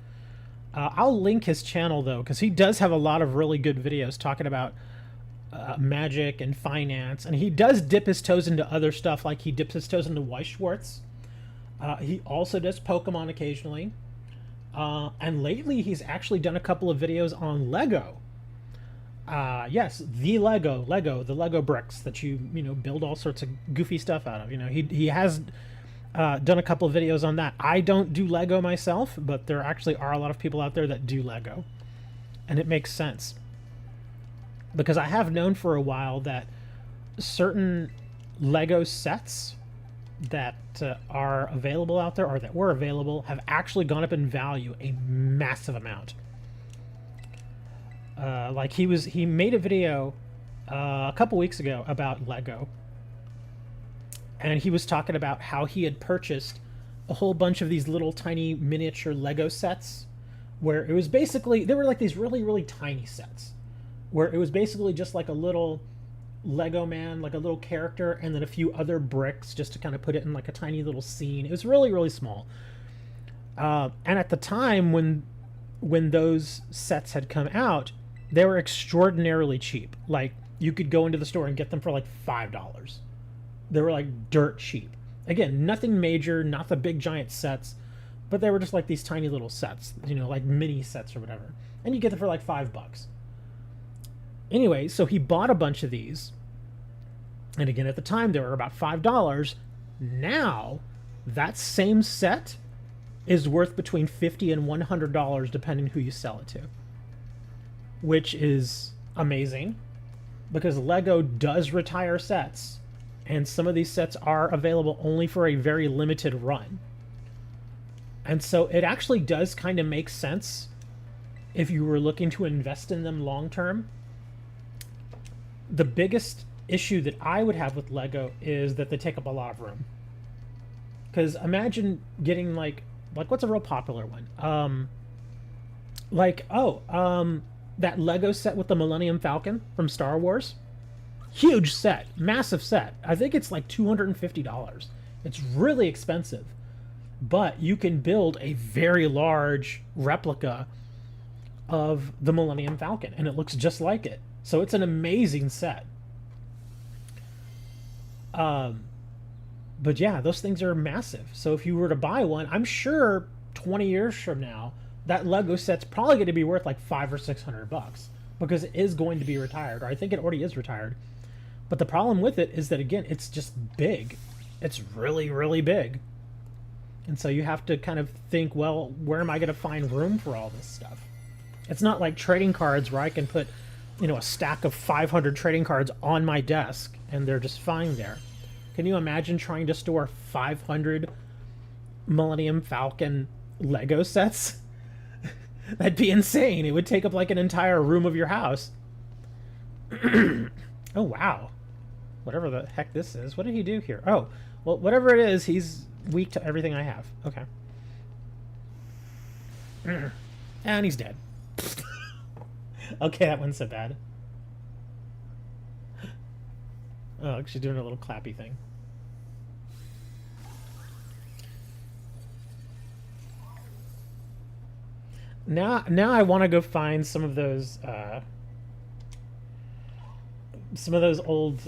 I'll link his channel though, because he does have a lot of really good videos talking about Magic and finance, and he does dip his toes into other stuff, like he dips his toes into Weiss Schwartz. He also does Pokemon occasionally, and lately he's actually done a couple of videos on Lego. Yes, the Lego bricks that you build all sorts of goofy stuff out of. He has done a couple of videos on that. I don't do Lego myself, but there actually are a lot of people out there that do Lego, and it makes sense because I have known for a while that certain Lego sets that are available out there, or that were available, have actually gone up in value a massive amount. Like he made a video a couple weeks ago about Lego, and he was talking about how he had purchased a whole bunch of these little tiny miniature Lego sets, where it was basically, they were like these really, really tiny sets, where it was basically just like a little Lego man, like a little character, and then a few other bricks just to kind of put it in like a tiny little scene. It was really, really small. And at the time when those sets had come out, they were extraordinarily cheap. Like, you could go into the store and get them for like $5. They were like dirt cheap. Again, nothing major, not the big giant sets, but they were just like these tiny little sets, like mini sets or whatever. And you get them for like $5. Anyway, so he bought a bunch of these. And again, at the time, they were about $5. Now, that same set is worth between $50 and $100, depending who you sell it to. Which is amazing, because Lego does retire sets, and some of these sets are available only for a very limited run. And so it actually does kind of make sense if you were looking to invest in them long term. The biggest issue that I would have with Lego is that they take up a lot of room. Because imagine getting like what's a real popular one? Like that Lego set with the Millennium Falcon from Star Wars. Huge set, massive set. I think it's like $250. It's really expensive, but you can build a very large replica of the Millennium Falcon, and it looks just like it. So it's an amazing set. But yeah, those things are massive. So if you were to buy one, I'm sure 20 years from now, that Lego set's probably going to be worth like $500 or $600 because it is going to be retired, or I think it already is retired. But the problem with it is that, again, it's just big. It's really, really big. And so you have to kind of think, well, where am I going to find room for all this stuff? It's not like trading cards where I can put, a stack of 500 trading cards on my desk and they're just fine there. Can you imagine trying to store 500 Millennium Falcon Lego sets? That'd be insane. It would take up like an entire room of your house. Oh, wow. Whatever the heck this is. What did he do here? Oh, well, whatever it is, he's weak to everything I have. Okay. And he's dead. Okay, that wasn't so bad. Oh, she's doing a little clappy thing. Now I want to go find some of those old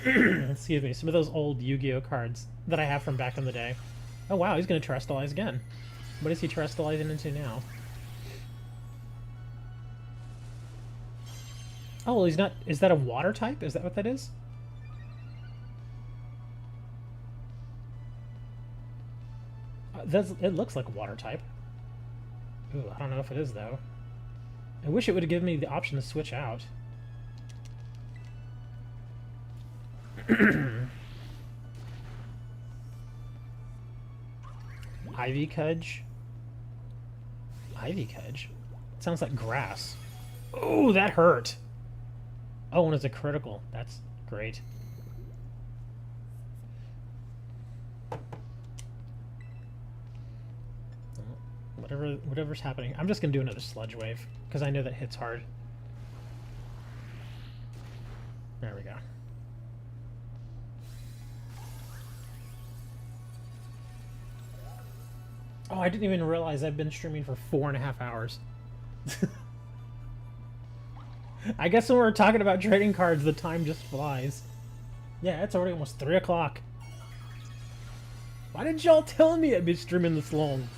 excuse me, some of those old Yu-Gi-Oh cards that I have from back in the day. Oh wow, he's going to terrestrialize again. What is he terrestrializing into now? Oh, well, he's not... Is that a water type? Is that what that is? It looks like a water type. Ooh, I don't know if it is, though. I wish it would have given me the option to switch out. Ivy Cudge? Ivy Cudge? Sounds like grass. Oh, that hurt! Oh, and it's a critical. That's great. Whatever's happening. I'm just gonna do another sludge wave because I know that hits hard. There we go. Oh, I didn't even realize I've been streaming for 4.5 hours. I guess when we're talking about trading cards, the time just flies. Yeah, it's already almost 3 o'clock. Why didn't y'all tell me I'd be streaming this long?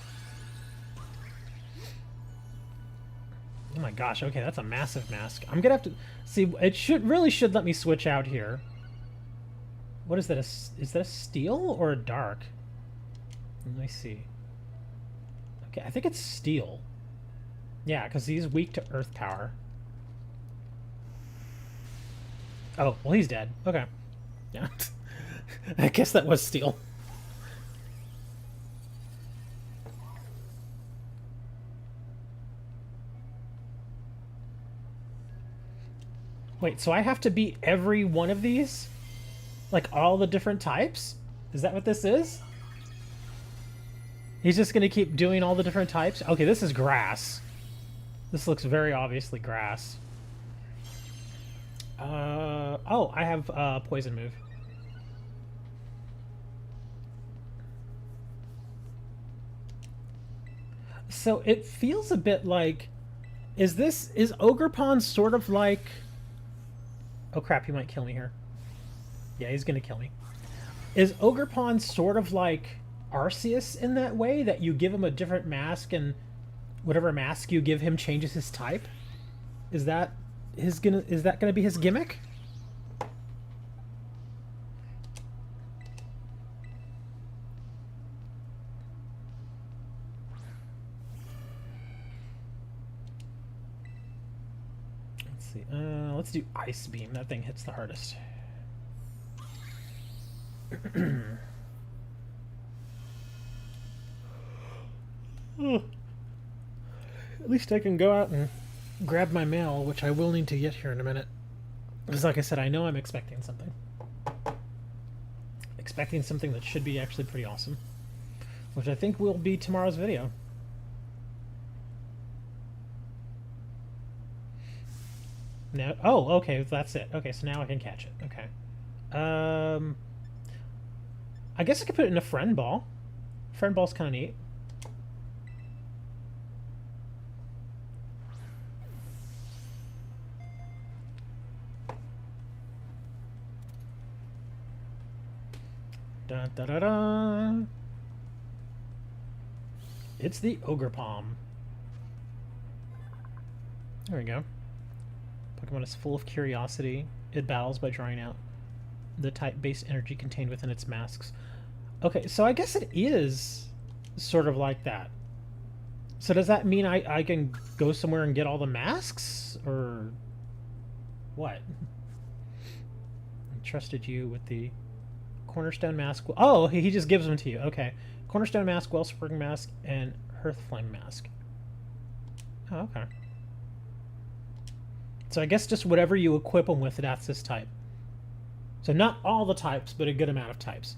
Oh my gosh, okay, that's a massive mask. I'm gonna have to... See, it really should let me switch out here. What is that? Is that a steel or a dark? Let me see. Okay, I think it's steel. Yeah, because he's weak to earth power. Oh, well, he's dead. Okay. Yeah. I guess that was steel. Wait, so I have to beat every one of these? Like, all the different types? Is that what this is? He's just gonna keep doing all the different types? Okay, this is grass. This looks very obviously grass. Oh, I have poison move. So it feels a bit like... Is Ogre Pond sort of like... Oh crap, he might kill me here. Yeah, he's gonna kill me. Is Ogre Pond sort of like Arceus in that way? That you give him a different mask and whatever mask you give him changes his type? Is that gonna be his gimmick? Let's see. Let's do Ice Beam. That thing hits the hardest. At least I can go out and grab my mail, which I will need to get here in a minute. Because like I said, I know I'm expecting something. expecting something that should be actually pretty awesome, which I think will be tomorrow's video. Now, oh, okay, that's it. Okay, so now I can catch it. Okay. I guess I could put it in a friend ball. Friend ball's kind of neat. Dun, da, da, da. It's the Ogre Palm. There we go. Pokemon is full of curiosity. It battles by drawing out the type-based energy contained within its masks. Okay, so I guess it is sort of like that. So does that mean I can go somewhere and get all the masks? Or what? I trusted you with the Cornerstone Mask. Oh, he just gives them to you. Okay. Cornerstone Mask, Wellspring Mask, and Hearthflame Mask. Oh, okay. So I guess just whatever you equip them with, that's this type. So not all the types, but a good amount of types.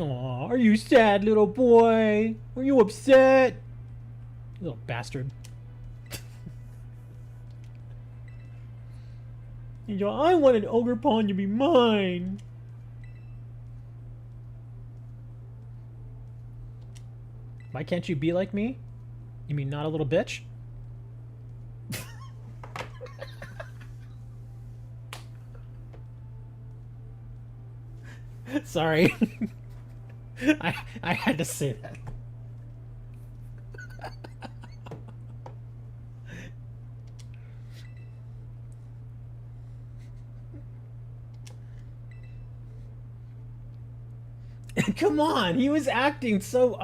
Aw, are you sad, little boy? Are you upset? Little bastard. You know, I want an Ogre Pawn to be mine. Why can't you be like me? You mean not a little bitch? Sorry. I had to say that. Come on, he was acting so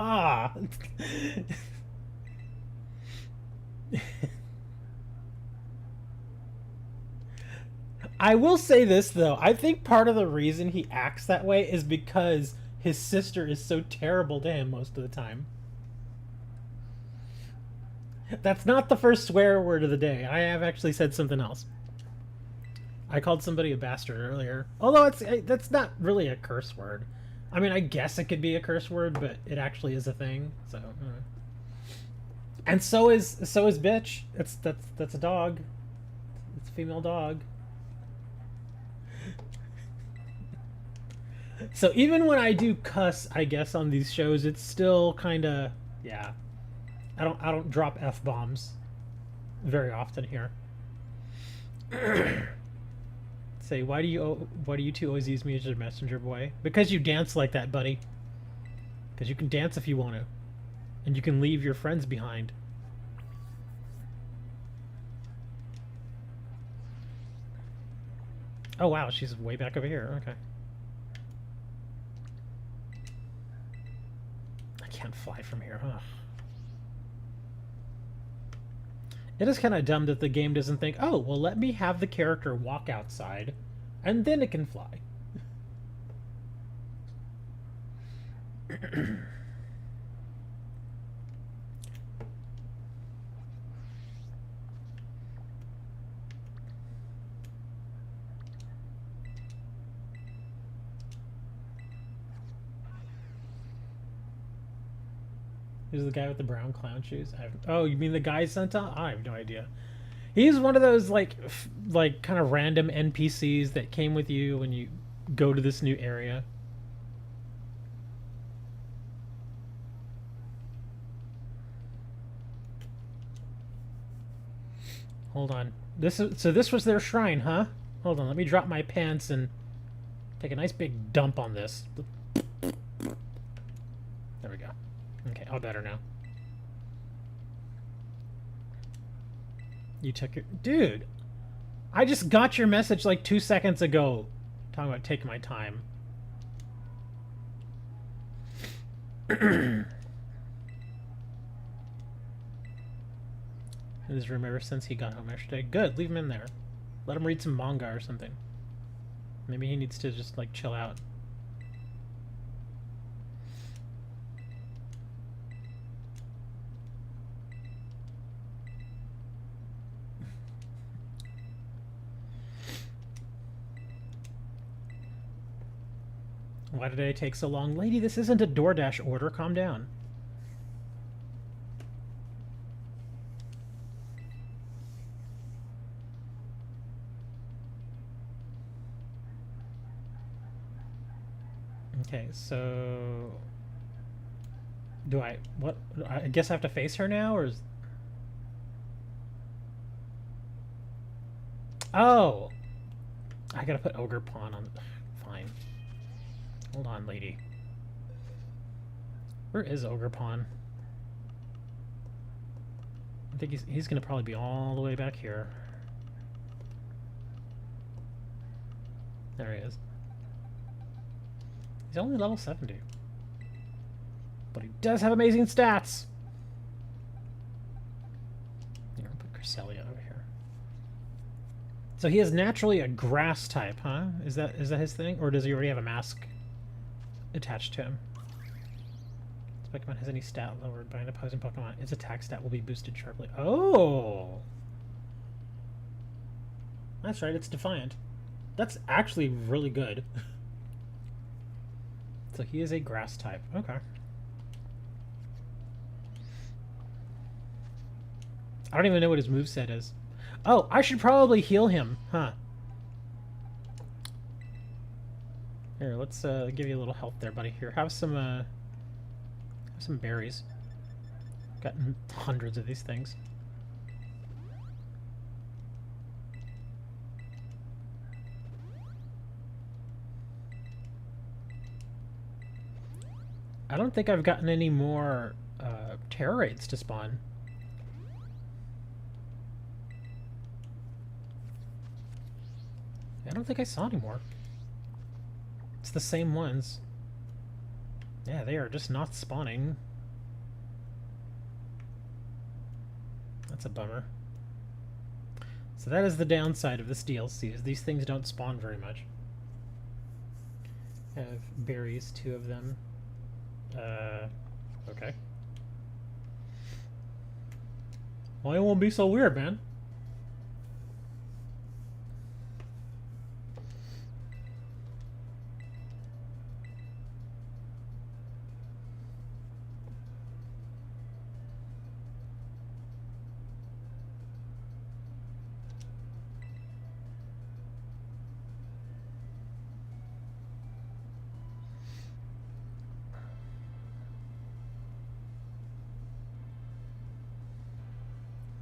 I will say this though, I think part of the reason he acts that way is because his sister is so terrible to him most of the time. That's not the first swear word of the day. I have actually said something else. I called somebody a bastard earlier. Although that's not really a curse word. I mean, I guess it could be a curse word, but it actually is a thing. So, and so is bitch. That's a dog. It's a female dog. So even when I do cuss, I guess on these shows, it's still kind of, yeah. I don't drop F-bombs very often here. Say, why do you two always use me as your messenger boy? Because you dance like that, buddy. Because you can dance if you want to. And you can leave your friends behind. Oh wow, she's way back over here. Okay. I can't fly from here, huh? It is kind of dumb that the game doesn't think, oh, well, let me have the character walk outside, and then it can fly. Who's the guy with the brown clown shoes? Oh, you mean the guy sent on? I have no idea. He's one of those like kind of random NPCs that came with you when you go to this new area. Hold on. So this was their shrine, huh? Hold on, let me drop my pants and take a nice big dump on this. There we go. Okay, all better now. You took your... Dude! I just got your message like 2 seconds ago. Talking about taking my time. In his room ever since he got home yesterday. Good, leave him in there. Let him read some manga or something. Maybe he needs to just like chill out. Why did I take so long? Lady, this isn't a DoorDash order. Calm down. Okay, so... Do I... What? I guess I have to face her now, or is... Oh! I gotta put Ogre Pawn on... Fine. Hold on, lady. Where is Ogre Pawn? I think he's gonna probably be all the way back here. There he is. He's only level 70. But he does have amazing stats! Here, I'll put Cresselia over here. So he is naturally a grass type, huh? Is that his thing? Or does he already have a mask attached to him? This Pokemon has any stat lowered by an opposing Pokemon, its attack stat will be boosted sharply. Oh! That's right, it's Defiant. That's actually really good. So he is a grass type. Okay. I don't even know what his moveset is. Oh, I should probably heal him, huh? Here, let's give you a little health there, buddy. Here, have some berries. Got hundreds of these things. I don't think I've gotten any more terror raids to spawn. I don't think I saw any more. It's the same ones. Yeah, they are just not spawning. That's a bummer. So that is the downside of this DLC, is these things don't spawn very much. I have berries, 2 of them. Okay. Well, it won't be so weird, man.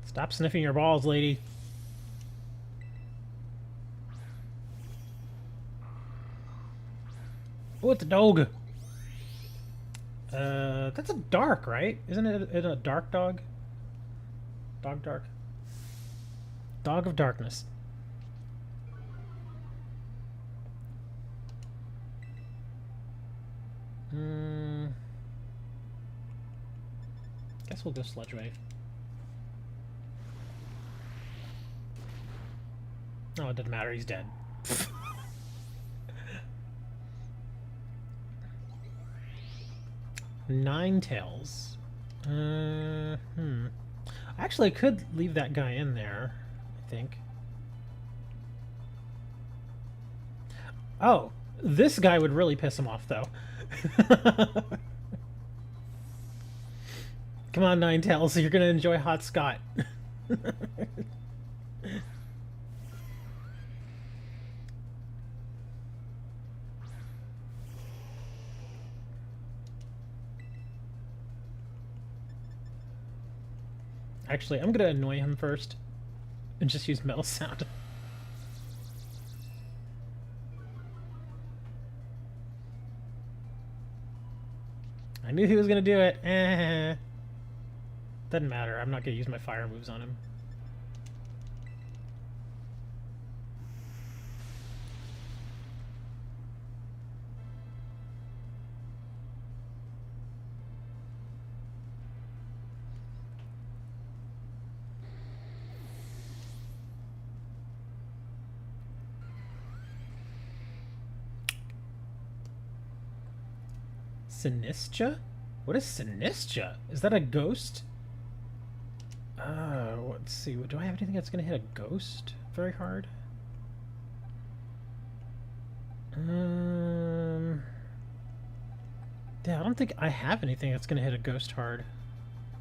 Stop sniffing your balls, lady. Oh, it's a dog. That's a dark, right? Isn't it a dark dog? Dog dark. Dog of darkness. Guess we'll go Sludge Wave. Oh, it doesn't matter, he's dead. Ninetales. Actually, I could leave that guy in there, I think. Oh, this guy would really piss him off, though. Come on, Ninetales, you're gonna enjoy Hot Scott. Actually, I'm gonna annoy him first and just use Metal Sound. I knew he was gonna do it. Doesn't matter. I'm not gonna use my fire moves on him. Sinistra? What is Sinistra? Is that a ghost? Let's see. Do I have anything that's going to hit a ghost very hard? Yeah, I don't think I have anything that's gonna hit a ghost hard.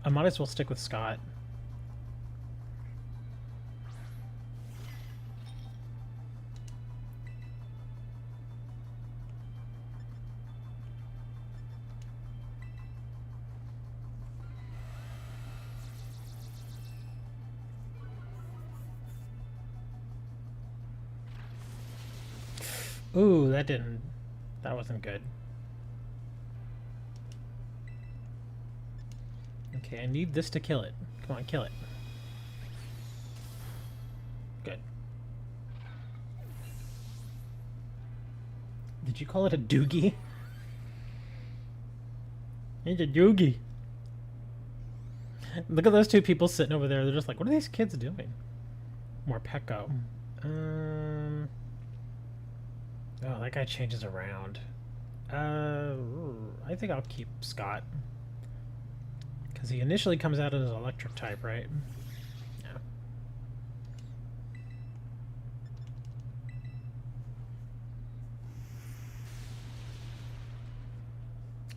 I might as well stick with Scott. Ooh, that wasn't good. Okay, I need this to kill it. Come on, kill it. Good. Did you call it a doogie? It's a doogie. Look at those two people sitting over there. They're just like, what are these kids doing? More Pecco. Oh, that guy changes around. I think I'll keep Scott. Because he initially comes out as an electric type, right? Yeah.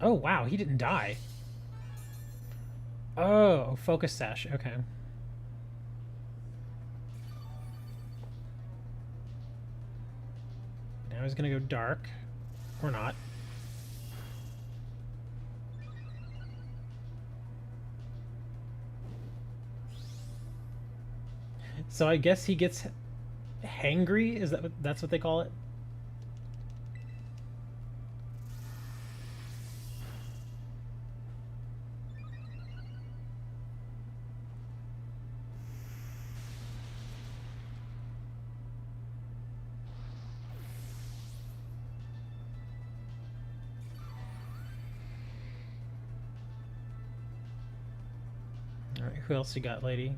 Oh, wow, he didn't die. Oh, focus sash, okay. Now he's gonna go dark. Or not. So I guess he gets hangry? Is that's what they call it? Alright, who else you got, lady?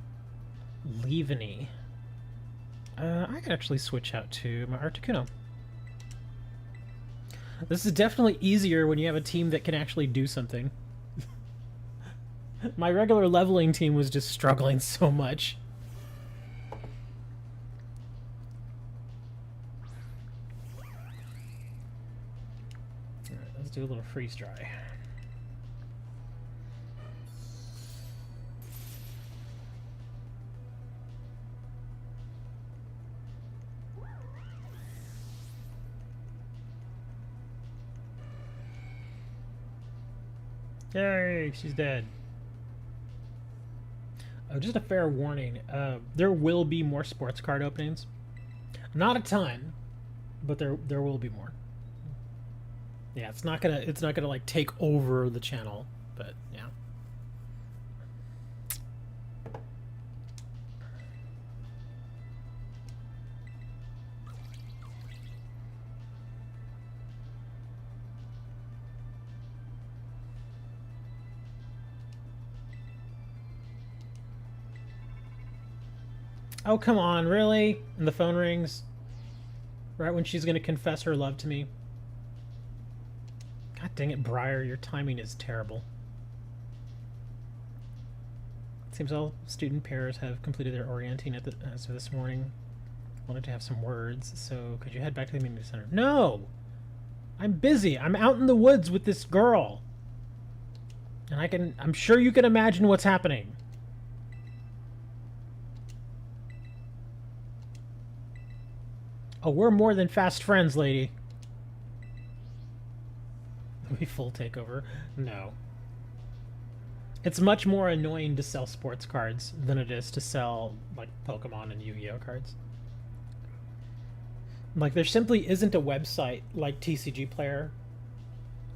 Leaveney. I could actually switch out to my Articuno. This is definitely easier when you have a team that can actually do something. My regular leveling team was just struggling so much. Alright, let's do a little freeze dry. Yay, she's dead. Oh, just a fair warning. There will be more sports card openings. Not a ton, but there will be more. Yeah, it's not gonna like take over the channel, but yeah. Oh, come on, really? And the phone rings right when she's going to confess her love to me. God dang it, Briar, your timing is terrible. It seems all student pairs have completed their orienting as of this morning. Wanted to have some words, so could you head back to the meeting center? No! I'm busy. I'm out in the woods with this girl. And I'm sure you can imagine what's happening. Oh, we're more than fast friends, lady. We full takeover? No. It's much more annoying to sell sports cards than it is to sell, like, Pokemon and Yu-Gi-Oh cards. Like, there simply isn't a website like TCG Player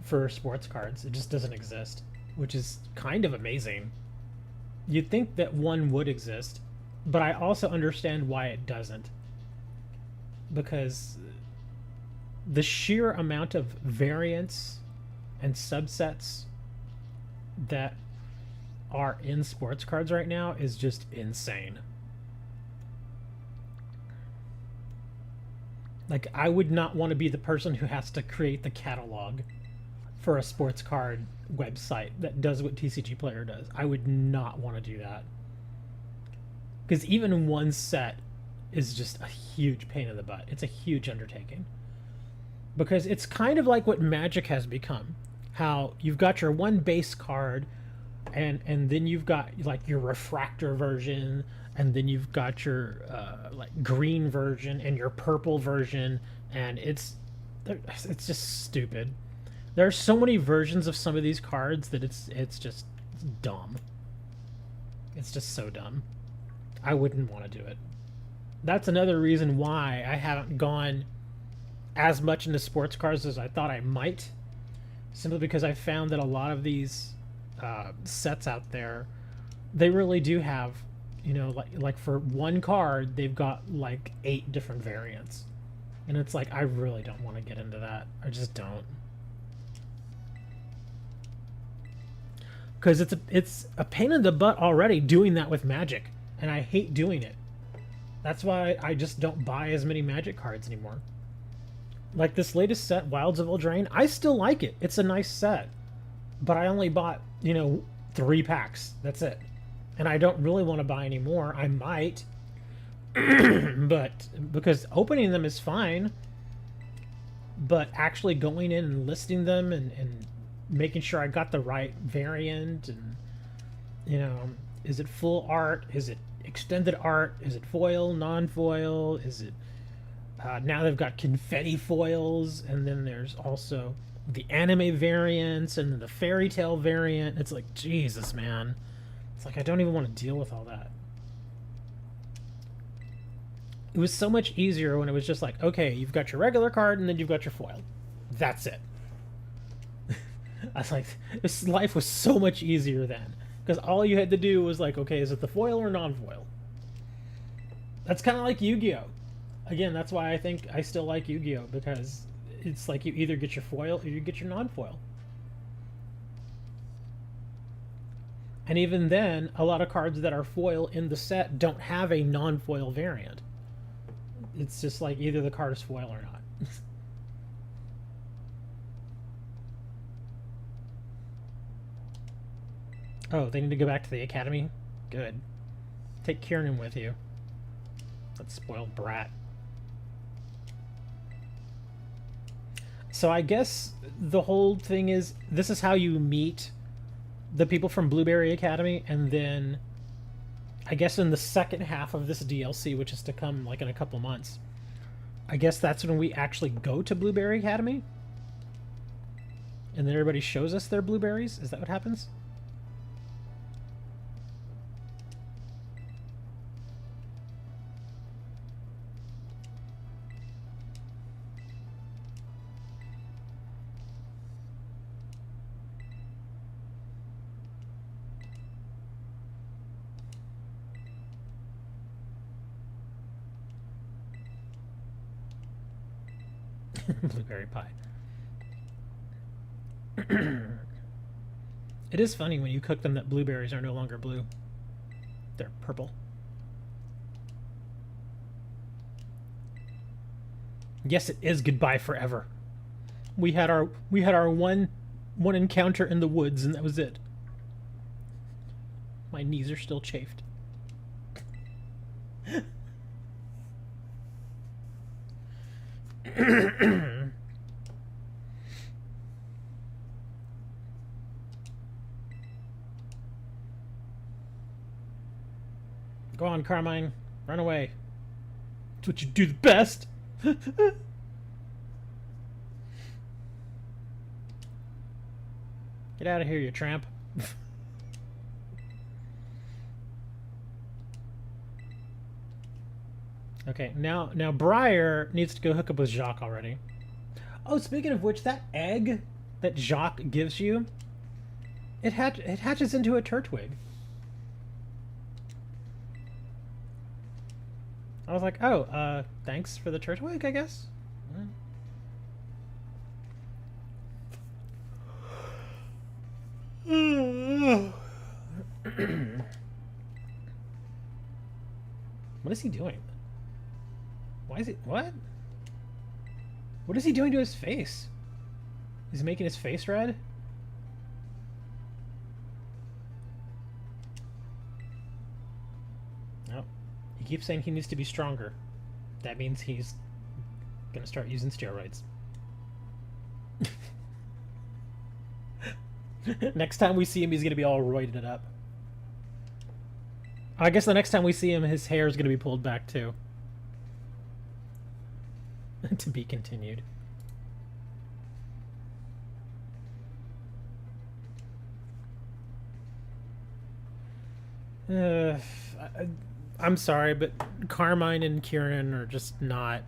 for sports cards. It just doesn't exist, which is kind of amazing. You'd think that one would exist, but I also understand why it doesn't. Because the sheer amount of variants and subsets that are in sports cards right now is just insane. Like, I would not want to be the person who has to create the catalog for a sports card website that does what TCG Player does. I would not want to do that. Because even one set is just a huge pain in the butt. It's a huge undertaking. Because it's kind of like what Magic has become. how you've got your one base card, and then you've got like your refractor version, and then you've got your like green version and your purple version, and it's just stupid. There are so many versions of some of these cards that it's just dumb. It's just so dumb. I wouldn't want to do it. That's another reason why I haven't gone as much into sports cars as I thought I might. Simply because I found that a lot of these sets out there, they really do have, you know, like for one card, they've got like 8 different variants. And it's like, I really don't want to get into that. I just don't. Because it's a pain in the butt already doing that with Magic. And I hate doing it. That's why I just don't buy as many Magic cards anymore. Like this latest set, Wilds of Eldraine, I still like it. It's a nice set. But I only bought, you know, 3 packs. That's it. And I don't really want to buy any more. I might. But because opening them is fine. But actually going in and listing them and making sure I got the right variant and, you know, is it full art? Is it extended art? Is it foil, non-foil? Is it... now they've got confetti foils, and then there's also the anime variants and the fairy tale variant. It's like, Jesus, man. It's like, I don't even want to deal with all that. It was so much easier when it was just like, okay, you've got your regular card, and then you've got your foil. That's it. I was like, this life was so much easier then. Because all you had to do was like, okay, is it the foil or non-foil? That's kind of like Yu-Gi-Oh! Again, that's why I think I still like Yu-Gi-Oh! Because it's like you either get your foil or you get your non-foil. And even then, a lot of cards that are foil in the set don't have a non-foil variant. It's just like either the card is foil or not. Oh, they need to go back to the academy? Good. Take Kieran with you. That spoiled brat. So I guess the whole thing is, this is how you meet the people from Blueberry Academy, and then I guess in the second half of this DLC, which is to come like in a couple months, I guess that's when we actually go to Blueberry Academy? And then everybody shows us their blueberries? Is that what happens? Blueberry pie. It is funny when you cook them that blueberries are no longer blue. They're purple. Yes, it is goodbye forever. We had our one encounter in the woods, and that was it. My knees are still chafed. Go on, Carmine. Run away. It's what you do the best. Get out of here, you tramp. Okay, now Briar needs to go hook up with Jacques already. Oh, speaking of which, that egg that Jacques gives you, it hatches into a turtwig. I was like, oh, thanks for the turtwig, I guess. What is he doing? Why is he... What? What is he doing to his face? He's making his face red? No. He keeps saying he needs to be stronger. That means he's gonna start using steroids. Next time we see him, he's gonna be all roided up. I guess the next time we see him, his hair is gonna be pulled back too. To be continued. I'm sorry, but Carmine and Kieran are just not.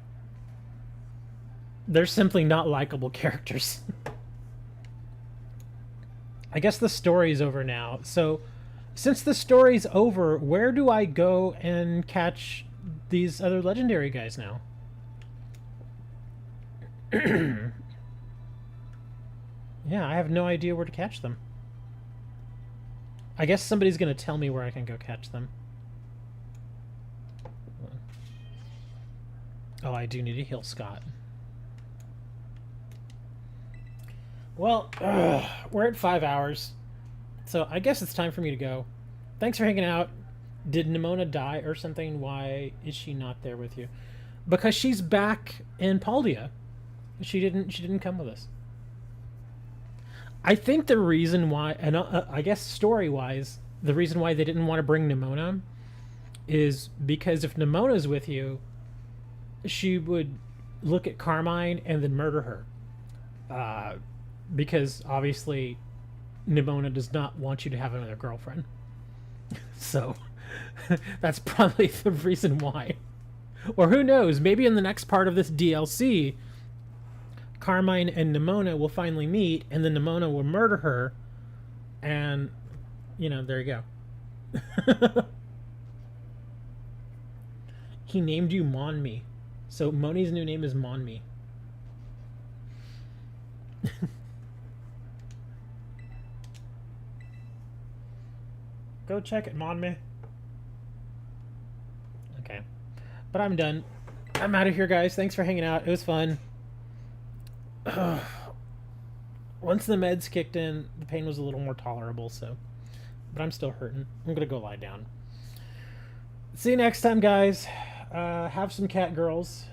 They're simply not likable characters. I guess the story's over now. So, since the story's over, where do I go and catch these other legendary guys now? Yeah, I have no idea where to catch them. I guess somebody's going to tell me where I can go catch them. Oh, I do need to heal Scott. Well, we're at 5 hours, so I guess it's time for me to go. Thanks for hanging out. Did Nimona die or something? Why is she not there with you? Because she's back in Paldia. She didn't come with us. I think the reason why, and I guess story-wise, the reason why they didn't want to bring Nimona is because if Nimona's with you, she would look at Carmine and then murder her. Because obviously Nimona does not want you to have another girlfriend. So that's probably the reason why. Or who knows, maybe in the next part of this DLC, Carmine and Nimona will finally meet, and then Nimona will murder her, and, you know, there you go. He named you Monmi. So Moni's new name is Monmi. Go check it, Monmi. Okay. But I'm done. I'm out of here, guys. Thanks for hanging out. It was fun. Once the meds kicked in, the pain was a little more tolerable, so. But I'm still hurting. I'm gonna go lie down. See you next time, guys. Have some cat girls.